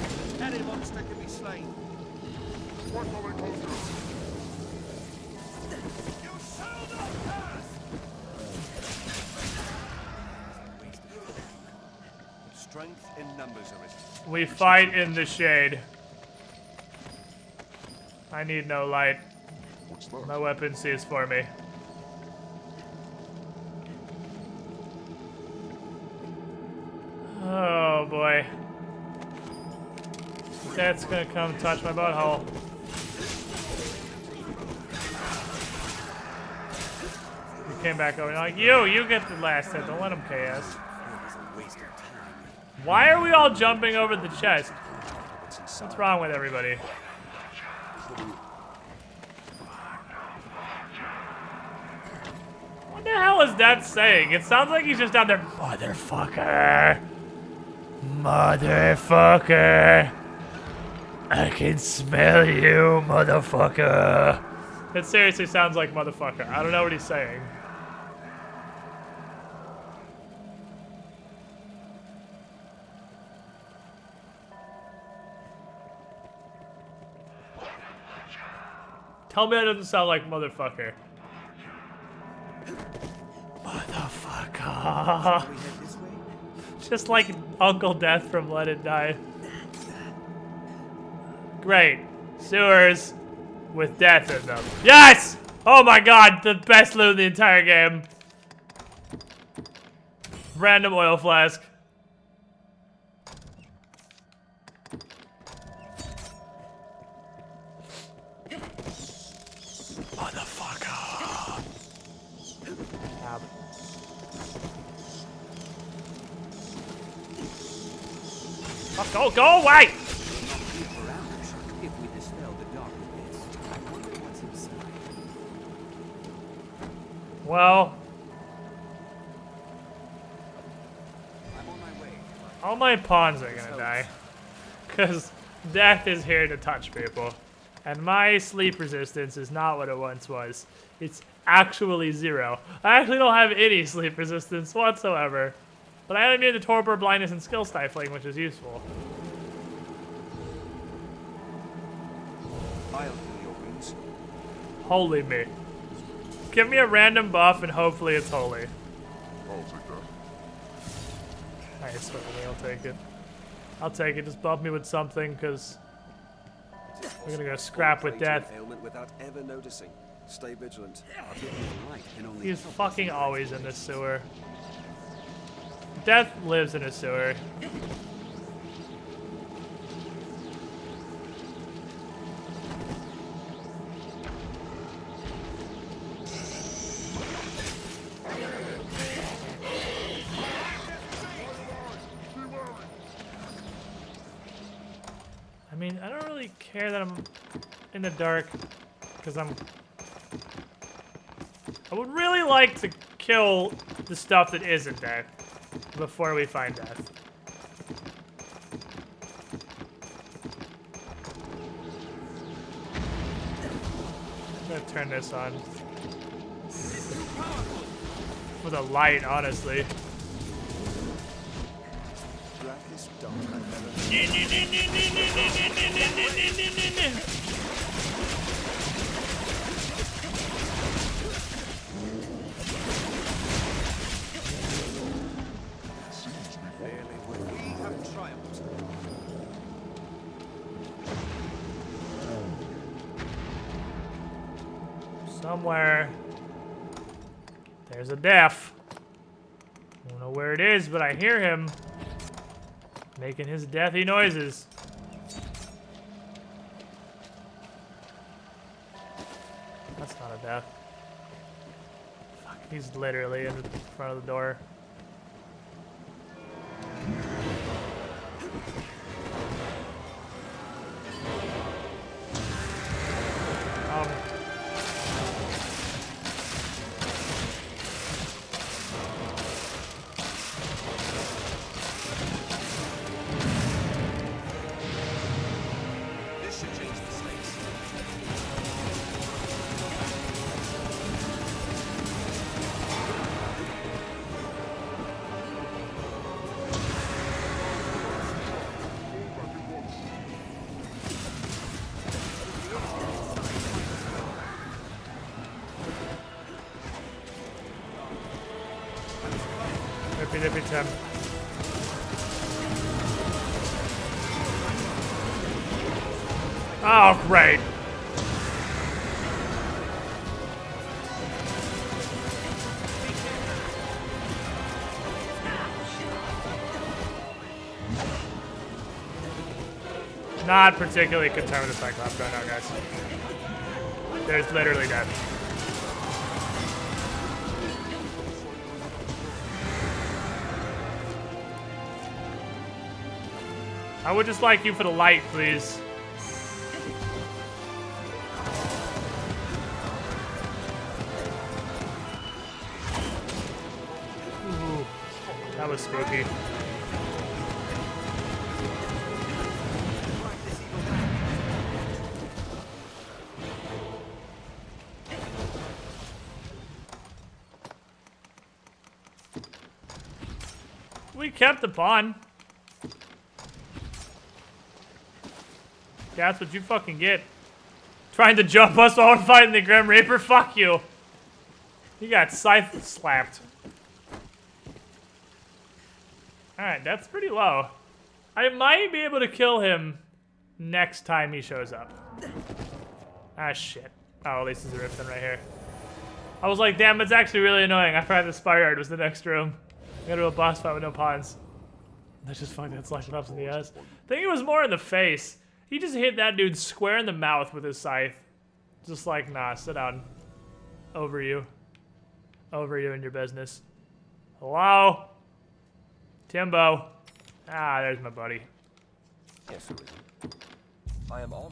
any monster can be slain. What will they call you? You shall not pass! Strength in numbers, Arisen. We fight in the shade. I need no light. What's that? My weapon sees for me. Oh boy. That's gonna come touch my butthole. came back over. Like, you get the last hit. Don't let him KS. Why are we all jumping over the chest? What's wrong with everybody? What the hell is that saying? It sounds like he's just down there. Motherfucker. Motherfucker. I can smell you, motherfucker. It seriously sounds like motherfucker. I don't know what he's saying. Tell me that doesn't sound like motherfucker. Motherfucker. Just like Uncle Death from Let It Die. Great. Sewers with death in them. Yes! Oh my god, the best loot in the entire game. Random oil flask. Motherfucker. Oh, go away! Well, all my pawns are gonna die, because death is here to touch people, and my sleep resistance is not what it once was. It's actually 0. I actually don't have any sleep resistance whatsoever, but I am immune to torpor, blindness, and skill stifling, which is useful. Holy me. Give me a random buff and hopefully it's holy. I'll take that. Nice, I'll take it. I'll take it, just buff me with something, because we're gonna go scrap with death. Without ever noticing. Stay vigilant. He's fucking always in the sewer. Death lives in a sewer. I mean, I don't really care that I'm in the dark, because I would really like to kill the stuff that isn't there before we find death. I'm gonna turn this on. For the light, honestly. Somewhere there's a death. I don't know where it is, but I hear him making his deathy noises. That's not a death. Fuck, he's literally in front of the door. Every time. Oh, great. Not particularly concerned with the Cyclops right now, guys. There's literally death. I would just like you for the light, please. Ooh, that was spooky. We kept the pawn. That's what you fucking get. Trying to jump us while we're fighting the Grim Reaper? Fuck you. You got scythe slapped. Alright, that's pretty low. I might be able to kill him next time he shows up. Ah, shit. Oh, at least there's a Ripton right here. I was like, damn, it's actually really annoying. I forgot the Spire was the next room. I gotta do a boss fight with no pawns. That's just fucking slashing ups in the ass. I think it was more in the face. He just hit that dude square in the mouth with his scythe. Just like, nah, sit down. Over you. Over you and your business. Hello? Timbo. Ah, there's my buddy. Yes, Arisen. I am on.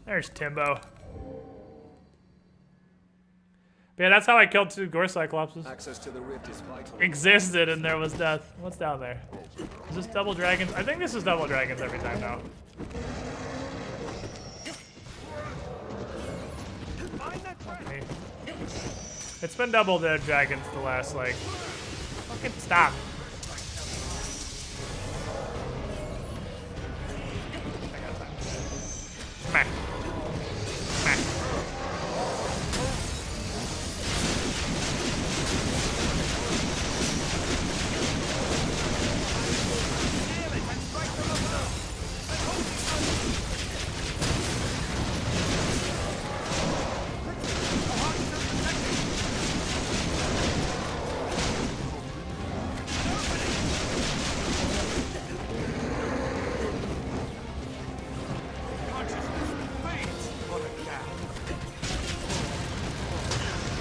There's Timbo. But yeah, that's how I killed 2 Gore Cyclopses. Access to the rift is vital. Existed and there was death. What's down there? Is this double dragons? I think this is double dragons every time now. Okay. It's been double dragons the last, like... Fucking stop. I got time. Smack. Smack.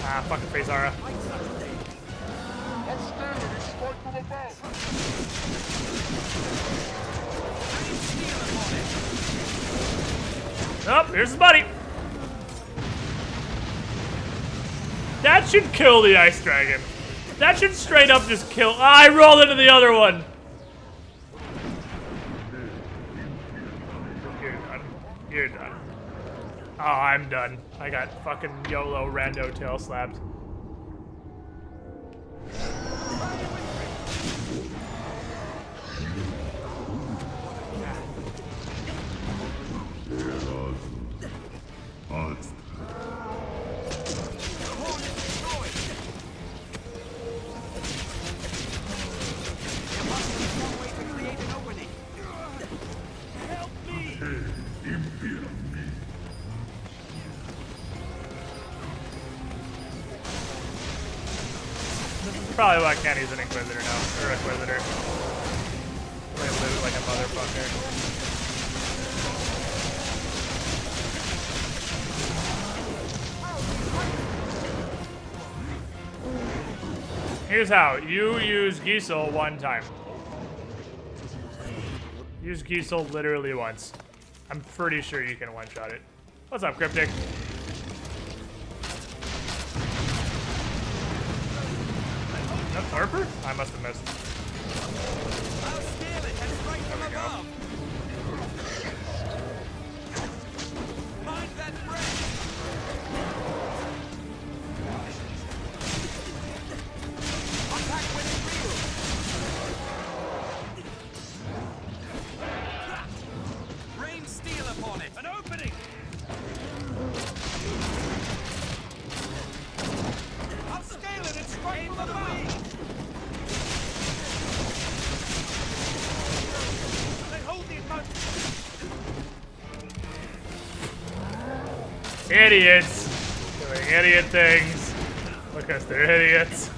Ah, fucking face Zara. Oh, here's his buddy. That should kill the ice dragon. That should straight up just kill. Ah, I rolled into the other one. You're done. You're done. Oh, I'm done. I got fucking YOLO rando tail slapped. Probably why Kenny's an Inquisitor now, or Inquisitor. Play loot like a motherfucker. Here's how. You use Giesel one time. Use Giesel literally once. I'm pretty sure you can one-shot it. What's up, Cryptic? Is that Harper? I must have missed. I'll steal it and strike from above. Mind that breath. Attack when it reels. Rain steel upon it. An opening. I'll scale it and strike from above. Idiots doing idiot things because they're idiots.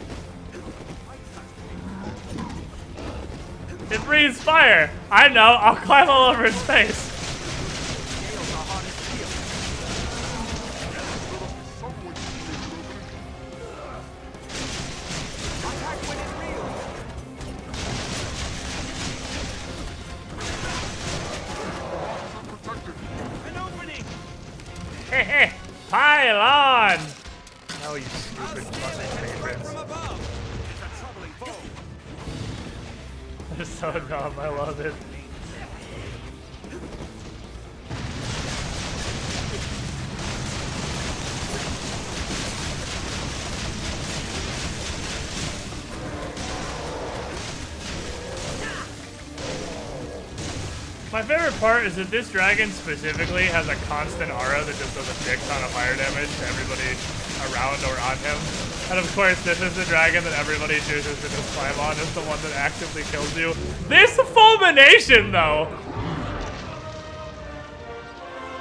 It breathes fire. I know. I'll climb all over his face. Pile on! No, you stupid fucking patrons. They're so dumb, I love it. My favorite part is that this dragon specifically has a constant aura that just does a dick ton of fire damage to everybody around or on him. And of course, this is the dragon that everybody chooses to just climb on, is the one that actively kills you. This fulmination, though!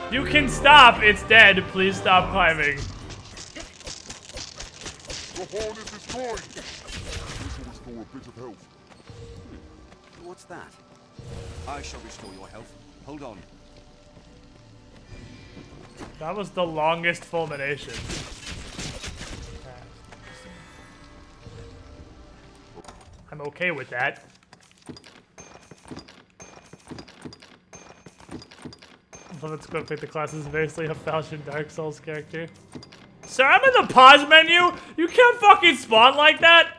You can stop, it's dead. Please stop climbing. The horn is destroyed. This will restore a bit of health. What's that? I shall restore your health. Hold on. That was the longest fulmination. I'm okay with that. I love it. Squid pick the class is basically a Falchion Dark Souls character. Sir, I'm in the pause menu. You can't fucking spawn like that.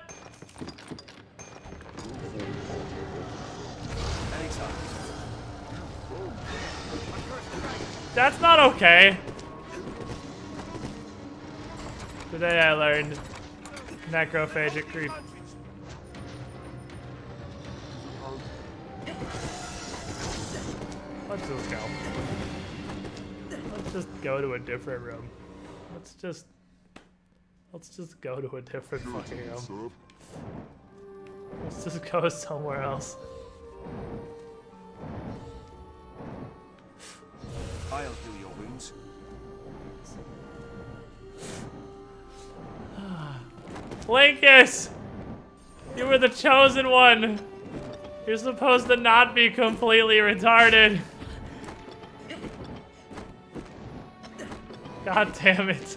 That's not okay. Today I learned necrophagic creep. Let's just go. Let's just go to a different room. Let's just go to a different fucking room. Let's just go somewhere else. I'll heal your wounds. Linkus! You were the chosen one! You're supposed to not be completely retarded. God damn it.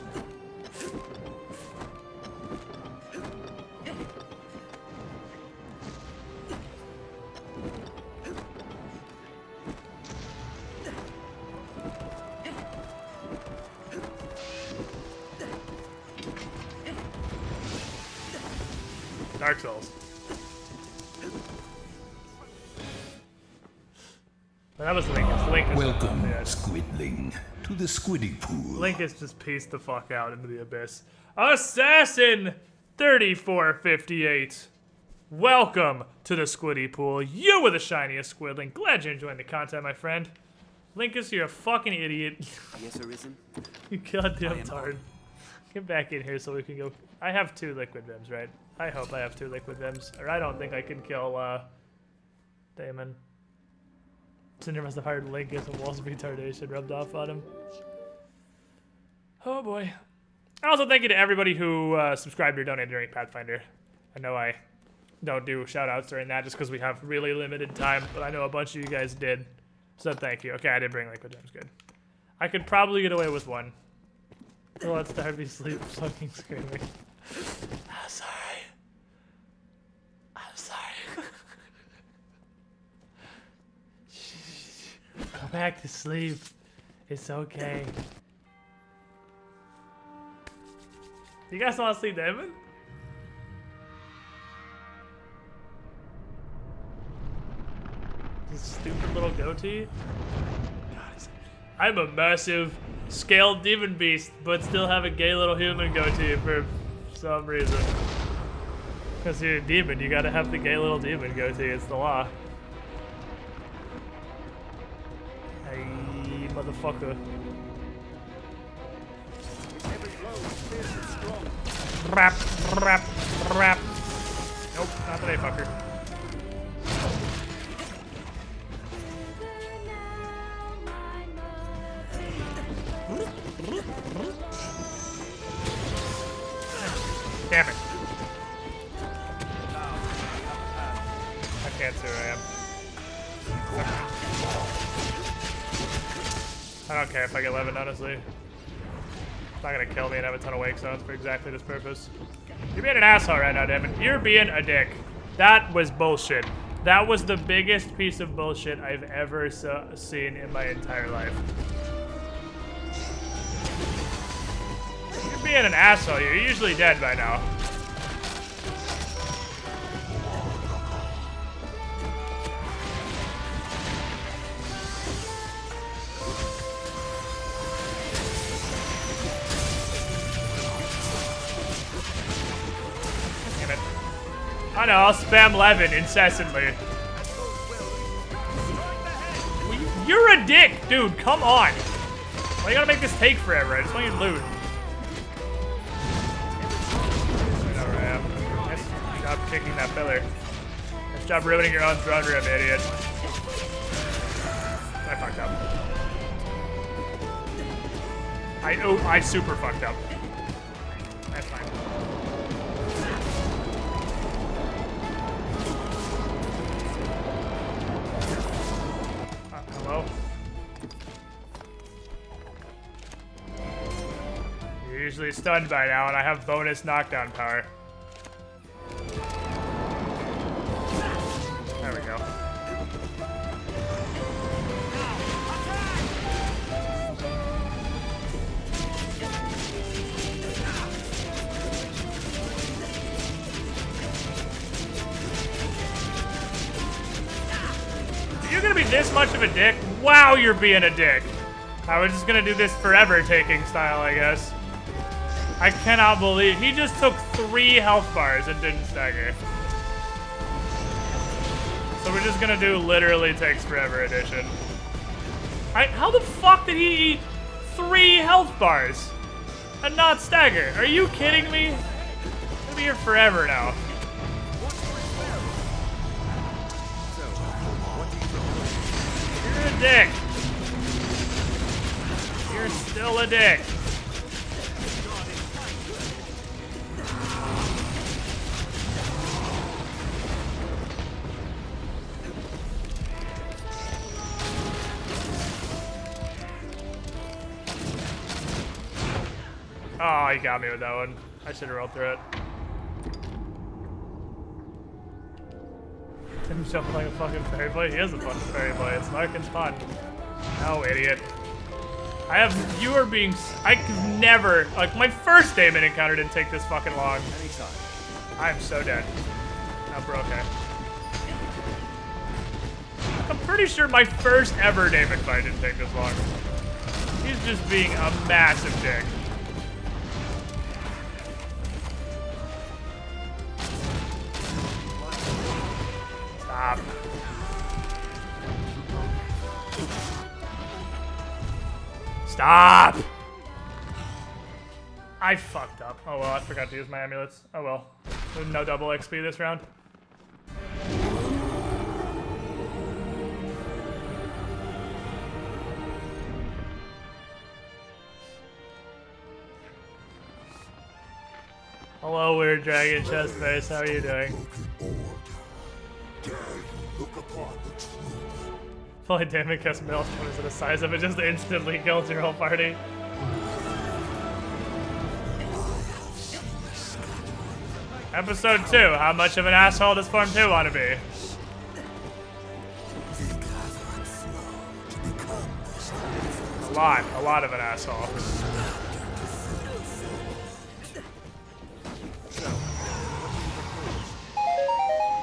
Dark Souls. That was Linkus. Welcome, Squidling, to the Squiddy Pool. Linkus just pieced the fuck out into the abyss. Assassin 3458. Welcome to the Squiddy Pool. You were the shiniest Squidling. Glad you're enjoying the content, my friend. Linkus, you're a fucking idiot. Yes, Arisen. You goddamn tard. Get back in here so we can go. I have 2 liquid vims, right? I hope I have 2 liquid vims, or I don't think I can kill Damon. Cinder must have hired Linkus and Wall's retardation rubbed off on him. Oh boy. Also, thank you to everybody who subscribed or donated during Pathfinder. I know I don't do shoutouts during that just because we have really limited time, but I know a bunch of you guys did. So thank you. Okay, I did bring liquid gems. Good. I could probably get away with 1. So let's Darby sleep fucking screaming. I'm sorry. I'm sorry. Go back to sleep. It's okay. You guys want to see Damon? This stupid little goatee. God, I'm a massive scaled demon beast, but still have a gay little human goatee for some reason. Because you're a demon, you gotta have the gay little demon goatee. It's the law. Hey, motherfucker. Rap, rap, rap. Nope, not today, fucker. Damn it. I can't see where I am. I don't care if I get 11, honestly. It's not gonna kill me and have a ton of wake zones for exactly this purpose. You're being an asshole right now, Damon. You're being a dick. That was bullshit. That was the biggest piece of bullshit I've ever seen in my entire life. being an asshole. You're usually dead by now. Damn it. I know, I'll spam Levin incessantly. You're a dick, dude. Come on. Why you gotta make this take forever? I just want you to loot. Nice job kicking that pillar. Nice job ruining your own throne room, idiot. I fucked up. I super fucked up. That's fine. Hello? You're usually stunned by now, and I have bonus knockdown power. There we go. You're gonna be this much of a dick? Wow, you're being a dick. I was just gonna do this forever taking style, I guess. I cannot believe he just took 3 health bars and didn't stagger. So we're just gonna do literally takes forever edition. How the fuck did he eat 3 health bars and not stagger? Are you kidding me? I'm gonna be here forever now. You're a dick. You're still a dick. Oh, he got me with that one. I should have rolled through it. Tim's jumping like a fucking fairy boy. He is a fucking fairy boy. It's Larkin's fun. No, idiot. You are being. I've never. Like, my first Daemon encounter didn't take this fucking long. I'm so dead. No, we're okay. I'm pretty sure my first ever Daemon fight didn't take this long. He's just being a massive dick. Stop. Stop! I fucked up. Oh well, I forgot to use my amulets. Oh well. No double XP this round. Hello, weird dragon chest face. How are you doing? Fully damage cast Maelstrom is the size of it, just instantly kills your whole party. Episode 2, how much of an asshole does Form 2 want to be? A lot of an asshole.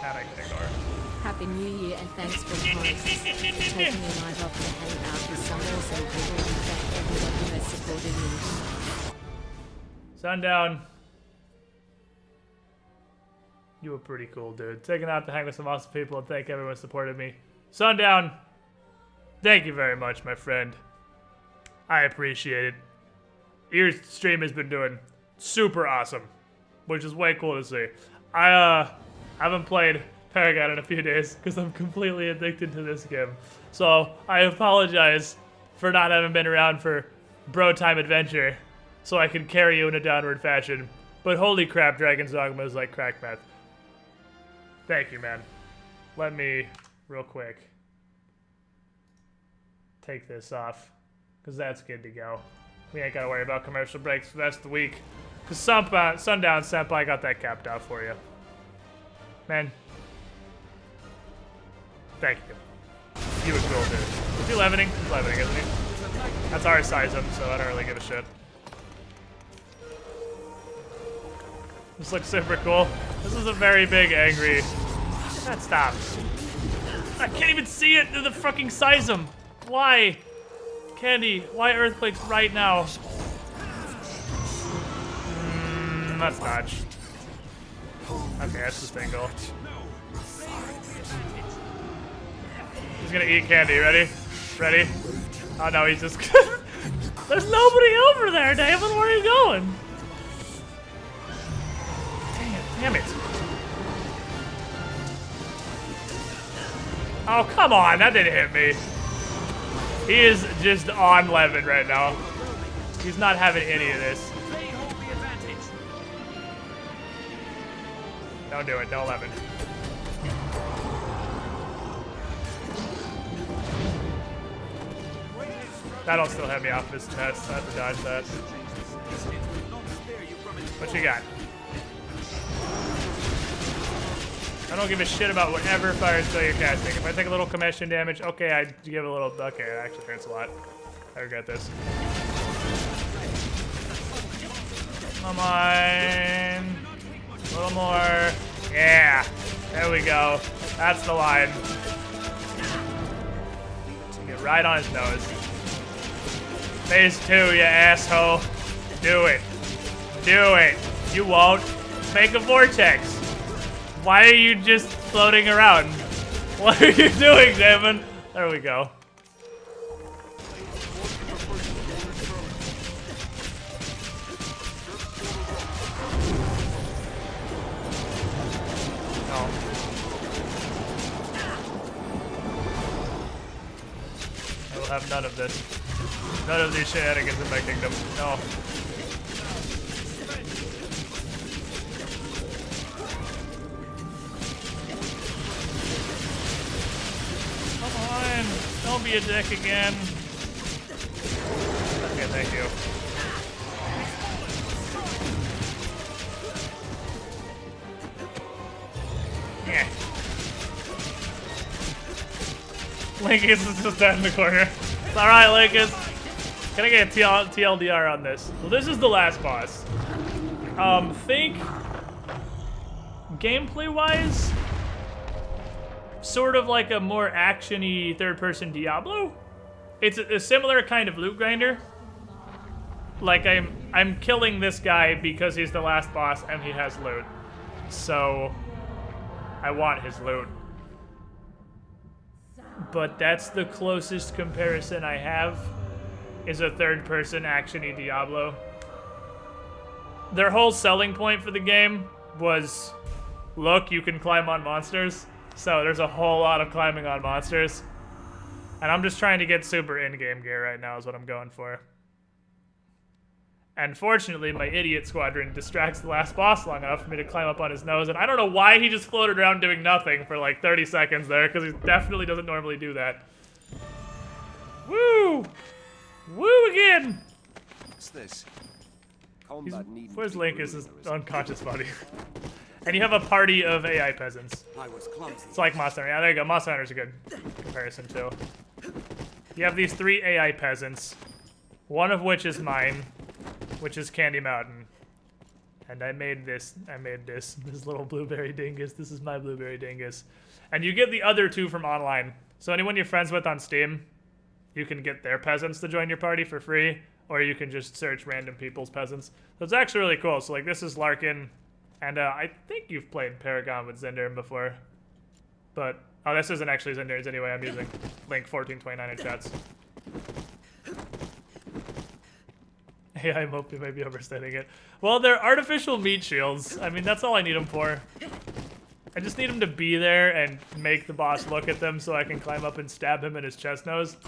That I can ignore. Happy New Year and thanks for the host. Taking a night off to hang out with some awesome people and thank everyone who has supported me. Sundown. You were pretty cool, dude. Taking out to hang with some awesome people and thank everyone who supported me. Sundown. Thank you very much, my friend. I appreciate it. Your stream has been doing super awesome, which is way cool to see. I haven't played Paragon in a few days because I'm completely addicted to this game. So I apologize for not having been around for bro time adventure so I can carry you in a downward fashion. But holy crap, Dragon's Dogma is like crack meth. Thank you, man. Let me, real quick, take this off, because that's good to go. We ain't got to worry about commercial breaks for the rest of the week, because Sundown Senpai got that capped out for you. Man, thank you. You were cool, dude. Is he leavening? He's leavening, isn't he? That's our size him, so I don't really give a shit. This looks super cool. This is a very big, angry... That stop. I can't even see it through the fucking seism. Why? Candy, why earthquakes right now? Let's dodge. Okay, that's the single. He's gonna eat candy. Ready? Ready? Oh no, he's just... There's nobody over there, David. Where are you going? Damn it. Oh, come on. That didn't hit me. He is just on Levin right now. He's not having any of this. Don't do it. Don't Levin. That'll still have me off this test. I have to dodge that. What you got? I don't give a shit about whatever fire spell you're casting. If I take a little commission damage, okay, I give a little... Okay, it actually hurts a lot. I regret this. Come on. A little more. Yeah. There we go. That's the line. Get right on his nose. Phase 2, you asshole. Do it. Do it. You won't. Make a vortex. Why are you just floating around? What are you doing, Damon? There we go. No. I will have none of this. None of these shenanigans in my kingdom. No. Come on. Don't be a dick again. Okay, thank you. Yeah. Linkus is just dead in the corner. It's alright, Linkus. Can I get a TLDR on this? So this is the last boss. Think gameplay-wise, sort of like a more action-y third-person Diablo. It's a similar kind of loot grinder. Like I'm killing this guy because he's the last boss and he has loot. So I want his loot. But that's the closest comparison I have. Is a third-person action-y Diablo. Their whole selling point for the game was, look, you can climb on monsters. So there's a whole lot of climbing on monsters. And I'm just trying to get super in-game gear right now is what I'm going for. And fortunately, my idiot squadron distracts the last boss long enough for me to climb up on his nose. And I don't know why he just floated around doing nothing for like 30 seconds there, because he definitely doesn't normally do that. Woo! Woo again! What's this? Where's Linkus, his unconscious body? And you have a party of AI peasants. It's like Monster Hunter. Yeah, there you go. Monster Hunter's a good comparison, too. You have these 3 AI peasants, one of which is mine, which is Candy Mountain. And I made this little blueberry dingus. This is my blueberry dingus. And you get the other 2 from online. So anyone you're friends with on Steam, you can get their peasants to join your party for free, or you can just search random people's peasants. So it's actually really cool. So like this is Larkin, and I think you've played Paragon with Zindarin before. But, oh, this isn't actually Zindarin's anyway. I'm using Link 1429 in chats. AI Mopey might be overstating it. Well, they're artificial meat shields. I mean, that's all I need them for. I just need him to be there and make the boss look at them so I can climb up and stab him in his chest nose.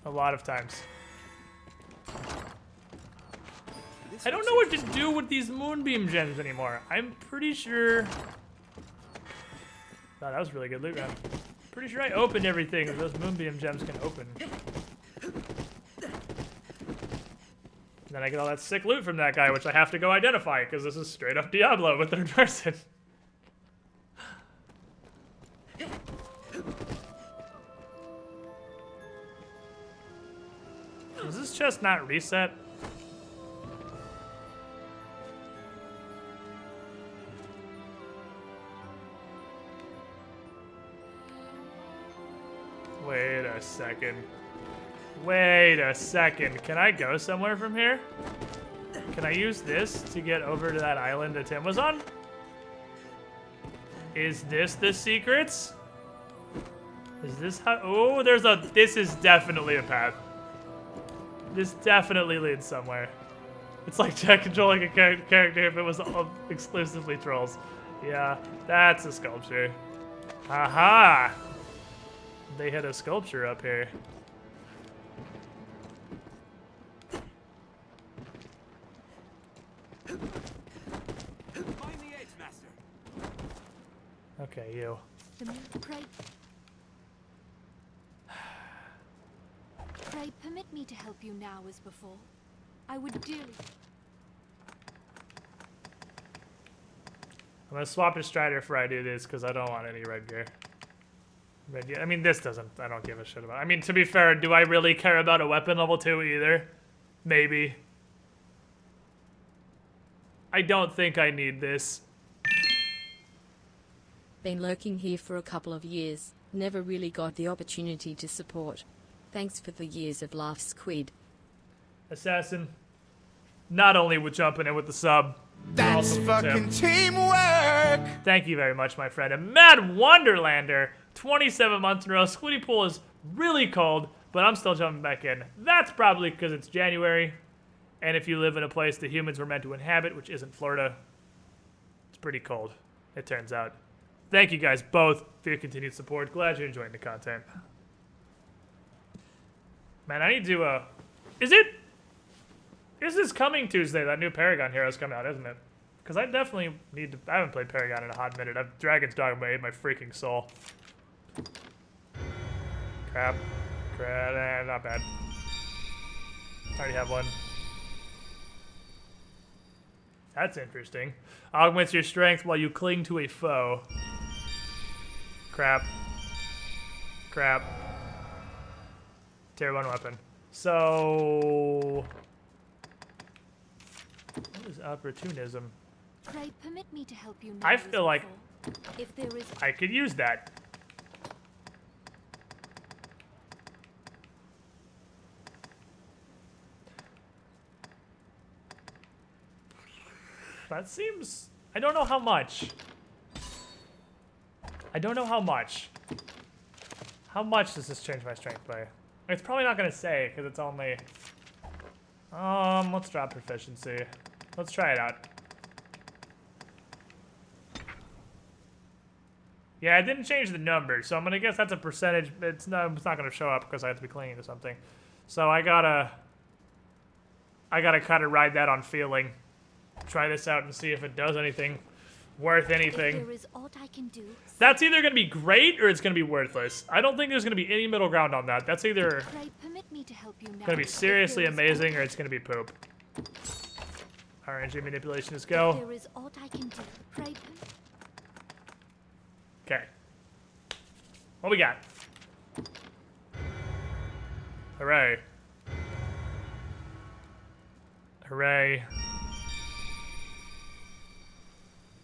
A lot of times. I don't know what to do with these moonbeam gems anymore. I'm pretty sure... Oh, that was really good loot round. Pretty sure I opened everything that those moonbeam gems can open. Then I get all that sick loot from that guy, which I have to go identify, because this is straight up Diablo with third person. Is this chest not reset? a second. Wait a second. Can I go somewhere from here? Can I use this to get over to that island that Tim was on? Is this the secrets? Is this how? Oh, this is definitely a path. This definitely leads somewhere. It's like controlling a character if it was all exclusively trolls. Yeah, that's a sculpture. Aha! They had a sculpture up here. Find the edge, Master. Okay, you. Pray permit me to help you now as before. I would dearly. I'm gonna swap to Strider before I do this because I don't want any red gear. Red gear. I mean, this doesn't. I don't give a shit about. I mean, to be fair, do I really care about a weapon level 2 either? Maybe. I don't think I need this. Been lurking here for a couple of years. Never really got the opportunity to support. Thanks for the years of laughs, Squid. Assassin. Not only with jumping in with the sub. That's fucking teamwork! Thank you very much, my friend. A Mad Wonderlander. 27 months in a row. Squiddy Pool is really cold, but I'm still jumping back in. That's probably because it's January. And if you live in a place that humans were meant to inhabit, which isn't Florida, it's pretty cold, it turns out. Thank you guys both for your continued support. Glad you're enjoying the content. Man, I need to, Is this coming Tuesday? That new Paragon Hero's coming out, isn't it? Because I definitely need to... I haven't played Paragon in a hot minute. Dragon's Dogma ate my freaking soul. Crap. Not bad. Already have one. That's interesting. Augments your strength while you cling to a foe. Crap. Tier 1 weapon. So... what is opportunism? Pray permit me to help you now. I feel like if there is I could use that. That seems... I don't know how much. How much does this change my strength by? It's probably not going to say, because it's only... let's drop proficiency. Let's try it out. Yeah, it didn't change the number, so I'm going to guess that's a percentage. It's not going to show up because I have to be clinging to something. So I gotta kind of ride that on feeling. Try this out and see if it does anything worth anything. If there is aught I can do. That's either going to be great or it's going to be worthless. I don't think there's going to be any middle ground on that. That's either going to be seriously amazing or it's going to be poop. RNG manipulation, let's go. There is aught I can do. Pray. Okay. What we got? Hooray. Hooray.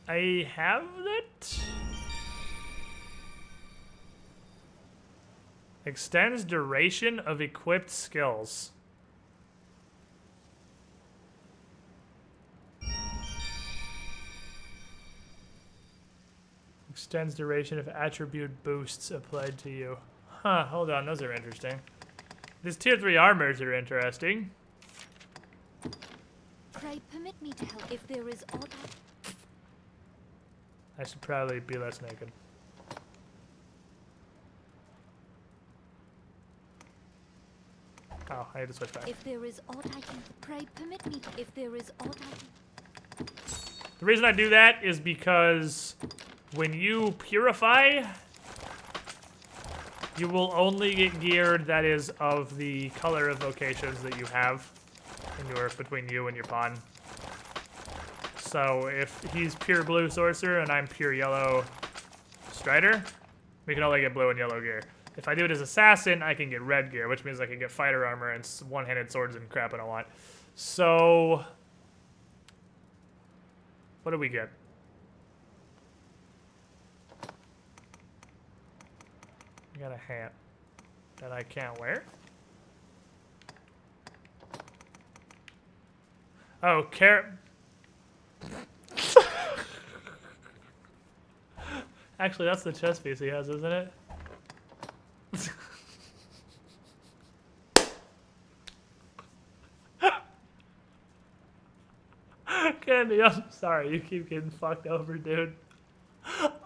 I have that. Extends duration of equipped skills. Extends duration of attribute boosts applied to you. Huh, hold on, those are interesting. These tier 3 armors are interesting. Pray permit me to help if there is aught I should probably be less naked. Oh, I had to switch back. If there is aught I can pray permit me to, if there is aught I can. The reason I do that is because when you purify, you will only get gear that is of the color of vocations that you have in your between you and your pawn. So if he's pure blue sorcerer and I'm pure yellow strider, we can only get blue and yellow gear. If I do it as assassin, I can get red gear, which means I can get fighter armor and one-handed swords and crap I don't want. So what do we get? We got a hat. that I can't wear? Oh, Actually, that's the chest piece he has, isn't it? Candy, I'm sorry. You keep getting fucked over, dude.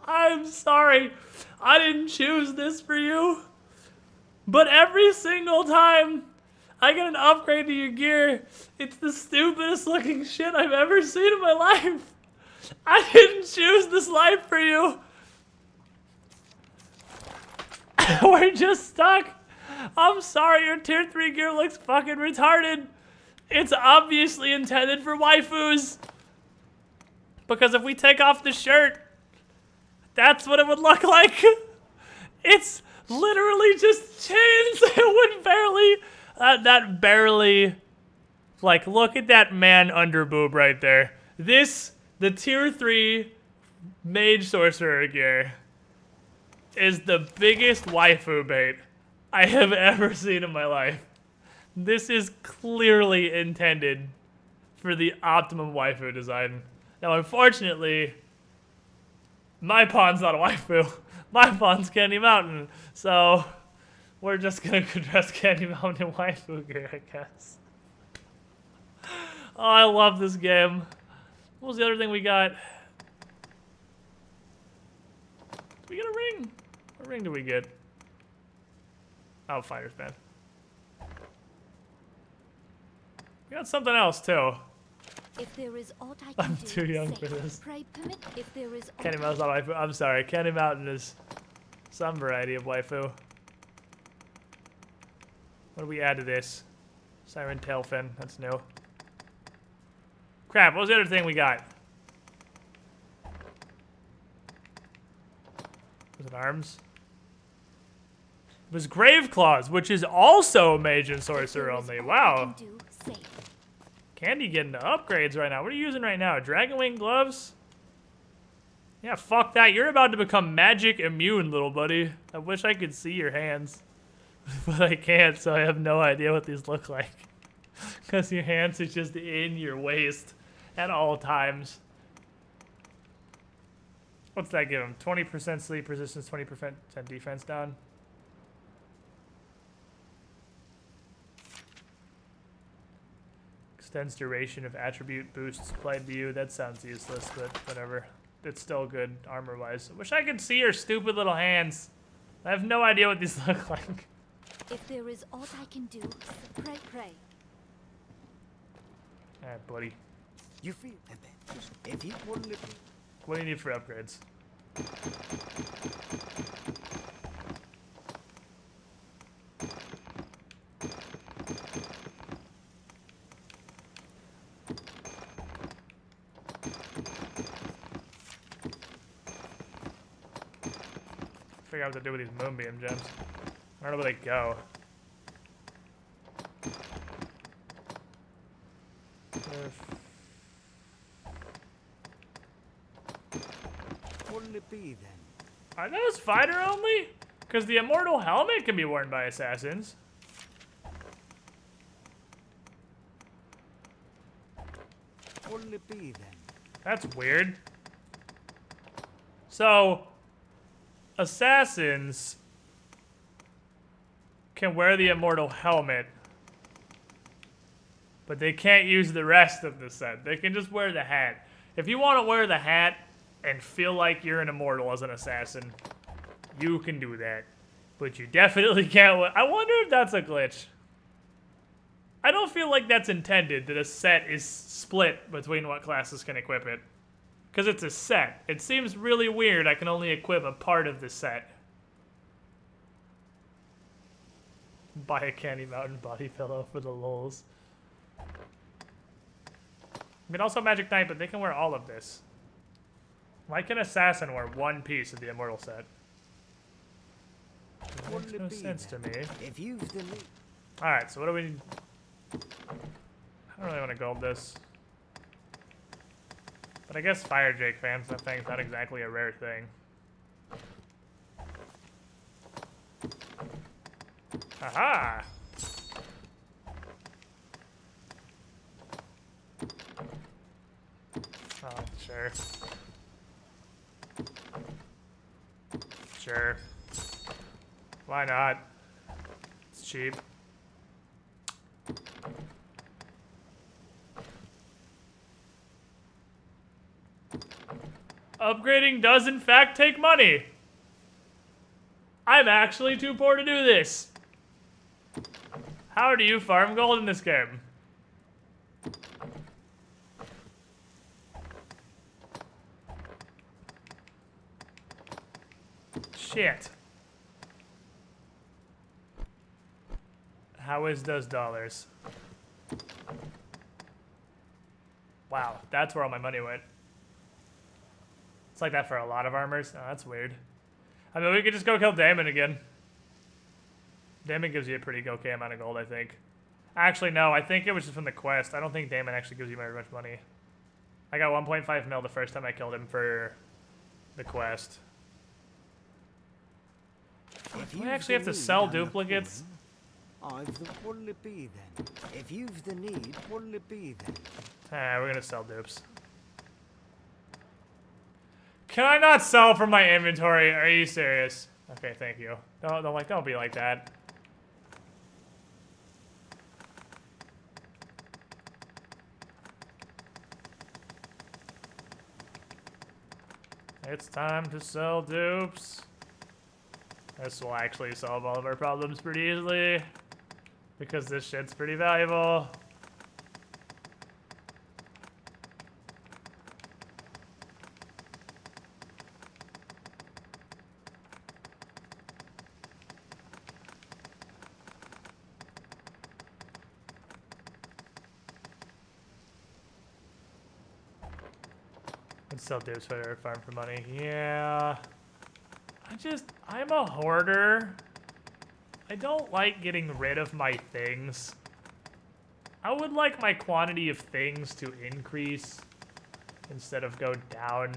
I'm sorry. I didn't choose this for you. But every single time I get an upgrade to your gear, it's the stupidest looking shit I've ever seen in my life. I didn't choose this life for you. We're just stuck. I'm sorry, your tier 3 gear looks fucking retarded. It's obviously intended for waifus. Because if we take off the shirt, that's what it would look like. It's literally just chains. It would barely, that barely, like, look at that man under boob right there. This, the tier 3 mage sorcerer gear is the biggest waifu bait I have ever seen in my life. This is clearly intended for the optimum waifu design. Now, unfortunately, my pawn's not a waifu. My pawn's Candy Mountain. So, we're just gonna dress Candy Mountain in waifu gear, I guess. Oh, I love this game. What was the other thing we got? Did we get a ring? What ring did we get? Oh, Fighter's Band. We got something else, too. If there is aught I can I'm do, too young say, for this. Pray permit if there is Candy aught Mountain's not waifu. I'm sorry. Candy Mountain is some variety of waifu. What do we add to this? Siren Tailfin. That's new. Crap, what was the other thing we got? Was it arms? It was Grave Claws, which is also mage and sorcerer only. Wow. Candy getting the upgrades right now. What are you using right now? Dragon Wing gloves? Yeah, fuck that. You're about to become magic immune, little buddy. I wish I could see your hands. But I can't, so I have no idea what these look like. Because your hands are just in your waist at all times. What's that give him? 20% sleep resistance, 20% defense down. Extends duration of attribute boosts applied to you. That sounds useless, but whatever. It's still good armor-wise. I wish I could see your stupid little hands. I have no idea what these look like. If there is aught I can do, pray, pray. Alright, buddy. You feel if you want to. What do you need for upgrades? Figure out what to do with these moonbeam gems. I don't know where they go. Wouldn't it be then? Are those fighter only? Because the immortal helmet can be worn by assassins. Wouldn't it be then? That's weird. So, assassins can wear the immortal helmet, but they can't use the rest of the set. They can just wear the hat. If you want to wear the hat and feel like you're an immortal as an assassin, you can do that. But you definitely can't. I wonder if that's a glitch. I don't feel like that's intended, that a set is split between what classes can equip it. Because it's a set. It seems really weird I can only equip a part of the set. Buy a Candy Mountain body pillow for the lulz. I mean, also Magic Knight, but they can wear all of this. Why can Assassin wear one piece of the Immortal set? That makes no sense to me. If you've the lead. Alright, so what do we... I don't really want to gold this. But I guess Fire Jake fans, that thing's not exactly a rare thing. Haha. Oh, sure. Sure. Why not? It's cheap. Upgrading does in fact take money. I'm actually too poor to do this. How do you farm gold in this game? Shit. How is those dollars? Wow, that's where all my money went. It's like that for a lot of armors. Oh, that's weird. I mean, we could just go kill Damon again. Damon gives you a pretty okay amount of gold, I think. Actually, no, I think it was just from the quest. I don't think Damon actually gives you very much money. I got 1.5 mil the first time I killed him for the quest. Do I actually have to sell duplicates? I've the what'll it be then? If you've the need, what'll it be then? We're gonna sell dupes. Can I not sell from my inventory? Are you serious? Okay, thank you. Don't be like that. It's time to sell dupes. This will actually solve all of our problems pretty easily, because this shit's pretty valuable. Let's sell dupes for farm for money. Yeah. I'm a hoarder. I don't like getting rid of my things. I would like my quantity of things to increase instead of go down.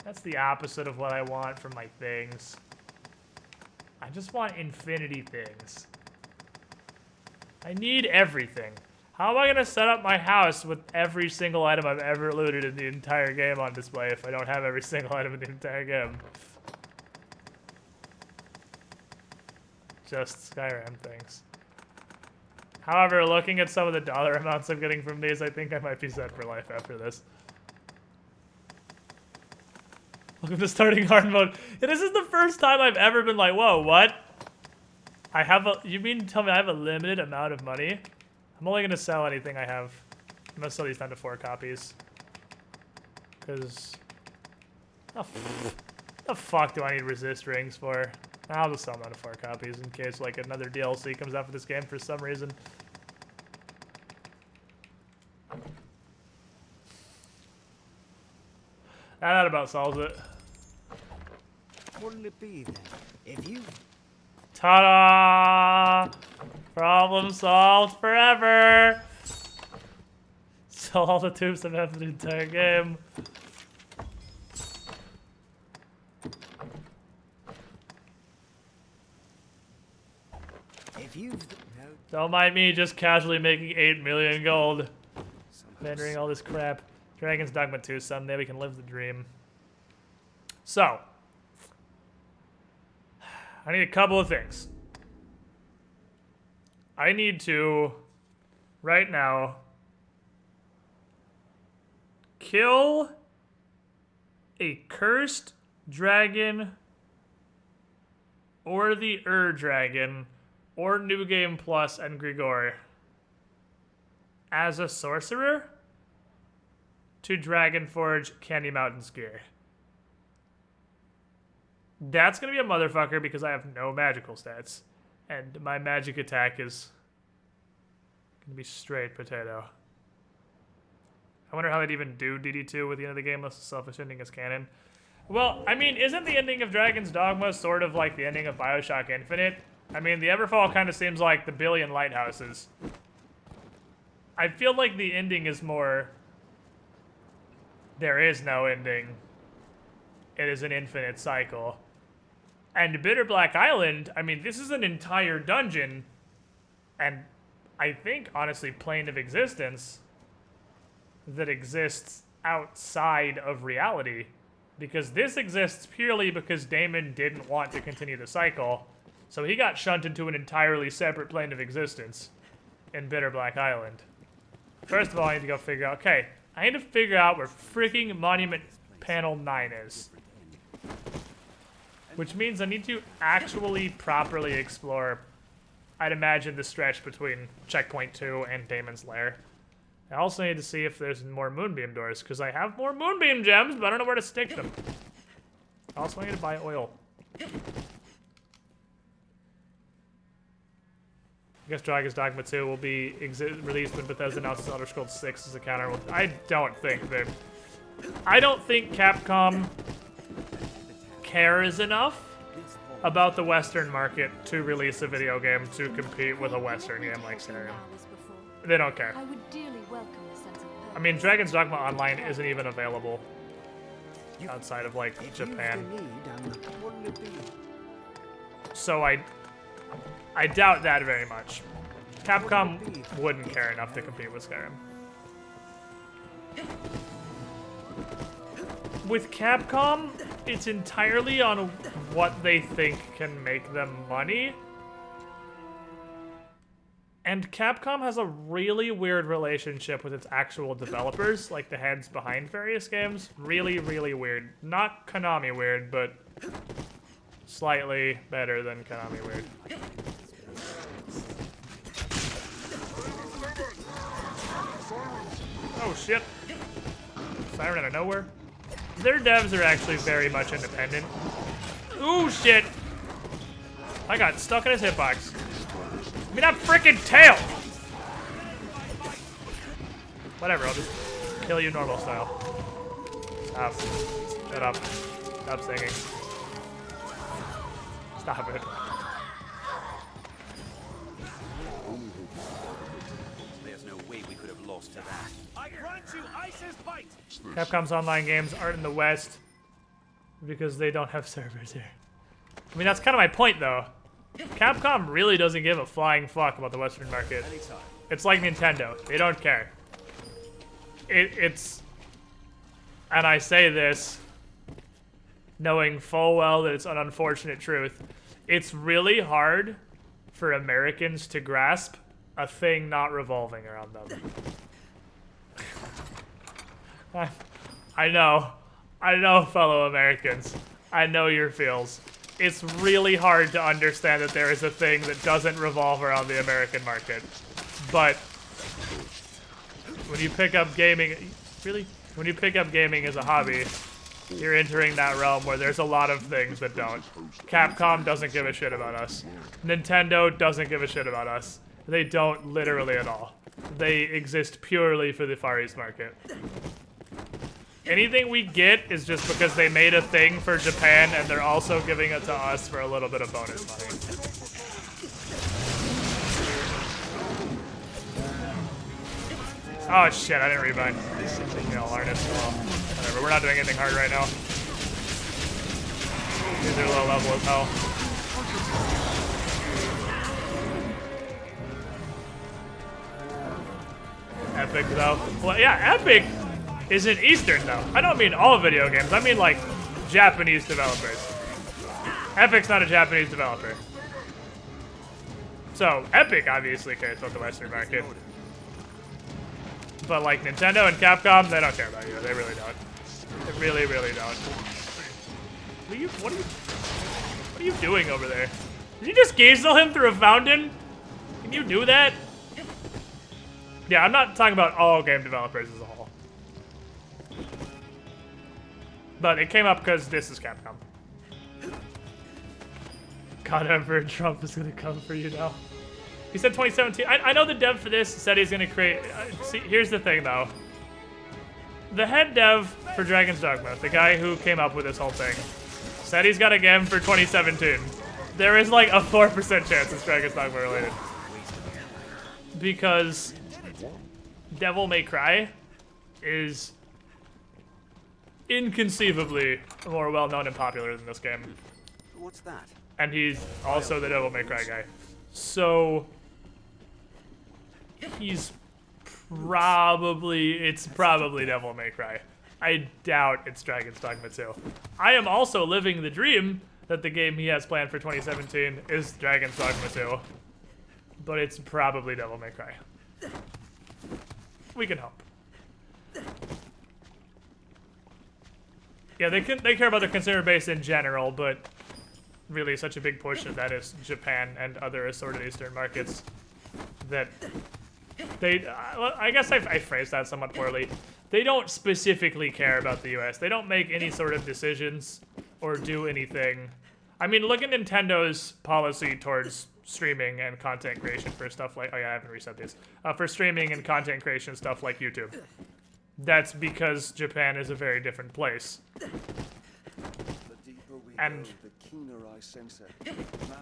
That's the opposite of what I want from my things. I just want infinity things. I need everything. How am I gonna set up my house with every single item I've ever looted in the entire game on display if I don't have every single item in the entire game? Just Skyrim things. However, looking at some of the dollar amounts I'm getting from these, I think I might be set for life after this. Welcome to starting hard mode. Yeah, this is the first time I've ever been like, whoa, what? You mean to tell me I have a limited amount of money? I'm only gonna sell anything I have. I'm gonna sell these down to 4 copies. Cause, the fuck do I need resist rings for? I'll just sell them down to 4 copies in case like another DLC comes out for this game for some reason. That about solves it. What'll it be then? If you... Ta-da! Problem solved forever! Sell all the tubes I've had for the entire game. If you've... Don't mind me just casually making 8 million gold. Vending all this crap. Dragon's Dogma 2, someday we can live the dream. So. I need a couple of things. I need to, right now, kill a cursed dragon or the Dragon or New Game Plus and Grigor as a sorcerer to Dragonforge Candy Mountain Skier. That's gonna be a motherfucker because I have no magical stats. And my magic attack is gonna be straight potato. I wonder how they'd even do DD2 with the end of the game unless the selfish ending is canon. Well, I mean, isn't the ending of Dragon's Dogma sort of like the ending of Bioshock Infinite? I mean, the Everfall kind of seems like the Billion Lighthouses. I feel like the ending is more... There is no ending. It is an infinite cycle. And Bitter Black Island, I mean, this is an entire dungeon, and I think, honestly, plane of existence that exists outside of reality. Because this exists purely because Damon didn't want to continue the cycle, so he got shunted to an entirely separate plane of existence in Bitter Black Island. First of all, I need to go figure out, okay, I need to figure out where freaking Monument Panel 9 is. Which means I need to actually properly explore, I'd imagine, the stretch between Checkpoint 2 and Damon's Lair. I also need to see if there's more Moonbeam doors, because I have more Moonbeam gems, but I don't know where to stick them. Also, I need to buy oil. I guess Dragon's Dogma 2 will be released when Bethesda announces Elder Scrolls 6 as a counter. I don't think Capcom cares enough about the Western market to release a video game to compete with a Western game like Skyrim. They don't care. I mean, Dragon's Dogma Online isn't even available outside of, like, Japan. So I doubt that very much. Capcom wouldn't care enough to compete with Skyrim. With Capcom, it's entirely on what they think can make them money. And Capcom has a really weird relationship with its actual developers, like the heads behind various games. Really, really weird. Not Konami weird, but slightly better than Konami weird. Oh shit. Siren out of nowhere. Their devs are actually very much independent. Ooh shit. I got stuck in his hitbox. Give me that frickin' tail! Whatever, I'll just kill you normal style. Stop. Shut up. Stop singing. Stop it. There's no way we could have lost to that. I grant you Ice's bite. Capcom's online games aren't in the West because they don't have servers here. I mean, that's kind of my point, though. Capcom really doesn't give a flying fuck about the Western market. It's like Nintendo. They don't care. It's... And I say this knowing full well that it's an unfortunate truth. It's really hard for Americans to grasp a thing not revolving around them. I know, fellow Americans. I know your feels. It's really hard to understand that there is a thing that doesn't revolve around the American market. But when you pick up gaming, when you pick up gaming as a hobby, you're entering that realm where there's a lot of things that don't. Capcom doesn't give a shit about us. Nintendo doesn't give a shit about us. They don't literally at all. They exist purely for the Far East market. Anything we get is just because they made a thing for Japan and they're also giving it to us for a little bit of bonus money. Oh shit, I didn't rebind. You know, Arnis, well, whatever, we're not doing anything hard right now. These are low level as hell. Epic though. Well, yeah, Epic isn't Eastern though. I don't mean all video games. I mean like Japanese developers. Epic's not a Japanese developer. So Epic obviously cares about the Western market. But like Nintendo and Capcom, they don't care about you. They really don't. They really, really don't. What are you doing over there? Did you just gazel him through a fountain? Can you do that? Yeah, I'm not talking about all game developers as a whole. But it came up because this is Capcom. God, Emperor Trump is gonna come for you now. He said 2017. I know the dev for this said he's gonna create. See, here's the thing though. The head dev for Dragon's Dogma, the guy who came up with this whole thing, said he's got a game for 2017. There is like a 4% chance it's Dragon's Dogma related. Because Devil May Cry is inconceivably more well-known and popular than this game. What's that? And he's also the Devil May Cry guy. So he's it's probably Devil May Cry. I doubt it's Dragon's Dogma 2. I am also living the dream that the game he has planned for 2017 is Dragon's Dogma 2. But it's probably Devil May Cry. We can hope. Yeah, they care about their consumer base in general, but really such a big portion of that is Japan and other assorted Eastern markets that they, I guess I phrased that somewhat poorly. They don't specifically care about the US. They don't make any sort of decisions or do anything. I mean, look at Nintendo's policy towards streaming and content creation for stuff like, oh yeah, I haven't reset these. For streaming and content creation stuff like YouTube. That's because Japan is a very different place. And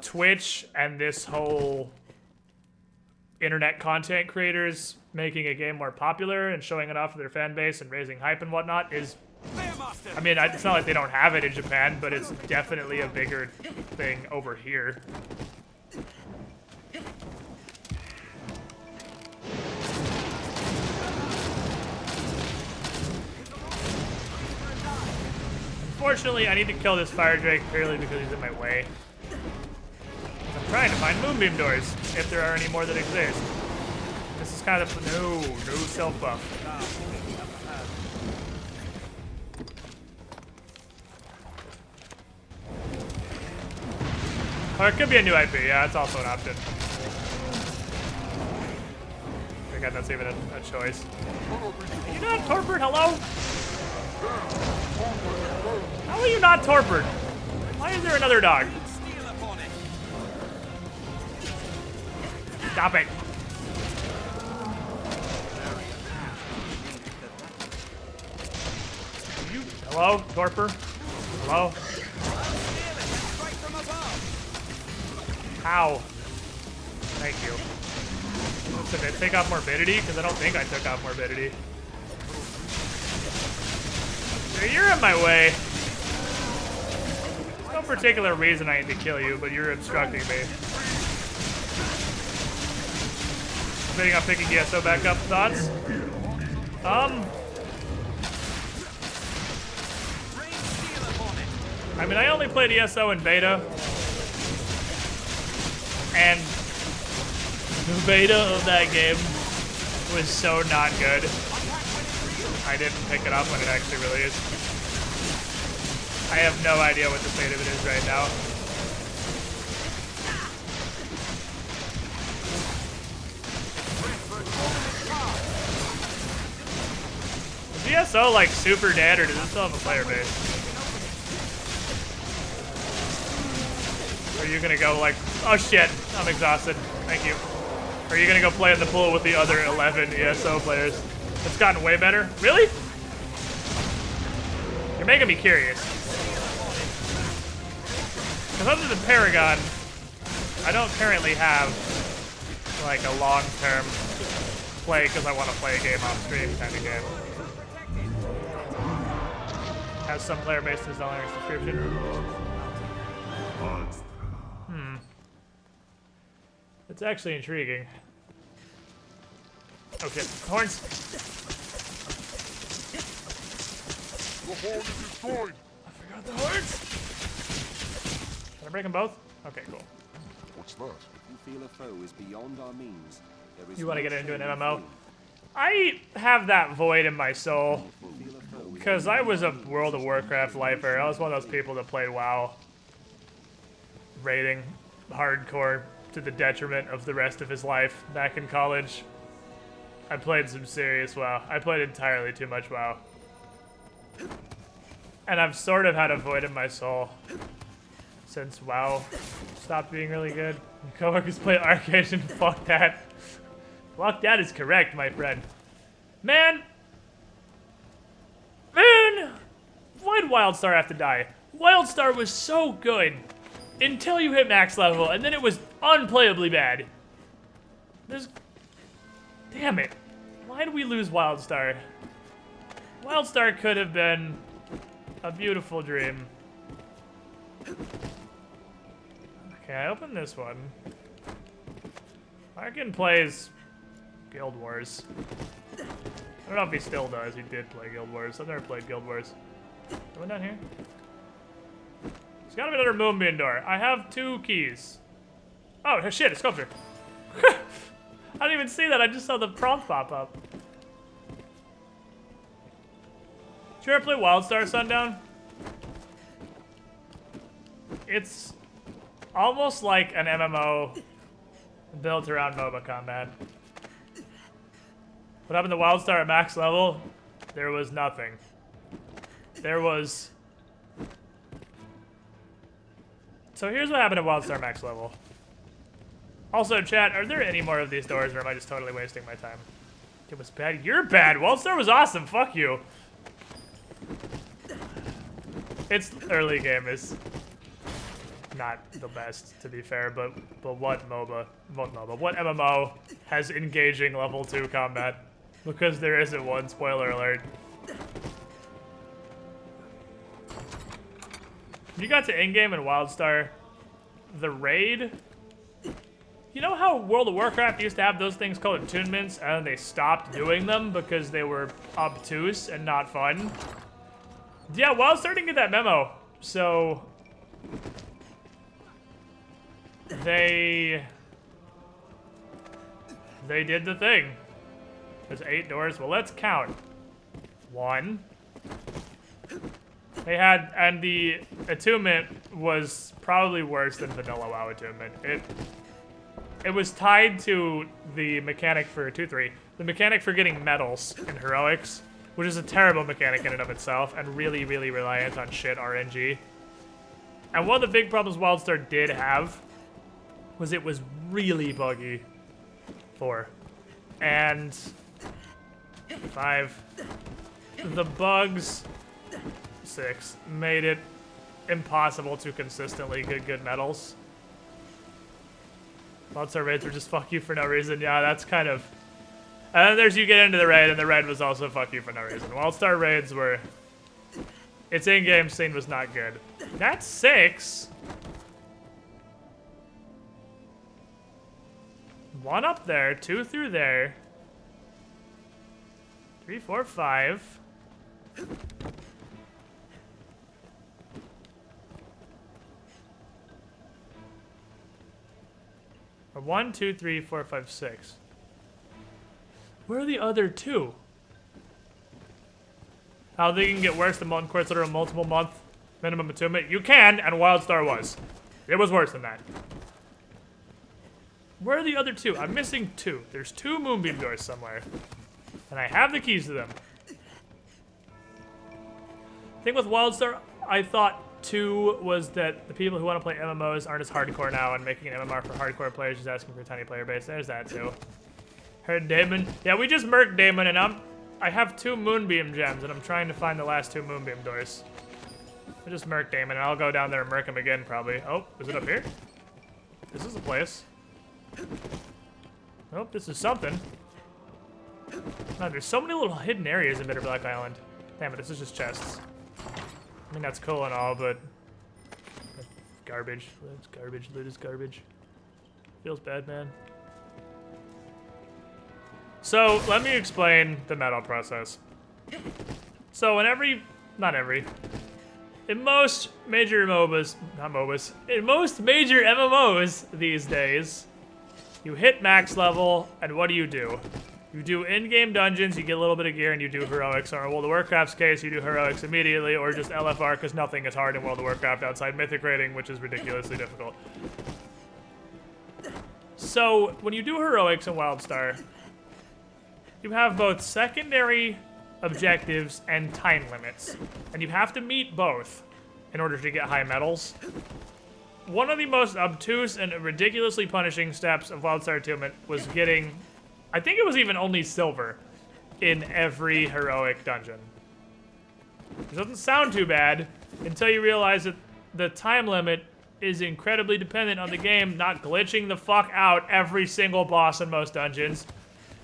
Twitch and this whole internet content creators making a game more popular and showing it off to their fan base and raising hype and whatnot is, I mean, it's not like they don't have it in Japan, but it's definitely a bigger thing over here. Unfortunately, I need to kill this fire drake purely because he's in my way. I'm trying to find moonbeam doors, if there are any more that exist. This is kind of no self buff. Or it could be a new IP. Yeah, that's also an option. I guess that's even a choice. Are you not torpid? Hello? How are you not torpid? Why is there another dog? Stop it. Hello, torpor? Hello? How? Thank you. Listen, did I take off morbidity? Because I don't think I took off morbidity. You're in my way. No particular reason I need to kill you, but you're obstructing me. Debating on picking ESO back up. Thoughts? I mean, I only played ESO in beta. And the beta of that game was so not good. I didn't pick it up when it actually released. I have no idea what the state of it is right now. Is ESO like super dead, or does it still have a player base? Are you gonna go like, oh shit, I'm exhausted, thank you. Or are you gonna go play in the pool with the other 11 ESO players? It's gotten way better. Really? You're making me curious. Because other than Paragon, I don't currently have like a long-term play because I want to play a game off stream kind of game. Has some player base $1 subscription. It's actually intriguing. Oh shit, horns! The horn is destroyed! I forgot the horns! Can I break them both? Okay, cool. What's that? If you feel a foe is beyond our means, there is you want to get into an no MMO? shame. I have that void in my soul. Because I was a World of Warcraft lifer. I was one of those people that played WoW. Raiding hardcore to the detriment of the rest of his life back in college. I played some serious WoW. I played entirely too much WoW. And I've sort of had a void in my soul since WoW stopped being really good. My coworkers play Arcade and fuck that. Fuck that is correct, my friend. Man! Why'd Wildstar have to die? Wildstar was so good until you hit max level, and then it was unplayably bad. Damn it. Why did we lose Wildstar? Wildstar could have been a beautiful dream. Okay, I opened this one. Larkin plays Guild Wars. I don't know if he still does. He did play Guild Wars. I've never played Guild Wars. Going down here? There's gotta be another Moonbeam door. I have 2 keys. Oh, shit, a sculpture. I didn't even see that. I just saw the prompt pop up. Did you ever play Wildstar Sundown? It's almost like an MMO built around MOBA combat. What happened to Wildstar at max level? There was nothing. There was... So here's what happened at Wildstar max level. Also, chat, are there any more of these doors, or am I just totally wasting my time? It was bad. You're bad. Wildstar was awesome. Fuck you. Its early game is not the best, to be fair, but what MMO has engaging level 2 combat? Because there isn't one, spoiler alert. You got to in-game in Wildstar, the raid. You know how World of Warcraft used to have those things called attunements, and they stopped doing them because they were obtuse and not fun? Yeah, Wildstar didn't get that memo, so they did the thing. There's 8 doors. Well, let's count. 1. They had, and the attunement was probably worse than vanilla WoW attunement. It was tied to the mechanic for 2-3, the mechanic for getting medals in heroics, which is a terrible mechanic in and of itself, and really, really reliant on shit RNG. And one of the big problems Wildstar did have was it was really buggy. 4. And 5. The bugs, 6, made it impossible to consistently get good medals. Wildstar raids were just fuck you for no reason. Yeah, that's kind of... And then there's you get into the raid, and the raid was also fuck you for no reason. Wildstar raids were... Its in-game scene was not good. That's 6. 1 up there, 2 through there. 3, 4, 5. Or 1, 2, 3, 4, 5, 6. Where are the other 2? How they can get worse than Molten Quartz that are a multiple month minimum attunement? You can, and Wildstar was. It was worse than that. Where are the other 2? I'm missing 2. There's 2 Moonbeam doors somewhere. And I have the keys to them. Thing with Wildstar, I thought 2 was that the people who want to play MMOs aren't as hardcore now, and making an MMR for hardcore players is asking for a tiny player base. There's that too. Heard Damon. Yeah, we just murked Damon, and I have 2 Moonbeam gems, and I'm trying to find the last 2 Moonbeam doors. I just murked Damon, and I'll go down there and murk him again, probably. Oh, is it up here? This is a place. Oh, this is something. Man, there's so many little hidden areas in Bitter Black Island. Damn it, this is just chests. I mean, that's cool and all, but... Garbage. It's garbage. Loot is garbage. Feels bad, man. So, let me explain the medal process. So, in most major MOBAs, in most major MMOs these days, you hit max level, and what do? You do in-game dungeons, you get a little bit of gear, and you do heroics. Or in World of Warcraft's case, you do heroics immediately, or just LFR, because nothing is hard in World of Warcraft outside mythic rating, which is ridiculously difficult. So, when you do heroics in Wildstar, you have both secondary objectives and time limits, and you have to meet both in order to get high medals. One of the most obtuse and ridiculously punishing steps of Wildstar Attunement was getting, I think it was even only silver, in every heroic dungeon. It doesn't sound too bad until you realize that the time limit is incredibly dependent on the game not glitching the fuck out every single boss in most dungeons.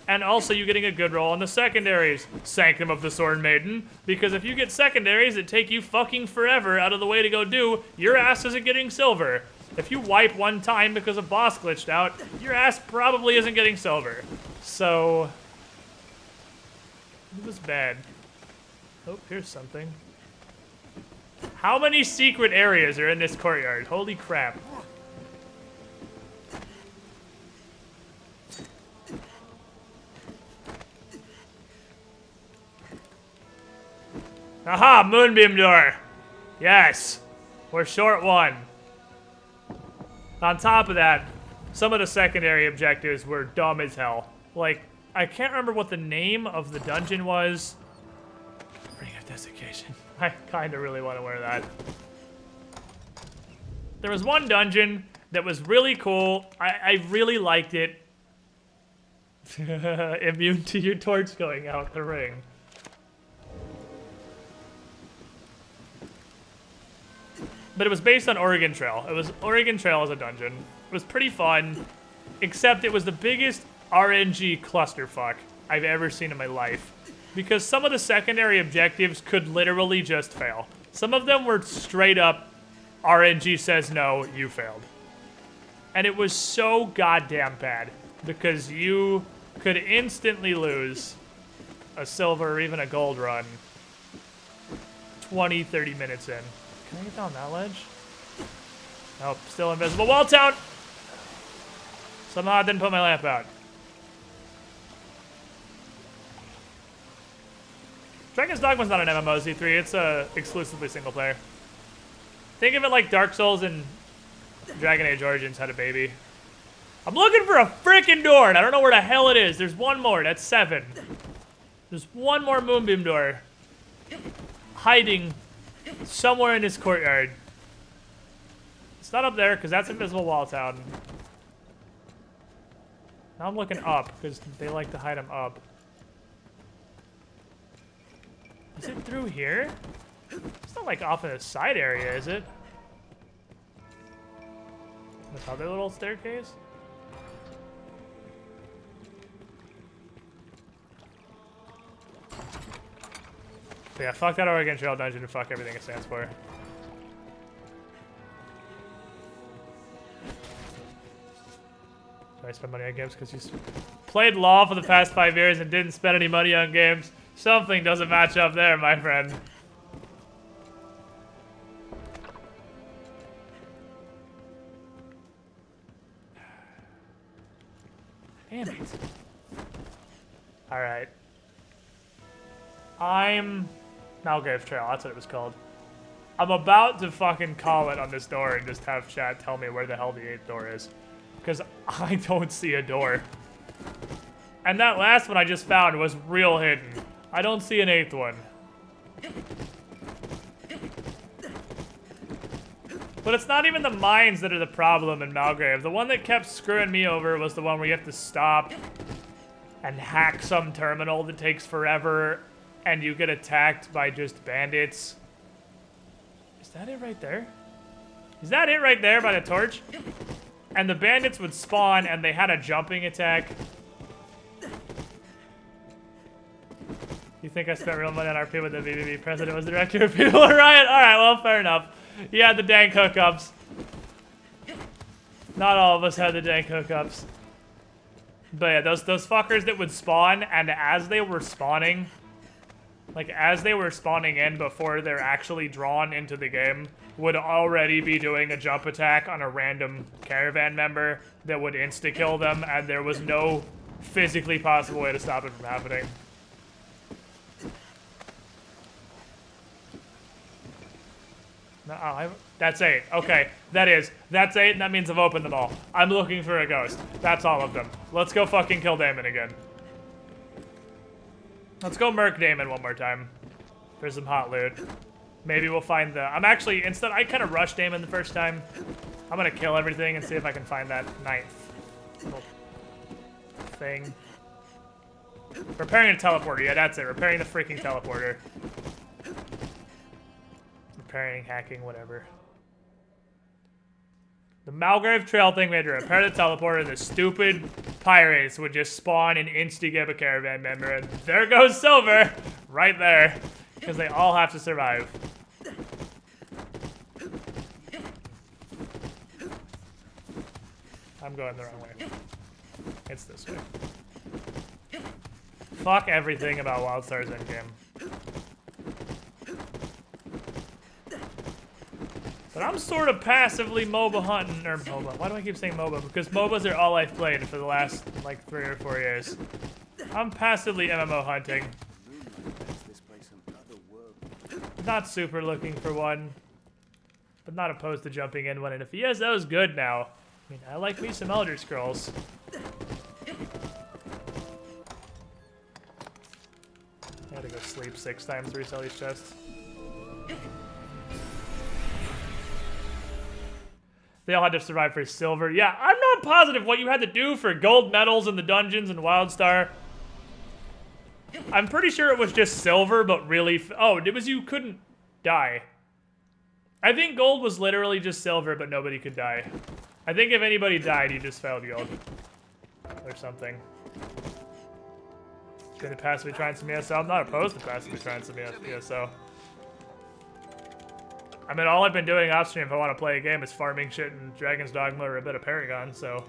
And also you getting a good roll on the secondaries, Sanctum of the Sword Maiden, because if you get secondaries that take you fucking forever out of the way to go do, your ass isn't getting silver. If you wipe one time because a boss glitched out, your ass probably isn't getting silver. So, it was bad. Oh, here's something. How many secret areas are in this courtyard? Holy crap. Aha, moonbeam door. Yes, we're short one. On top of that, some of the secondary objectives were dumb as hell. Like, I can't remember what the name of the dungeon was. Ring of Desiccation. I kind of really want to wear that. There was one dungeon that was really cool. I really liked it. Immune to your torch going out the ring. But it was based on Oregon Trail. It was Oregon Trail as a dungeon. It was pretty fun, except it was the biggest RNG clusterfuck I've ever seen in my life. Because some of the secondary objectives could literally just fail. Some of them were straight up, RNG says no, you failed. And it was so goddamn bad, because you could instantly lose a silver or even a gold run 20, 30 minutes in. Can I get down that ledge? Nope, still invisible wall town! Somehow I didn't put my lamp out. Dragon's Dogma's not an MMO, Z3. It's exclusively single player. Think of it like Dark Souls and Dragon Age Origins had a baby. I'm looking for a freaking door, and I don't know where the hell it is. There's one more. That's 7. There's one more moonbeam door hiding somewhere in this courtyard. It's not up there, because that's invisible wall town. Now I'm looking up, because they like to hide them up. Is it through here? It's not like off in a side area, is it? This other little staircase? So yeah, fuck that Oregon Trail dungeon and fuck everything it stands for. So I spend money on games because you played LoL for the past 5 years and didn't spend any money on games. Something doesn't match up there, my friend. Damn it. Alright. I'm Malgrave Trail, that's what it was called. I'm about to fucking call it on this door and just have chat tell me where the hell the 8th door is. Because I don't see a door. And that last one I just found was real hidden. I don't see an 8th one. But it's not even the mines that are the problem in Malgrave. The one that kept screwing me over was the one where you have to stop and hack some terminal that takes forever and you get attacked by just bandits. Is that it right there? Is that it right there by the torch? And the bandits would spawn and they had a jumping attack. You think I spent real money on RP when the VVV president was the director of People Riot? Alright, well, fair enough. You had the dank hookups. Not all of us had the dank hookups. But yeah, those fuckers that would spawn, and as they were spawning, like as they were spawning in before they're actually drawn into the game, would already be doing a jump attack on a random caravan member that would insta-kill them, and there was no physically possible way to stop it from happening. No, that's 8. Okay, that's 8, and that means I've opened them all. I'm looking for a ghost. That's all of them. Let's go fucking kill Damon again. Let's go murk Damon one more time. There's some hot loot. Maybe we'll find the... I kind of rushed Damon the first time. I'm gonna kill everything and see if I can find that 9th little thing. Repairing a teleporter. Yeah, that's it. Repairing the freaking teleporter. Repairing, hacking, whatever. The Malgrave Trail thing, we had to repair the teleporter. The stupid pirates would just spawn and insta-gib a caravan member, and there goes silver right there, because they all have to survive. I'm going the wrong way. It's this way. Fuck everything about WildStar's endgame. But I'm sort of passively MOBA hunting, or MOBA. Why do I keep saying MOBA? Because MOBAs are all I've played for the last, like, 3 or 4 years. I'm passively MMO hunting. Not super looking for one, but not opposed to jumping in one. And if he is, that was good now. I mean, I like me some Elder Scrolls. I gotta go sleep 6 times to resell these chests. They all had to survive for silver. Yeah, I'm not positive what you had to do for gold medals in the dungeons in WildStar. I'm pretty sure it was just silver, but really... oh, it was you couldn't die. I think gold was literally just silver, but nobody could die. I think if anybody died, you just failed gold. Or something. Gonna passively trying some ESO. I'm not opposed to passively trying some ESO. I mean, all I've been doing off stream if I want to play a game is farming shit in Dragon's Dogma or a bit of Paragon, so...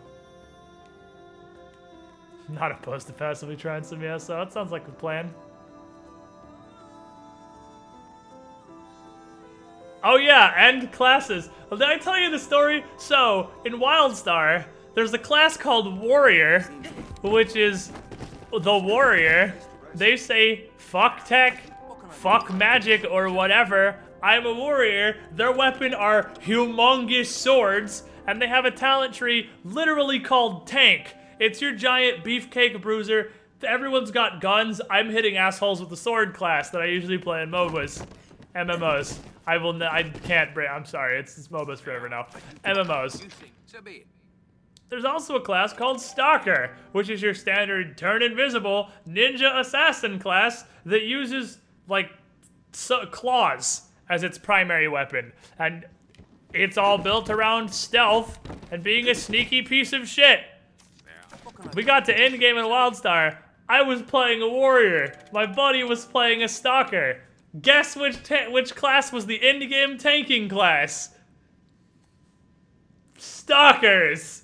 not opposed to passively trying some ESO. That sounds like a plan. Oh yeah, and classes. Well, did I tell you the story? So, in WildStar, there's a class called Warrior, which is the Warrior. They say, fuck tech, fuck magic, or whatever. I'm a warrior. Their weapon are humongous swords, and they have a talent tree literally called Tank. It's your giant beefcake bruiser. Everyone's got guns. I'm hitting assholes with the sword class that I usually play in MOBAs. MMOs. I can't break. I'm sorry. It's MOBAs forever now. MMOs. There's also a class called Stalker, which is your standard turn invisible ninja assassin class that uses, like, claws as its primary weapon. And it's all built around stealth and being a sneaky piece of shit. We got to endgame in WildStar. I was playing a warrior. My buddy was playing a stalker. Guess which class was the endgame tanking class? Stalkers.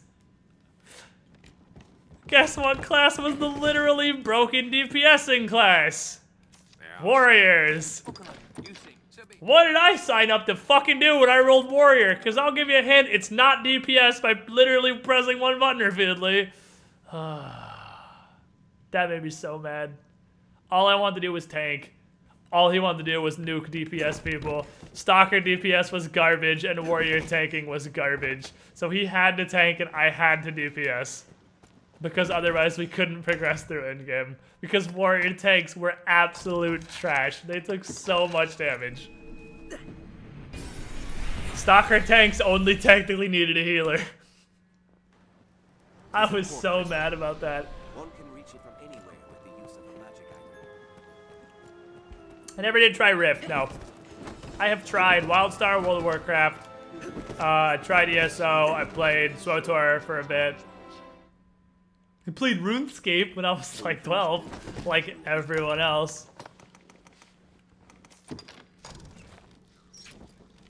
Guess what class was the literally broken DPSing class? Warriors. What did I sign up to fucking do when I rolled warrior? Because I'll give you a hint, it's not DPS by literally pressing one button repeatedly. That made me so mad. All I wanted to do was tank. All he wanted to do was nuke DPS people. Stalker DPS was garbage and warrior tanking was garbage. So he had to tank and I had to DPS. Because otherwise we couldn't progress through endgame. Because warrior tanks were absolute trash. They took so much damage. Stalker tanks only technically needed a healer. I was so mad about that. One can reach it from anywhere with the use of a magic item. I never did try Rift, no. I have tried WildStar, World of Warcraft. I tried ESO. I played SWTOR for a bit. I played RuneScape when I was like 12, like everyone else.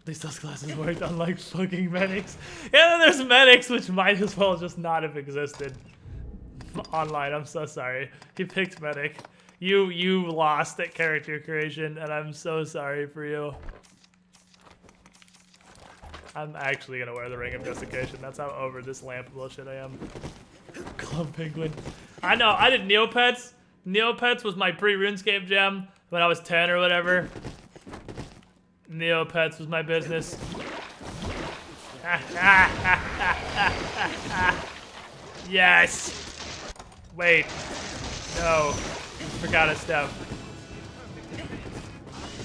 At least those classes worked, unlike fucking medics. Yeah, then there's medics, which might as well just not have existed. Online, I'm so sorry. You picked medic. You lost at character creation, and I'm so sorry for you. I'm actually gonna wear the Ring of Desiccation. That's how over this lamp bullshit I am. Club Penguin. I know, I did Neopets. Neopets was my pre-RuneScape gem when I was 10 or whatever. Neopets was my business. Yes! Wait. No. Forgot a step.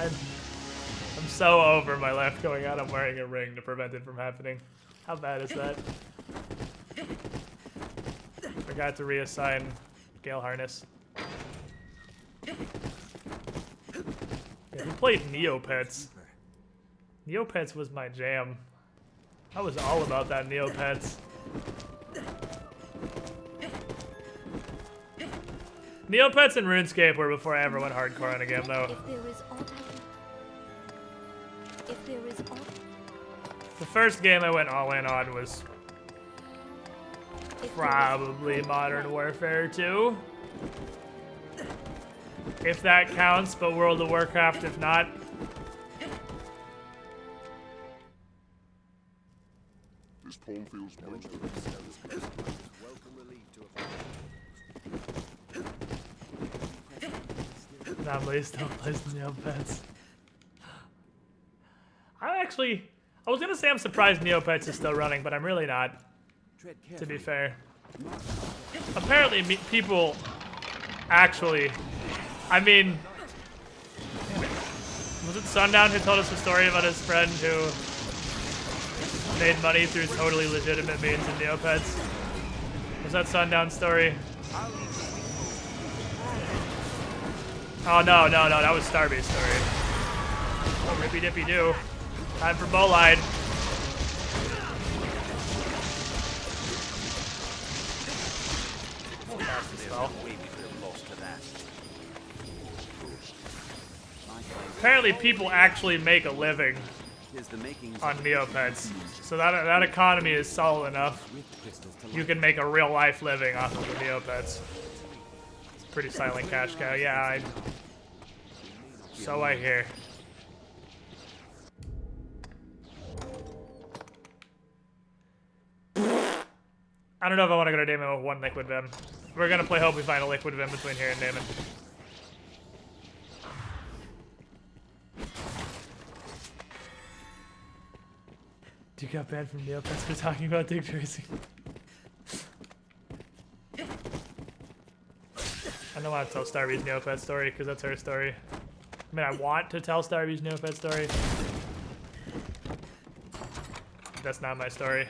I'm so over my life going out. I'm wearing a ring to prevent it from happening. How bad is that? Forgot to reassign Gale Harness. Yeah, who played Neopets? Neopets was my jam. I was all about that Neopets. Neopets and RuneScape were before I ever went hardcore on a game, though. The first game I went all in on was Probably Modern Warfare 2. If that counts, but World of Warcraft if not. This poem feels most Nobody still plays Neopets. I was gonna say I'm surprised Neopets is still running, but I'm really not, to be fair. Apparently people actually, I mean, was it Sundown who told us a story about his friend who made money through totally legitimate means in Neopets? Was that Sundown's story? Oh, no, that was Starby's story. Oh, rippy dippy doo. Time for bowline. Apparently people actually make a living on Neopets. So that economy is solid enough. You can make a real life living off of the Neopets. It's a pretty silent cash cow. Yeah, so I hear. I don't know if I want to go to Damon with one Liquid Vim. We're gonna play Hope we find a Liquid Vim between here and Damon. You got banned from Neopets for talking about dick tracing. I don't want to tell Starby's Neopet story because that's her story. I mean, I want to tell Starby's Neopet story. That's not my story.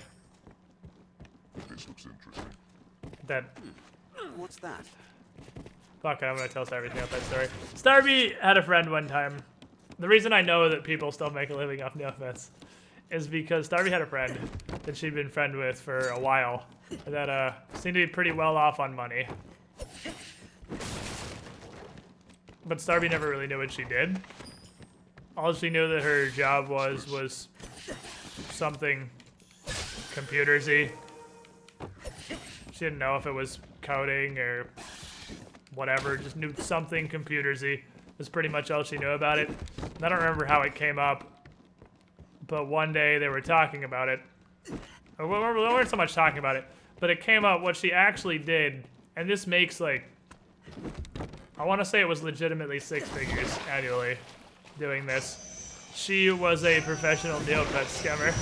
This looks interesting. What's that? Fuck it, I'm gonna tell Starby's Neopet story. Starby had a friend one time. The reason I know that people still make a living off Neopets is because Starby had a friend that she'd been friend with for a while that seemed to be pretty well off on money. But Starby never really knew what she did. All she knew that her job was something computers-y. She didn't know if it was coding or whatever, just knew something computers-y. Was pretty much all she knew about it. And I don't remember how it came up, but one day they were talking about it. We weren't so much talking about it, but it came up what she actually did, and this makes like, I want to say it was legitimately 6 figures annually doing this. She was a professional Neopet scammer.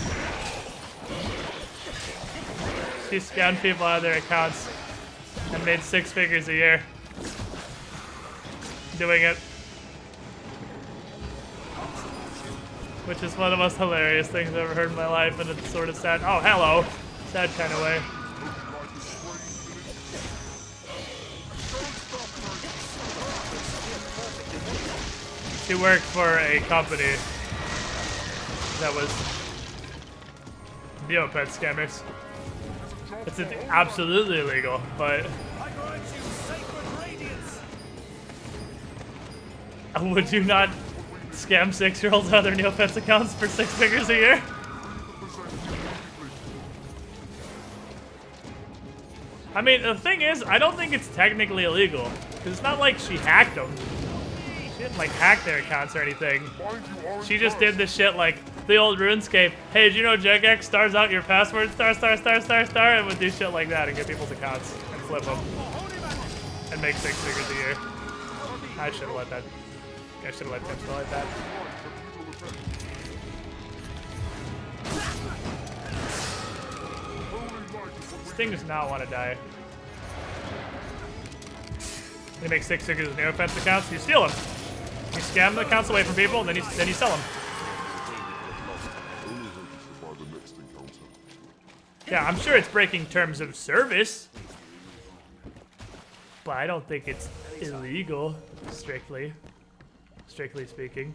She scammed people out of their accounts and made 6 figures a year doing it. Which is one of the most hilarious things I've ever heard in my life, and it's sort of sad. Oh, hello. Sad kind of way. She worked for a company that was Neopet scammers. It's absolutely illegal, but would you not scam 6-year-olds out of their Neopets accounts for 6 figures a year? I mean, the thing is, I don't think it's technically illegal, because it's not like she hacked them. She didn't, like, hack their accounts or anything. She just did this shit like the old RuneScape. Hey, did you know Jagex stars out your password, ********, and would do shit like that and get people's accounts and flip them and make 6 figures a year. I should have let that. I should have let Tim still like that. Sting does not want to die. They make 6 figures with Neopets accounts, you steal them. You scam the accounts away from people, and then you sell them. Yeah, I'm sure it's breaking terms of service, but I don't think it's illegal, strictly speaking.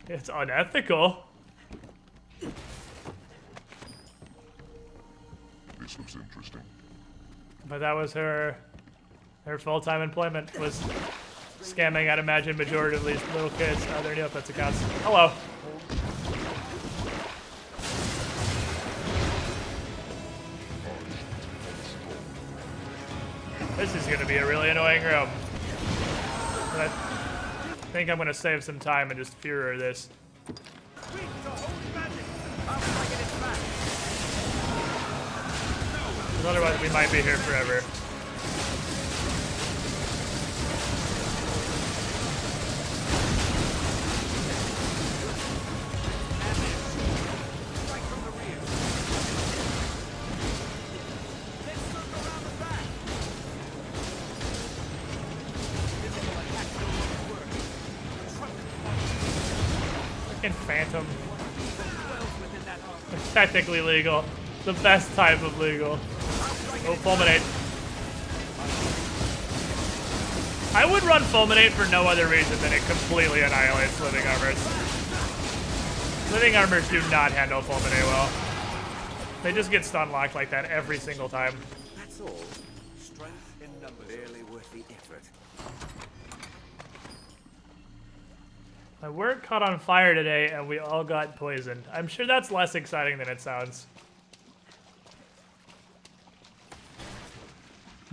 It's unethical. This looks interesting. But that was her full-time employment, was scamming, I'd imagine, majority of these little kids out of their Neopets accounts. Hello. This is gonna be a really annoying room. But I think I'm gonna save some time and just Führer this. Because otherwise we might be here forever. Phantom. It's technically legal. The best type of legal. Oh, Fulminate. I would run Fulminate for no other reason than it completely annihilates living armors. Living armors do not handle Fulminate well. They just get stun locked like that every single time. That's all. Strength in numbers. Barely worth the effort. My work caught on fire today and we all got poisoned. I'm sure that's less exciting than it sounds.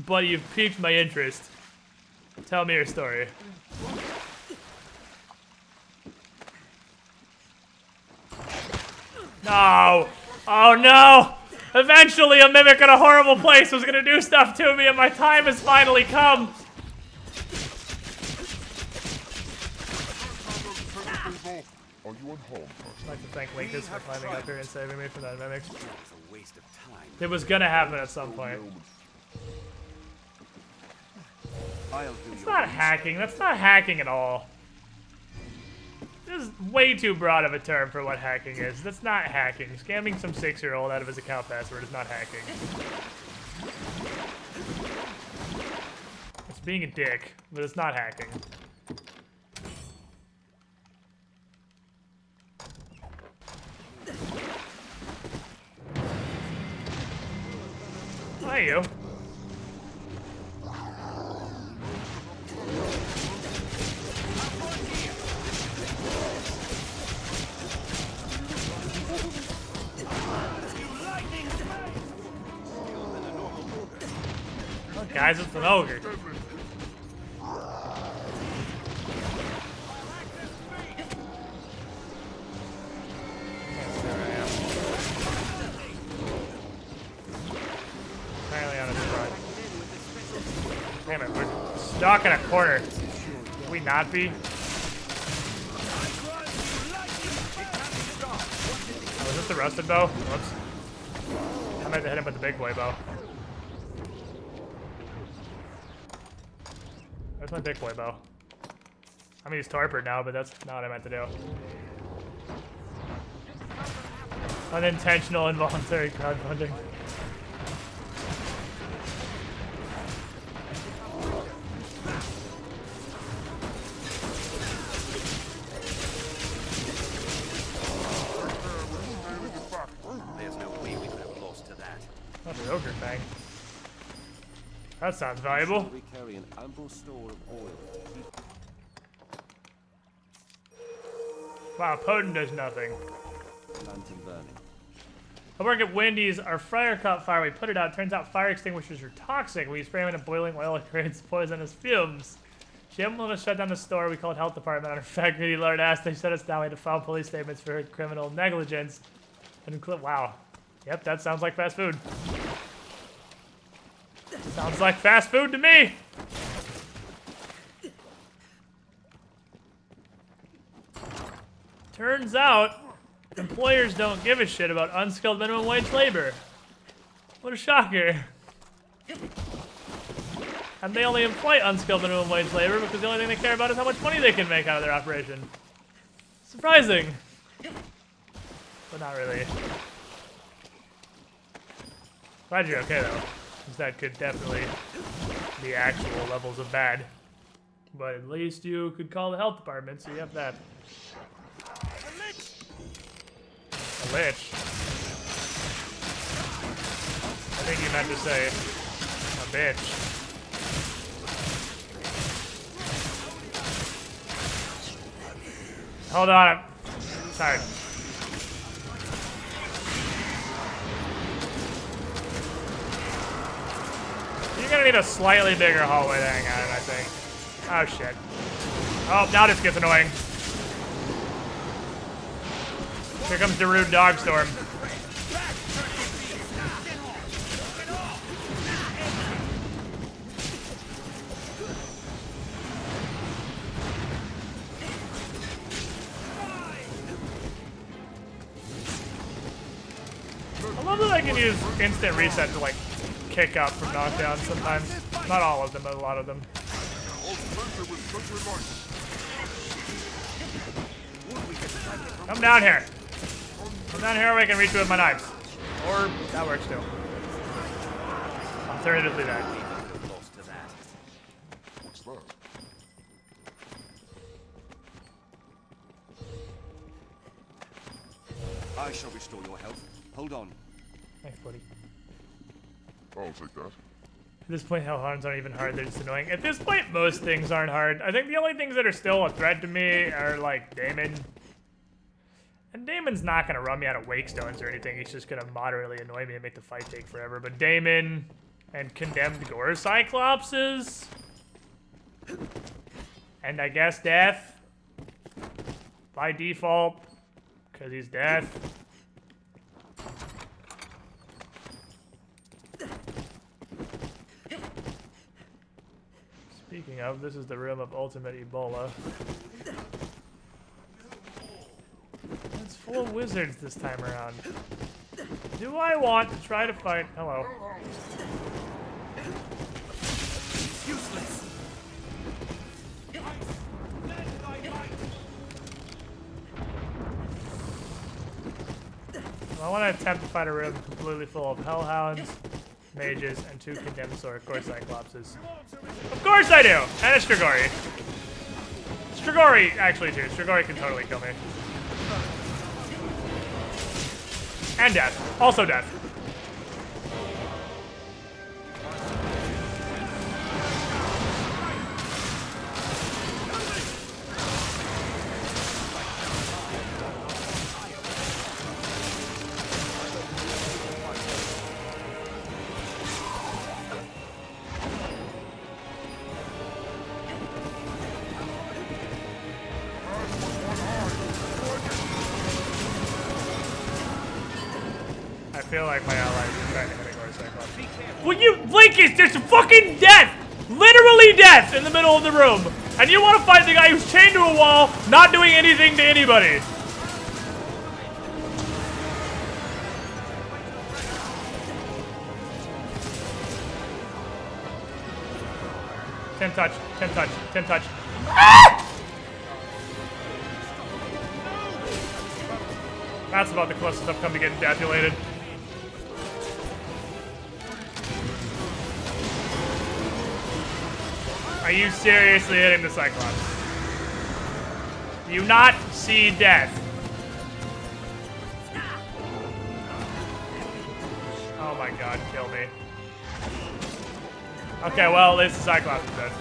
But you've piqued my interest. Tell me your story. No! Oh no! Eventually a mimic in a horrible place was gonna do stuff to me and my time has finally come! I'd like to thank Linkus for climbing up here and saving me from that mimic. It was gonna happen at some point. It's not hacking. That's not hacking at all. This is way too broad of a term for what hacking is. That's not hacking. Scamming some 6-year-old out of his account password is not hacking. It's being a dick, but it's not hacking. Hey, you. Oh, guys, it's an ogre. Apparently on his front. Damn it, we're stuck in a corner. Should we not be? Oh, is this the rusted bow? Whoops. I might have hit him with the big boy bow. Where's my big boy bow? I mean, he's torpid now, but that's not what I meant to do. Unintentional, involuntary crowdfunding. There's no way we could have lost to that. That's the ogre thing. That sounds valuable. We carry an ample store of oil. Wow, potent does nothing. Lantern burning. I work at Wendy's. Our fryer caught fire. We put it out. Turns out fire extinguishers are toxic. We spray them in boiling oil. It creates poisonous fumes. She didn't want to shut down the store. We called health department. On our faculty alert asked. They shut us down. We had to file police statements for criminal negligence. And wow. Yep, that sounds like fast food. Sounds like fast food to me. Turns out, employers don't give a shit about unskilled minimum wage labor. What a shocker. And they only employ unskilled minimum wage labor because the only thing they care about is how much money they can make out of their operation. Surprising. But not really. Glad you're okay though, because that could definitely be actual levels of bad. But at least you could call the health department, so you have that. A lich. I think you meant to say a bitch. Hold on, I'm sorry. You're gonna need a slightly bigger hallway to hang out in, I think. Oh shit. Oh, now this gets annoying. Here comes the rude dog storm. I love that I can use instant reset to like kick up from knockdown sometimes. Not all of them, but a lot of them. Come down here. Come down here where I can reach you with my knives. Or that works too. Alternatively that. What's that? I shall restore your health. Hold on. Thanks, buddy. I'll take that. At this point, hellhounds aren't even hard, they're just annoying. At this point, most things aren't hard. I think the only things that are still a threat to me are, like, Damon. And Damon's not going to run me out of wake stones or anything. He's just going to moderately annoy me and make the fight take forever. But Damon and condemned gore cyclopses. And I guess death. By default. Because he's death. Speaking of, this is the room of ultimate Ebola. It's full of wizards this time around. Do I want to try to fight? Hello. Useless. I want to attempt to fight a room completely full of hellhounds, mages, and 2 condemned sword core cyclopses. Of course I do! And a Strigori. Strigori, actually, too. Strigori can totally kill me. And death. Also death. I feel like my allies are trying to hit a Gore Cyclops. Well, you Link is just fucking death! Literally death in the middle of the room! And you want to fight the guy who's chained to a wall, not doing anything to anybody! Ten touch, 10 touch, 10 touch. Ah! That's about the closest I've come to getting depulated. Are you seriously hitting the Cyclops? Do you not see death? Oh my god, kill me. Okay, well, at least the Cyclops is dead.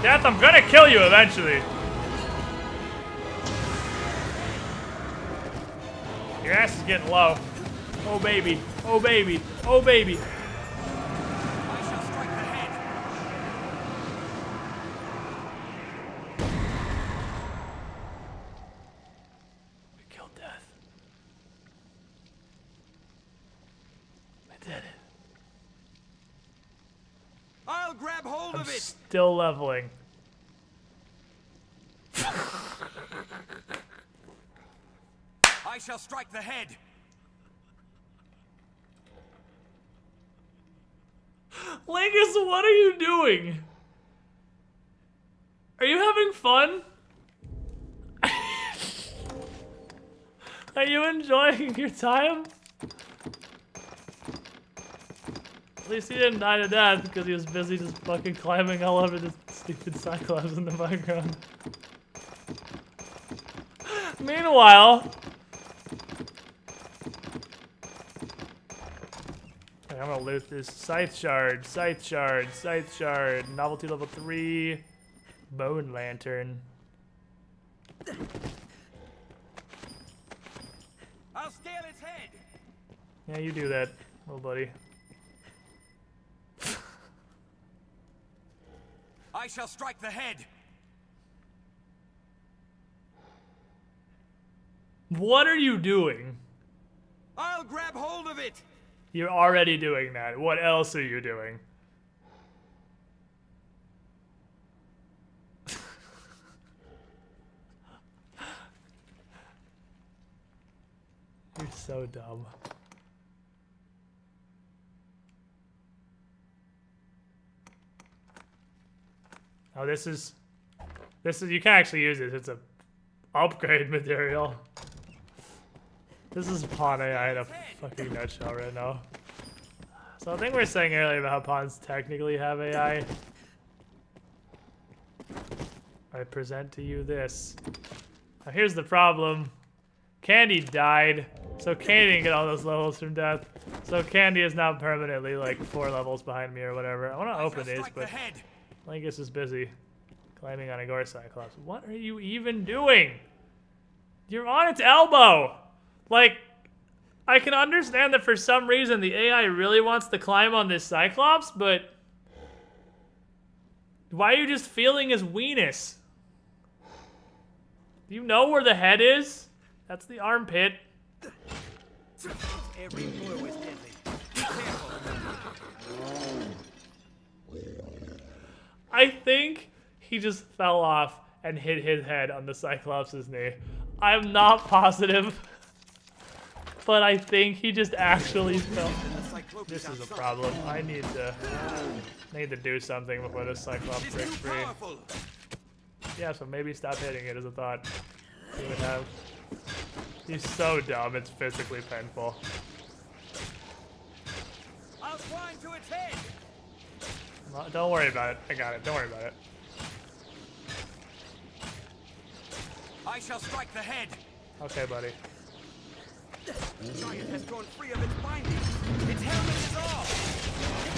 Death, I'm gonna kill you eventually. Your ass is getting low. Oh baby, oh baby, oh baby. I shall strike the head. We killed Death. I did it. I'll grab hold of it. Still leveling. I shall strike the head. Lingus, what are you doing? Are you having fun? Are you enjoying your time? At least he didn't die to death because he was busy just fucking climbing all over the stupid Cyclops in the background. Meanwhile, I'm gonna loot this Scythe Shard, Scythe Shard, Scythe Shard, Novelty level 3, Bone Lantern. I'll scale its head. Yeah, you do that, little buddy. I shall strike the head. What are you doing? I'll grab hold of it. You're already doing that. What else are you doing? You're so dumb. Oh, this is you can actually use this. It's a upgrade material. This is pawn AI in a fucking nutshell right now. So I think we were saying earlier about how pawns technically have AI. I present to you this. Now here's the problem. Candy died, so Candy didn't get all those levels from death. So Candy is now permanently like 4 levels behind me or whatever. I want to open these, but Lingus is busy climbing on a gore cyclops. What are you even doing? You're on its elbow. Like, I can understand that for some reason the AI really wants to climb on this cyclops, but why are you just feeling his weenus? Do you know where the head is? That's the armpit. Every blow is deadly. Be careful. I think he just fell off and hit his head on the Cyclops' knee. I'm not positive, but I think he just actually fell. This is a problem. I need to do something before this Cyclops breaks free. Yeah, so maybe stop hitting it as a thought. You would have. He's so dumb, it's physically painful. I'll climb to its head. Well, don't worry about it. I got it. Don't worry about it. I shall strike the head. Okay, buddy. The giant has gone free of its binding. Its helmet is off.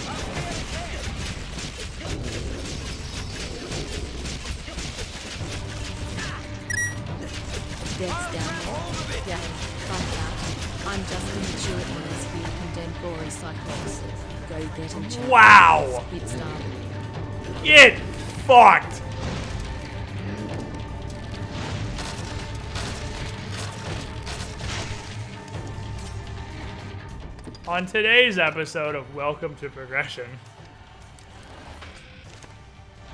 I'll clear its head. Death's down. Yeah, find out. I'm just immature at this for you condemned gory cyclops. Go get him. Wow! Speed start. Get fucked! On today's episode of Welcome to Progression,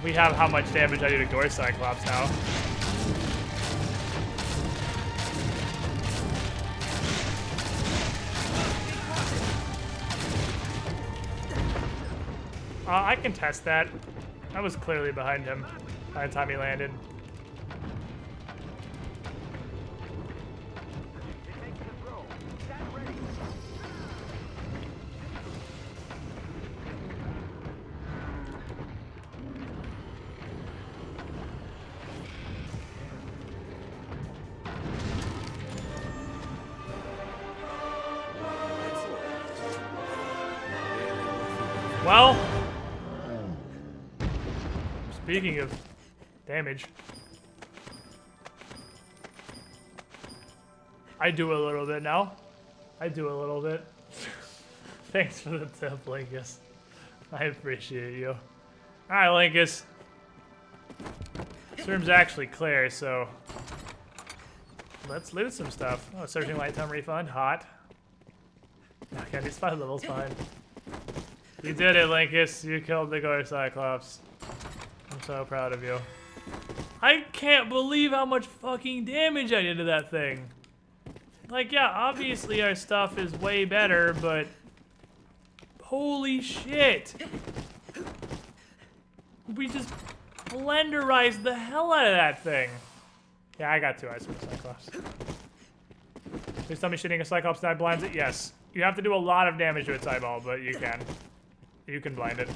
we have how much damage I do to Gore Cyclops now. I can test that. I was clearly behind him by the time he landed. Well, speaking of damage, I do a little bit now. I do a little bit. Thanks for the tip, Linkus. I appreciate you. Alright, Linkus. This room's actually clear, so let's loot some stuff. Oh, searching lifetime refund. Hot. Okay, these 5 levels fine. You did it, Linkus. You killed the Gore Cyclops. I'm so proud of you. I can't believe how much fucking damage I did to that thing. Like, yeah, obviously our stuff is way better, but holy shit. We just blenderized the hell out of that thing. Yeah, I got 2 eyes from the Cyclops. Please tell me shooting a Cyclops that blinds it? Yes. You have to do a lot of damage to its eyeball, but you can. You can blind it.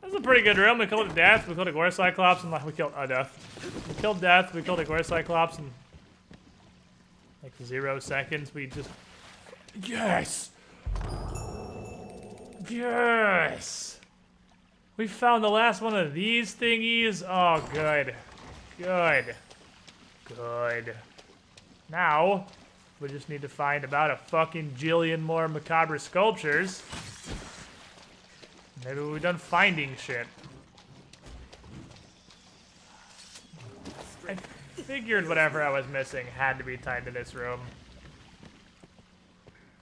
That's a pretty good room. We killed a Death, we killed a Gore Cyclops, and we killed a Death. We killed Death, we killed a Gore Cyclops in like 0 seconds. We just... Yes! Yes! We found the last one of these thingies. Oh, good. Good. Good. Now, We just need to find about a fucking jillion more macabre sculptures. Maybe we're done finding shit. I figured whatever I was missing had to be tied to this room.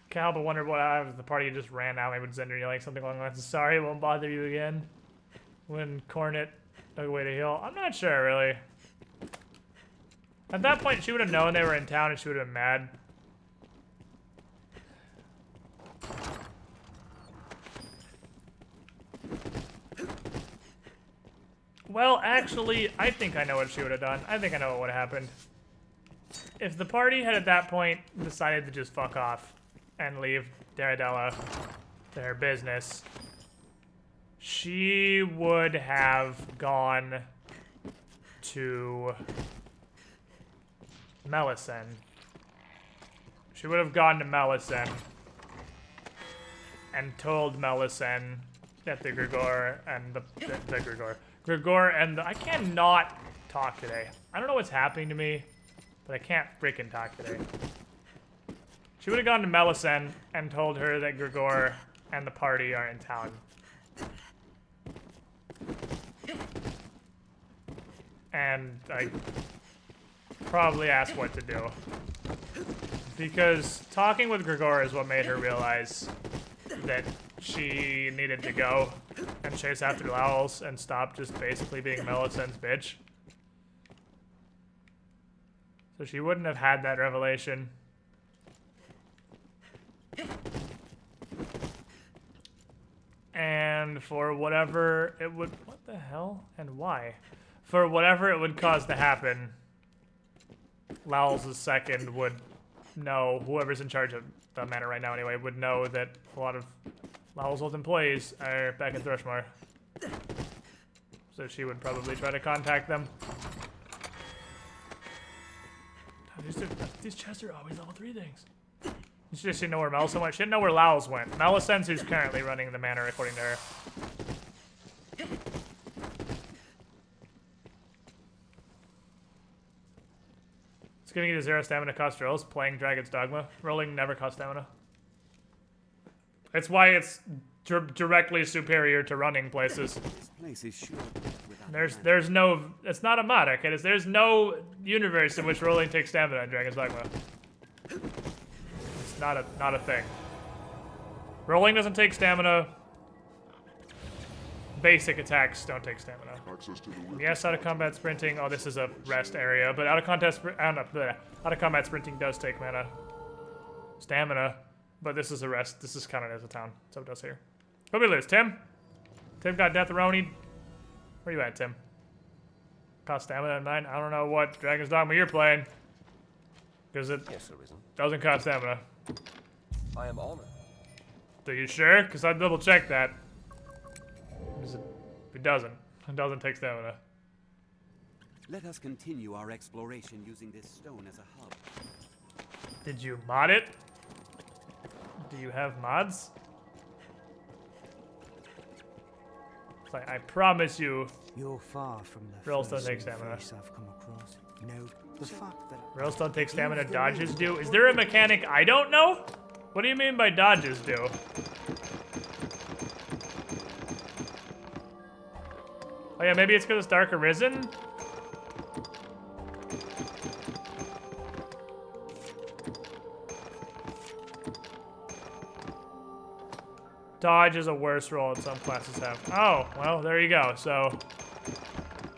Can't help but wonder what happened if the party just ran out. Maybe Zender yelling something along the lines of, "Sorry, won't bother you again." When Cornet took away to heal. I'm not sure, really. At that point, she would have known they were in town and she would have been mad. Well, actually, I think I know what she would have done. I think I know what would have happened. If the party had at that point decided to just fuck off and leave Daradella to her business, she would have gone to Melisande. She would have gone to Melisande and told Melisande that the Gregor and Gregor and I cannot talk today. I don't know what's happening to me, but I can't freaking talk today. She would have gone to Melisande and told her that Gregor and the party are in town. And I probably asked what to do. Because talking with Gregor is what made her realize that she needed to go and chase after Lowell's and stop just basically being Melisandre's bitch. So she wouldn't have had that revelation. And for whatever it would... What the hell? And why? For whatever it would cause to happen, Lowell's second would know, whoever's in charge of the manor right now anyway, would know that a lot of Lowell's old employees are back in Thrushmoor. So she would probably try to contact them. These chests are always level 3 things. She just didn't know where Melisande went. She didn't know where Lowell's went. Melisandre's who's currently running the manor, according to her. It's giving you to 0 stamina cost rolls, playing Dragon's Dogma. Rolling never costs stamina. It's why it's directly superior to running places. This place is short There's no, it's not a mod, okay? There's no universe in which rolling takes stamina in Dragon's Dogma. It's not a thing. Rolling doesn't take stamina. Basic attacks don't take stamina. Yes, out of combat sprinting. Oh, this is a rest area, but out of combat sprinting does take stamina. But this is a rest. This is counted as a town, so it does here. Who'd we lose? Tim? Tim got Deathroni. Where you at, Tim? Cost stamina at 9. I don't know what Dragon's Dogma you're playing, because it doesn't cost stamina. I am honored. Are you sure? Because I double checked that. It doesn't. It doesn't take stamina. Let us continue our exploration using this stone as a hub. Did you mod it? Do you have mods? It's like, I promise you. You're far from the Rolls don't take stamina. I've come across. No, the fact that Rolls don't take stamina, dodges do. Is there a mechanic I don't know? What do you mean by dodges do? Oh yeah, maybe it's because it's Dark Arisen? Dodge is a worse roll than some classes have. Oh, well, there you go. So,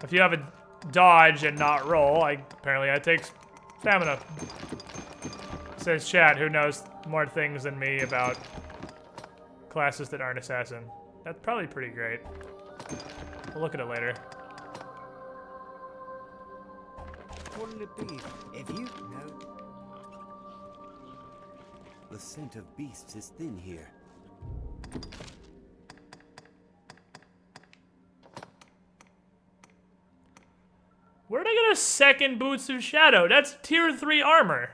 if you have a dodge and not roll, apparently I take stamina. Says chat, who knows more things than me about classes that aren't assassin. That's probably pretty great. We'll look at it later. What'll it be if you know? The scent of beasts is thin here. Where'd I get a second Boots of Shadow? That's tier 3 armor.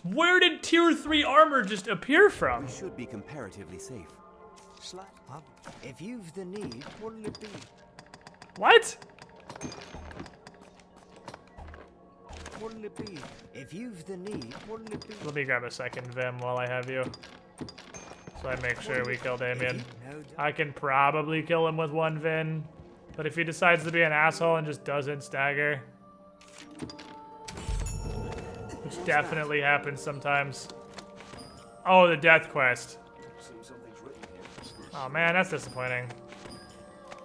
Where did tier 3 armor just appear from? We should be comparatively safe. If you've the need, what'll it be? What? what'll it be? If you've the need, what'll it be? Let me grab a second Vim while I have you. So I make sure we kill Damien. I can probably kill him with one Vin. But if he decides to be an asshole and just doesn't stagger, which definitely happens sometimes. Oh, the death quest. Oh man, that's disappointing.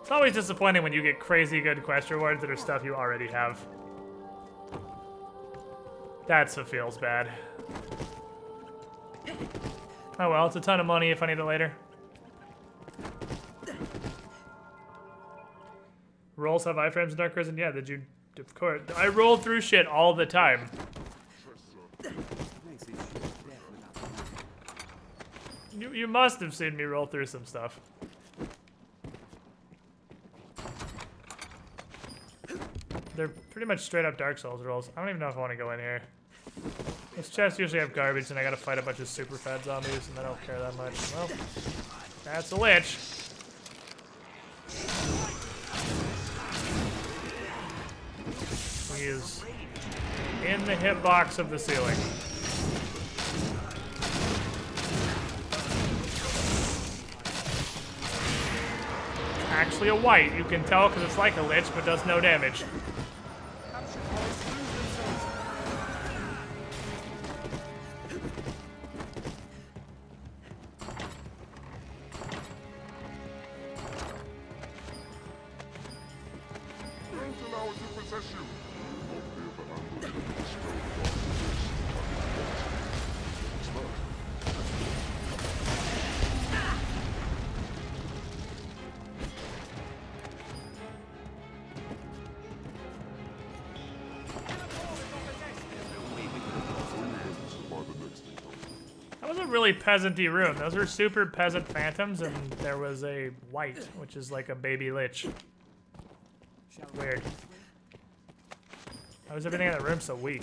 It's always disappointing when you get crazy good quest rewards that are stuff you already have. That's what feels bad. Oh well, it's a ton of money if I need it later. Rolls have iframes in Dark Arisen? Yeah, did you? Of course. I roll through shit all the time. You must have seen me roll through some stuff. They're pretty much straight up Dark Souls rolls. I don't even know if I want to go in here. This chest usually have garbage and I gotta fight a bunch of super fat zombies and I don't care that much. Well, that's a lich. He is in the hitbox of the ceiling. Actually a white, you can tell because it's like a lich but does no damage. Really peasant-y room. Those are super peasant phantoms, and there was a white, which is like a baby lich. Weird. Why was everything in that room so weak?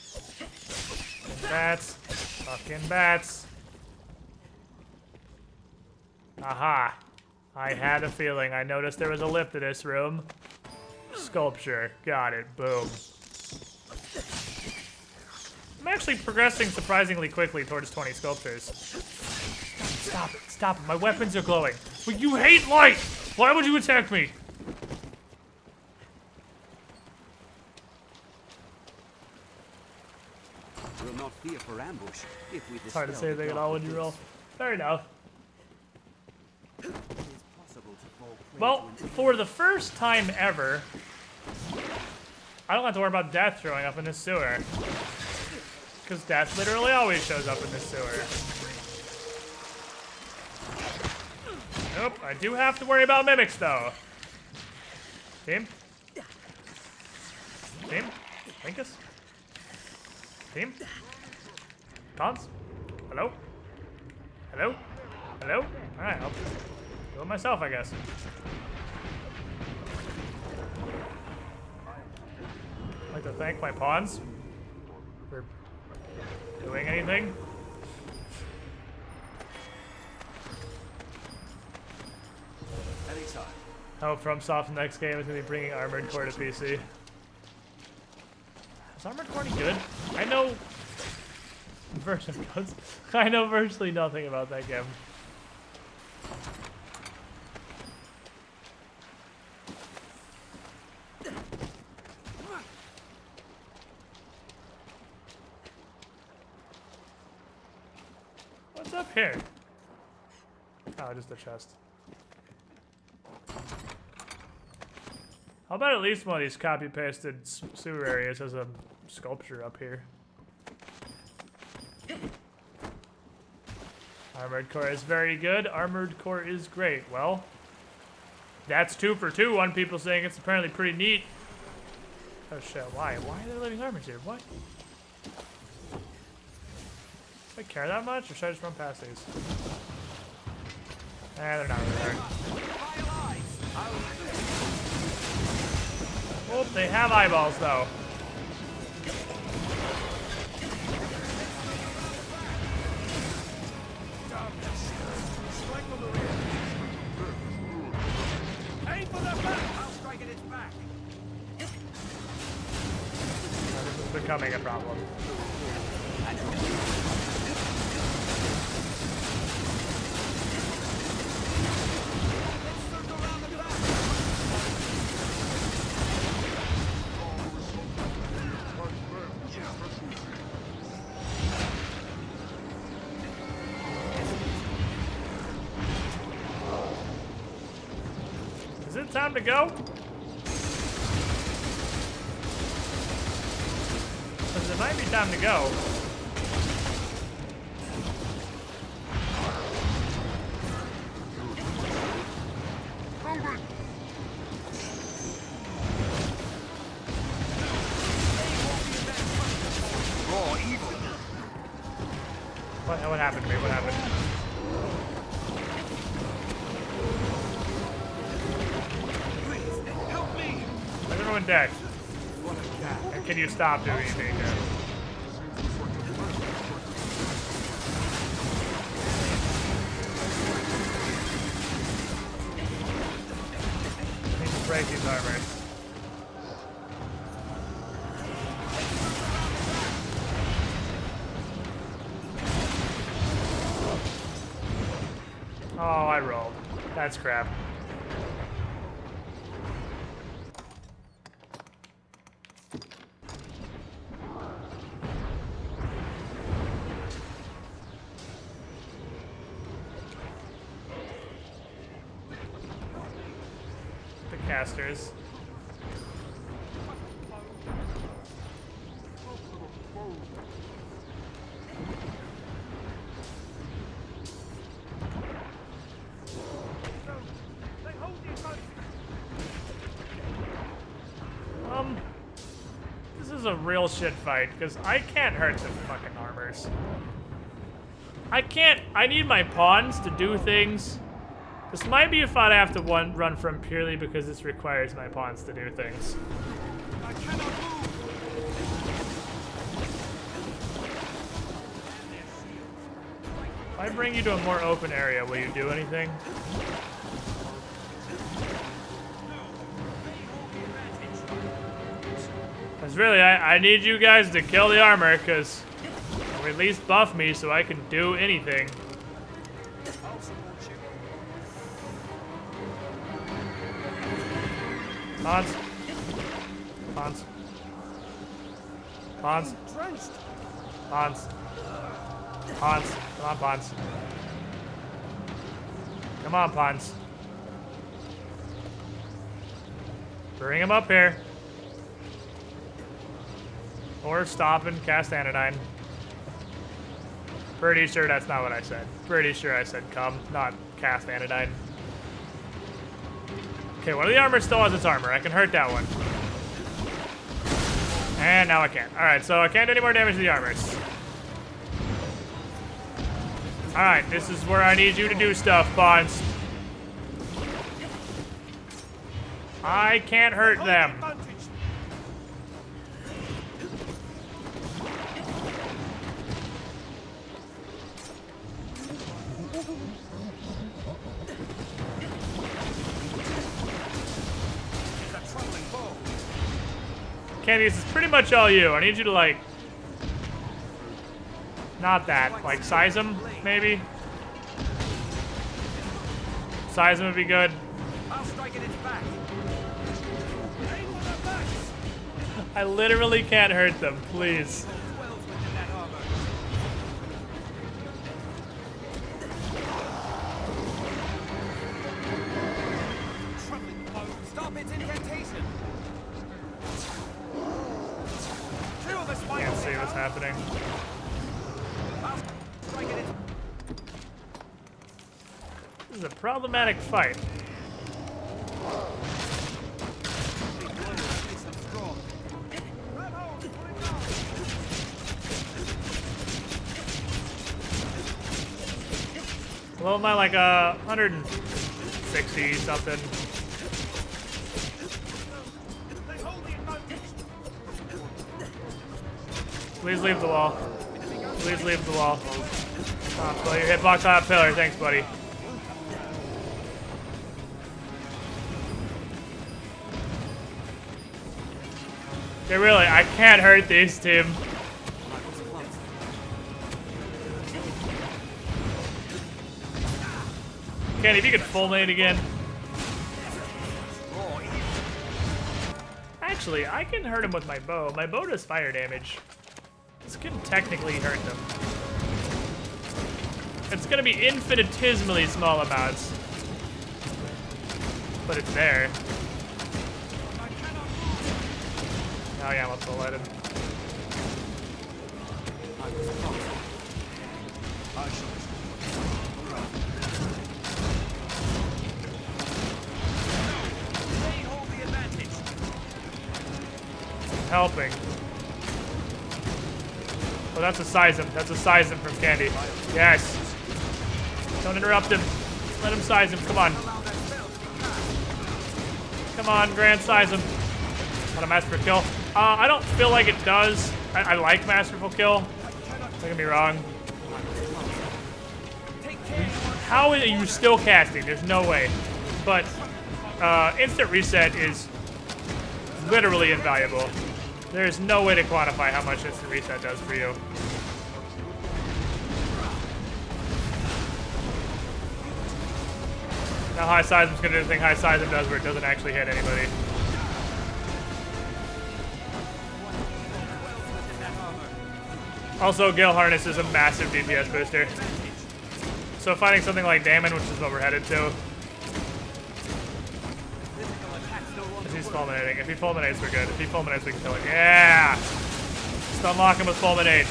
Fucking bats. Fucking bats. Aha. I had a feeling. I noticed there was a lip to this room. Sculpture. Got it. Boom. I'm actually progressing surprisingly quickly towards 20 sculptures. Stop it, stop it. My weapons are glowing. But you hate light! Why would you attack me? We'll not fear for ambush if we it's hard to say anything at all when you roll. Fair enough. Well, for the first time ever, I don't have to worry about death showing up in this sewer. Because death literally always shows up in this sewer. Nope, I do have to worry about mimics though. Team? Team? Linkus? Team? Cons? Hello? Hello? Hello? Alright, I'll do it myself, I guess. I'd like to thank my pawns for doing anything? Anytime. Oh, FromSoft's next game is going to be bringing Armored Core to PC. Is Armored Core any good? I know... I know virtually nothing about that game. What's up here? Oh, just a chest. How about at least one of these copy-pasted sewer areas has a sculpture up here? Armored Core is very good. Armored Core is great. Well, that's 2 for 2 on people saying it's apparently pretty neat. Oh shit, why? Why are there living armors here? What? Do I care that much, or should I just run past these? They're not really hard. Oh, they have eyeballs, though. becoming a problem. Is it time to go? Because it might be time to go. What happened to me? What happened? Is everyone dead? And can you stop doing anything there? I need to break these armors. Oh, I rolled. That's crap. The casters. This is a real shit fight, because I can't hurt the fucking armors. I need my pawns to do things. This might be a fight I have to run from purely because this requires my pawns to do things. I cannot move. If I bring you to a more open area, will you do anything? Because really, I need you guys to kill the armor, because or at least buff me so I can do anything. Pawns. Pawns. Pawns. Pawns. Pawns. Come on, Pawns. Come on, Pawns. Bring him up here. Or stop and cast Anodyne. Pretty sure that's not what I said. Pretty sure I said come, not cast Anodyne. Okay, one of the armors still has its armor. I can hurt that one. And now I can't. Alright, so I can't do any more damage to the armors. Alright, this is where I need you to do stuff, Pawns. I can't hurt them. Candy, this is pretty much all you. I need you to, like... Not that. Like, size them, maybe? Size them would be good. I'll strike at its back. I literally can't hurt them, please. Stop its incantation. Can't see what's happening. This is a problematic fight. Well, am I like 160 something? Please leave the wall. Please leave the wall. Oh, your hitbox on a pillar. Thanks, buddy. Okay, really, I can't hurt these, team. Candy, if you could fulminate again. Actually, I can hurt him with my bow. My bow does fire damage. This can technically hurt them. It's gonna be infinitesimally small amounts. But it's there. Oh yeah, let's go let him. Helping. Oh, that's a size him. That's a size him from Candy. Yes. Don't interrupt him. Let him size him. Come on. Come on, grand size him. Not a masterful kill. I don't feel like it does. I like masterful kill. Don't get me wrong. How are you still casting? There's no way. But instant reset is literally invaluable. There's no way to quantify how much instant reset does for you. Now high seism's gonna do the thing high seism does where it doesn't actually hit anybody. Also, Gale Harness is a massive DPS booster. So finding something like Damon, which is what we're headed to. If he's fulminating. If he fulminates, we're good. If he fulminates, we can kill him. Yeah! Just unlock him with fulminate.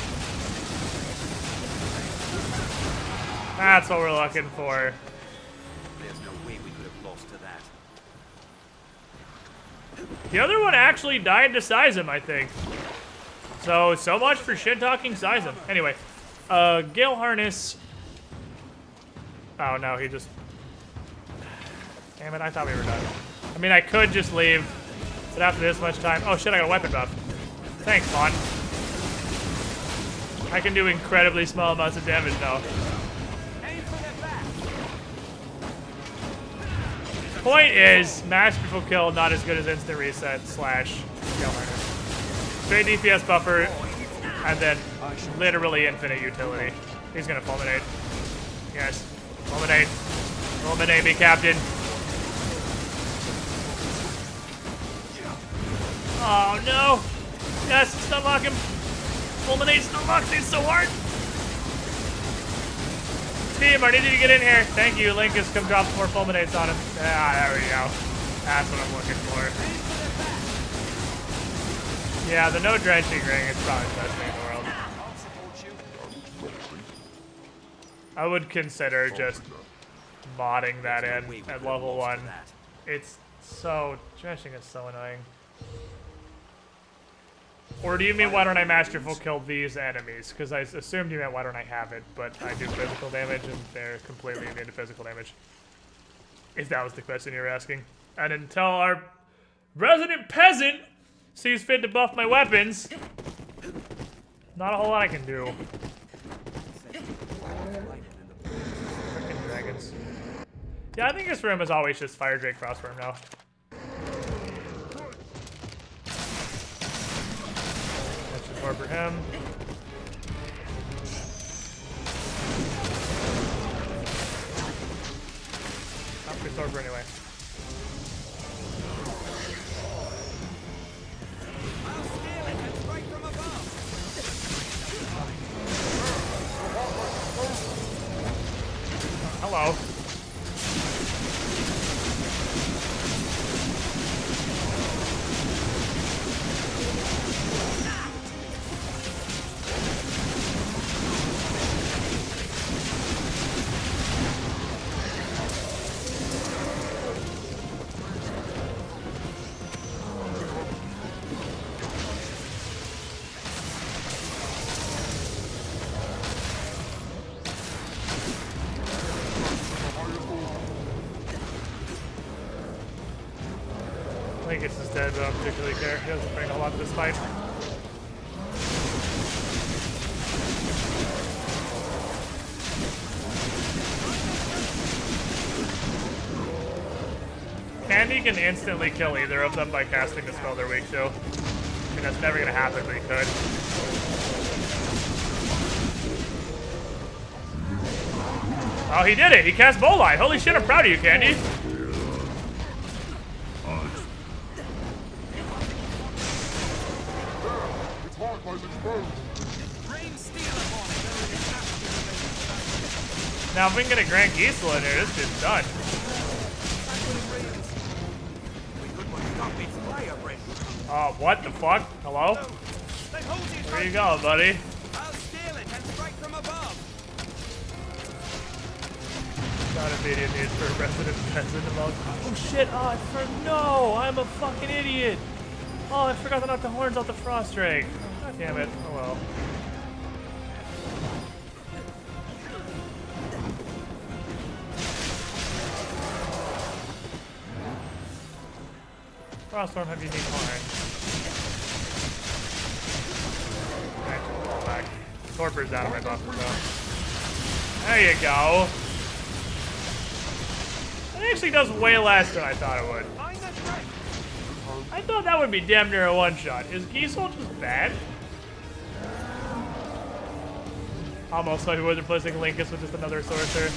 That's what we're looking for. There's no way we could have lost to that. The other one actually died to Seism, I think. So much for shit-talking Seism. Anyway, Gale Harness. Oh no, he just... Damn it, I thought we were done. I mean, I could just leave, but after this much time... Oh shit, I got a weapon buff. Thanks, Vaughn. I can do incredibly small amounts of damage now. Point is, masterful kill not as good as instant reset / Gale Harness. Straight DPS buffer, and then literally infinite utility. He's gonna fulminate. Yes. Fulminate. Fulminate me, Captain. Oh no! Yes, stun lock him! Fulminate stun locks these so hard! Team, I need you to get in here. Thank you, Linkus, come drop some more fulminates on him. Ah, there we go. That's what I'm looking for. Yeah, the no drenching ring is probably the best thing in the world. I would consider just modding that in at level 1. It's so... Drenching is so annoying. Or do you mean why don't I masterful kill these enemies? Because I assumed you meant why don't I have it, but I do physical damage and they're completely immune to physical damage. If that was the question you were asking. And until our resident peasant sees fit to buff my weapons, not a whole lot I can do. Frickin' dragons. Yeah, I think this room is always just Fire Drake Frostworm now. That's just more for him. Not for Thorper anyway. Hello. Linkus is dead, but I don't particularly care. He doesn't bring a lot to this fight. Candy can instantly kill either of them by casting a spell they're weak to. mean, that's never gonna happen, but he could. Oh, he did it! He cast Bowline! Holy shit, I'm proud of you, Candy! Now, if we can get a Grand Gisela in here, this dude's done. Oh, what the fuck? Hello? Where you going, buddy? I'll steal it and strike from above. Not immediate need for a resident peasant among. Oh shit! Oh, no! I'm a fucking idiot! Oh, I forgot to knock the horns off the frost drake. God damn it. Oh well. Froststorm have unique horns. Alright, fall back. Torpor's down on my buffer though. There you go. It actually does way less than I thought it would. I thought that would be damn near a one-shot. Is Gisela just bad? Almost like we was replacing Linkus with just another sorcerer.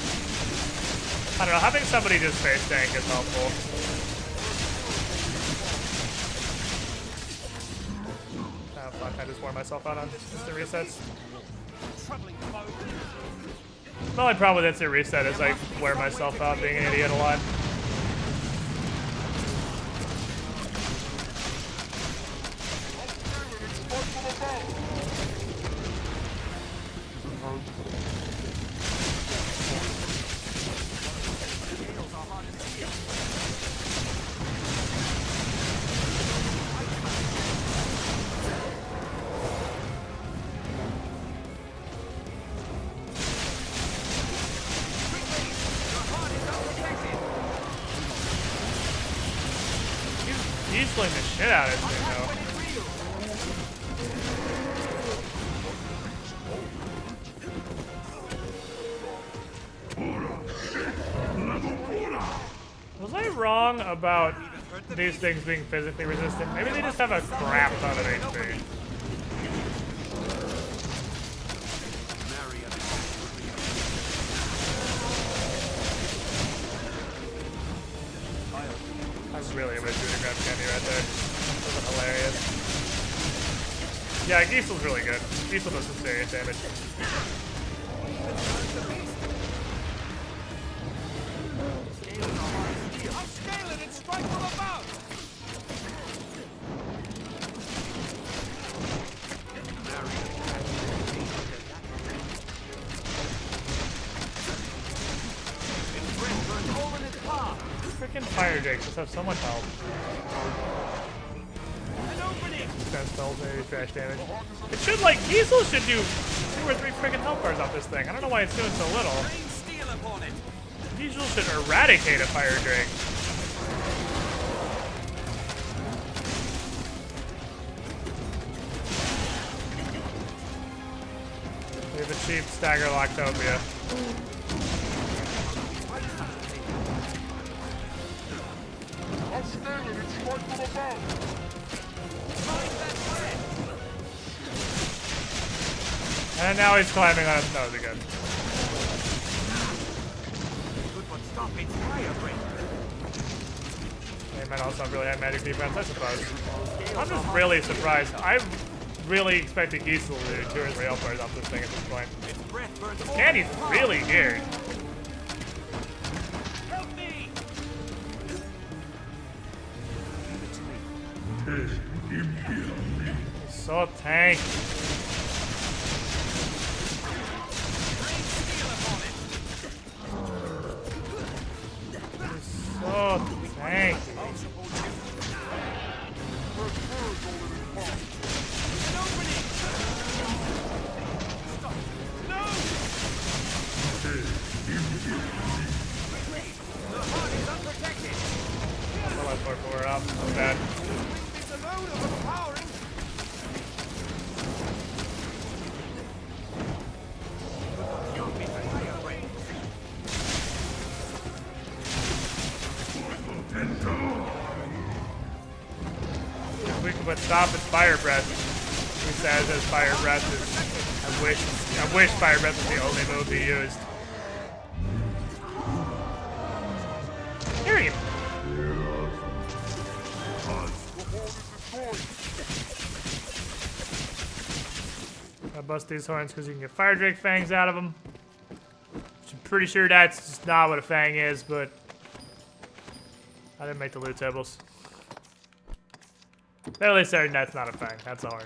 I don't know, having somebody just face tank is helpful. Oh fuck, I just wore myself out on instant resets. The only problem with instant reset is I wear myself out being an idiot a lot. He's slaying the shit out of this thing, though. Was I wrong about these things being physically resistant? Maybe they just have a crap ton of HP. I really wish we would have grabbed Candy right there. That was hilarious. Yeah, Gisela's really good. Gisela does some serious damage. I'll scale it and strike from above. Freaking fire drakes just have so much health. Defense spells, maybe trash damage. It should, like, Gisela should do 2 or 3 freaking health bars off this thing. I don't know why it's doing so little. Gisela should eradicate a fire drake. We have achieved Stagger Loctopia. And now he's climbing on his nose again. They might also really have magic defense, I suppose. I'm just really surprised. I really expected Gisela to do 2 or 3 health bars off this thing at this point. Candy's really geared. So tank. So tank. I'll let Torpor up. So bad. If we can But stop its fire breath. He says as fire breath is. I wish fire breath was the only move he used. Hear him. I'll bust these horns because you can get fire drake fangs out of them. I'm pretty sure that's just not what a fang is, but I didn't make the loot tables. Fairly certain that's not a fang, that's a horn.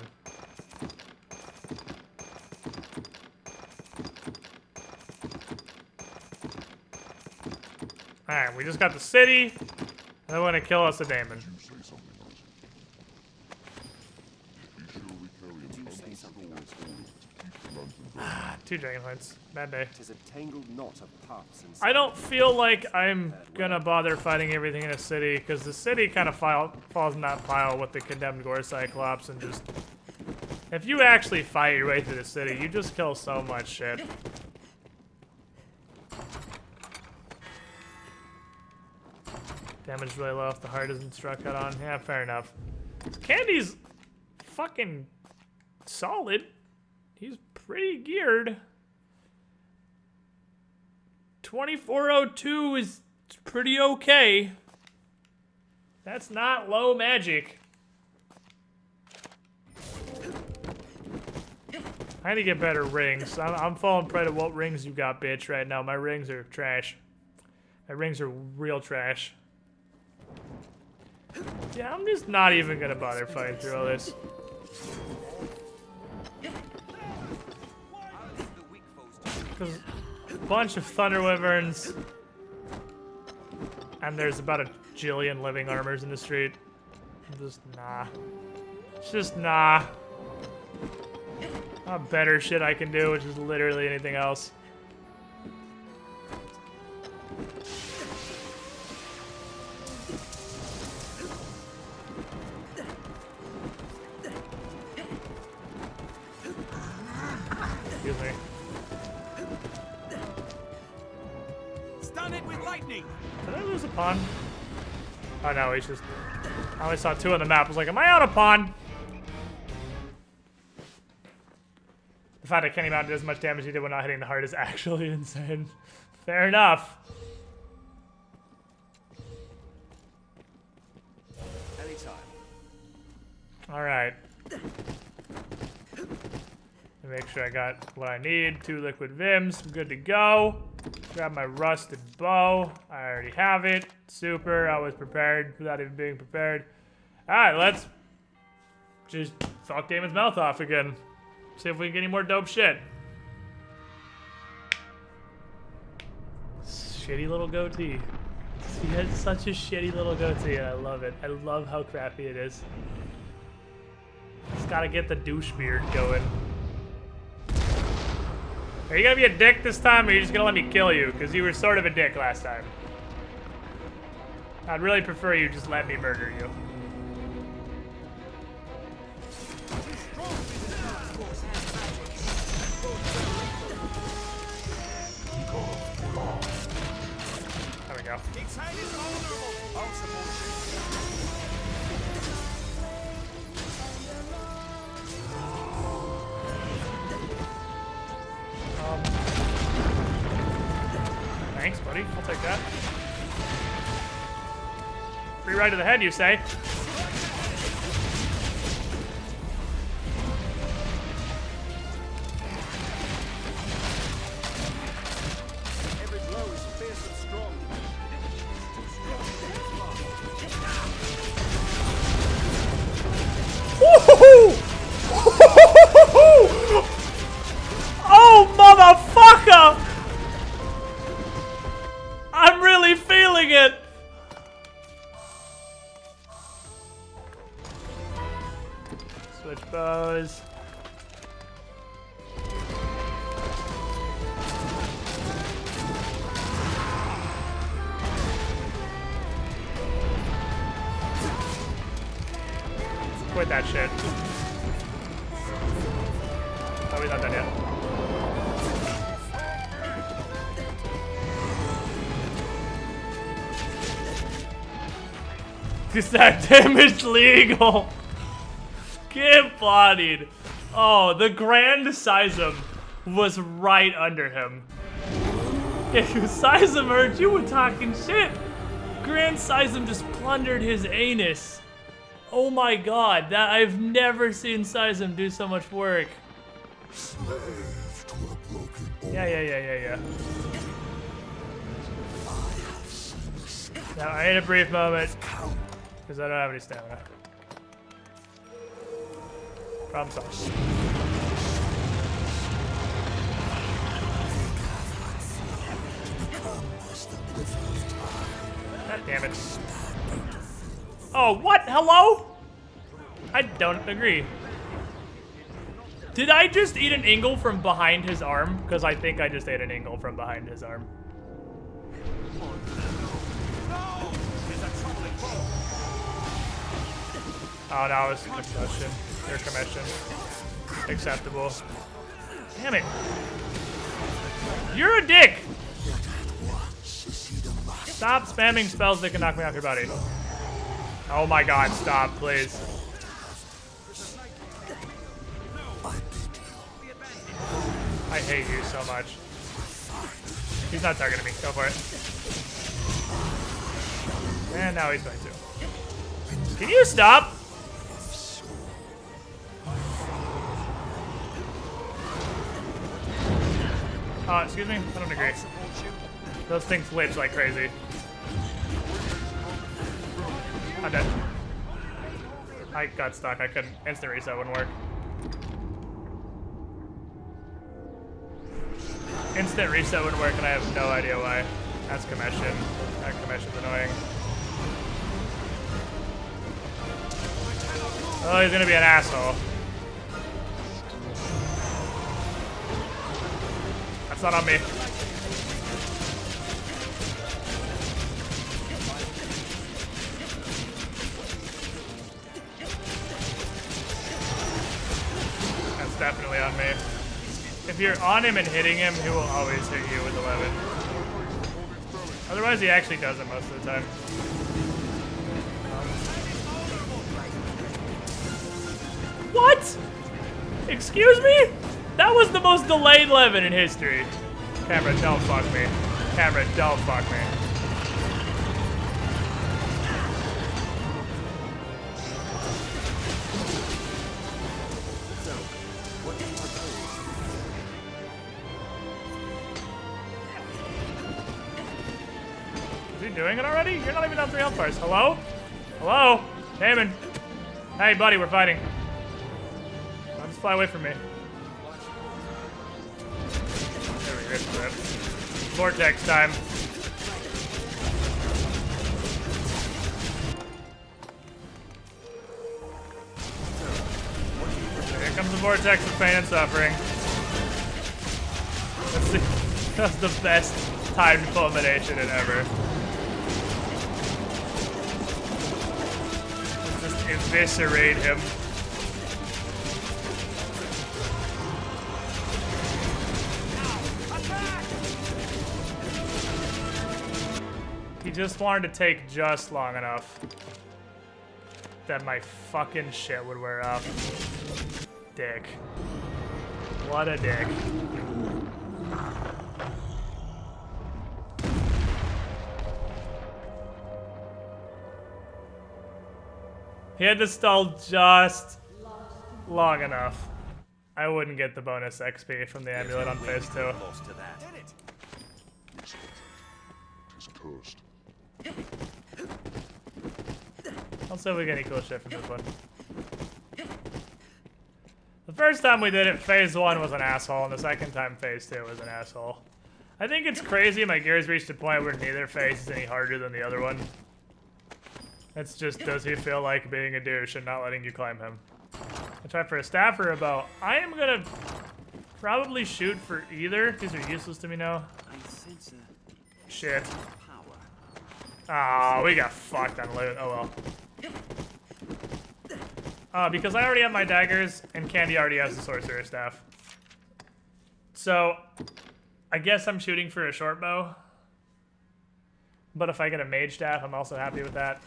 Alright, we just got the city, and they want to kill us a daemon. Two dragon horns. Bad day. I don't feel like I'm gonna bother fighting everything in a city, because the city kind of falls in that pile with the condemned gore cyclops, and just... If you actually fight your way through the city, you just kill so much shit. Damage really low if the heart isn't struck out on. Yeah, fair enough. Candy's fucking solid. He's pretty geared. 2402 is pretty okay. That's not low magic. I need to get better rings. I'm falling prey to what rings you got, bitch, right now. My rings are trash. My rings are real trash. Yeah, I'm just not even gonna bother fighting through all this. Because a bunch of thunder wyverns, and there's about a jillion living armors in the street. I'm just nah. It's just nah. Better shit I can do, which is literally anything else. Excuse me. Stun it with lightning. Did I lose a pawn? Oh no, he's just... I only saw two on the map. I was like, am I out of pawn? The fact that Kenny Mountain did as much damage as he did when not hitting the heart is actually insane. Fair enough. Anytime. Alright. Make sure I got what I need. 2 liquid vims. I'm good to go. Grab my rusted bow. I already have it. Super. I was prepared without even being prepared. Alright, let's just fuck Damon's mouth off again. See if we can get any more dope shit. Shitty little goatee. He has such a shitty little goatee, and I love it. I love how crappy it is. Just gotta get the douche beard going. Are you gonna be a dick this time, or are you just gonna let me kill you? Because you were sort of a dick last time. I'd really prefer you just let me murder you. There we go. Thanks, buddy. I'll take that. Free ride to the head, you say? Every blow is fierce and strong. Oh, motherfucker! I'm really feeling it! Switch bows. Quit that shit. Oh, we're not done yet. Is that damage legal? Get bodied. Oh, the Grand Seism was right under him. If Seism heard you were talking shit. Grand Seism just plundered his anus. Oh my god, that I've never seen Seism do so much work. Yeah. Now I need a brief moment because I don't have any stamina. Problem solved. God damn it. Oh, what? Hello? I don't agree. Did I just eat an ingle from behind his arm? Because I think I just ate an ingle from behind his arm. Oh, no, it was commotion. Or commission. Acceptable. Damn it. You're a dick! Stop spamming spells that can knock me off your body. Oh my god, stop, please. I hate you so much. He's not targeting me. Go for it. And now he's going to. Can you stop? Oh, excuse me? I don't agree. Those things glitch like crazy. I'm dead. I got stuck. I couldn't. Instant reset wouldn't work. Instant reset wouldn't work, and I have no idea why. That's commission. That commission's annoying. Oh, he's gonna be an asshole. That's not on me. That's definitely on me. If you're on him and hitting him, he will always hit you with 11. Otherwise, he actually does it most of the time. What? Excuse me? That was the most delayed 11 in history. Camera, don't fuck me. Camera, don't fuck me. Is he doing it already? You're not even on 3 health bars. Hello? Hello? Damon. Hey, buddy, we're fighting. Don't just fly away from me. Vortex time. Here comes the vortex of pain and suffering. That's the best timed fulmination in ever. Just eviscerate him. He just wanted to take just long enough that my fucking shit would wear off. Dick. What a dick. He had to stall just long enough. I wouldn't get the bonus XP from the amulet on phase 2. Cursed. Let's see if we get any cool shit from this one. The first time we did it, phase 1 was an asshole, and the second time phase 2 was an asshole. I think it's crazy my gears reached a point where neither phase is any harder than the other one. It's just, does he feel like being a douche and not letting you climb him? I tried for a staff or a bow. I am gonna probably shoot for either. These are useless to me now. Shit. Ah, we got fucked on loot. Oh well. Because I already have my daggers, and Candy already has the sorcerer staff. So, I guess I'm shooting for a short bow. But if I get a mage staff, I'm also happy with that.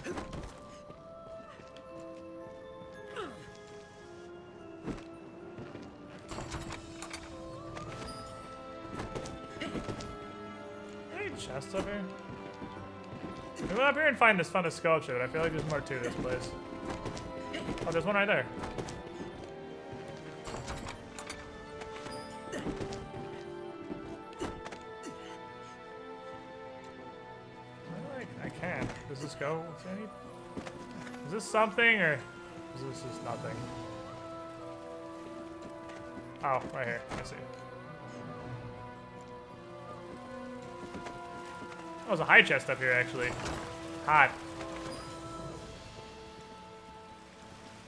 stuff here? We went up here and find this fun sculpture, but I feel like there's more to this place. Oh, there's one right there. I can't. Does this go? Is this something or is this just nothing? Oh, right here. I see. Oh, there's a high chest up here, actually. Hot.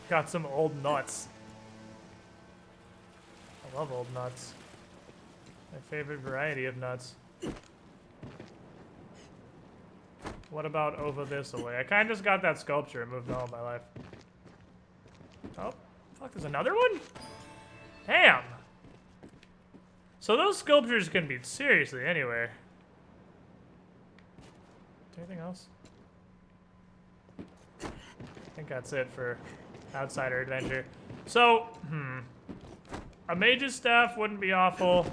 Got some old nuts. I love old nuts. My favorite variety of nuts. What about over this away? I kind of just got that sculpture and moved on with my life. Oh, fuck, there's another one? Damn! So those sculptures can be seriously anywhere. Anything else? I think that's it for Outsider Adventure. So, a mage's staff wouldn't be awful.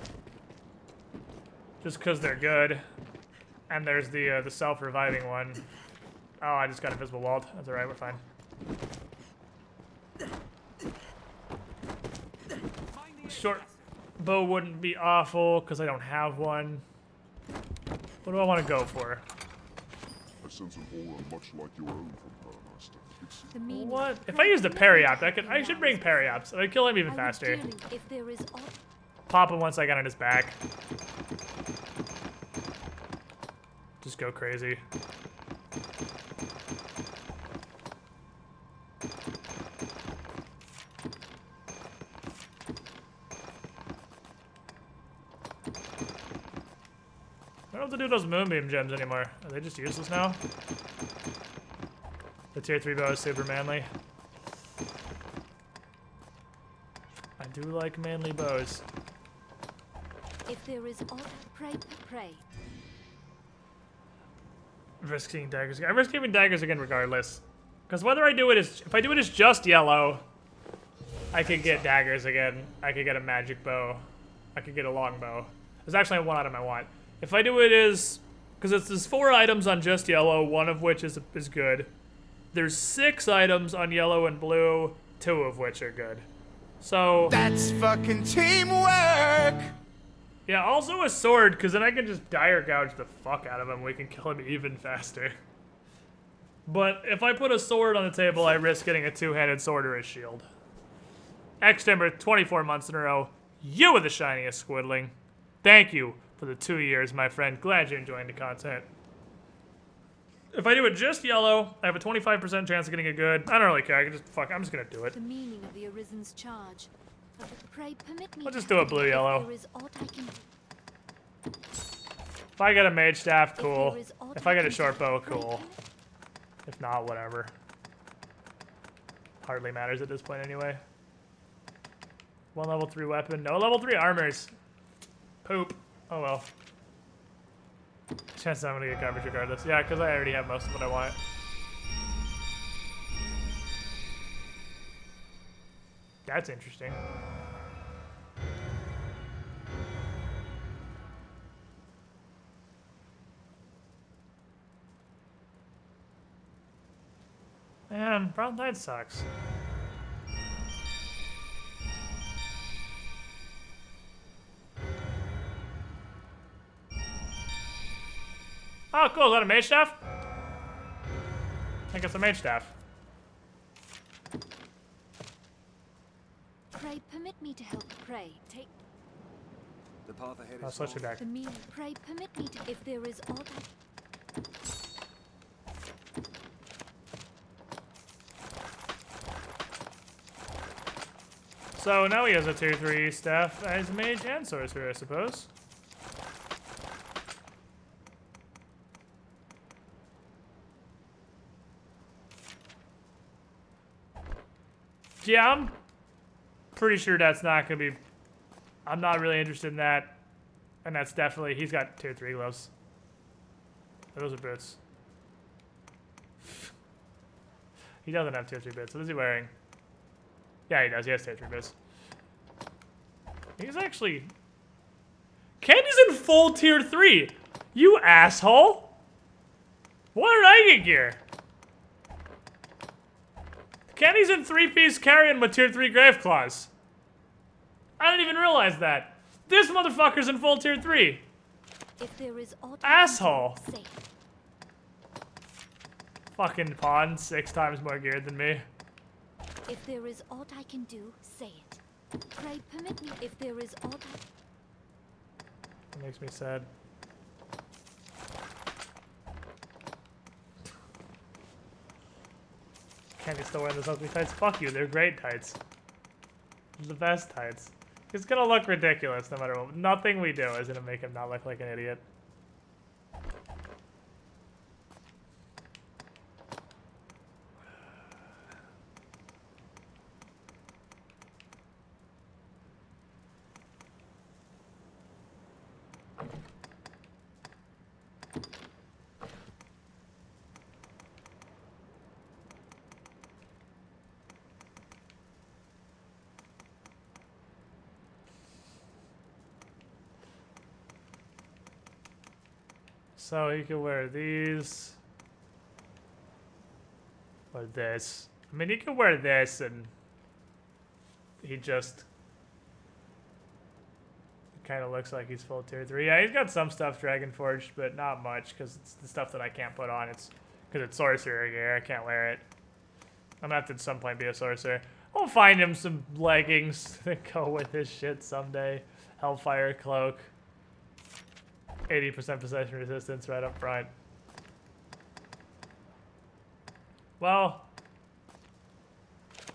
Just because they're good. And there's the self-reviving one. Oh, I just got invisible walled. That's alright, we're fine. Short bow wouldn't be awful because I don't have one. What do I want to go for? I sense an aura much like your own from her, Master. What? If I used a periop, I should bring periops. I'd kill him even faster. Pop him once I got on his back. Just go crazy. I don't have to do those moonbeam gems anymore. Are they just useless now? The tier 3 bow is super manly. I do like manly bows. If there is aught, pray. Risking daggers. I'm risking daggers again regardless. Because whether I do it as, if I do it as just yellow, I could get daggers again. I could get a magic bow. I could get a long bow. There's actually one item I want. If I do it as, because there's 4 items on just yellow, one of which is good. There's 6 items on yellow and blue, 2 of which are good. So that's fucking teamwork! Yeah, also a sword, because then I can just dire gouge the fuck out of him. We can kill him even faster. But if I put a sword on the table, I risk getting a 2-handed sword or a shield. Xtimber, 24 months in a row. You are the shiniest squidling. Thank you for the 2 years, my friend. Glad you're enjoying the content. If I do it just yellow, I have a 25% chance of getting a good. I don't really care. I can just fuck. I'm just gonna do it. The meaning of the Arisen's charge. Pray permit me. I'll just do a blue yellow. If I get a mage staff, cool. If I get a short bow, cool. If not, whatever. Hardly matters at this point anyway. 1 level 3 weapon, no level 3 armors. Poop. Oh well. Chances I'm gonna get garbage regardless. Yeah, because I already have most of what I want. That's interesting. Man, Brown Tide sucks. Oh, cool. Is that a mage staff? I think it's a mage staff. Pray permit me to help. Pray take. The path ahead is. I'll switch it back. The meaning. Pray permit me to. If there is aught. So now he has a tier 3 staff as mage and sorcerer, I suppose. Yeah, I'm pretty sure that's not gonna be. I'm not really interested in that, and that's definitely. He's got tier 3 gloves. Those are boots. He doesn't have tier 3 boots. What is he wearing? Yeah, he does. He has tier 3 boots. He's actually. Candy's in full tier 3. You asshole! What did I get gear? Kenny's in 3-piece carrying with tier 3 Grave Claws. I didn't even realize that. This motherfucker's in full tier 3. If there is aught Asshole. I can do, say it. Fucking pawn, 6 times more gear than me. If there is aught I can do, say it. Pray permit me. If there is aught I... That makes me sad. Candy's still wearing those ugly tights. Fuck you, they're great tights. They're the best tights. It's gonna look ridiculous no matter what. Nothing we do is gonna make him not look like an idiot. So he can wear these. Or this. I mean, he can wear this and he just kind of looks like he's full tier 3. Yeah, he's got some stuff Dragon Forged, but not much because it's the stuff that I can't put on. It's because it's sorcerer gear. I can't wear it. I'm gonna have to at some point be a sorcerer. I'll find him some leggings that go with his shit someday. Hellfire Cloak. 80% possession resistance right up front. Well,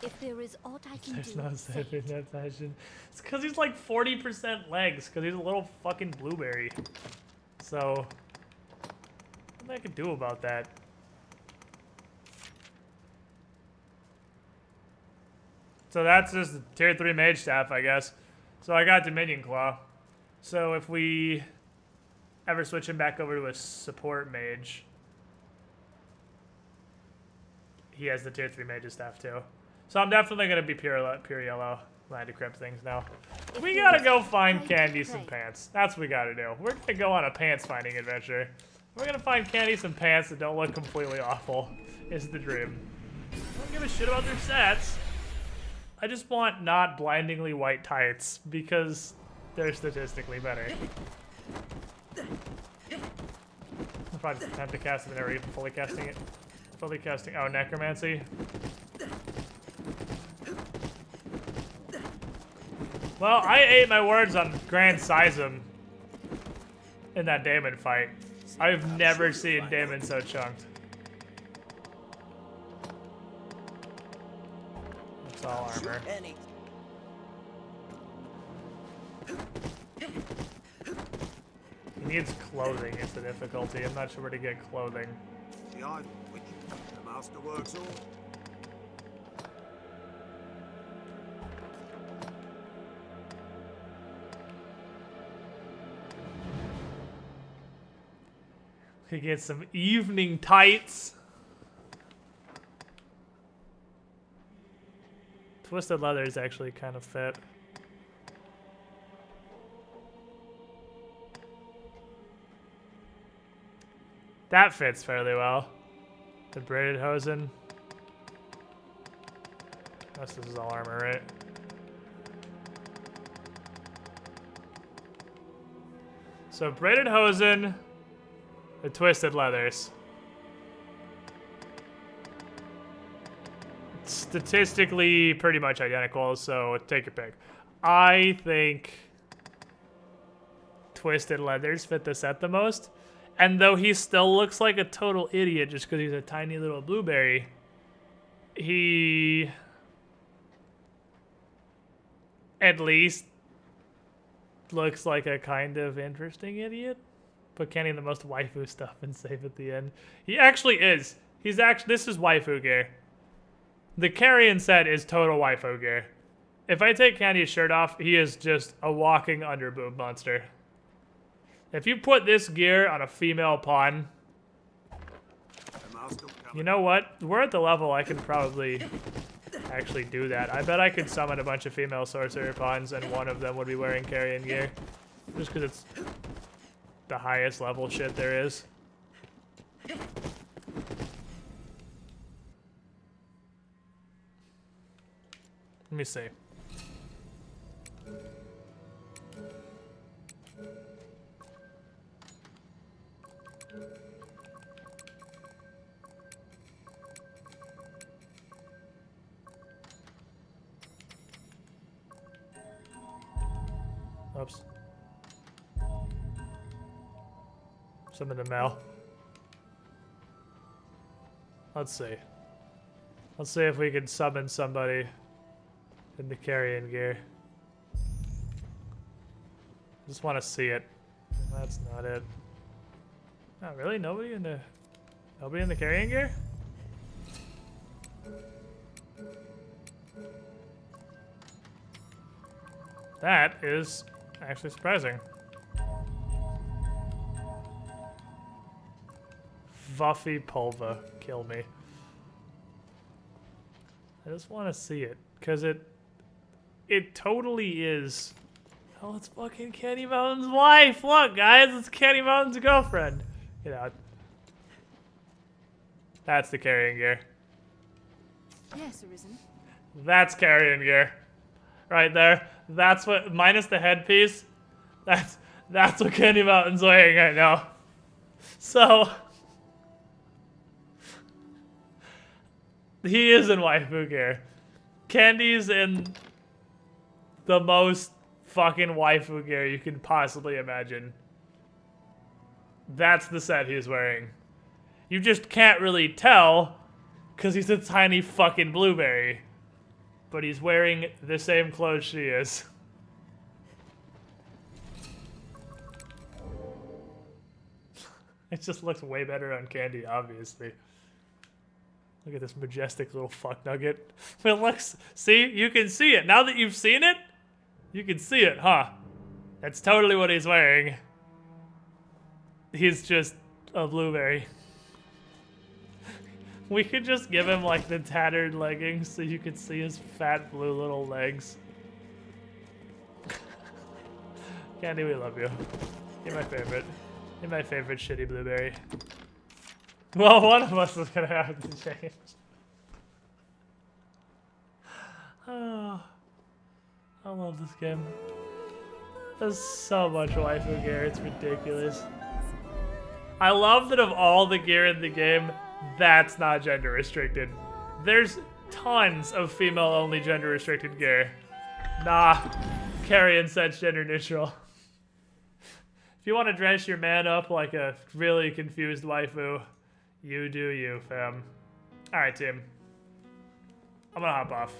if there is aught I can there's do, no say saving it. that fashion. It's because he's like 40% legs, because he's a little fucking blueberry. So, what I could do about that? So that's just the tier 3 mage staff, I guess. So I got Dominion Claw. So if we ever switch him back over to a support mage, he has the tier 3 mage staff too. So I'm definitely going to be pure yellow when I decrypt things now. We got to go find Candy some pants. That's what we got to do. We're going to go on a pants finding adventure. We're going to find Candy some pants that don't look completely awful. Is the dream. I don't give a shit about their stats. I just want not blindingly white tights because they're statistically better. I'll probably just attempt to cast it and never even fully casting it. Fully casting. Oh, Necromancy. Well, I ate my words on Grand Sizem in that Daemon fight. I've never seen Daemon so chunked. That's all armor. He needs clothing is the difficulty. I'm not sure where to get clothing. The master works all. Could get some evening tights. Twisted leather is actually kind of fit. That fits fairly well. The braided hosen. Unless this is all armor, right? So braided hosen, the twisted leathers. Statistically pretty much identical, so take your pick. I think twisted leathers fit the set the most. And though he still looks like a total idiot just because he's a tiny little blueberry, he at least looks like a kind of interesting idiot. Put Kenny in the most waifu stuff and save at the end. He actually is. He's actually, this is waifu gear. The Carrion set is total waifu gear. If I take Candy's shirt off, he is just a walking underboob monster. If you put this gear on a female pawn, you know what? We're at the level I can probably actually do that. I bet I could summon a bunch of female sorcerer pawns and one of them would be wearing carrion gear. Just because it's the highest level shit there is. Let me see. Oops. Something to mail. Let's see. Let's see if we can summon somebody in the carrying gear. Just want to see it. That's not it. Oh, really? Nobody in the carrying gear? That is actually surprising. Vuffy Pulva, kill me. I just want to see it, because it totally is. Oh, it's fucking Candy Mountain's wife. Look, guys, it's Candy Mountain's girlfriend. Get out. That's the carrying gear. Yes, Arisen. That's carrying gear. Right there. That's what, minus the headpiece, that's what Candy Mountain's wearing right now. So, he is in waifu gear. Candy's in the most fucking waifu gear you can possibly imagine. That's the set he's wearing. You just can't really tell because he's a tiny fucking blueberry. But he's wearing the same clothes she is. It just looks way better on Candy, obviously. Look at this majestic little fuck nugget. It looks, see, you can see it. Now that you've seen it, you can see it, huh? That's totally what he's wearing. He's just a blueberry. We could just give him like the tattered leggings so you could see his fat blue little legs. Candy, we love you. You're my favorite. You're my favorite shitty blueberry. Well, one of us is gonna have to change. Oh, I love this game. There's so much waifu gear, it's ridiculous. I love that of all the gear in the game, that's not gender restricted. There's tons of female-only gender restricted gear. Nah, Carrion said gender neutral. If you want to dress your man up like a really confused waifu, you do you, fam. Alright, team. I'm gonna hop off.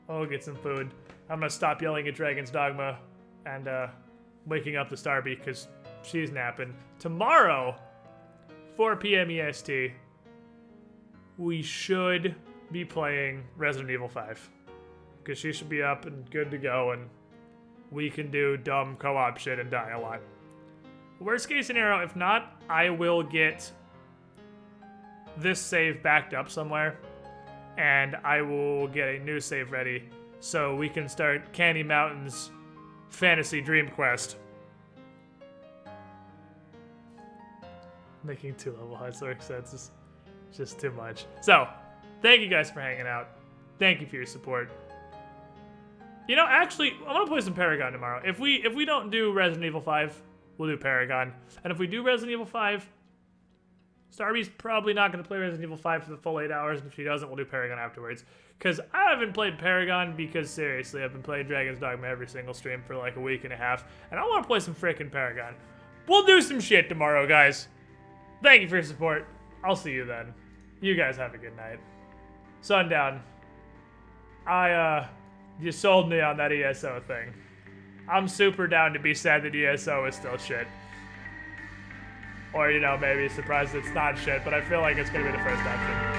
I'll get some food. I'm gonna stop yelling at Dragon's Dogma and waking up the Starby because she's napping. Tomorrow, 4 p.m. EST, we should be playing Resident Evil 5. Because she should be up and good to go, and we can do dumb co-op shit and die a lot. Worst case scenario, if not, I will get this save backed up somewhere, and I will get a new save ready so we can start Candy Mountain's Fantasy Dream Quest. Making 2 level high sword sense is just too much. So, thank you guys for hanging out. Thank you for your support. You know, actually, I'm gonna play some Paragon tomorrow. If we don't do Resident Evil 5, we'll do Paragon. And if we do Resident Evil 5, Starby's probably not gonna play Resident Evil 5 for the full 8 hours. And if she doesn't, we'll do Paragon afterwards. Because I haven't played Paragon because, seriously, I've been playing Dragon's Dogma every single stream for like a week and a half. And I want to play some frickin' Paragon. We'll do some shit tomorrow, guys. Thank you for your support. I'll see you then. You guys have a good night. Sundown. You sold me on that ESO thing. I'm super down to be sad that ESO is still shit. Or, you know, maybe surprised it's not shit, but I feel like it's gonna be the first option.